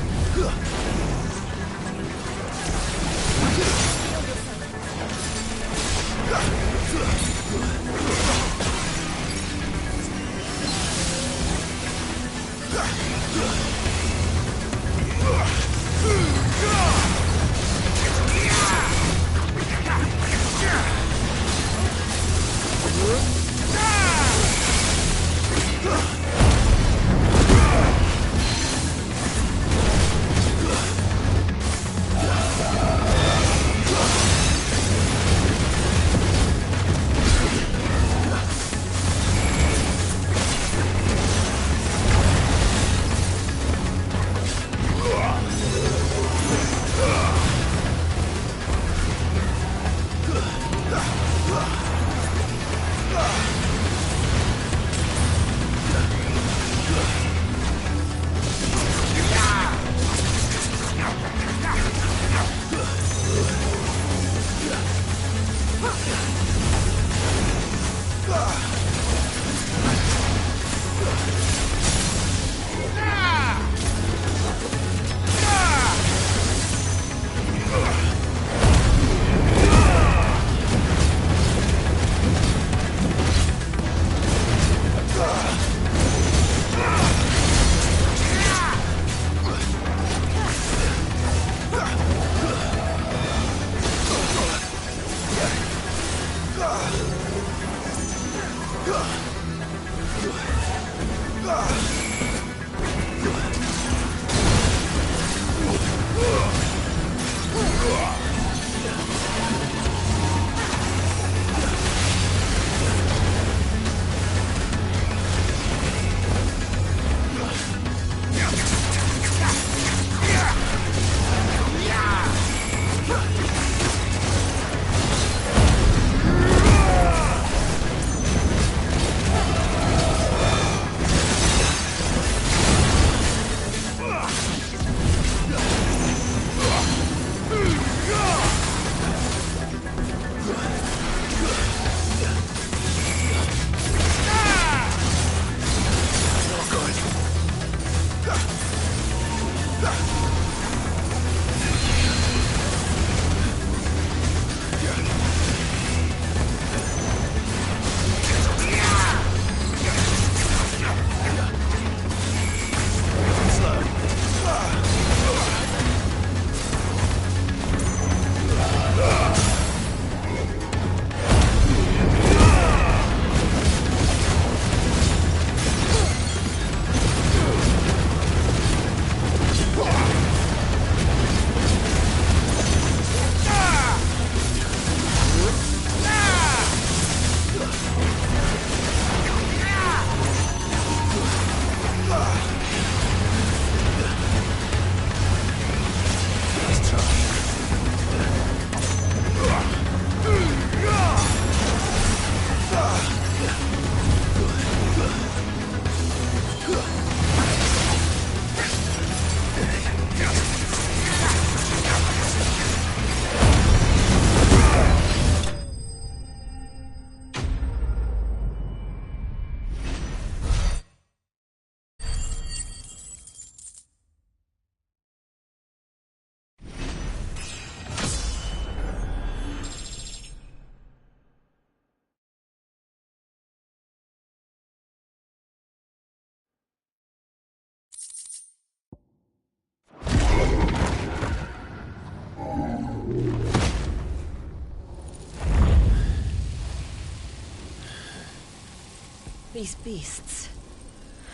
These beasts...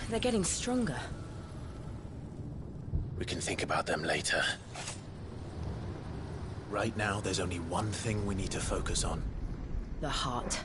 they're getting stronger. We can think about them later. Right now, there's only one thing we need to focus on. The heart.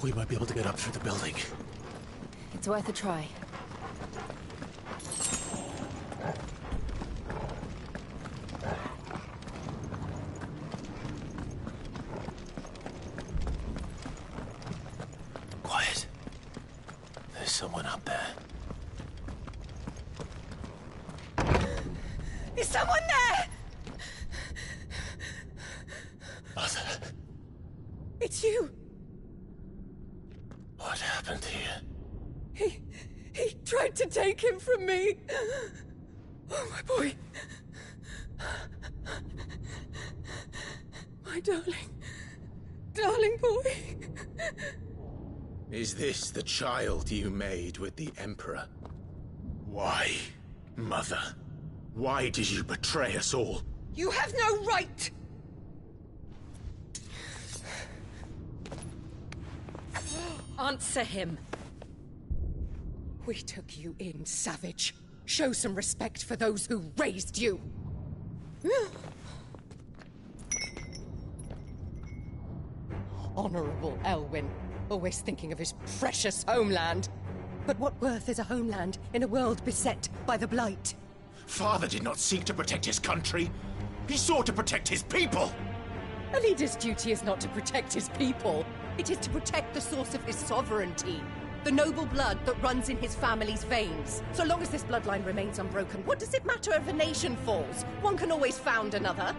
We might be able to get up through the building. It's worth a try. Quiet. There's someone up there. Is someone there? Mother. It's you. What happened here? He tried to take him from me. Oh, my boy. My darling boy. Is this the child you made with the Emperor? Why, Mother? Why did you betray us all? You have no right! Answer him. We took you in, savage. Show some respect for those who raised you. Honorable Elwyn, always thinking of his precious homeland. But what worth is a homeland in a world beset by the Blight? Father did not seek to protect his country. He sought to protect his people. A leader's duty is not to protect his people. It is to protect the source of his sovereignty. The noble blood that runs in his family's veins. So long as this bloodline remains unbroken, what does it matter if a nation falls? One can always found another.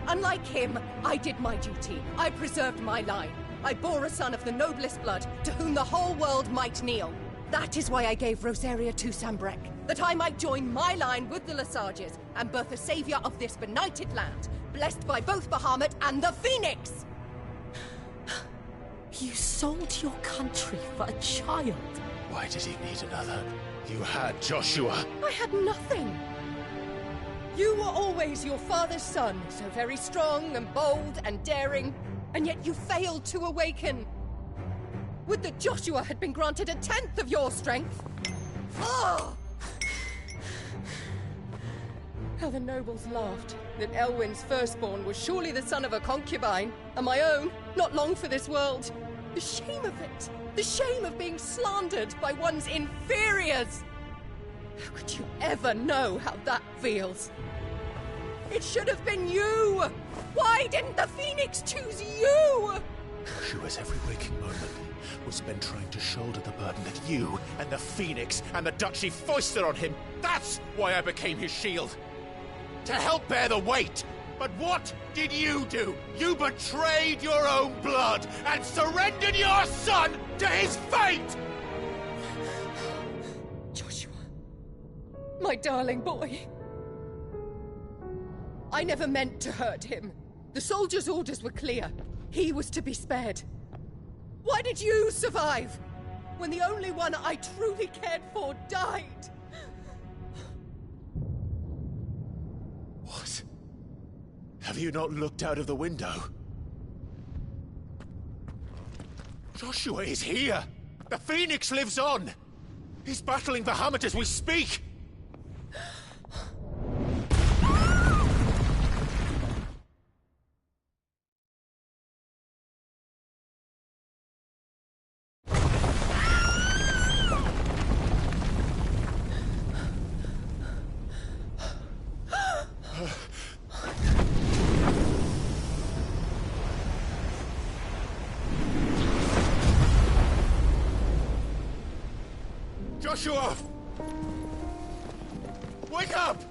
Unlike him, I did my duty. I preserved my line. I bore a son of the noblest blood, to whom the whole world might kneel. That is why I gave Rosaria to Sambrek, that I might join my line with the Lesages and birth a savior of this benighted land, blessed by both Bahamut and the Phoenix! You sold your country for a child. Why did he need another? You had Joshua. I had nothing. You were always your father's son, so very strong and bold and daring, and yet you failed to awaken. Would that Joshua had been granted 1/10 of your strength? Oh! How the nobles laughed that Elwyn's firstborn was surely the son of a concubine, and my own, not long for this world. The shame of it! The shame of being slandered by one's inferiors! How could you ever know how that feels? It should have been you! Why didn't the Phoenix choose you? Joshua's every waking moment was spent trying to shoulder the burden that you and the Phoenix and the Duchy foisted on him. That's why I became his shield. To help bear the weight. But what did you do? You betrayed your own blood and surrendered your son to his fate! Joshua, my darling boy. I never meant to hurt him. The soldiers' orders were clear. He was to be spared. Why did you survive when the only one I truly cared for died? What? Have you not looked out of the window? Joshua is here! The Phoenix lives on! He's battling Bahamut as we speak! Joshua! Wake up!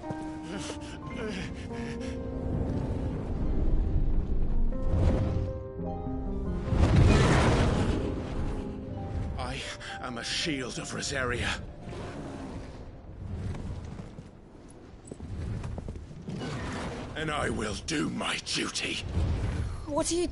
I am a shield of Rosaria. And I will do my duty. What are you...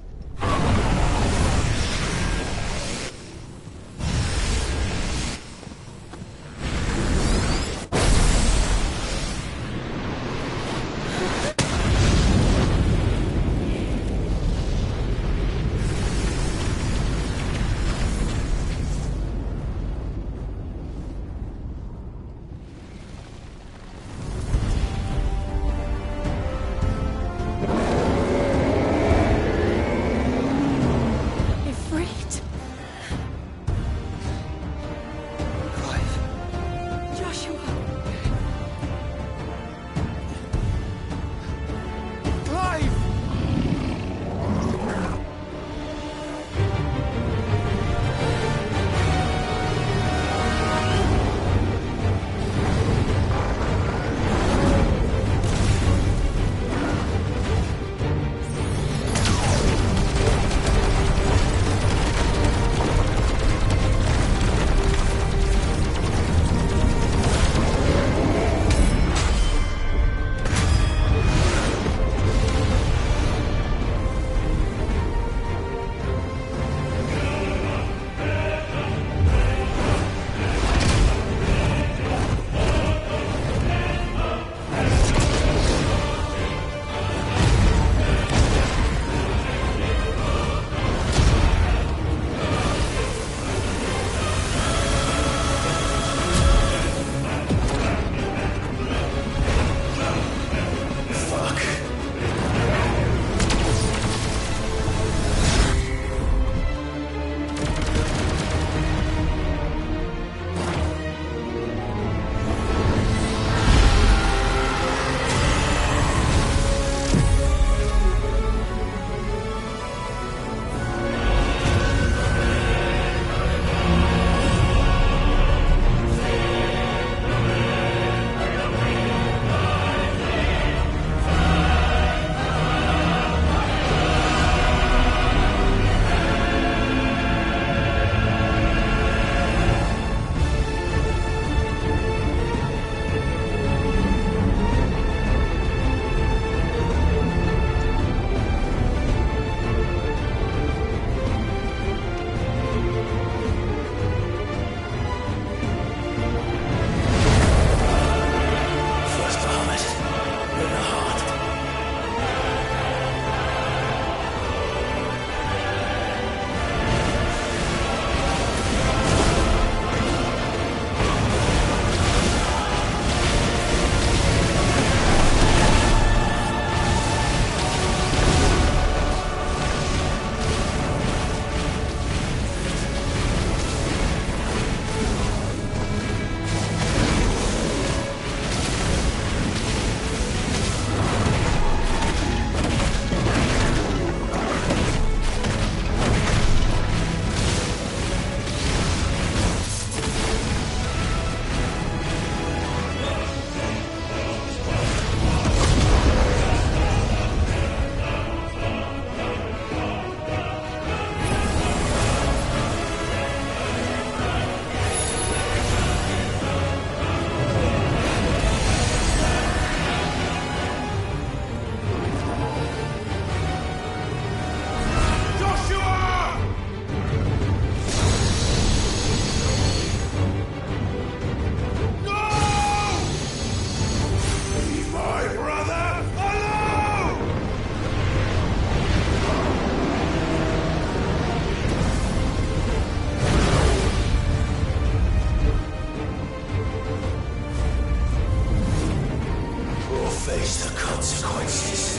face the consequences.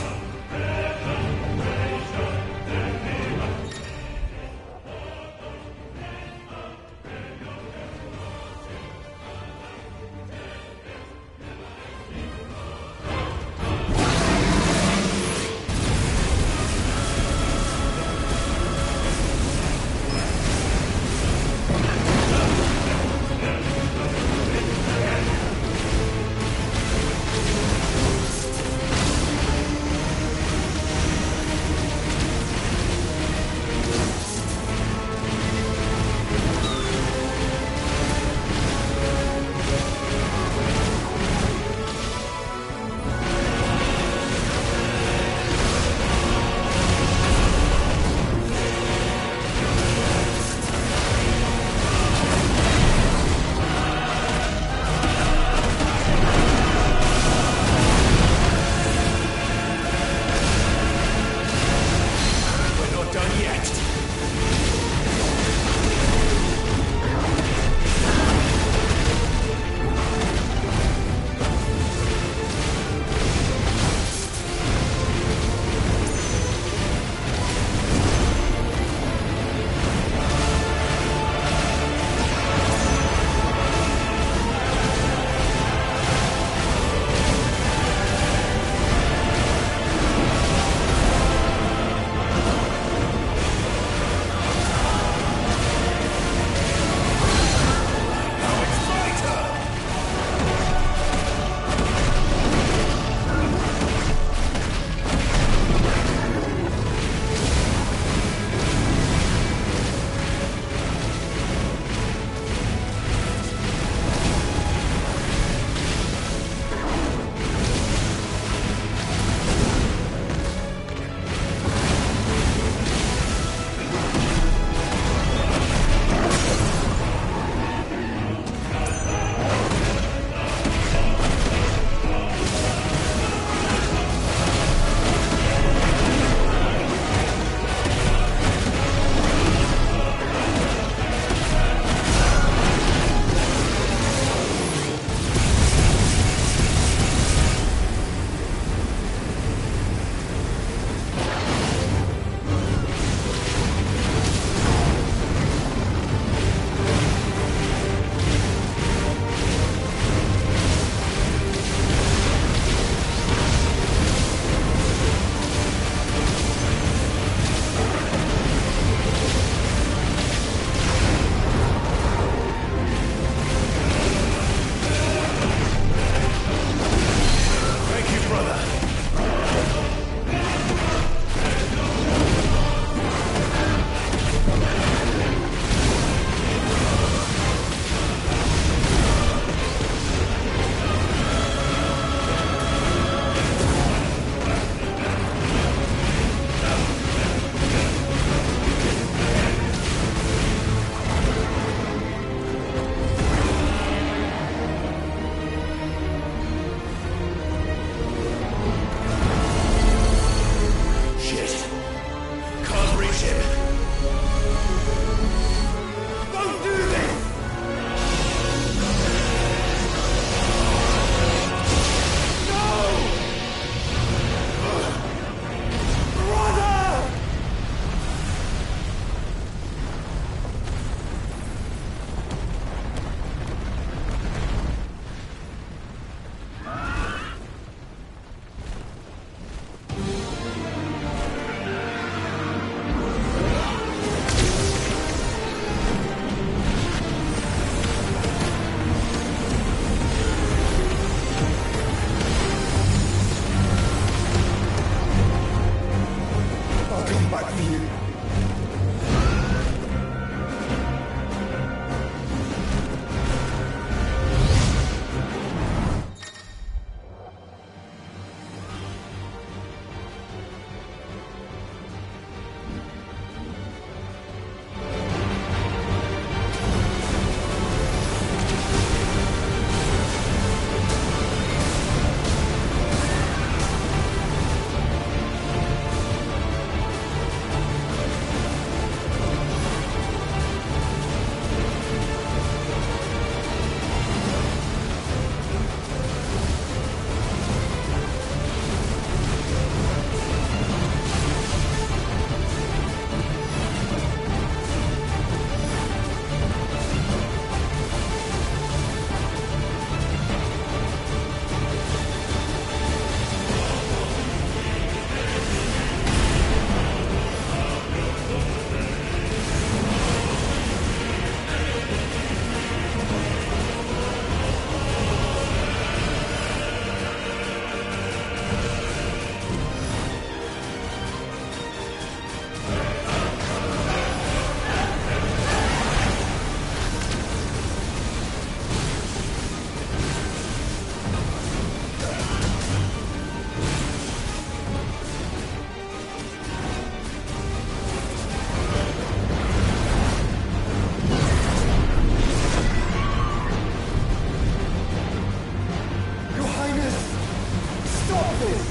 stop this!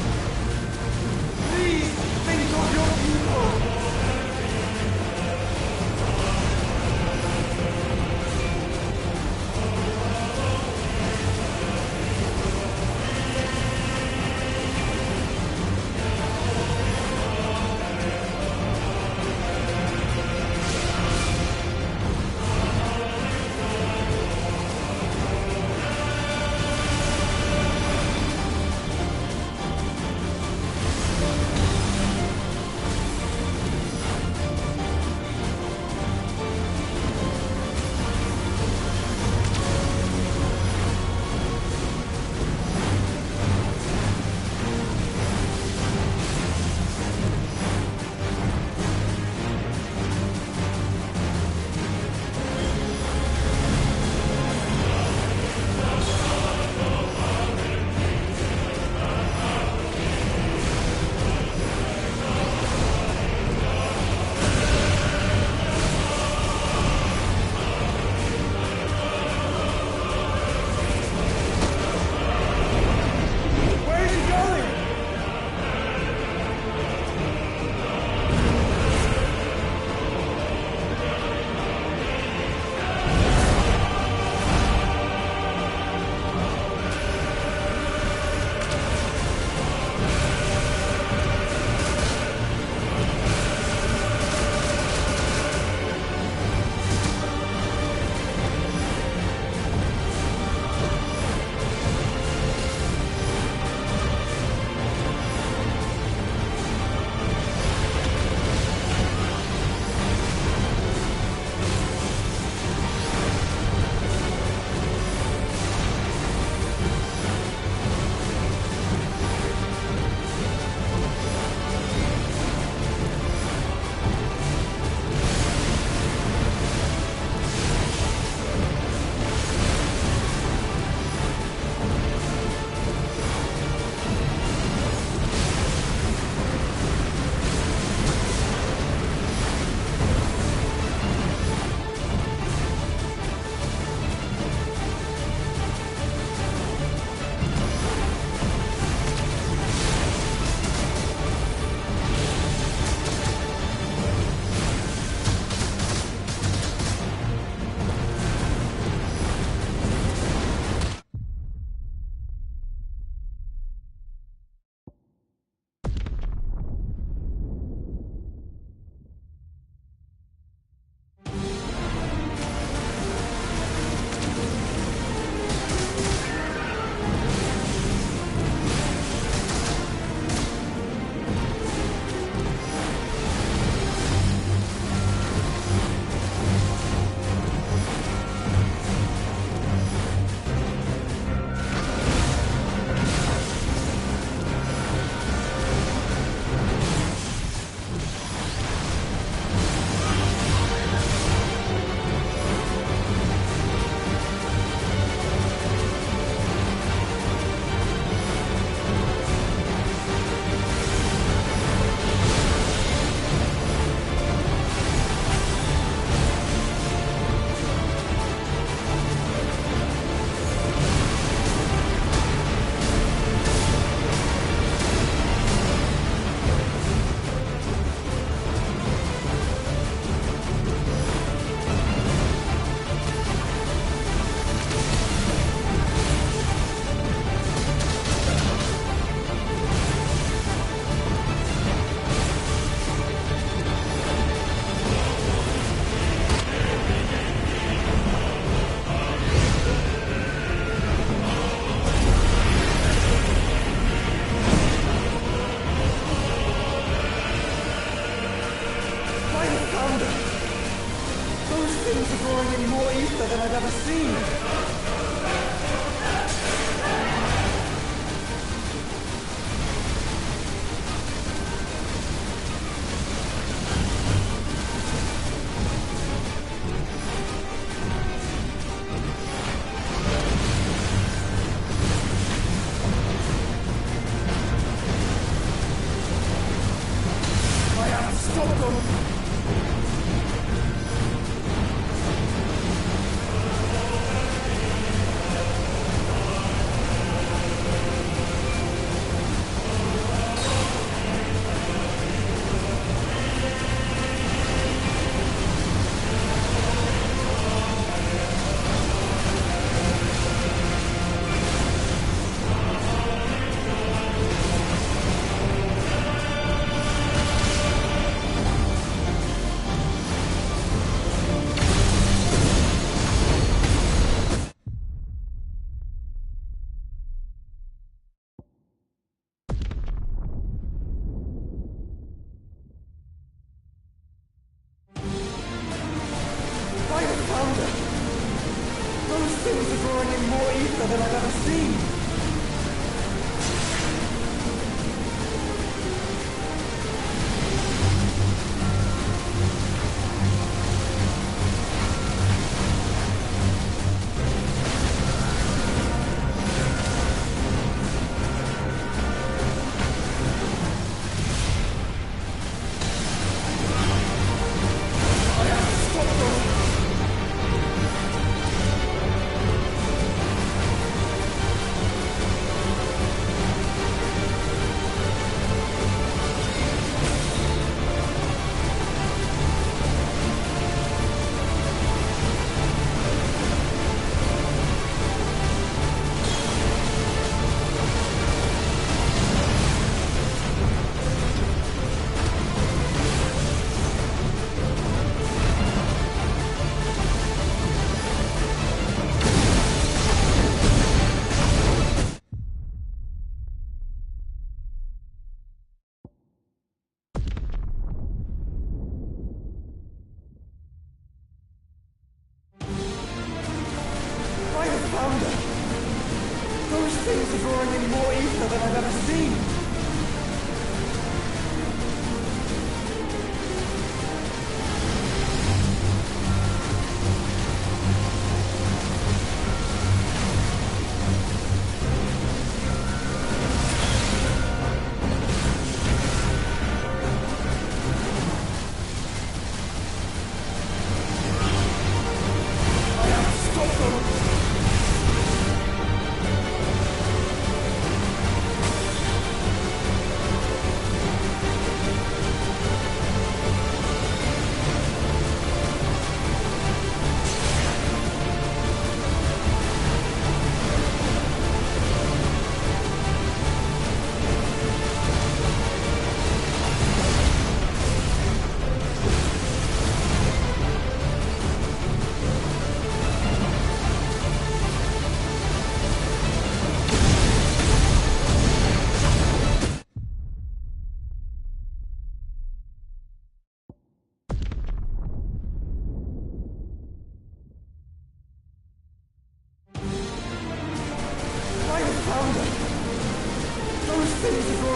Please think of your people!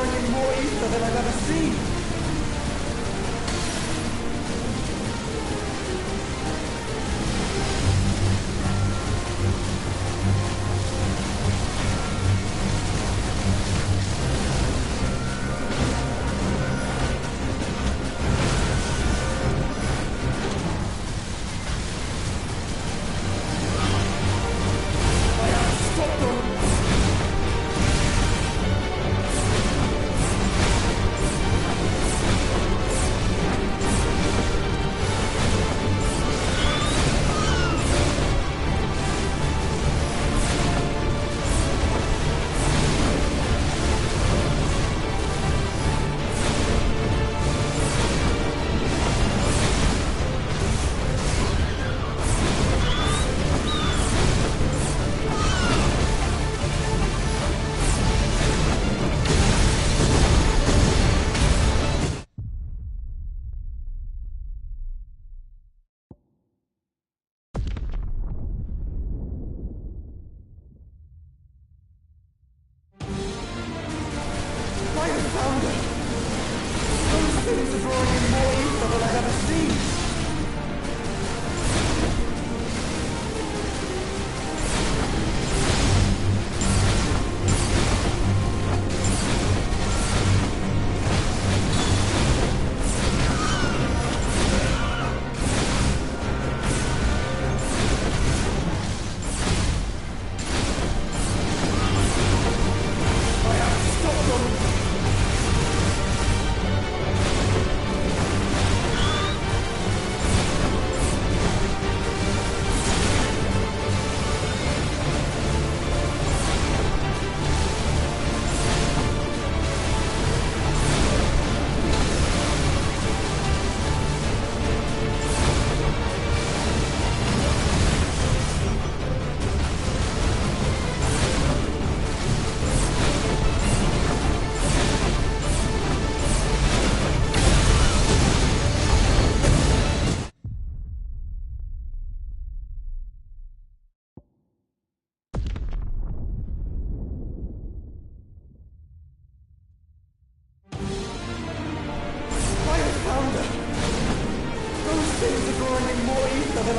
drawing in more ether than I've ever seen. than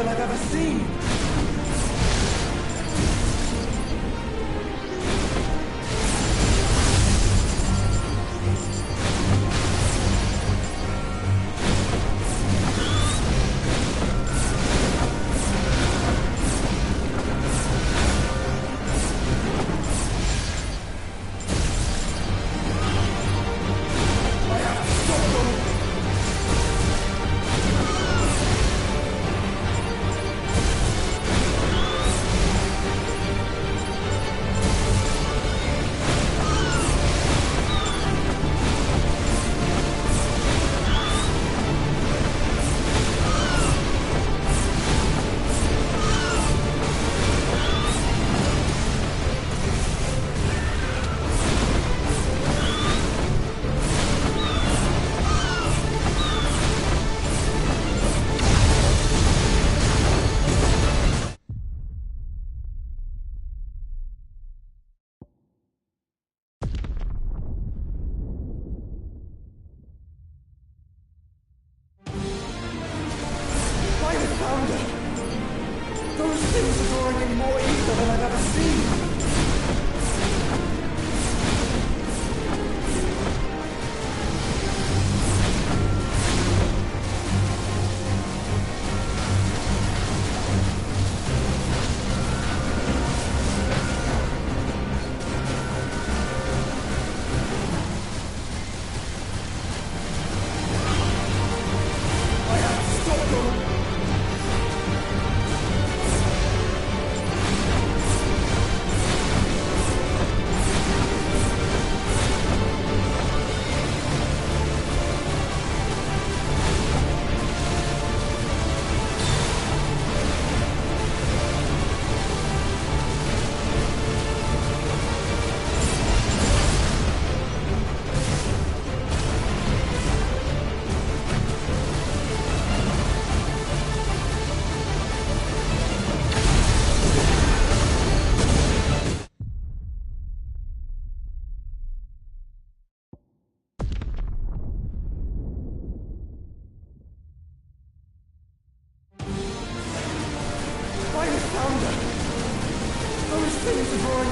I've ever seen.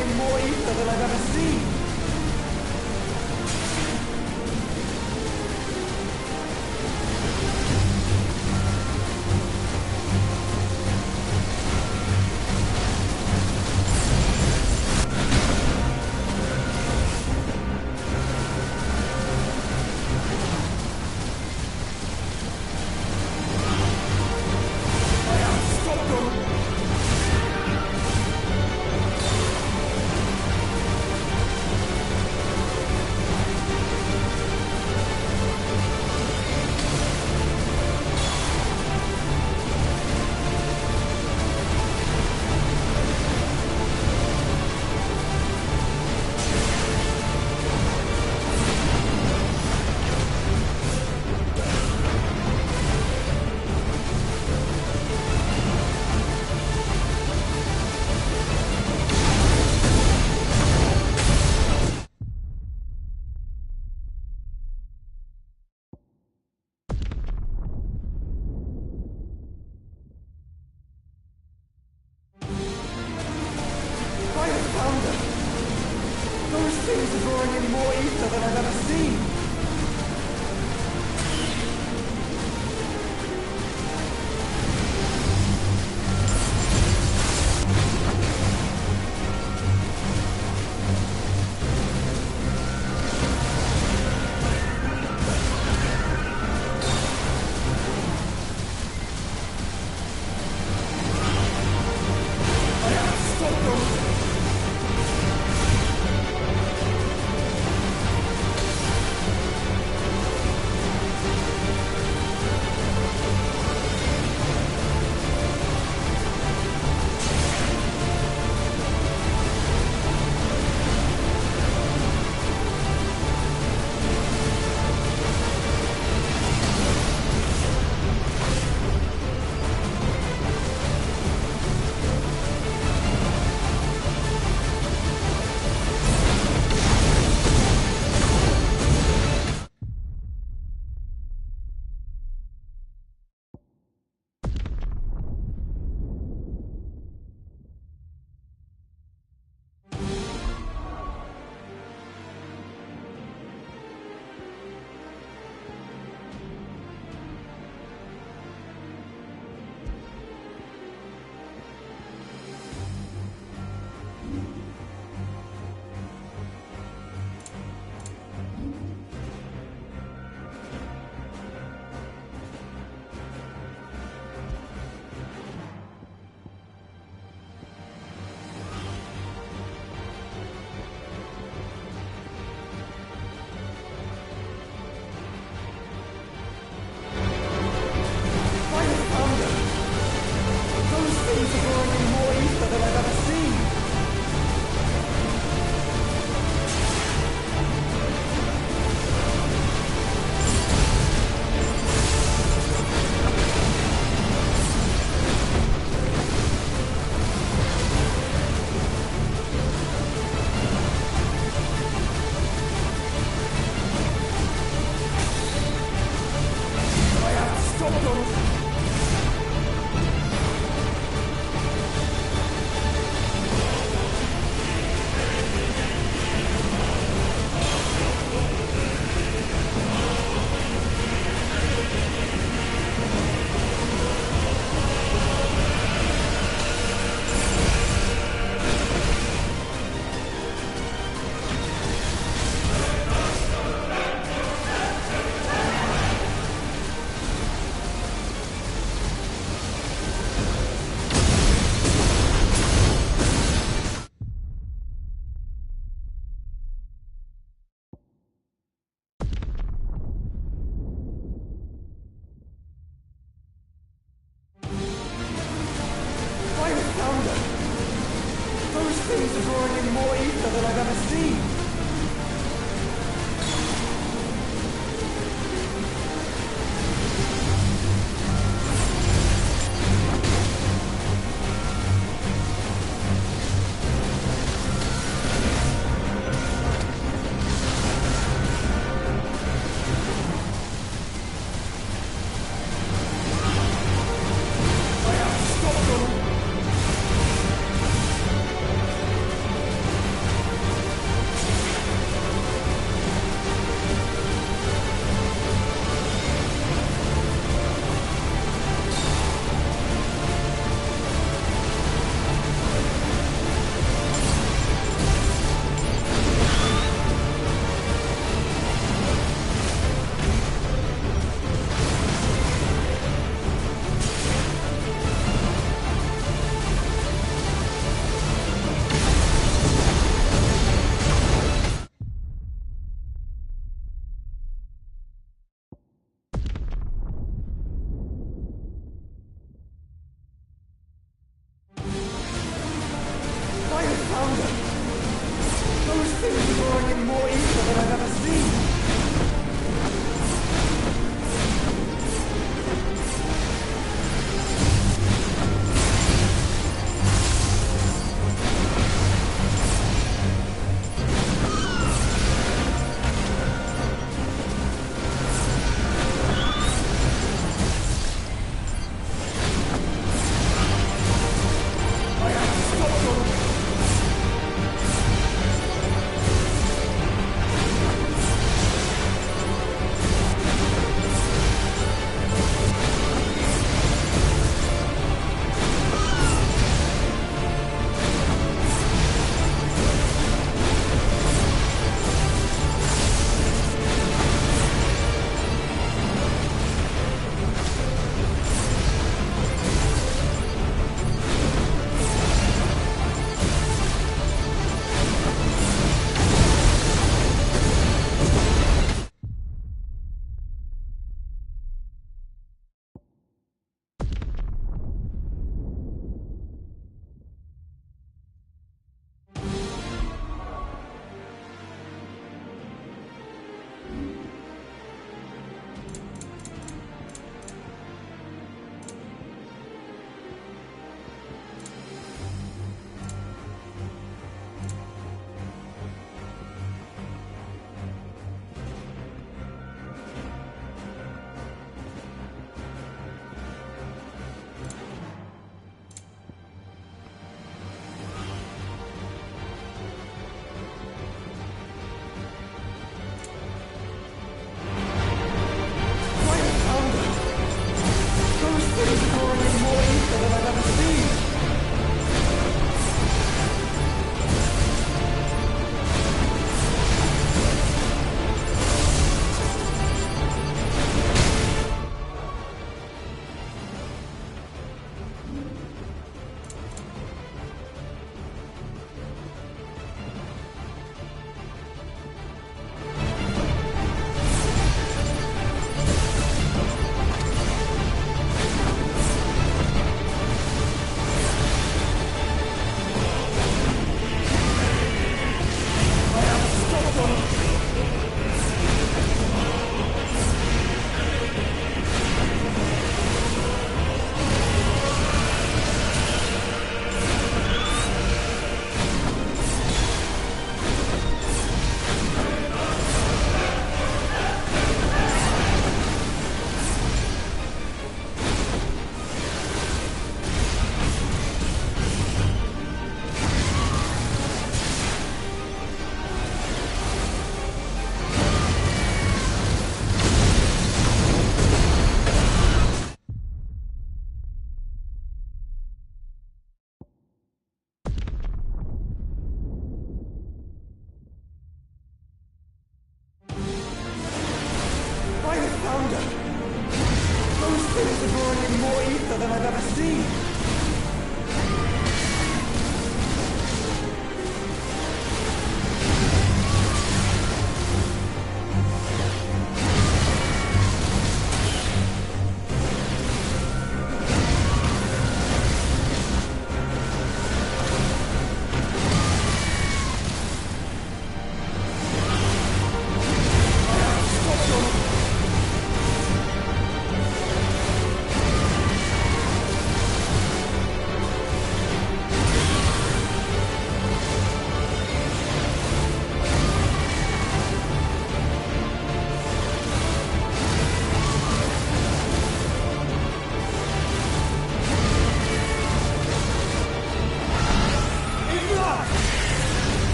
roaring in more ether than I've ever seen. Things are drawing in more ether than I've ever seen. things are drawing in more ether than I've ever seen. that I've ever seen.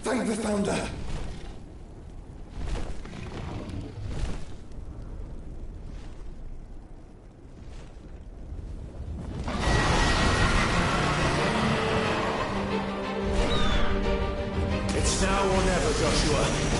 Thank the Founder! It's now or never, Joshua.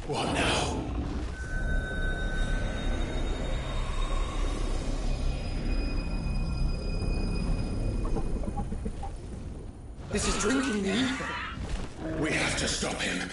What now? This is drinking me. We have to stop him.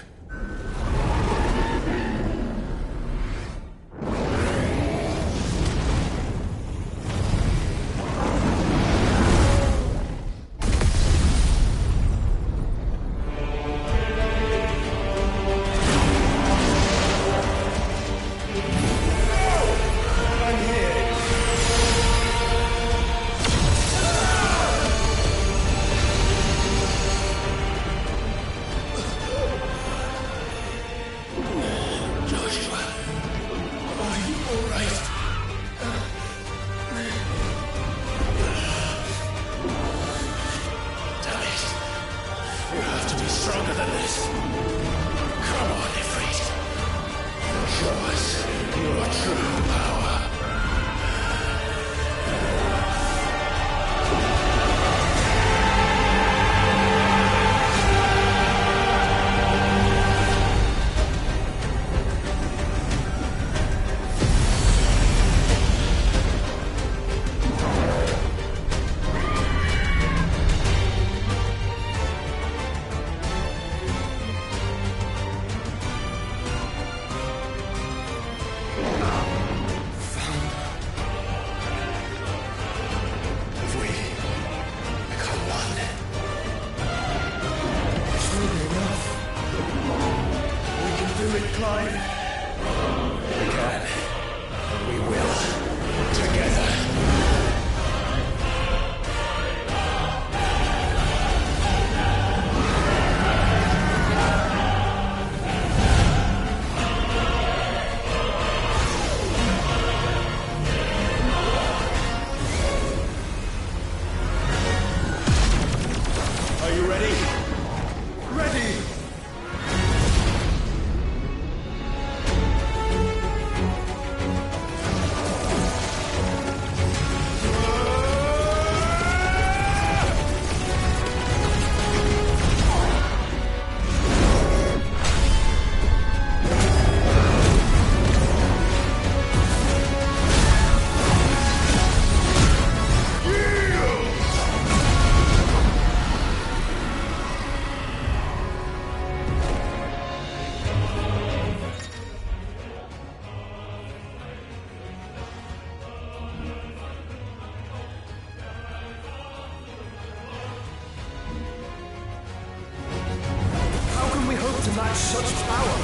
To match such power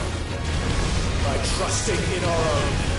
by trusting in our own.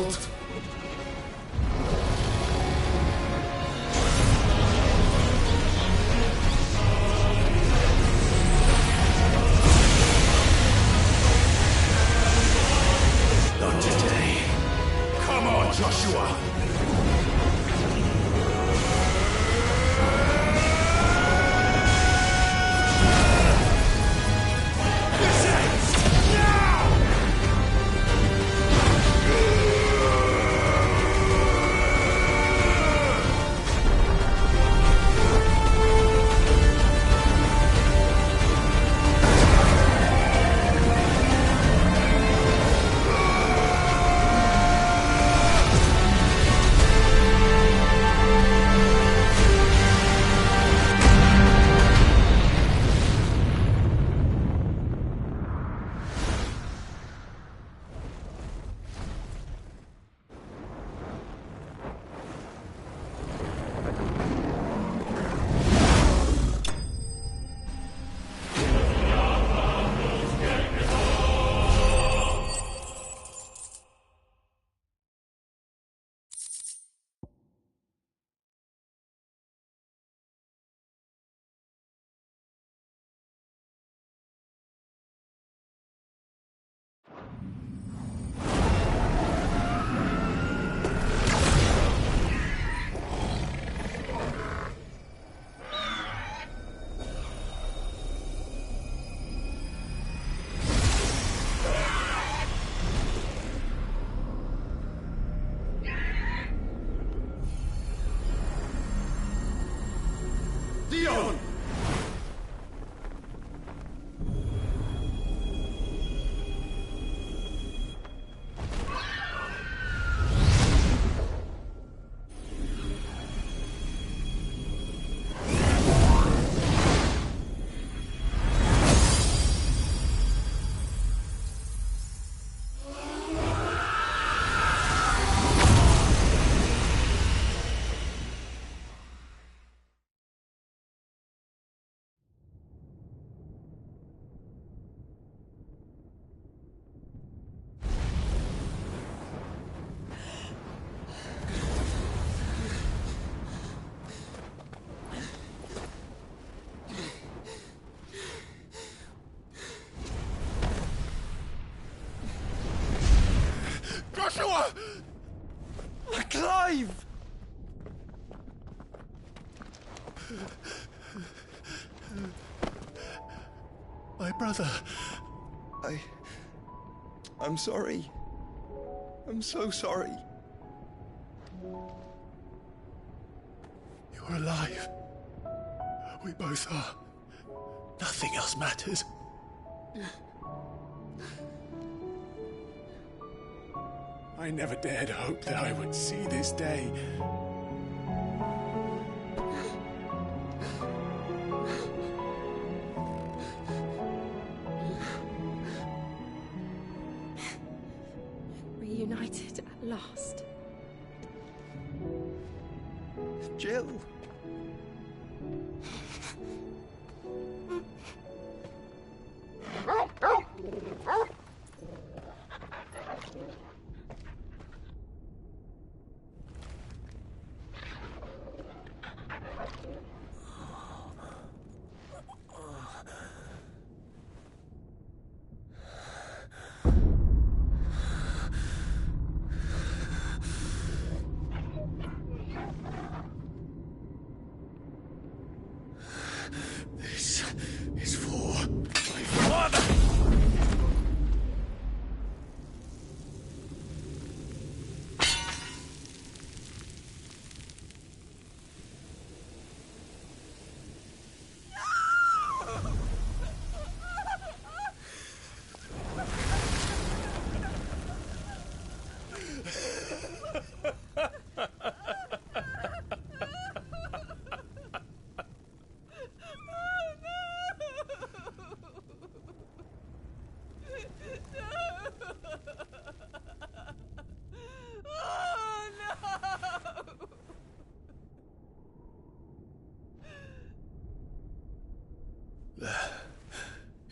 world. Not today. Come on, Joshua! Dion! Joshua! Clive! My brother. I'm sorry. I'm so sorry. You're alive. We both are. Nothing else matters. I never dared hope that I would see this day. Reunited at last. Jill. This is for my father!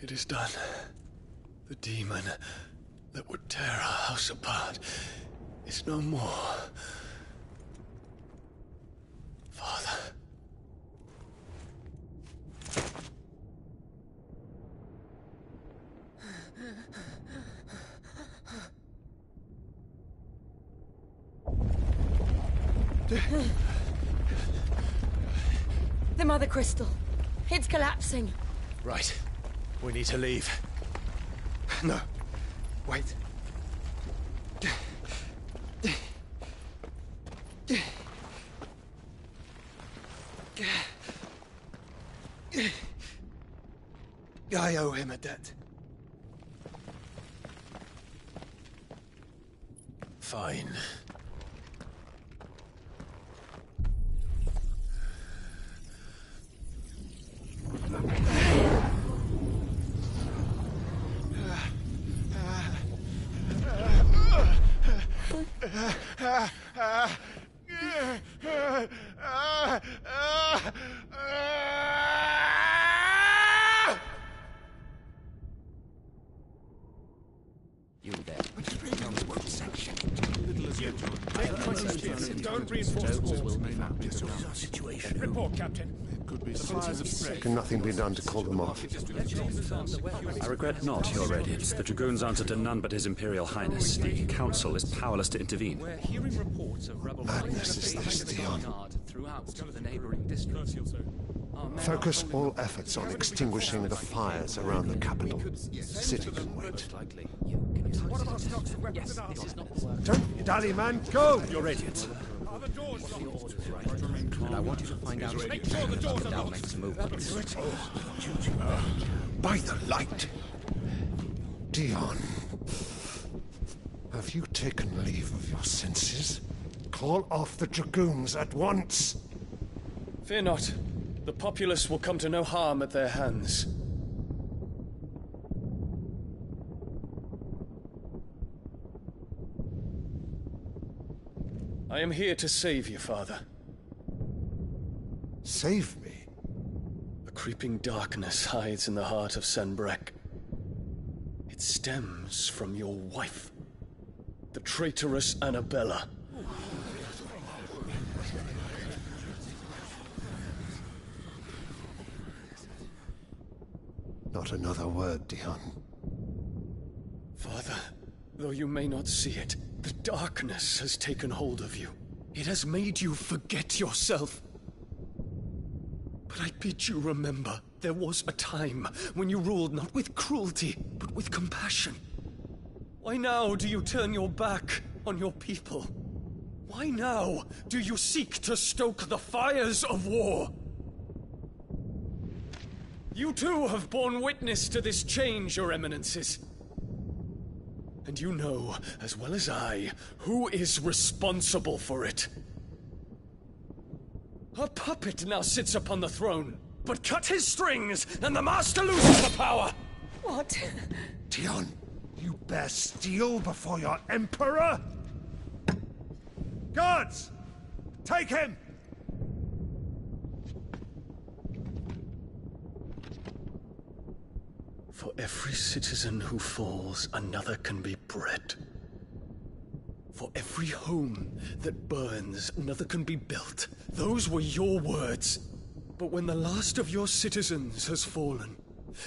It is done. The demon that would tear our house apart is no more. Father. The Mother Crystal. It's collapsing. Right. We need to leave. No. Wait. I owe him a debt. Fine. You there. Don't reinforce the walls. Situation. Report, Captain. Can nothing be done to call them off? I regret not, Your Radiance. The Dragoons answer to none but His Imperial Highness. The Council is powerless to intervene. We're hearing reports of rebel Madness is this, Dion. throughout the neighboring districts. Focus all efforts on extinguishing the fires around the capital. The city can wait. What about stocks of weapons and armor? Don't dally, man. Go! Your Radiance. Are the doors And I want you to find out Make sure the doors are locked. Dalmek's movements. By the light. Dion. Have you taken leave of your senses? Call off the Dragoons at once. Fear not. The populace will come to no harm at their hands. I am here to save you, Father. Save me? A creeping darkness hides in the heart of Sanbreque. It stems from your wife, the traitorous Annabella. Not another word, Dion. Father, though you may not see it, the darkness has taken hold of you. It has made you forget yourself. But I bid you remember, there was a time when you ruled not with cruelty, but with compassion. Why now do you turn your back on your people? Why now do you seek to stoke the fires of war? You too have borne witness to this change, Your Eminences. And you know, as well as I, who is responsible for it. A puppet now sits upon the throne, but cut his strings, and the master loses the power! What? Dion, you bear steel before your Emperor? Guards! Take him! For every citizen who falls, another can be bred. For every home that burns, another can be built. Those were your words. But when the last of your citizens has fallen,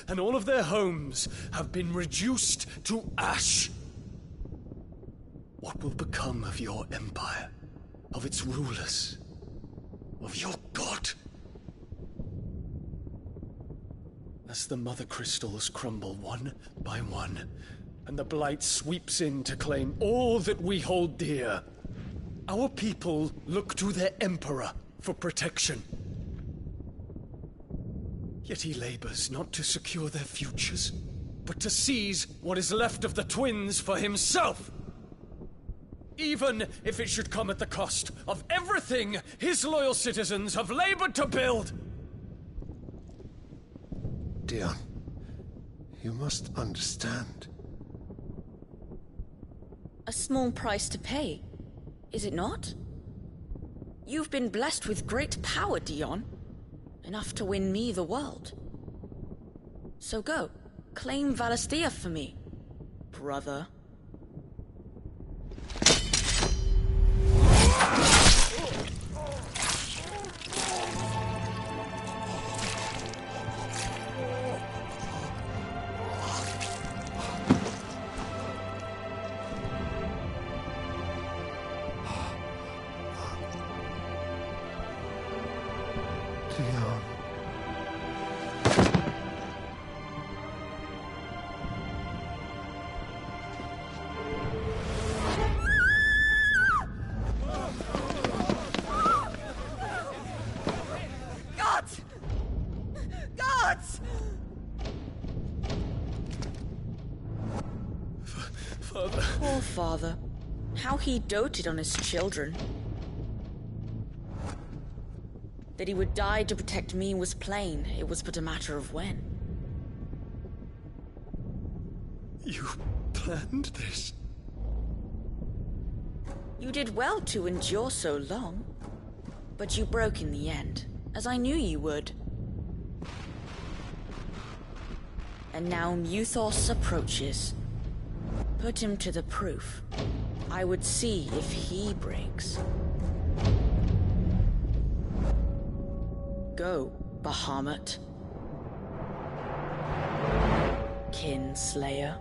and all of their homes have been reduced to ash, what will become of your empire, of its rulers, of your god? As the Mother Crystals crumble one by one, and the Blight sweeps in to claim all that we hold dear, our people look to their Emperor for protection. Yet he labors not to secure their futures, but to seize what is left of the twins for himself! Even if it should come at the cost of everything his loyal citizens have labored to build! Dion, you must understand. A small price to pay, is it not? You've been blessed with great power, Dion. Enough to win me the world. So go, claim Valisthea for me, brother. father. How he doted on his children. That he would die to protect me was plain. It was but a matter of when. You planned this? You did well to endure so long. But you broke in the end, as I knew you would. And now Muthos approaches. Put him to the proof. I would see if he breaks. Go, Bahamut. Kinslayer.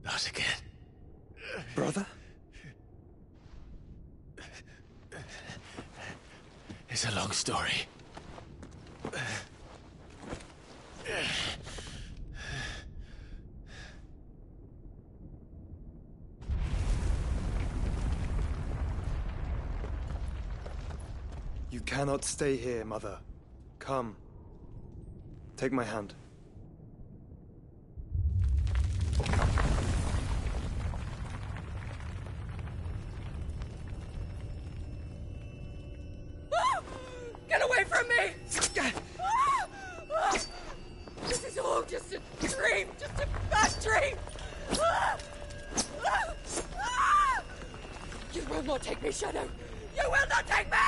Not again. Brother? It's a long story. You cannot stay here, Mother. Come. Take my hand. Get away from me! This is all just a dream, just a bad dream! You will not take me, Shadow! You will not take me!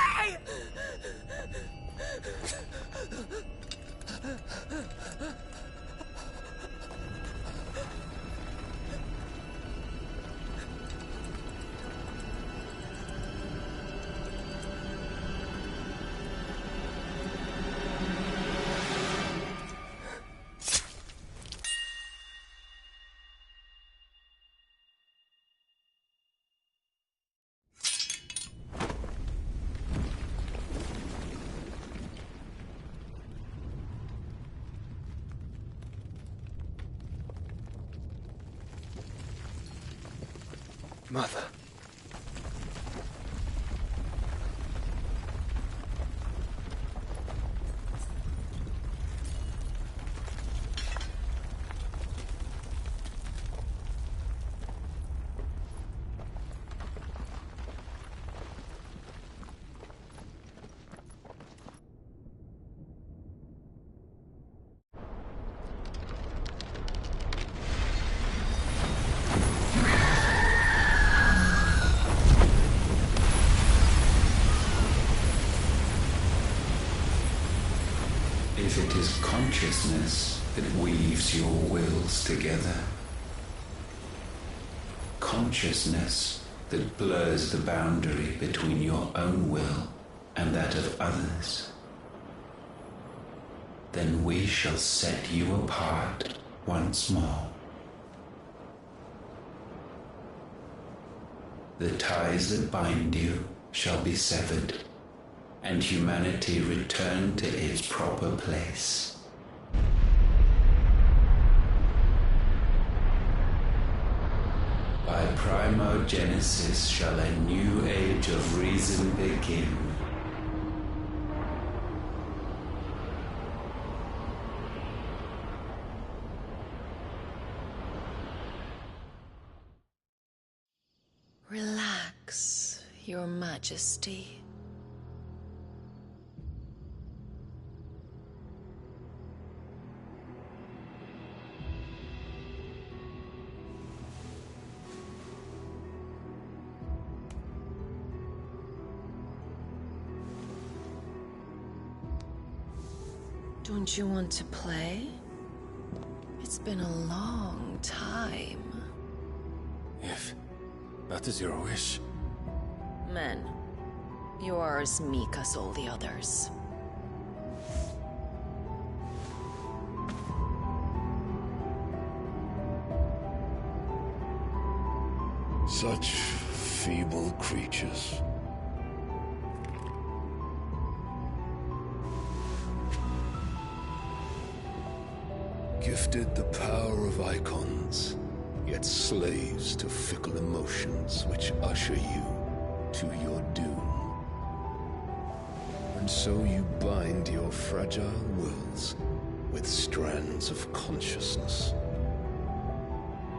Mother. If it is consciousness that weaves your wills together, consciousness that blurs the boundary between your own will and that of others, then we shall set you apart once more. The ties that bind you shall be severed, and humanity return to its proper place. By primogenesis shall a new age of reason begin. Relax, Your Majesty. Don't you want to play? It's been a long time. If that is your wish. Men, you are as meek as all the others. Such feeble creatures. Gifted the power of icons, yet slaves to fickle emotions which usher you to your doom. And so you bind your fragile wills with strands of consciousness.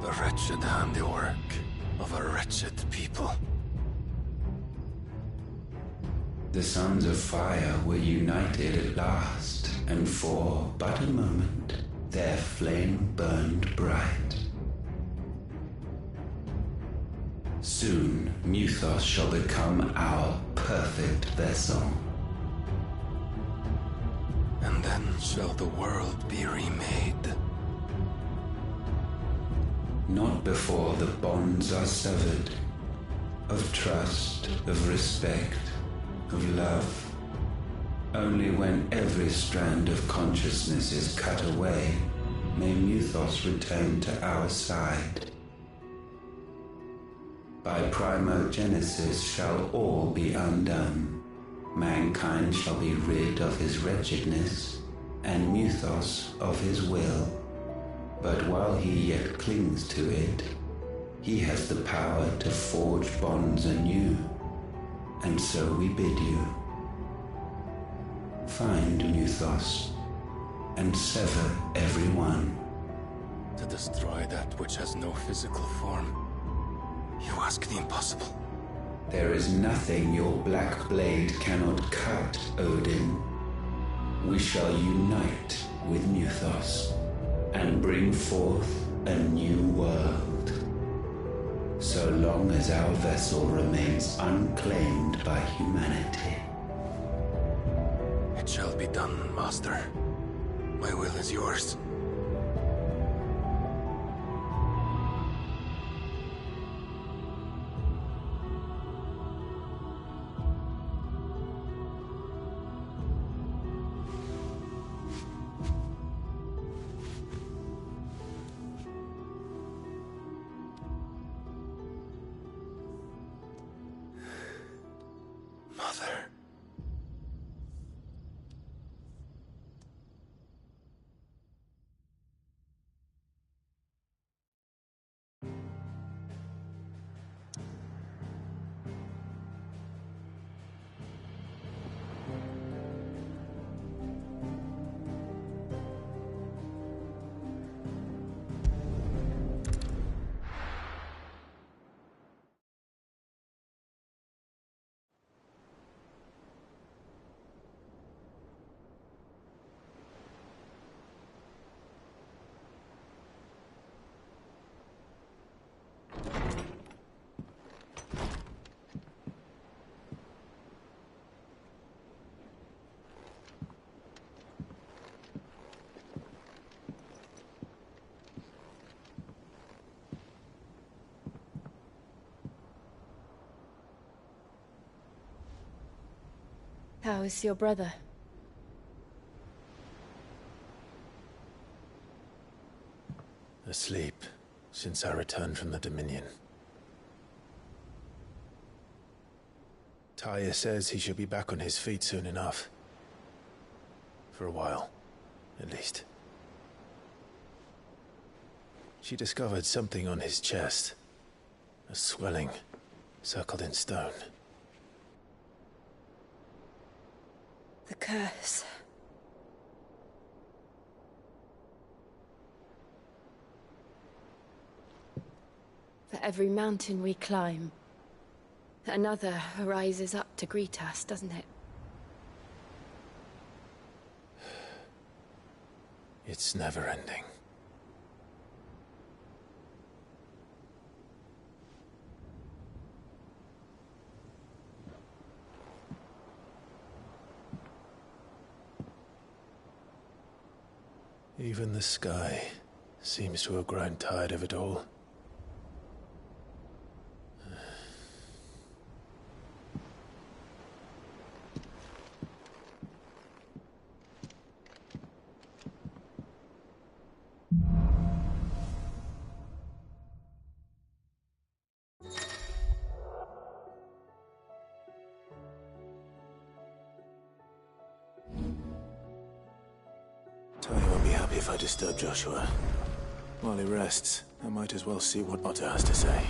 The wretched handiwork of a wretched people. The sons of fire were united at last, and for but a moment their flame burned bright. Soon Muthos shall become our perfect vessel. And then shall the world be remade. Not before the bonds are severed, of trust, of respect, of love. Only when every strand of consciousness is cut away, may Muthos return to our side. By primogenesis shall all be undone. Mankind shall be rid of his wretchedness, and Muthos of his will. But while he yet clings to it, he has the power to forge bonds anew. And so we bid you, find Muthos, and sever every one. To destroy that which has no physical form. You ask the impossible. There is nothing your black blade cannot cut, Odin. We shall unite with Muthos, and bring forth a new world. So long as our vessel remains unclaimed by humanity. It shall be done, Master. My will is yours. Mother. How is your brother? Asleep, since I returned from the Dominion. Taya says he should be back on his feet soon enough. For a while, at least. She discovered something on his chest. A swelling, circled in stone. The curse. For every mountain we climb, another rises up to greet us, doesn't it? It's never ending. Even the sky seems to have grown tired of it all. if I disturb Joshua. While he rests, I might as well see what Otto has to say.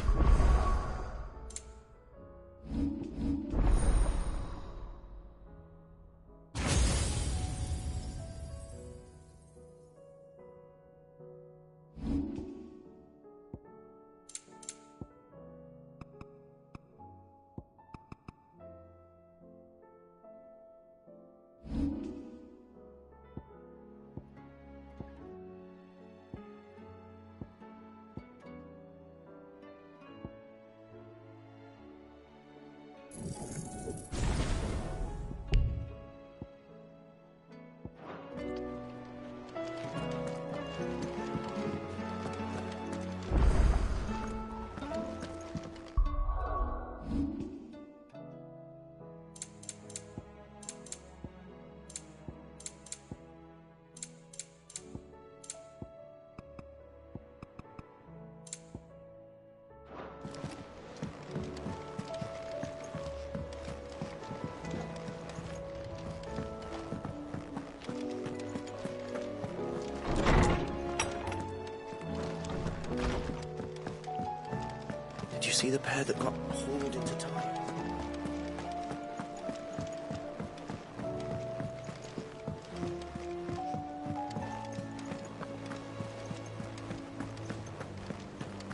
Did you see the pair that got hauled into time?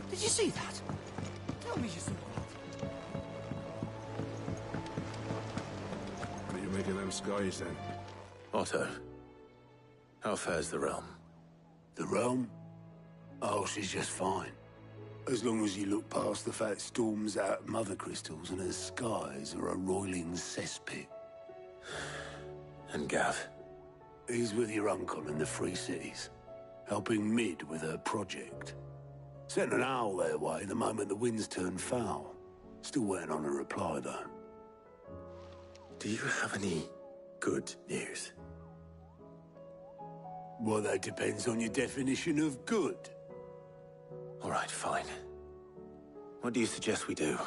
Did you see that? Tell me you saw that. What do you make of them skies, then? Otto, how fares the realm? The realm? Oh, she's just fine. As long as you look past the fat storms out of mother crystals and her skies are a roiling cesspit. And Gav? He's with your uncle in the Free Cities, helping Mid with her project. Sent an owl their way the moment the winds turned foul. Still waiting on a reply, though. Do you have any good news? Well, that depends on your definition of good. All right, fine. What do you suggest we do?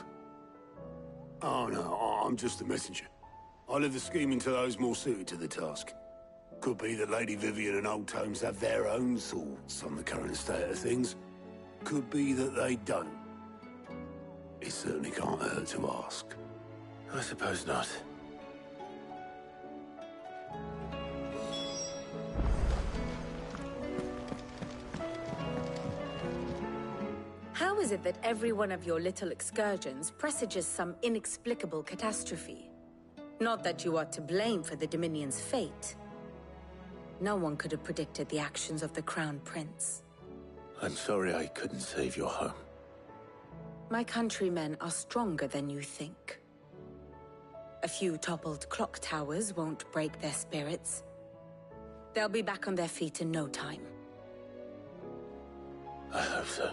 Oh, no, I'm just the messenger. I'll leave the scheming to those more suited to the task. Could be that Lady Vivian and Old Tomes have their own thoughts on the current state of things. Could be that they don't. It certainly can't hurt to ask. I suppose not. How is it that every one of your little excursions presages some inexplicable catastrophe? Not that you are to blame for the Dominion's fate. No one could have predicted the actions of the Crown Prince. I'm sorry I couldn't save your home. My countrymen are stronger than you think. A few toppled clock towers won't break their spirits. They'll be back on their feet in no time. I hope so.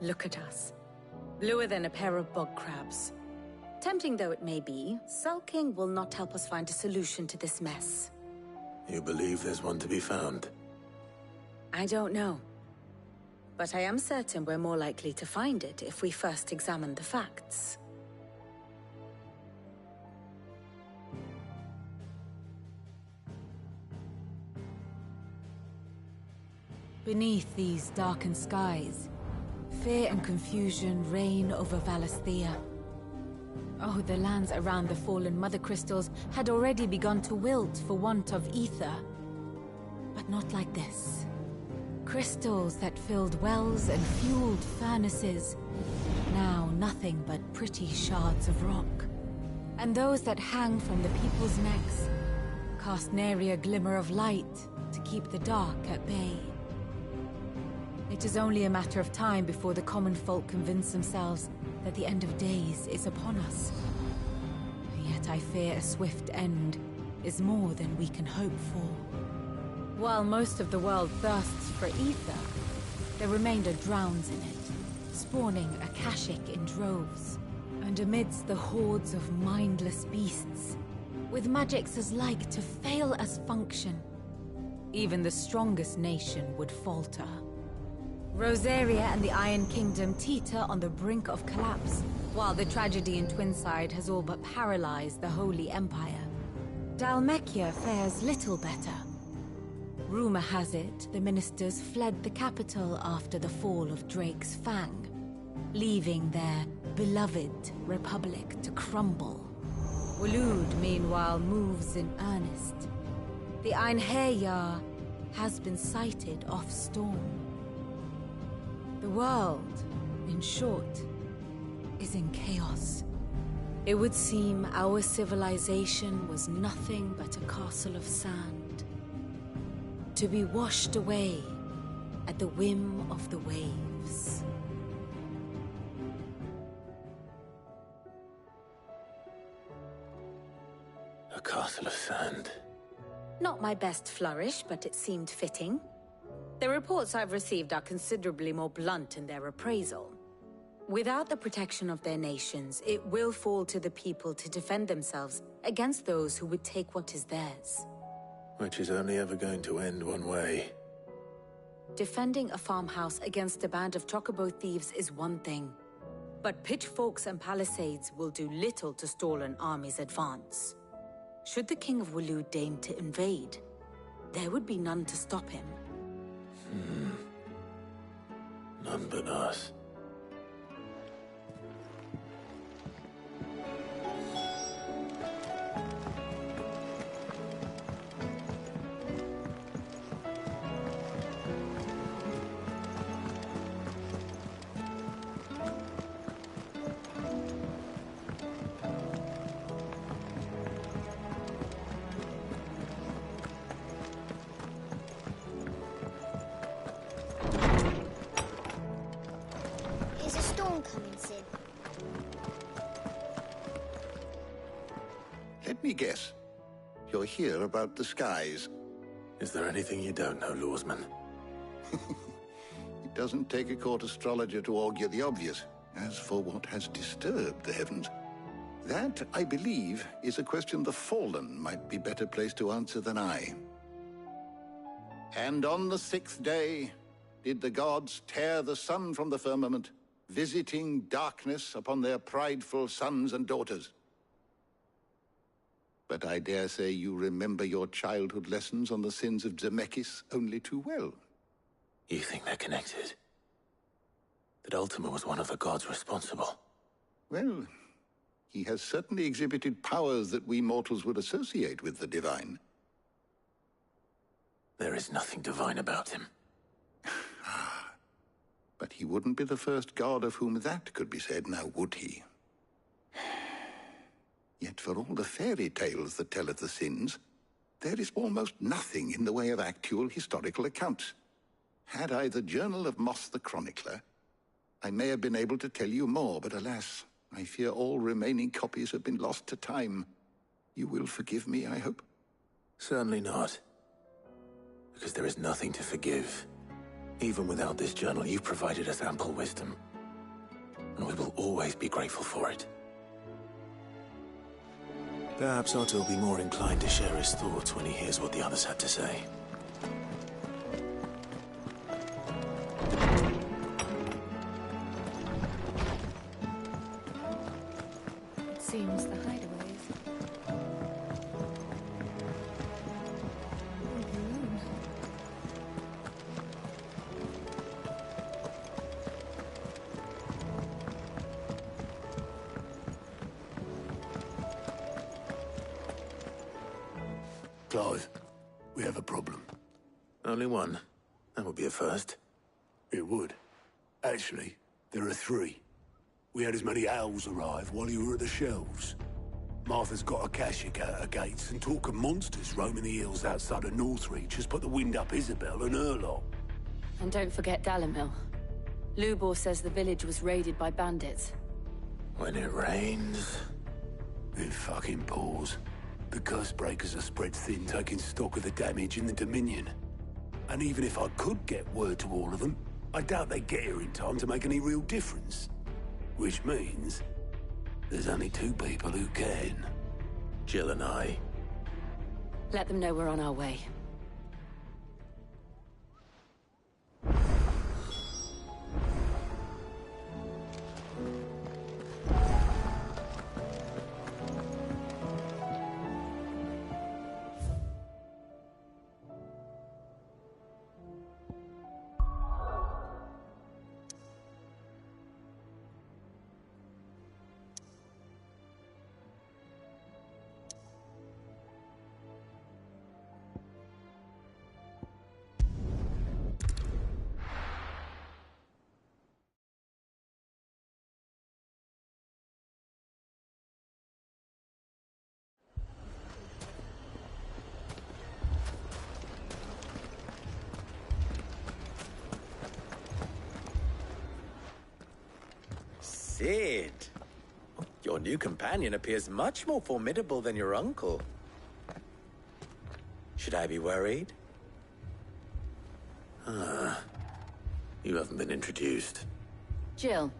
Look at us. Bluer than a pair of bog crabs. Tempting though it may be, sulking will not help us find a solution to this mess. You believe there's one to be found? I don't know. But I am certain we're more likely to find it if we first examine the facts. Beneath these darkened skies, fear and confusion reign over Valisthea. Oh, the lands around the fallen Mother Crystals had already begun to wilt for want of ether. But not like this. Crystals that filled wells and fueled furnaces. Now nothing but pretty shards of rock. And those that hang from the people's necks cast nary a glimmer of light to keep the dark at bay. It is only a matter of time before the common folk convince themselves that the end of days is upon us. Yet I fear a swift end is more than we can hope for. While most of the world thirsts for ether, the remainder drowns in it, spawning Akashic in droves. And amidst the hordes of mindless beasts, with magics as like to fail as function, even the strongest nation would falter. Rosaria and the Iron Kingdom teeter on the brink of collapse, while the tragedy in Twinside has all but paralyzed the Holy Empire. Dhalmekia fares little better. Rumor has it the ministers fled the capital after the fall of Drake's Fang, leaving their beloved republic to crumble. Waloed, meanwhile, moves in earnest. The Einherjar has been sighted off Storm. The world, in short, is in chaos. It would seem our civilization was nothing but a castle of sand, to be washed away at the whim of the waves. A castle of sand. Not my best flourish, but it seemed fitting. The reports I've received are considerably more blunt in their appraisal. Without the protection of their nations, it will fall to the people to defend themselves against those who would take what is theirs. Which is only ever going to end one way. Defending a farmhouse against a band of chocobo thieves is one thing, but pitchforks and palisades will do little to stall an army's advance. Should the King of Waloed deign to invade, there would be none to stop him. None but us. Is a storm coming, Sid? Let me guess. You're here about the skies. Is there anything you don't know, Lawsman? It doesn't take a court astrologer to augur the obvious. As for what has disturbed the heavens, that, I believe, is a question the Fallen might be better placed to answer than I. And on the 6th day, did the gods tear the sun from the firmament, visiting darkness upon their prideful sons and daughters. But I dare say you remember your childhood lessons on the sins of Zemeckis only too well. You think they're connected? That Ultima was one of the gods responsible? Well, he has certainly exhibited powers that we mortals would associate with the divine. There is nothing divine about him. But he wouldn't be the first god of whom that could be said, now would he? Yet for all the fairy tales that tell of the sins, there is almost nothing in the way of actual historical accounts. Had I the Journal of Moss the Chronicler, I may have been able to tell you more, but alas, I fear all remaining copies have been lost to time. You will forgive me, I hope? Certainly not. Because there is nothing to forgive. Even without this journal, you've provided us ample wisdom. And we will always be grateful for it. Perhaps Otto will be more inclined to share his thoughts when he hears what the others had to say. It seems the hideaways. Clive, we have a problem. Only one. That would be a first. It would. Actually, there are 3. We had as many owls arrive while you were at the shelves. Martha's got a Kashik out her gates, and talk of monsters roaming the hills outside of Northreach has put the wind up Isabel and her lot. And don't forget Dalimil. Lubor says the village was raided by bandits. When it rains... It fucking pours. The curse breakers are spread thin, taking stock of the damage in the Dominion. And even if I could get word to all of them, I doubt they get here in time to make any real difference. Which means there's only 2 people who can. Jill and I. Let them know we're on our way. Cid. Your new companion appears much more formidable than your uncle. Should I be worried? You haven't been introduced. Jill,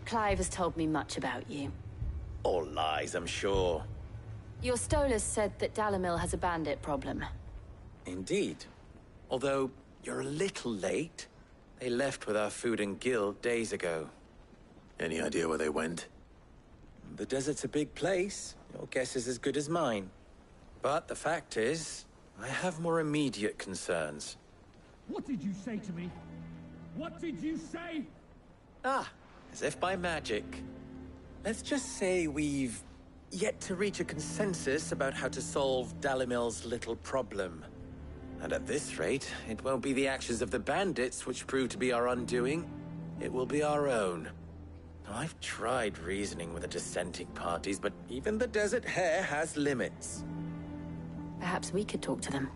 Clive has told me much about you. All lies, I'm sure. Your Stolas said that Dalamil has a bandit problem. Indeed. Although, you're a little late. They left with our food and guild days ago. Any idea where they went? The desert's a big place. Your guess is as good as mine. But the fact is, I have more immediate concerns. What did you say to me? What did you say? Ah, as if by magic. Let's just say we've yet to reach a consensus about how to solve Dalimil's little problem. And at this rate, it won't be the actions of the bandits which prove to be our undoing. It will be our own. I've tried reasoning with the dissenting parties, but even the Desert Hare has limits. Perhaps we could talk to them.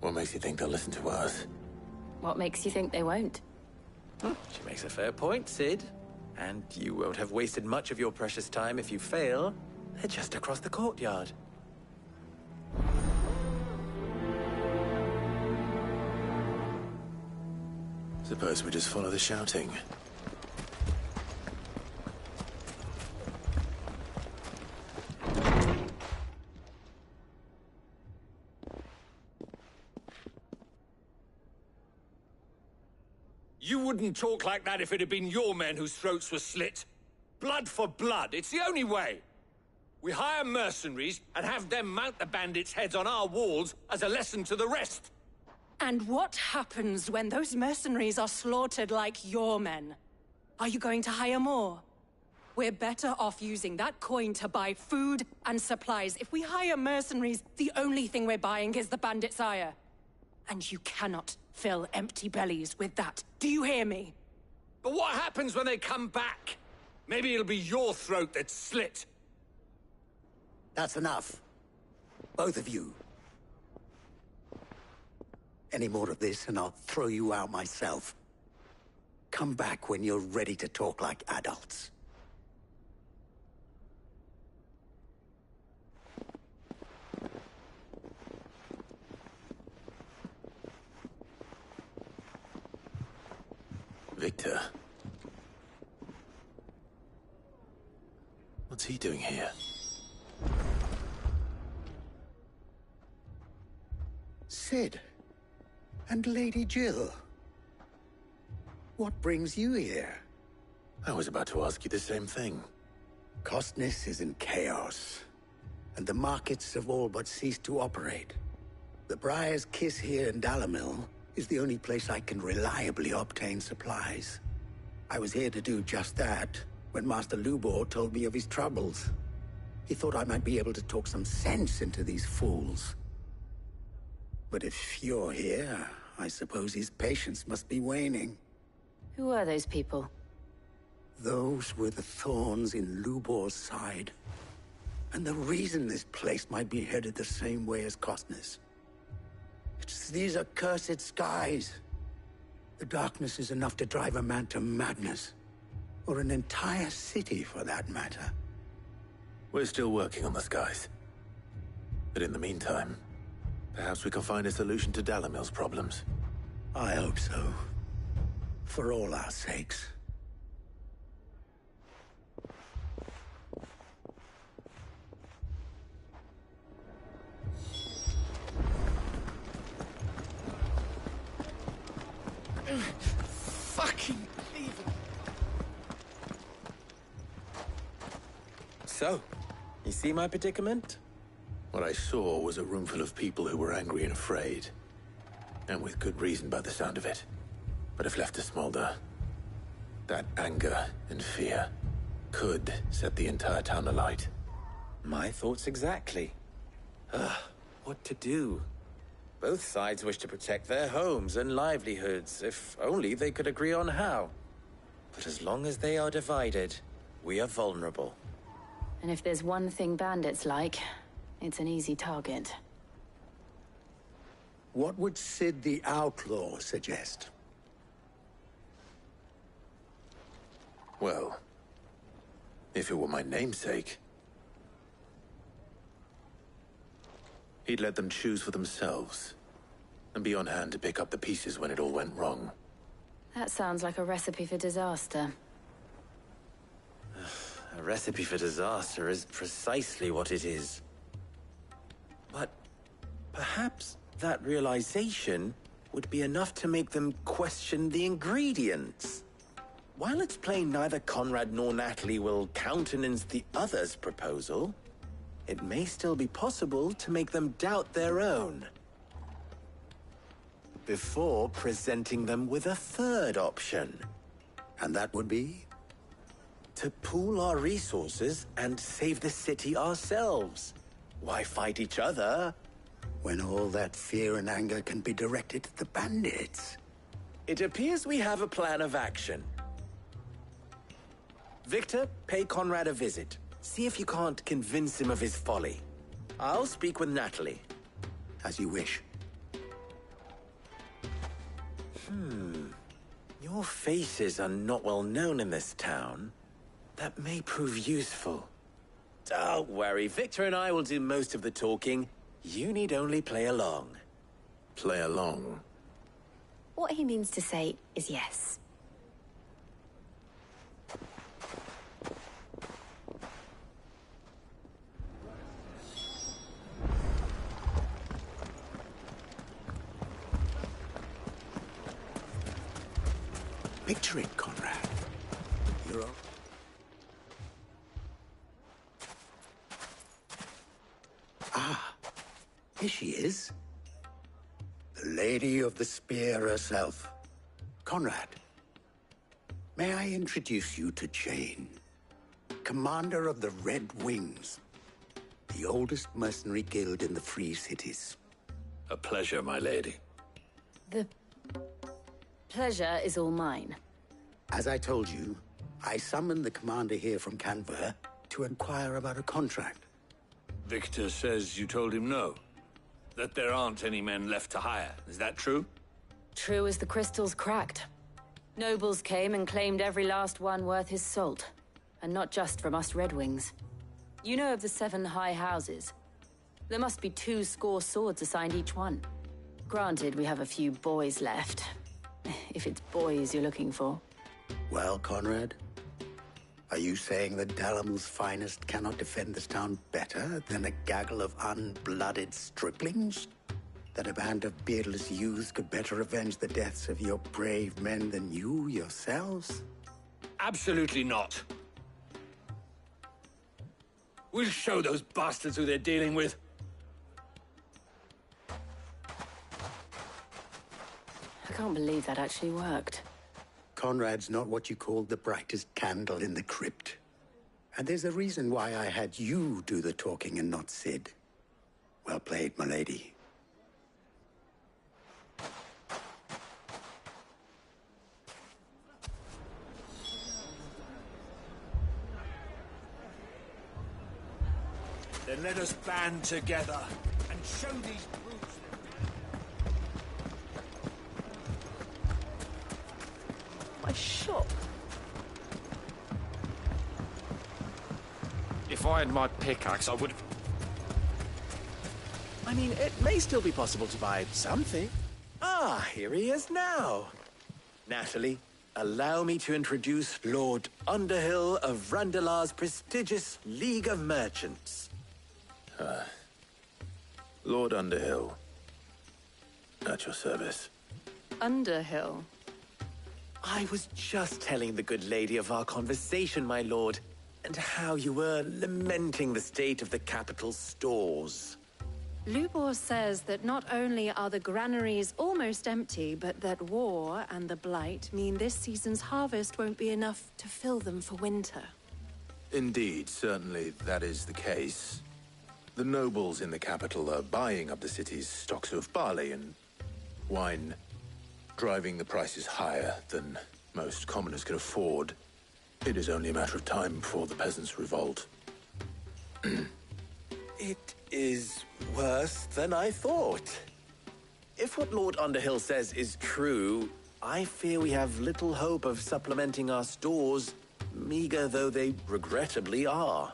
What makes you think they'll listen to us? What makes you think they won't? She makes a fair point, Cid. And you won't have wasted much of your precious time if you fail. They're just across the courtyard. Suppose we just follow the shouting. You wouldn't talk like that if it had been your men whose throats were slit. Blood for blood, it's the only way. We hire mercenaries and have them mount the bandits' heads on our walls as a lesson to the rest. And what happens when those mercenaries are slaughtered like your men? Are you going to hire more? We're better off using that coin to buy food and supplies. If we hire mercenaries, the only thing we're buying is the bandits' ire. And you cannot fill empty bellies with that. Do you hear me? But what happens when they come back? Maybe it'll be your throat that's slit. That's enough. Both of you. Any more of this and I'll throw you out myself. Come back when you're ready to talk like adults. Victor. What's he doing here? Cid. And Lady Jill. What brings you here? I was about to ask you the same thing. Costness is in chaos, and the markets have all but ceased to operate. The Briar's Kiss here in Dalamil is the only place I can reliably obtain supplies. I was here to do just that when Master Lubor told me of his troubles. He thought I might be able to talk some sense into these fools. But if you're here, I suppose his patience must be waning. Who are those people? Those were the thorns in Lubor's side. And the reason this place might be headed the same way as Costness. It's these accursed skies. The darkness is enough to drive a man to madness. Or an entire city, for that matter. We're still working on the skies. But in the meantime, perhaps we can find a solution to Dalamil's problems. I hope so. For all our sakes. Fucking leave it. So, you see my predicament? What I saw was a room full of people who were angry and afraid. And with good reason by the sound of it. But if left to smolder, that anger and fear could set the entire town alight. My thoughts exactly. What to do? Both sides wish to protect their homes and livelihoods, if only they could agree on how. But as long as they are divided, we are vulnerable. And if there's one thing bandits like, it's an easy target. What would Cid the Outlaw suggest? Well, if it were my namesake. He'd let them choose for themselves, and be on hand to pick up the pieces when it all went wrong. That sounds like a recipe for disaster. A recipe for disaster is precisely what it is. But perhaps that realization would be enough to make them question the ingredients. While it's plain neither Conrad nor Natalie will countenance the other's proposal, it may still be possible to make them doubt their own, before presenting them with a third option. And that would be? To pool our resources and save the city ourselves. Why fight each other? When all that fear and anger can be directed at the bandits. It appears we have a plan of action. Victor, pay Conrad a visit. See if you can't convince him of his folly. I'll speak with Natalie. As you wish. Your faces are not well known in this town. That may prove useful. Don't worry, Victor and I will do most of the talking. You need only play along. Play along? What he means to say is yes. Picture it, Conrad. You're all... Ah, here she is. The Lady of the Spear herself. Conrad, may I introduce you to Jane, commander of the Red Wings, the oldest mercenary guild in the Free Cities. A pleasure, my lady. The pleasure is all mine. As I told you, I summoned the commander here from Canver to inquire about a contract. Victor says you told him no. That there aren't any men left to hire. Is that true? True as the crystals cracked. Nobles came and claimed every last one worth his salt. And not just from us Red Wings. You know of the 7 high houses. There must be 2 swords assigned each one. Granted, we have a few boys left. If it's boys you're looking for. Well, Conrad, are you saying that Dalamil's finest cannot defend this town better than a gaggle of unblooded striplings? That a band of beardless youths could better avenge the deaths of your brave men than you yourselves? Absolutely not. We'll show those bastards who they're dealing with. I can't believe that actually worked. Conrad's not what you called the brightest candle in the crypt. And there's a reason why I had you do the talking and not Sid. Well played, my lady. Then let us band together and show these brutes. My shop. If I had my pickaxe, I would... I mean, it may still be possible to buy something. Ah, here he is now. Natalie, allow me to introduce Lord Underhill of Randalar's prestigious League of Merchants. Lord Underhill. At your service. Underhill? I was just telling the good lady of our conversation, my lord, and how you were lamenting the state of the capital's stores. Lubor says that not only are the granaries almost empty, but that war and the Blight mean this season's harvest won't be enough to fill them for winter. Indeed, certainly that is the case. The nobles in the capital are buying up the city's stocks of barley and wine, driving the prices higher than most commoners can afford. It is only a matter of time before the peasants revolt. It is worse than I thought. If what Lord Underhill says is true, I fear we have little hope of supplementing our stores meager though they regrettably are.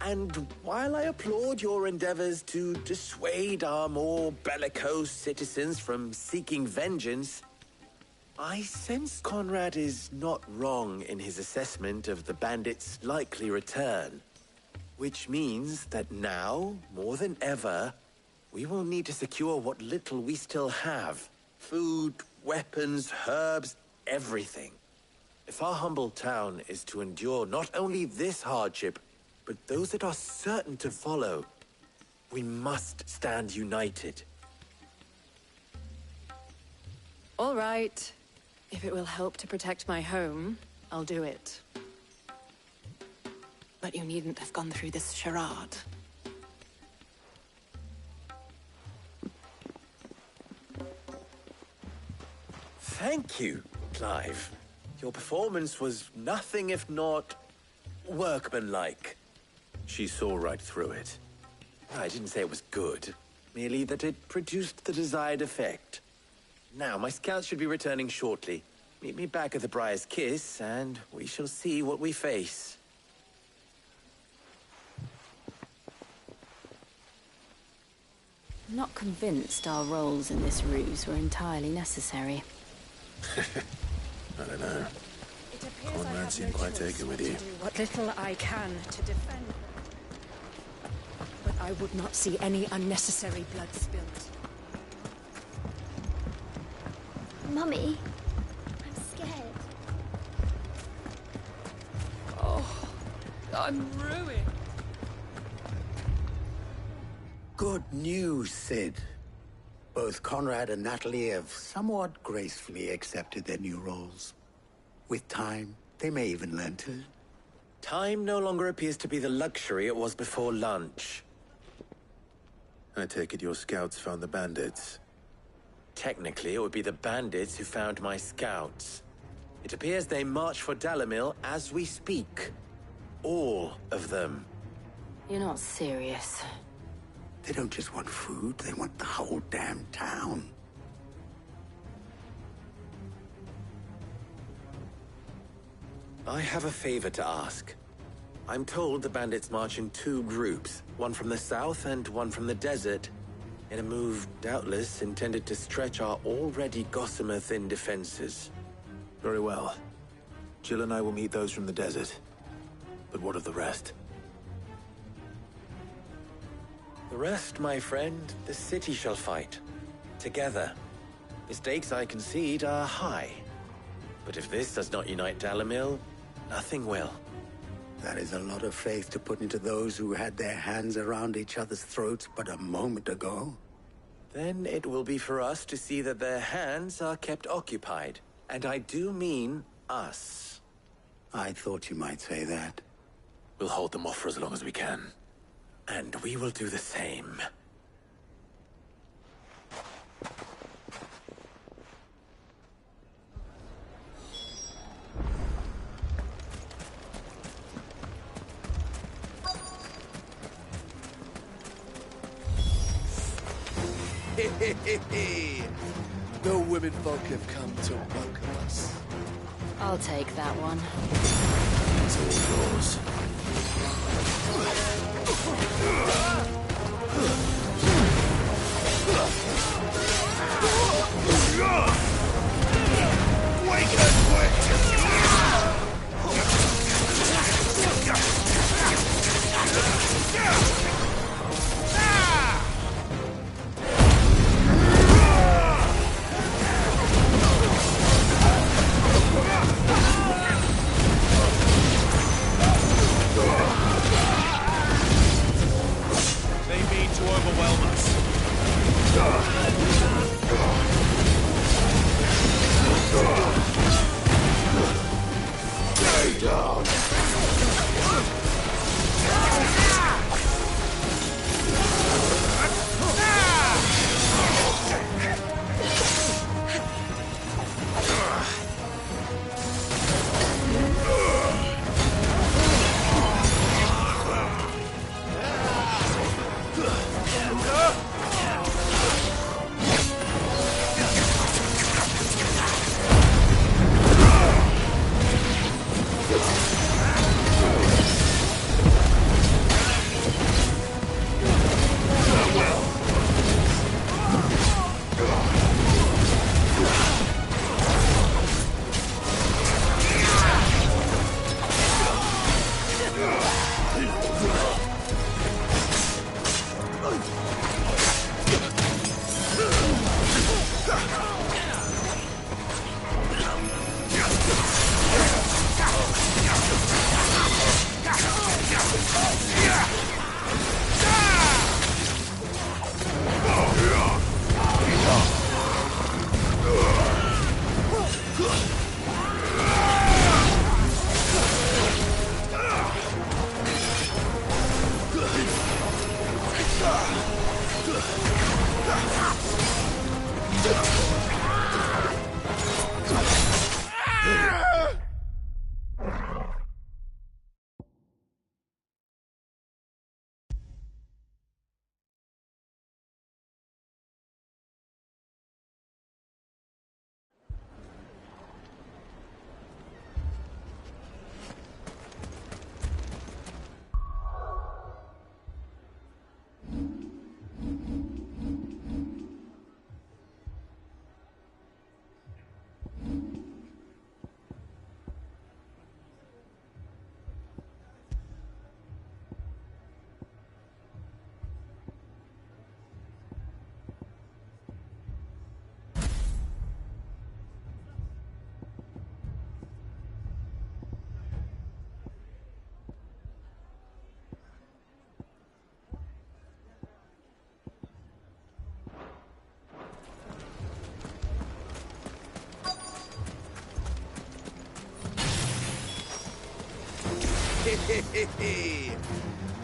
And while I applaud your endeavors to dissuade our more bellicose citizens from seeking vengeance, I sense Conrad is not wrong in his assessment of the bandits' likely return. Which means that now, more than ever, we will need to secure what little we still have. Food, weapons, herbs, everything. If our humble town is to endure not only this hardship, but those that are certain to follow, we must stand united. All right. If it will help to protect my home, I'll do it. But you needn't have gone through this charade. Thank you, Clive. Your performance was nothing if not workmanlike. She saw right through it. I didn't say it was good, merely that it produced the desired effect. Now, my scouts should be returning shortly. Meet me back at the Briar's Kiss, and we shall see what we face. I'm not convinced our roles in this ruse were entirely necessary. I don't know. Conrad seemed quite taken with you. What little I can to defend. But I would not see any unnecessary blood spilt. Mummy, I'm scared. Oh, I'm ruined. Good news, Sid. Both Conrad and Natalie have somewhat gracefully accepted their new roles. With time, they may even learn to. Time no longer appears to be the luxury it was before lunch. I take it your scouts found the bandits. Technically, it would be the bandits who found my scouts. It appears they march for Dalimil as we speak. All of them. You're not serious. They don't just want food, they want the whole damn town. I have a favor to ask. I'm told the bandits march in two groups, one from the south and one from the desert, in a move doubtless intended to stretch our already gossamer-thin defenses. Very well. Jill and I will meet those from the desert. But what of the rest? The rest, my friend, the city shall fight. Together. The stakes, I concede, are high. But if this does not unite Dalimil, nothing will. That is a lot of faith to put into those who had their hands around each other's throats but a moment ago. Then it will be for us to see that their hands are kept occupied. And I do mean us. I thought you might say that. We'll hold them off for as long as we can. And we will do the same. The women folk have come to welcome us. I'll take that one. It's all yours. Wake up quick!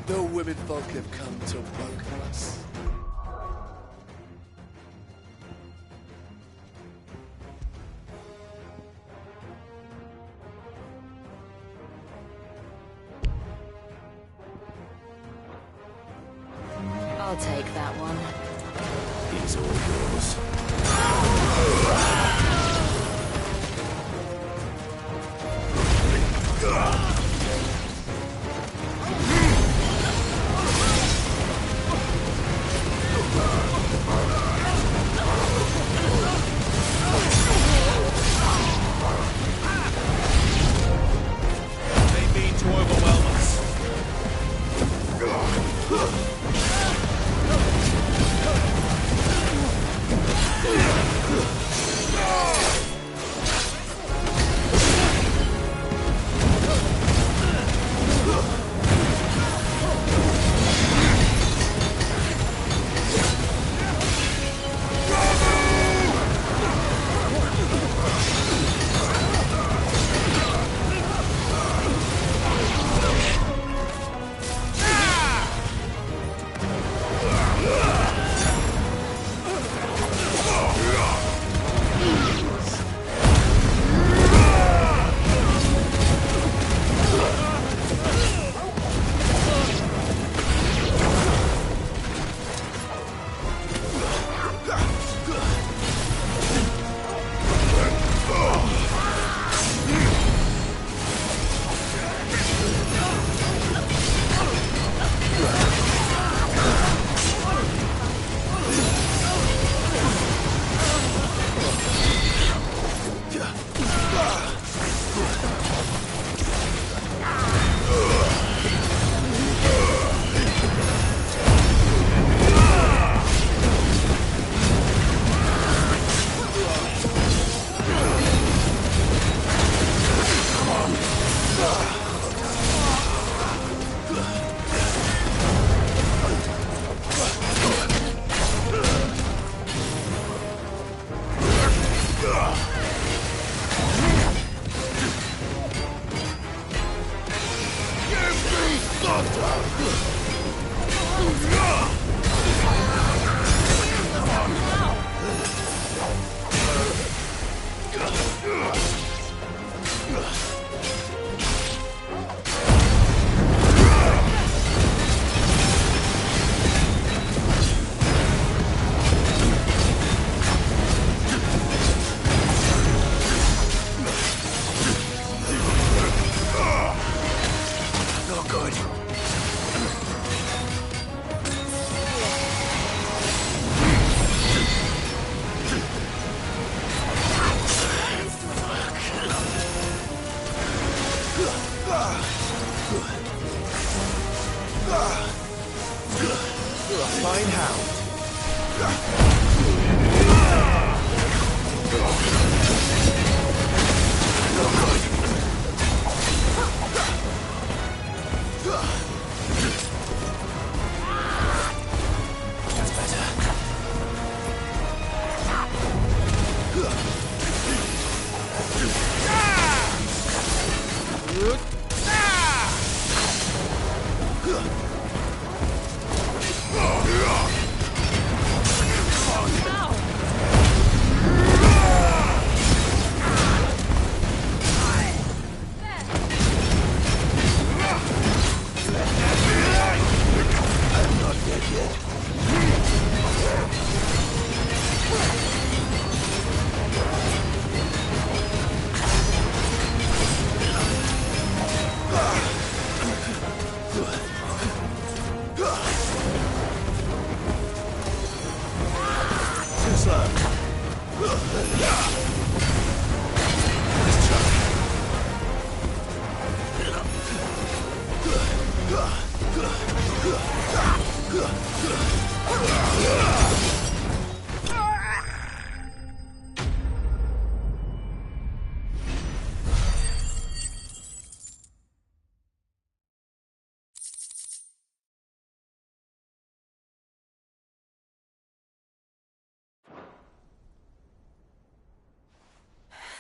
The women folk have come to welcome us. I'll take that one. He's all yours. They mean to overwhelm us.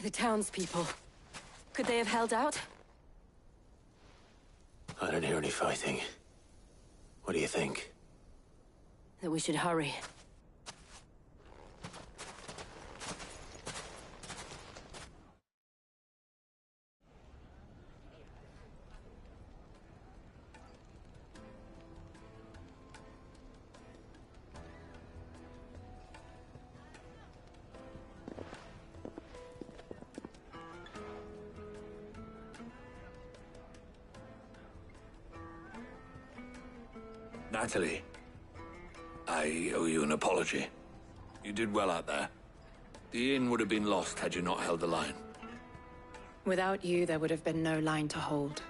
The townspeople. Could they have held out? I don't hear any fighting. What do you think? That we should hurry. Natalie, I owe you an apology. You did well out there. The inn would have been lost had you not held the line. Without you, there would have been no line to hold.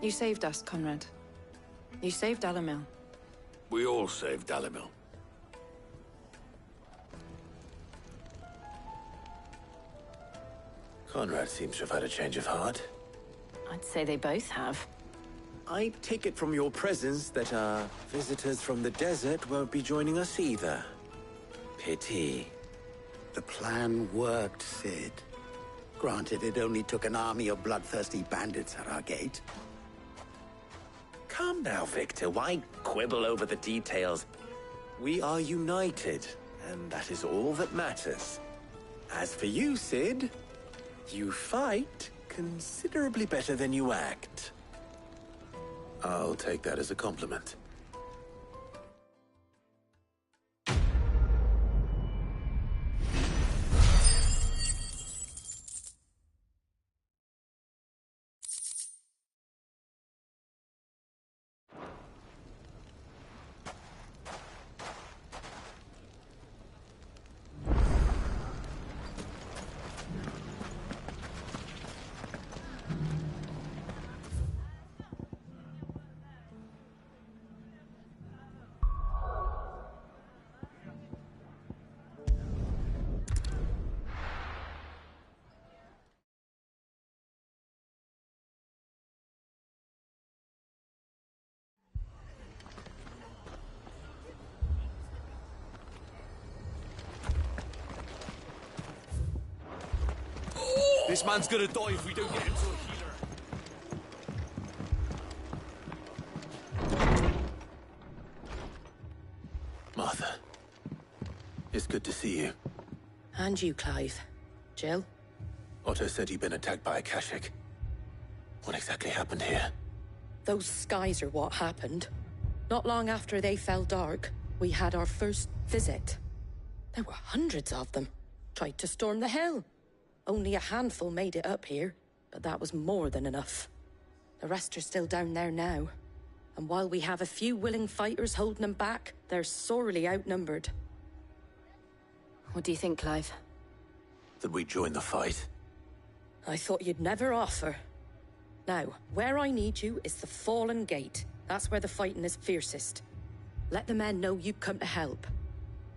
You saved us, Conrad. You saved Dalimil. We all saved Dalimil. Conrad seems to have had a change of heart. I'd say they both have. I take it from your presence that our visitors from the desert won't be joining us either. Pity. The plan worked, Sid. Granted, it only took an army of bloodthirsty bandits at our gate. Come now, Victor. Why quibble over the details? We are united, and that is all that matters. As for you, Sid, you fight considerably better than you act. I'll take that as a compliment. This man's gonna die if we don't get him to a healer. Martha, it's good to see you. And you, Clive. Jill? Otto said you'd been attacked by a Kashik. What exactly happened here? Those skies are what happened. Not long after they fell dark, we had our first visit. There were hundreds of them. Tried to storm the hill. Only a handful made it up here, but that was more than enough. The rest are still down there now. And while we have a few willing fighters holding them back, they're sorely outnumbered. What do you think, Clive? That we join the fight? I thought you'd never offer. Now, where I need you is the Fallen Gate. That's where the fighting is fiercest. Let the men know you've come to help.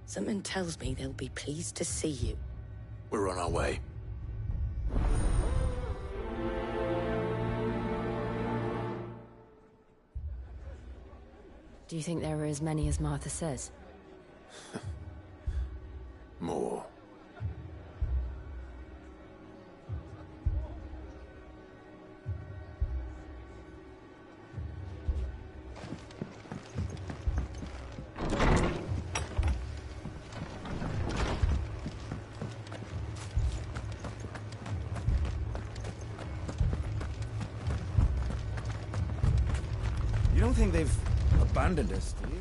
Something tells me they'll be pleased to see you. We're on our way. Do you think there are as many as Martha says? More. You don't think they've abandoned us, do you?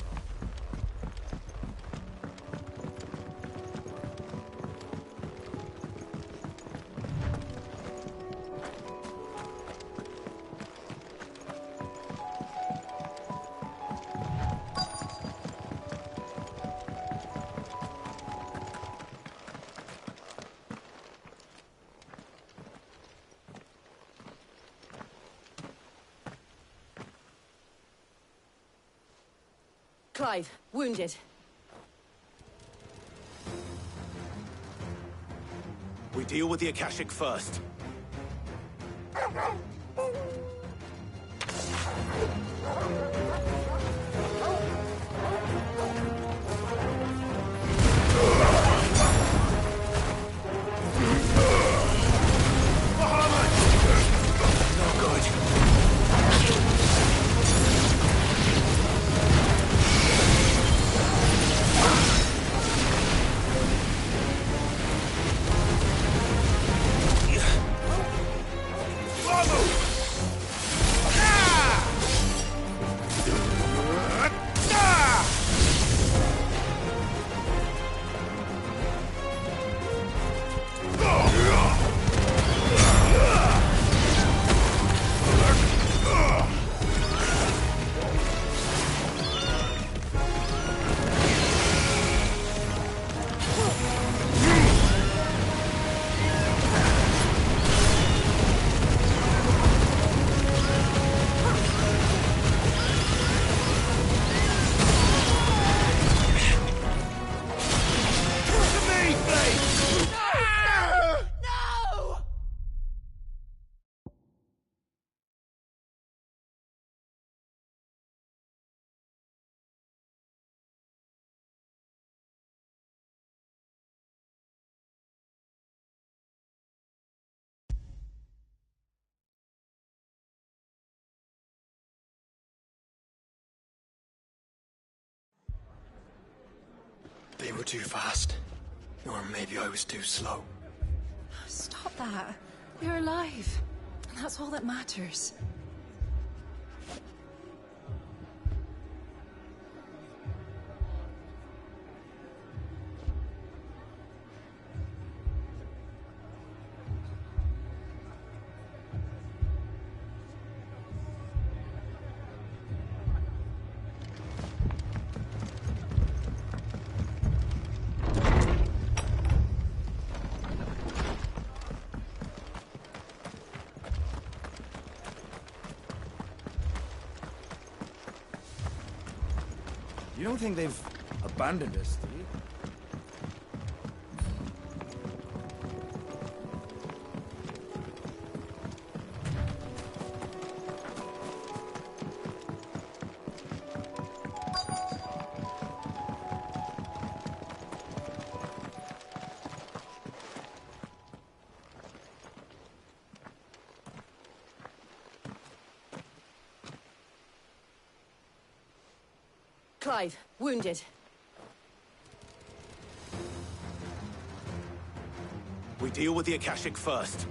Clive, wounded. We deal with the Akashic first. They were too fast. Or maybe I was too slow. Stop that. You're alive. And that's all that matters. You don't think they've abandoned us, do you? Clive, wounded. We deal with the Akashic first.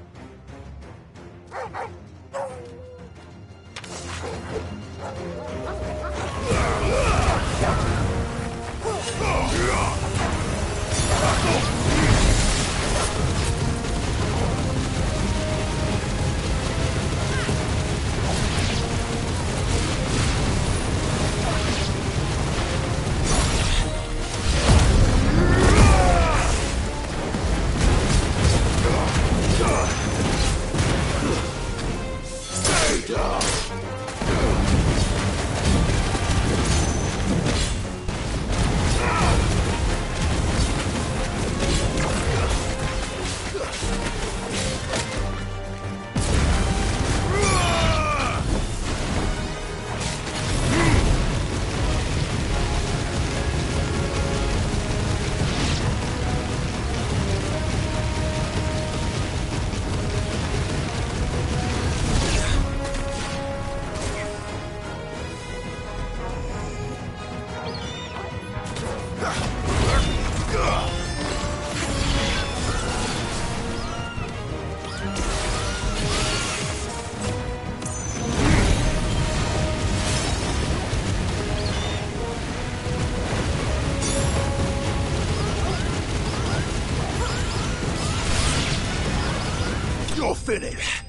You're finished!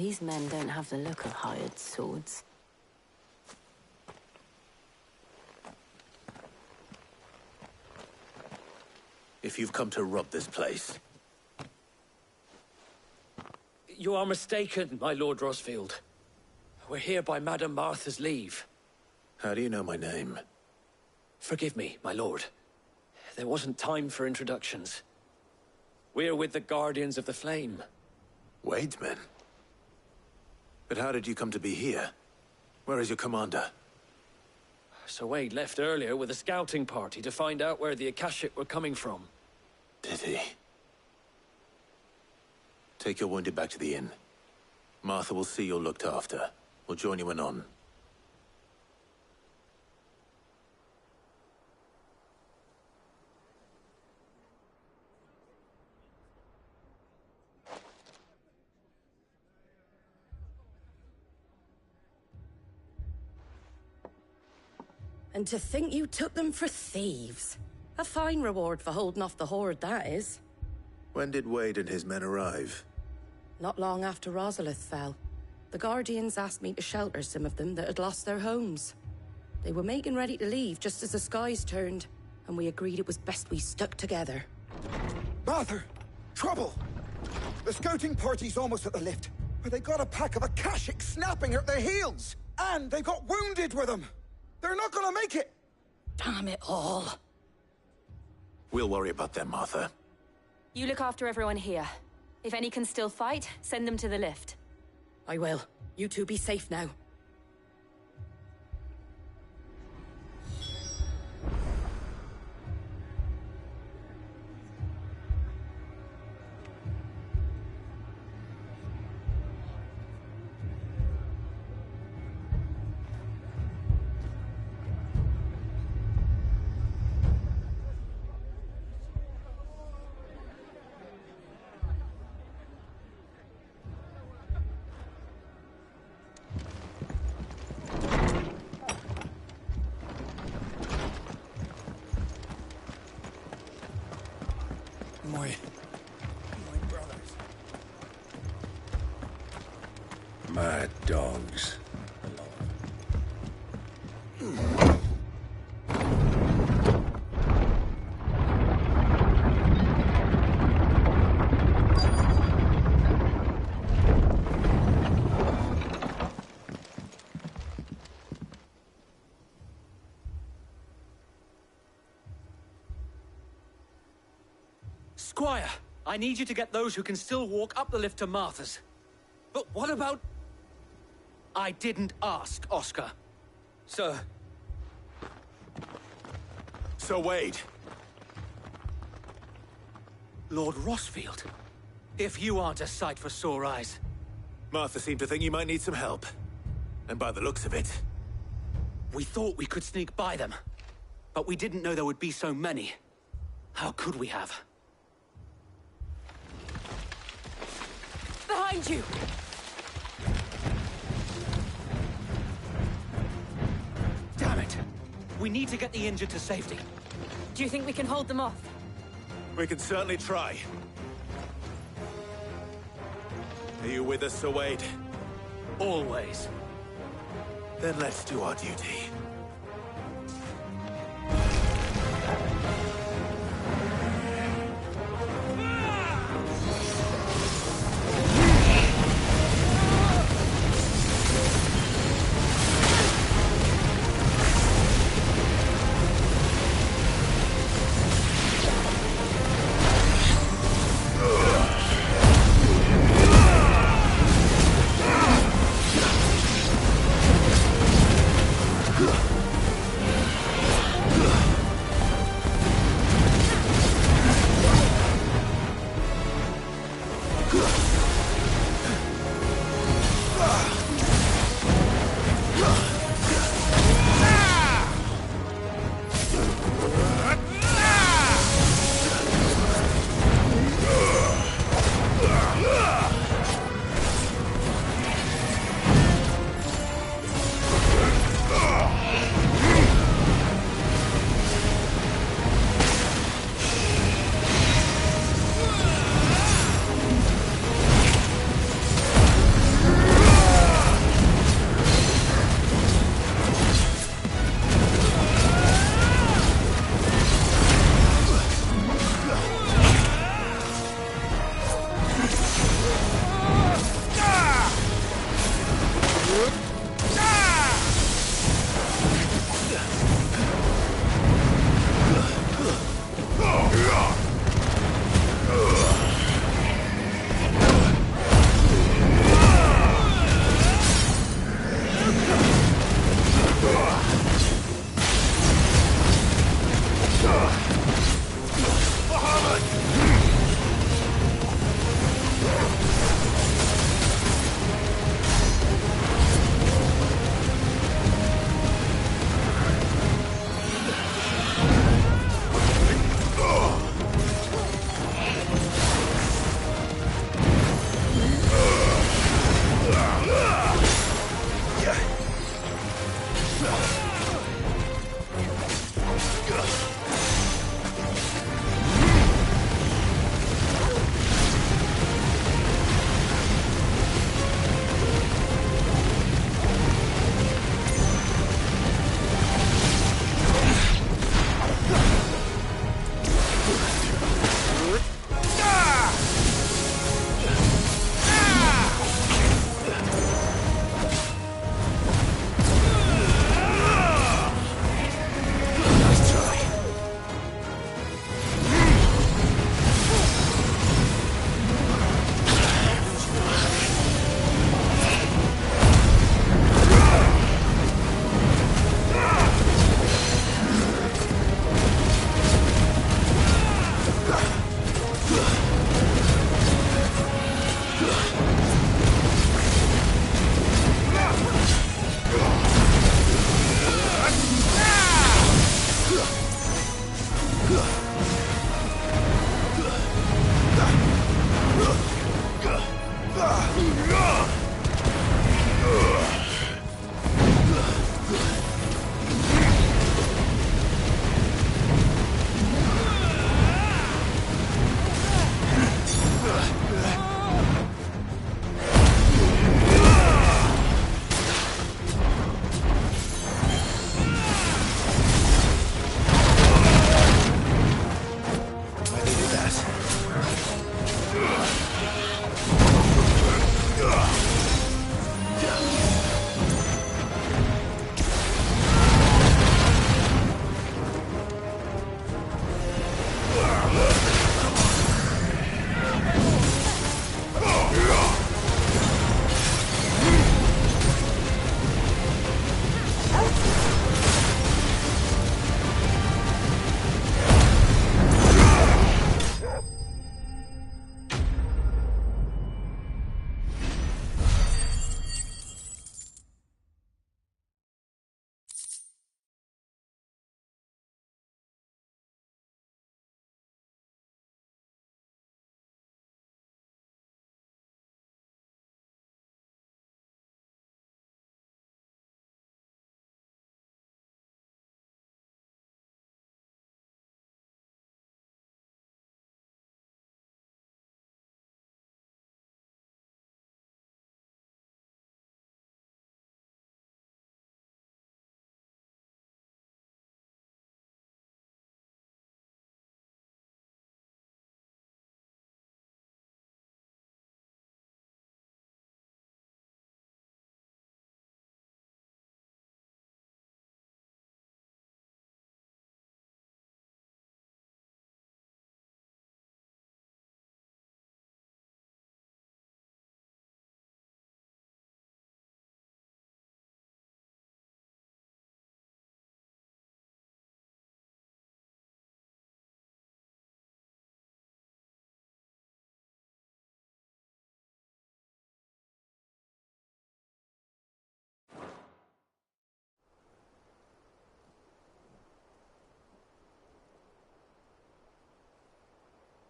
These men don't have the look of hired swords. If you've come to rob this place... You are mistaken, my Lord Rosfield. We're here by Madame Martha's leave. How do you know my name? Forgive me, my lord. There wasn't time for introductions. We're with the Guardians of the Flame. Wade's men? But how did you come to be here? Where is your commander? Sir Wade left earlier with a scouting party to find out where the Akashic were coming from. Did he? Take your wounded back to the inn. Martha will see you're looked after. We'll join you anon. And to think you took them for thieves. A fine reward for holding off the horde, that is. When did Wade and his men arrive? Not long after Rosalith fell. The Guardians asked me to shelter some of them that had lost their homes. They were making ready to leave just as the skies turned, and we agreed it was best we stuck together. Martha! Trouble! The scouting party's almost at the lift, where they got a pack of Akashic snapping at their heels! And they got wounded with them! They're not gonna make it! Damn it all. We'll worry about them, Martha. You look after everyone here. If any can still fight, send them to the lift. I will. You two be safe now. My brothers. Mad dogs. Squire, I need you to get those who can still walk up the lift to Martha's. But what about... I didn't ask, Oscar. Sir. Sir Wade. Lord Rosfield. If you aren't a sight for sore eyes. Martha seemed to think you might need some help. And by the looks of it... We thought we could sneak by them. But we didn't know there would be so many. How could we have? Behind you! Damn it! We need to get the injured to safety. Do you think we can hold them off? We can certainly try. Are you with us, Sir Wade? Always. Then let's do our duty.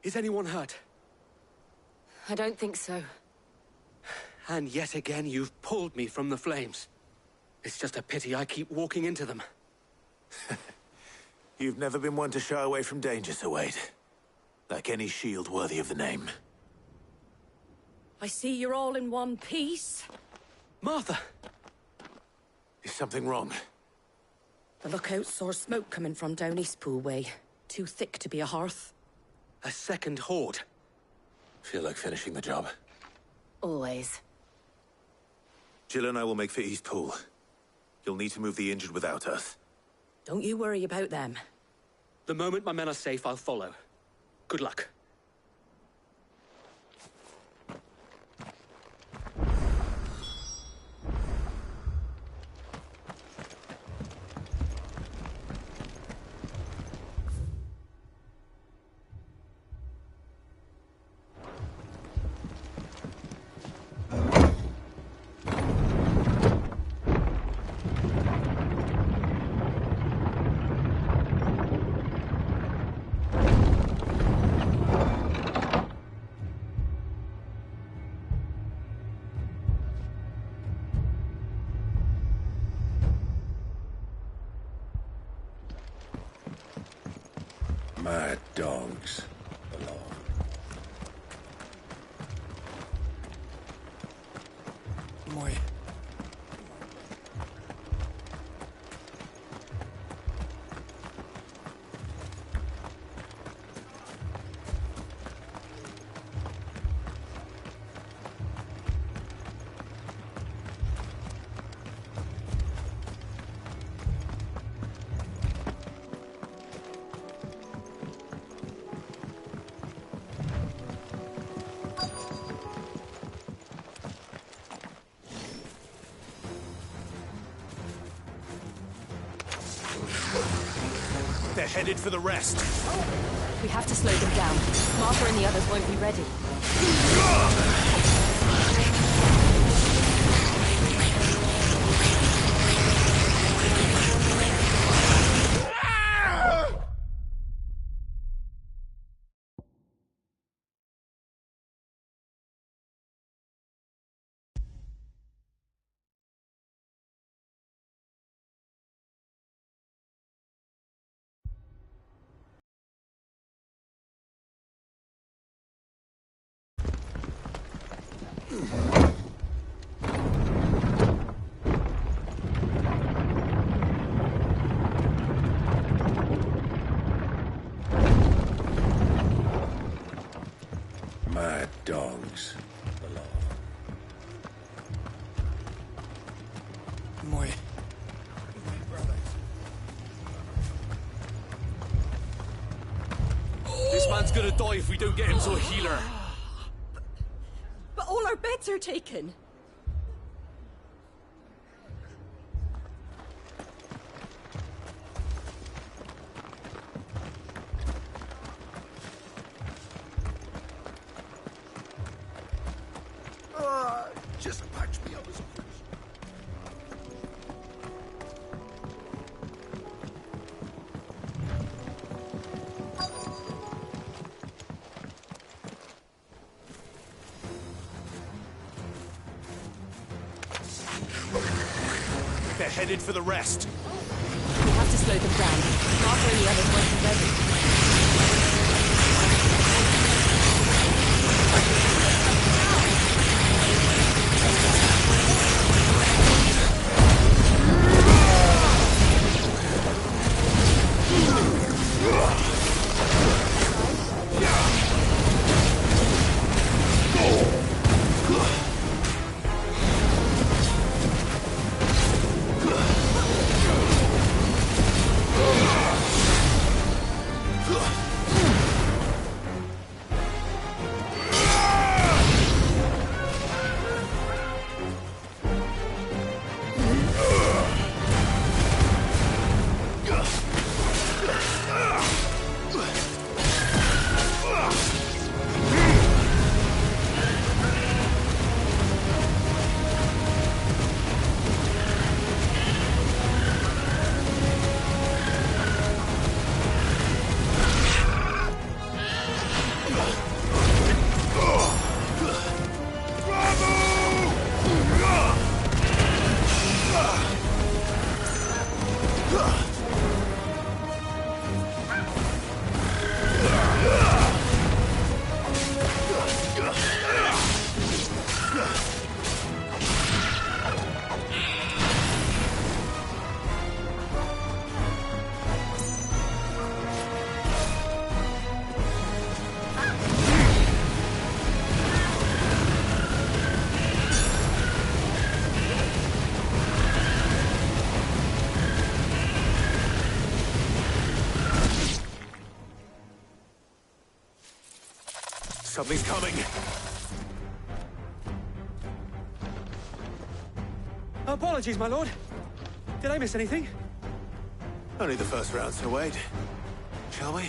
Is anyone hurt? I don't think so. And yet again, you've pulled me from the flames. It's just a pity I keep walking into them. You've never been one to shy away from danger, Sir Wade. Like any shield worthy of the name. I see you're all in one piece. Martha! Is something wrong? The lookout saw smoke coming from down Eastpool way. Too thick to be a hearth. A second horde. Feel like finishing the job. Always. Jill and I will make for Eastpool. You'll need to move the injured without us. Don't you worry about them. The moment my men are safe, I'll follow. Good luck. Mad dogs. Muy. They're headed for the rest. We have to slow them down. Martha and the others won't be ready. Mad dogs. Muy. This man's gonna die if we don't get him to a healer. But all our beds are taken. Just patch me up as a They're headed for the rest. We have to slow them down. Martha and the others won't be ready. Something's coming. Apologies, my lord. Did I miss anything? Only the first round, so wait. Shall we?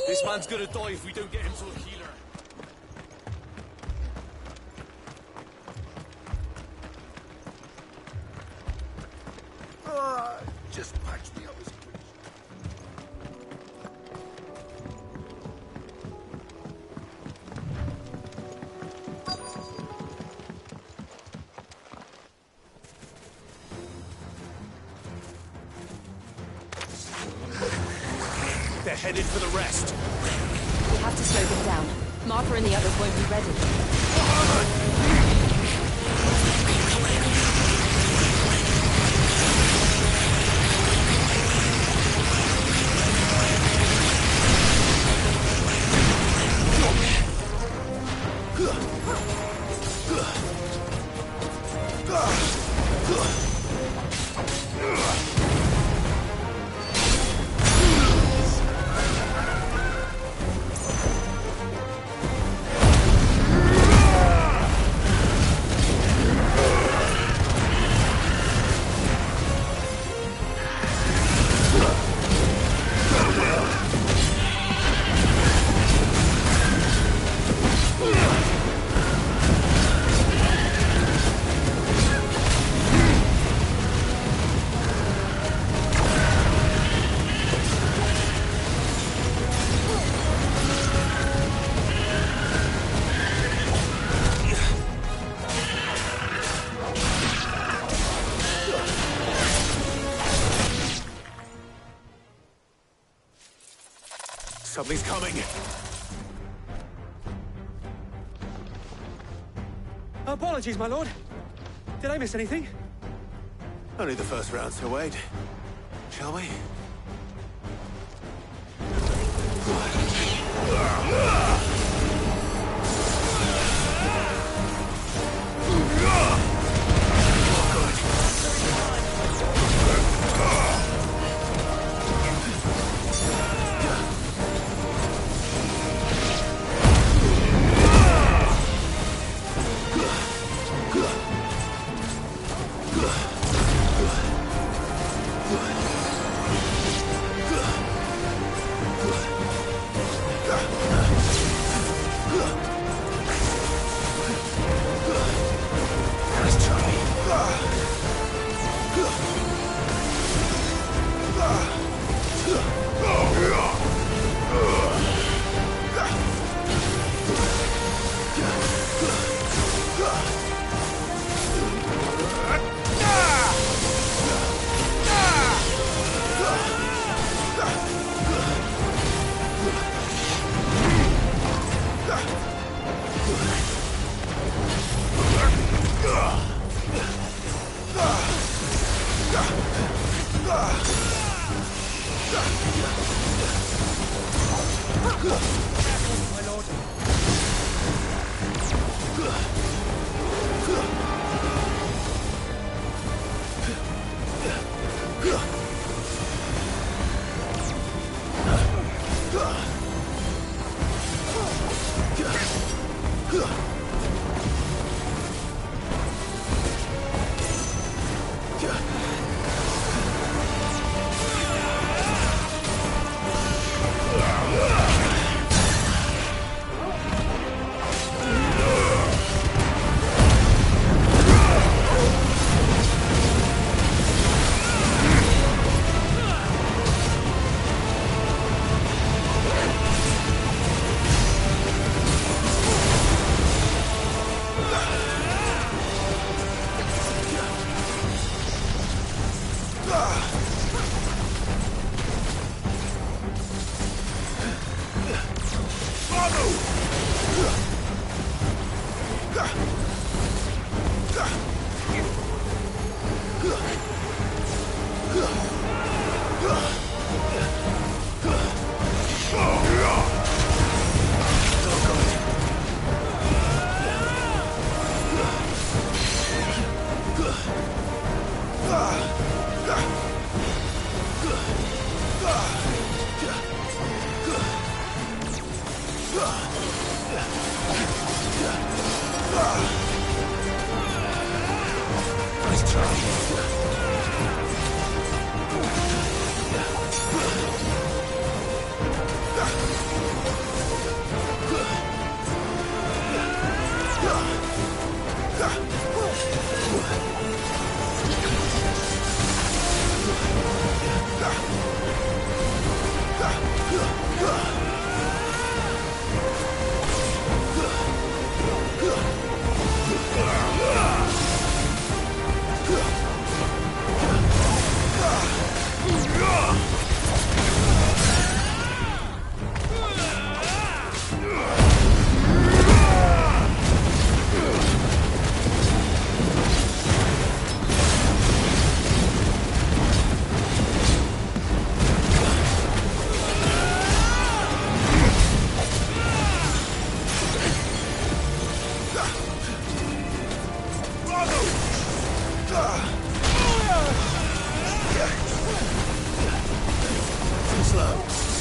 This man's gonna die if we don't get him to a healer. Just patch me up as quick. They're headed for the rest. We have to slow them down. Martha and the others won't be ready. Something's coming. Apologies, my lord. Did I miss anything? Only the first round to wait. Shall we? slow.